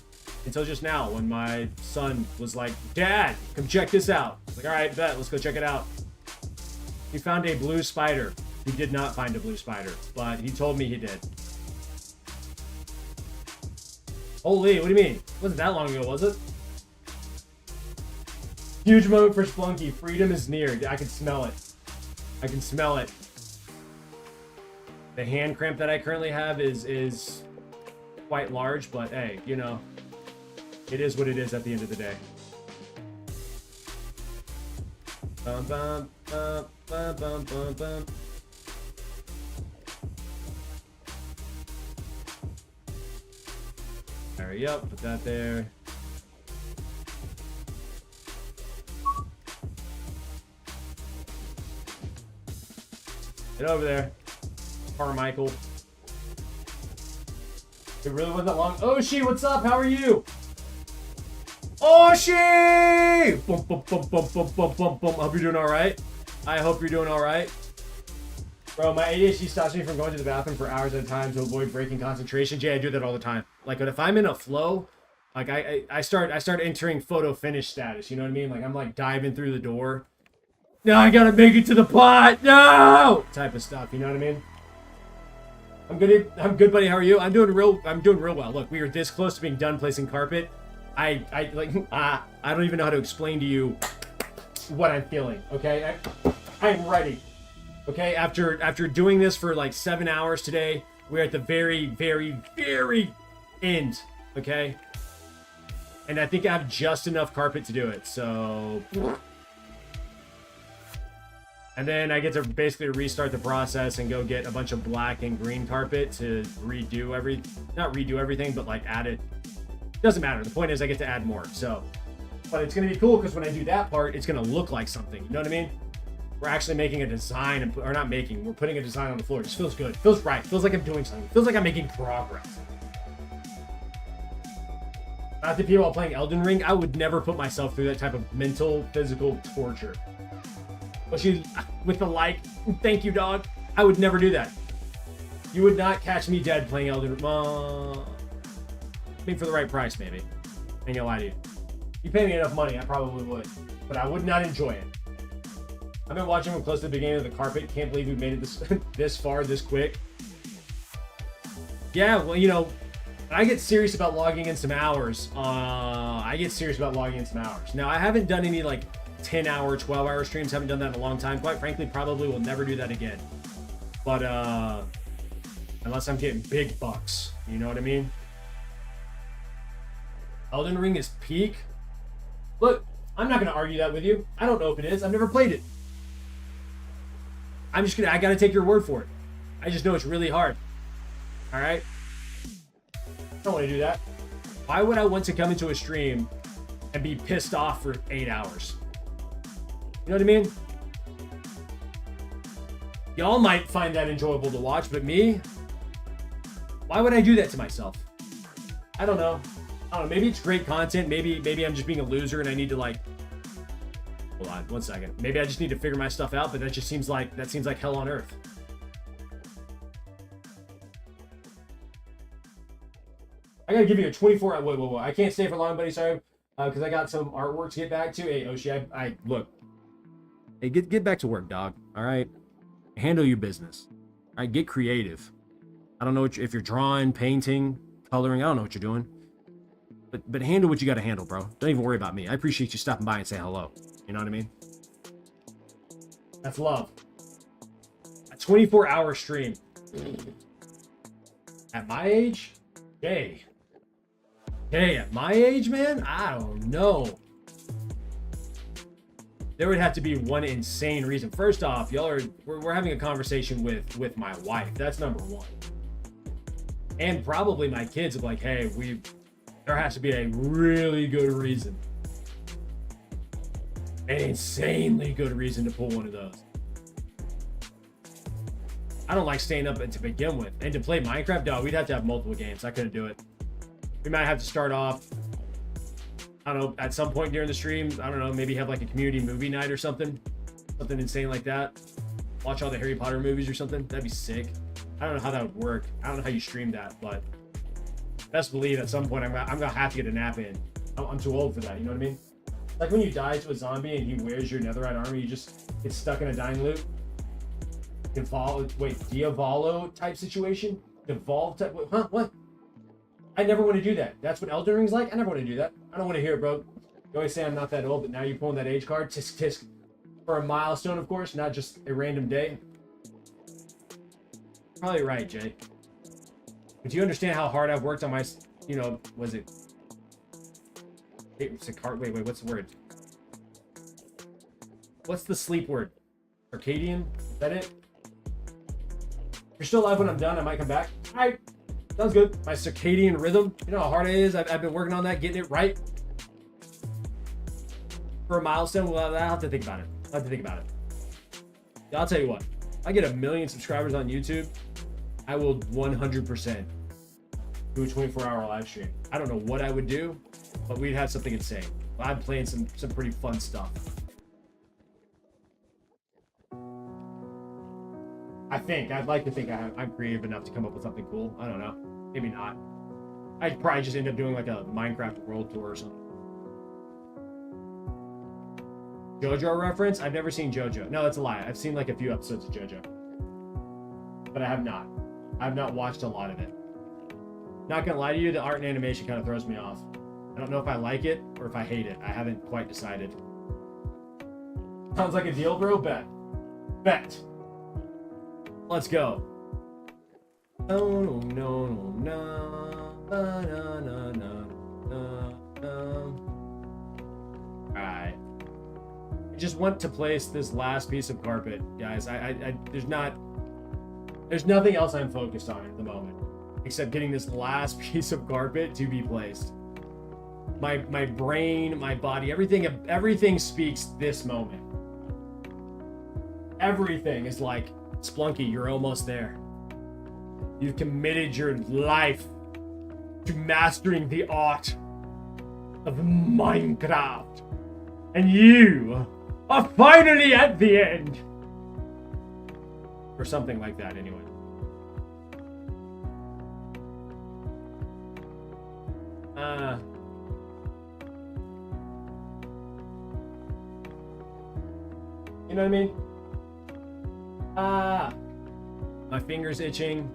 just now when my son was like, Dad, come check this out. I was like, all right, bet, let's go check it out. He found a blue spider. He did not find a blue spider, but he told me he did. Holy, what do you mean? It wasn't that long ago, was it? Huge moment for Splunky. Freedom is near. I can smell it. I can smell it. The hand cramp that I currently have is quite large, but hey, you know, it is what it is at the end of the day. Bum, bum, bum, bum, bum, bum, bum. Hurry up, put that there. Get over there, Carmichael. It really wasn't that long. Oshi, what's up? How are you? Oshi! Bum, bum, bum, bum, bum, bum, bum, bum. Hope you're doing all right. I hope you're doing all right. Bro, my ADHD stops me from going to the bathroom for hours at a time to avoid breaking concentration. Jay, I do that all the time. Like, if I'm in a flow, like I start entering photo finish status. You know what I mean? Like I'm like diving through the door. No, I gotta make it to the pot. No, type of stuff. You know what I mean? I'm good, buddy. How are you? I'm doing real well. Look, we are this close to being done placing carpet. I don't even know how to explain to you what I'm feeling. Okay, I'm ready. Okay, after doing this for like 7 hours today, we're at the very, very, very end. Okay, and I think I have just enough carpet to do it. So. And then I get to basically restart the process and go get a bunch of black and green carpet to not redo everything, but like add it. Doesn't matter. The point is I get to add more. So, but it's going to be cool because when I do that part, it's going to look like something. You know what I mean? We're actually making a design, or not making, we're putting a design on the floor. It just feels good. Feels right. Feels like I'm doing something. Feels like I'm making progress. Not the people playing Elden Ring, I would never put myself through that type of mental, physical torture. But she, with the like, thank you, dog. I would never do that. You would not catch me dead playing Elden Ring. I mean, for the right price, maybe. Ain't gonna lie to you. You pay me enough money, I probably would. But I would not enjoy it. I've been watching from close to the beginning of the carpet. Can't believe we made it this far, this quick. Yeah, well, you know, I get serious about logging in some hours. Now, I haven't done any, like, 10-hour, 12-hour streams. Haven't done that in a long time. Quite frankly, probably will never do that again. But, unless I'm getting big bucks. You know what I mean? Elden Ring is peak. Look, I'm not going to argue that with you. I don't know if it is. I've never played it. I got to take your word for it. I just know it's really hard. All right? I don't want to do that. Why would I want to come into a stream and be pissed off for 8 hours? You know what I mean? Y'all might find that enjoyable to watch, but me? Why would I do that to myself? I don't know. I don't know, maybe it's great content. Maybe I'm just being a loser and I need to like, hold on 1 second. Maybe I just need to figure my stuff out, but that just seems like hell on earth. I gotta give you a 24 hour. Whoa. I can't stay for long, buddy. Sorry, because I got some artwork to get back to. Hey, Oshi, I look. Hey, get back to work, dog. All right, handle your business. All right, get creative. I don't know if you're drawing, painting, coloring. I don't know what you're doing, but handle what you got to handle, bro. Don't even worry about me. I appreciate you stopping by and saying hello. You know what I mean? That's love. A 24-hour stream. At my age, hey. Hey, at my age, man, I don't know. There would have to be one insane reason. First off, we're having a conversation with my wife. That's number one. And probably my kids are like, hey, there has to be a really good reason. An insanely good reason to pull one of those. I don't like staying up to begin with. And to play Minecraft, no, we'd have to have multiple games. I couldn't do it. We might have to start off, I don't know, at some point during the stream, I don't know, maybe have like a community movie night or something. Something insane like that. Watch all the Harry Potter movies or something. That'd be sick. I don't know how that would work. I don't know how you stream that, but best believe at some point I'm gonna have to get a nap in. I'm too old for that, you know what I mean? Like when you die to a zombie and he wears your netherite armor, you just get stuck in a dying loop. Diavolo type situation? Devolve type, huh, what? I never want to do that. That's what Elden Ring's like? I never want to do that. I don't want to hear it, bro. You always say I'm not that old, but now you're pulling that age card. Tisk tisk. For a milestone, of course, not just a random day. Probably right, Jay. But do you understand how hard I've worked on my, you know, was it? Wait, what's the word? What's the sleep word? Circadian? Is that it? If you're still alive when I'm done, I might come back. All right. Sounds good. My circadian rhythm. You know how hard it is? I've been working on that, getting it right. For a milestone, well, I'll have to think about it. Yeah, I'll tell you what. If I get 1 million subscribers on YouTube, I will 100% do a 24-hour live stream. I don't know what I would do, but we'd have something insane. I'm playing some pretty fun stuff. I'd like to think I'm creative enough to come up with something cool. I don't know. Maybe not. I'd probably just end up doing like a Minecraft world tour or something. JoJo reference? I've never seen JoJo. No, that's a lie. I've seen like a few episodes of JoJo. But I have not. I've not watched a lot of it. Not gonna lie to you, the art and animation kind of throws me off. I don't know if I like it or if I hate it. I haven't quite decided. Sounds like a deal, bro? Bet. Let's go. Alright. I just want to place this last piece of carpet, guys. There's nothing else I'm focused on at the moment except getting this last piece of carpet to be placed. My brain, my body, everything speaks this moment. Everything is like, Splunky, you're almost there. You've committed your life to mastering the art of Minecraft. And you are finally at the end. Or something like that, anyway. You know what I mean? My finger's itching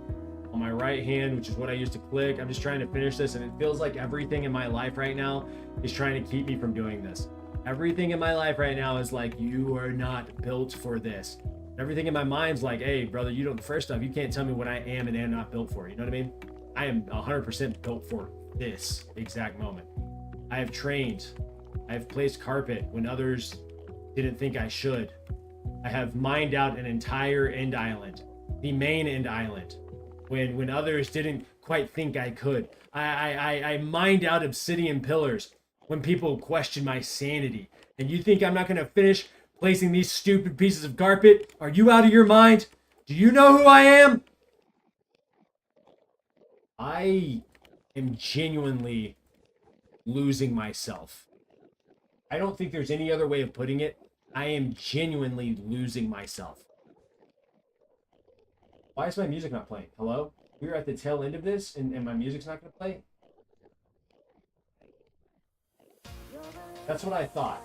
on my right hand, which is what I used to click. I'm just trying to finish this, and it feels like everything in my life right now is trying to keep me from doing this. Everything in my life right now is like, you are not built for this. Everything in my mind's like, hey, brother, first off, you can't tell me what I am and am not built for. You know what I mean? I am 100% built for this exact moment. I have trained. I have placed carpet when others didn't think I should. I have mined out an entire end island, the main end island, when others didn't quite think I could. I mined out obsidian pillars when people question my sanity. And you think I'm not going to finish placing these stupid pieces of carpet? Are you out of your mind? Do you know who I am? I am genuinely losing myself. I don't think there's any other way of putting it. I am genuinely losing myself. Why is my music not playing? Hello? We're at the tail end of this, and my music's not going to play? That's what I thought.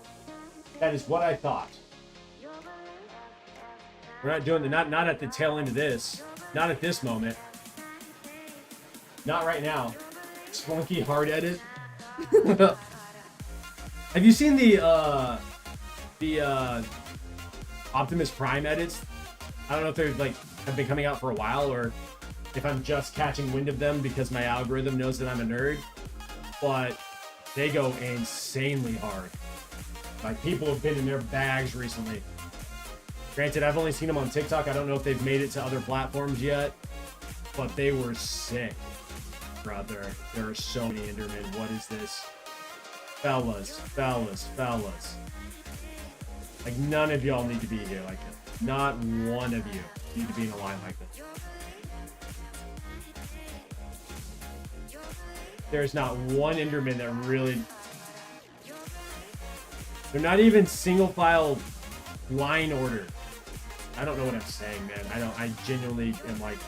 That is what I thought. We're not doing the not at the tail end of this. Not at this moment. Not right now. Spunky hard edit. Have you seen the Optimus Prime edits? I don't know if they're like have been coming out for a while or if I'm just catching wind of them because my algorithm knows that I'm a nerd. But they go insanely hard. Like, people have been in their bags recently. Granted, I've only seen them on TikTok. I don't know if they've made it to other platforms yet, but they were sick, brother. There are so many Endermen. What is this? Fellas. Like, none of y'all need to be here like this. Not one of you need to be in a line like this. There's not one Enderman that really... They're not even single file line order. I don't know what I'm saying, man. I genuinely am like,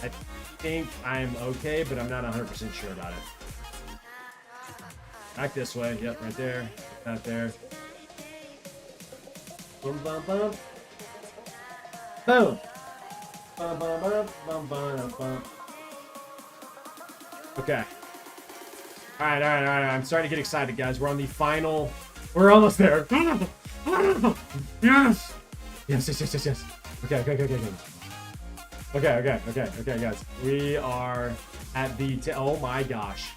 I think I'm okay, but I'm not 100% sure about it. Back this way. Yep, right there. Out there. Boom, bum, bum. Boom. Bum, bum, bum, bum, bum, bum. Okay. All right. I'm starting to get excited, guys. We're on the final. We're almost there. Yes. Yes. Okay, guys. We are at the... oh my gosh.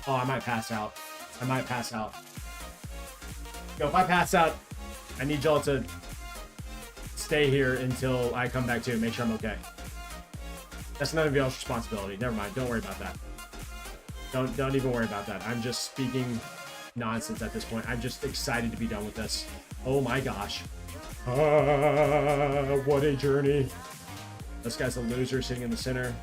Oh, I might pass out. Yo, if I pass out, I need y'all to stay here until I come back to make sure I'm okay. That's none of y'all's responsibility. Never mind. Don't worry about that. Don't even worry about that. I'm just speaking nonsense at this point. I'm just excited to be done with this. Oh my gosh. What a journey. This guy's a loser sitting in the center.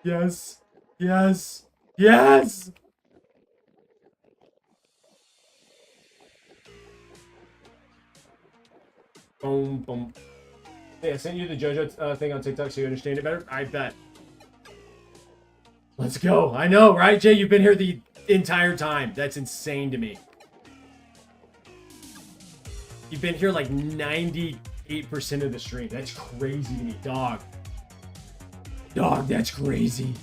Yes. Boom. Hey, I sent you the JoJo thing on TikTok so you understand it better. I bet. Let's go. I know, right, Jay? You've been here the entire time. That's insane to me. You've been here like 98% of the stream. That's crazy to me, dog. Dog, that's crazy.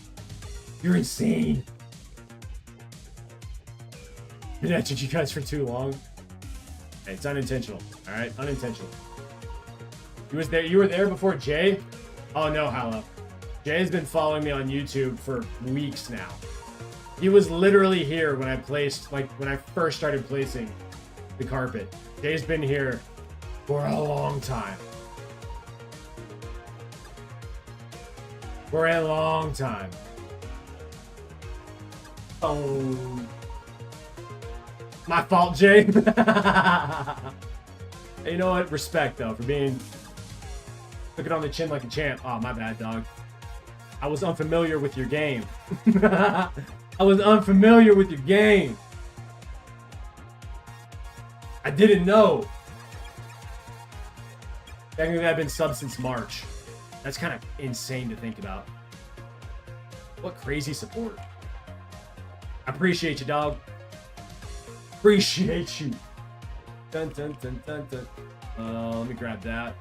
You're insane. Been at you guys for too long. Hey, it's unintentional. All right, unintentional. You were there before Jay? Oh no, Hallow. Jay's been following me on YouTube for weeks now. He was literally here when I placed, like, when I first started placing the carpet. Jay's been here for a long time. For a long time. Oh. My fault, Jay. Hey, you know what? Respect, though, for being... Took it on the chin like a champ. Oh, my bad, dog. I was unfamiliar with your game. I was unfamiliar with your game. I didn't know. Technically, I've been sub since March. That's kind of insane to think about. What crazy support. I appreciate you, dog. Appreciate you. Dun. Let me grab that.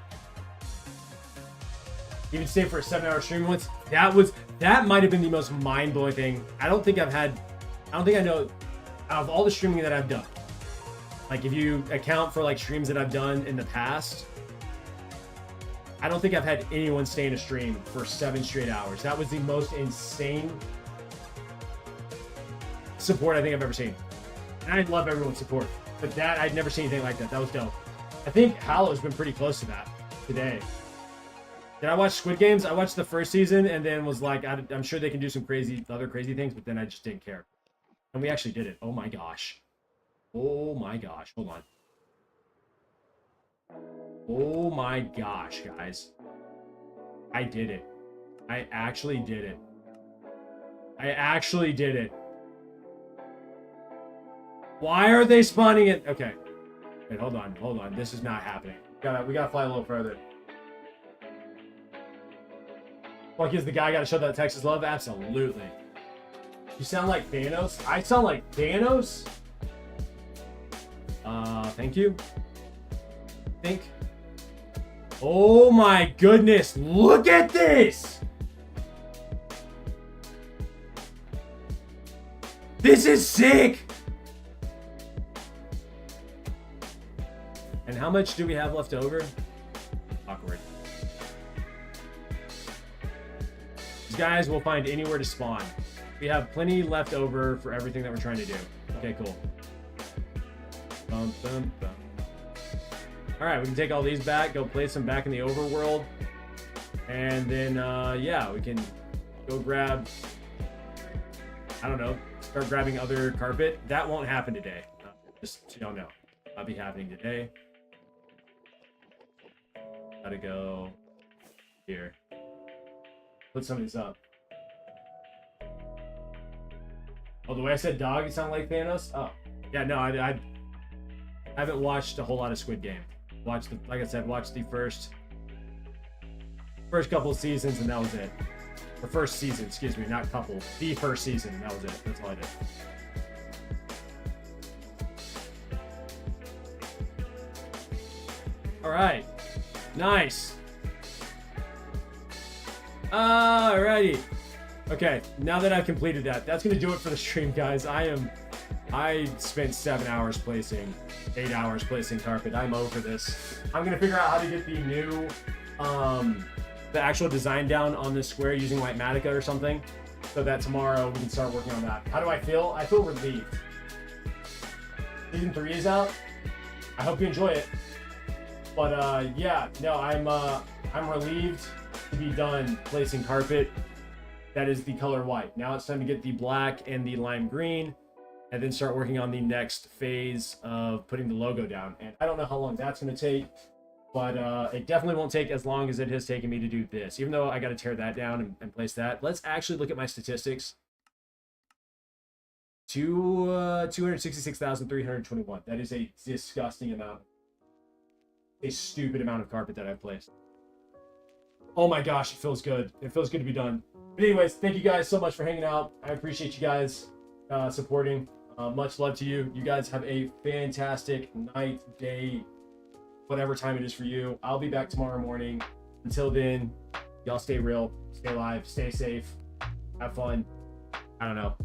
Even stayed for a 7-hour stream once. That might have been the most mind-blowing thing. I don't think I know out of all the streaming that I've done. Like, if you account for like streams that I've done in the past, I don't think I've had anyone stay in a stream for 7 straight hours. That was the most insane support I think I've ever seen. And I love everyone's support, but that I'd never seen anything like that. That was dope. I think Hallow's been pretty close to that today. Did I watch Squid Games? I watched the first season and then was like, I'm sure they can do some other crazy things, but then I just didn't care. And we actually did it. Oh my gosh. Oh my gosh. Hold on. Oh my gosh, guys. I did it. I actually did it. I actually did it. Why are they spawning it? Okay. Wait, hold on. Hold on. This is not happening. We gotta fly a little further. Like, is the guy gotta show that Texas love? Absolutely. You sound like Thanos? I sound like Thanos? Thank you. Think. Oh my goodness. Look at this! This is sick! And how much do we have left over? Awkward. These guys will find anywhere to spawn. We have plenty left over for everything that we're trying to do. Okay, cool. Bum, bum, bum. Alright, we can take all these back, go place them back in the overworld. And then, yeah, we can go grab, I don't know, start grabbing other carpet. That won't happen today. Just so y'all know. That'll be happening today. Gotta go here. Put some of these up. Oh, the way I said dog, it sounded like Thanos? Oh. Yeah, no, I haven't watched a whole lot of Squid Game. Watched the, like I said, watched the first couple of seasons, and that was it. Or first season, excuse me, not couple. The first season, and that was it. That's all I did. Alright. Nice. Alrighty. Okay, now that I've completed that, that's gonna do it for the stream, guys. I spent 7 hours placing, 8 hours placing carpet. I'm over this. I'm gonna figure out how to get the new, the actual design down on this square using Whitematica or something, so that tomorrow we can start working on that. How do I feel? I feel relieved. Season 3 is out. I hope you enjoy it. But yeah, no, I'm relieved to be done placing carpet. That is the color white. Now it's time to get the black and the lime green, and then start working on the next phase of putting the logo down. And I don't know how long that's going to take, but it definitely won't take as long as it has taken me to do this, even though I got to tear that down and place that. Let's actually look at my statistics. 266,321. That is a disgusting amount. A stupid amount of carpet that I've placed. Oh my gosh, it feels good. It feels good to be done. But anyways, thank you guys so much for hanging out. I appreciate you guys supporting. Much love to you. You guys have a fantastic night, day, whatever time it is for you. I'll be back tomorrow morning. Until then, y'all stay real, stay alive, stay safe, have fun. I don't know.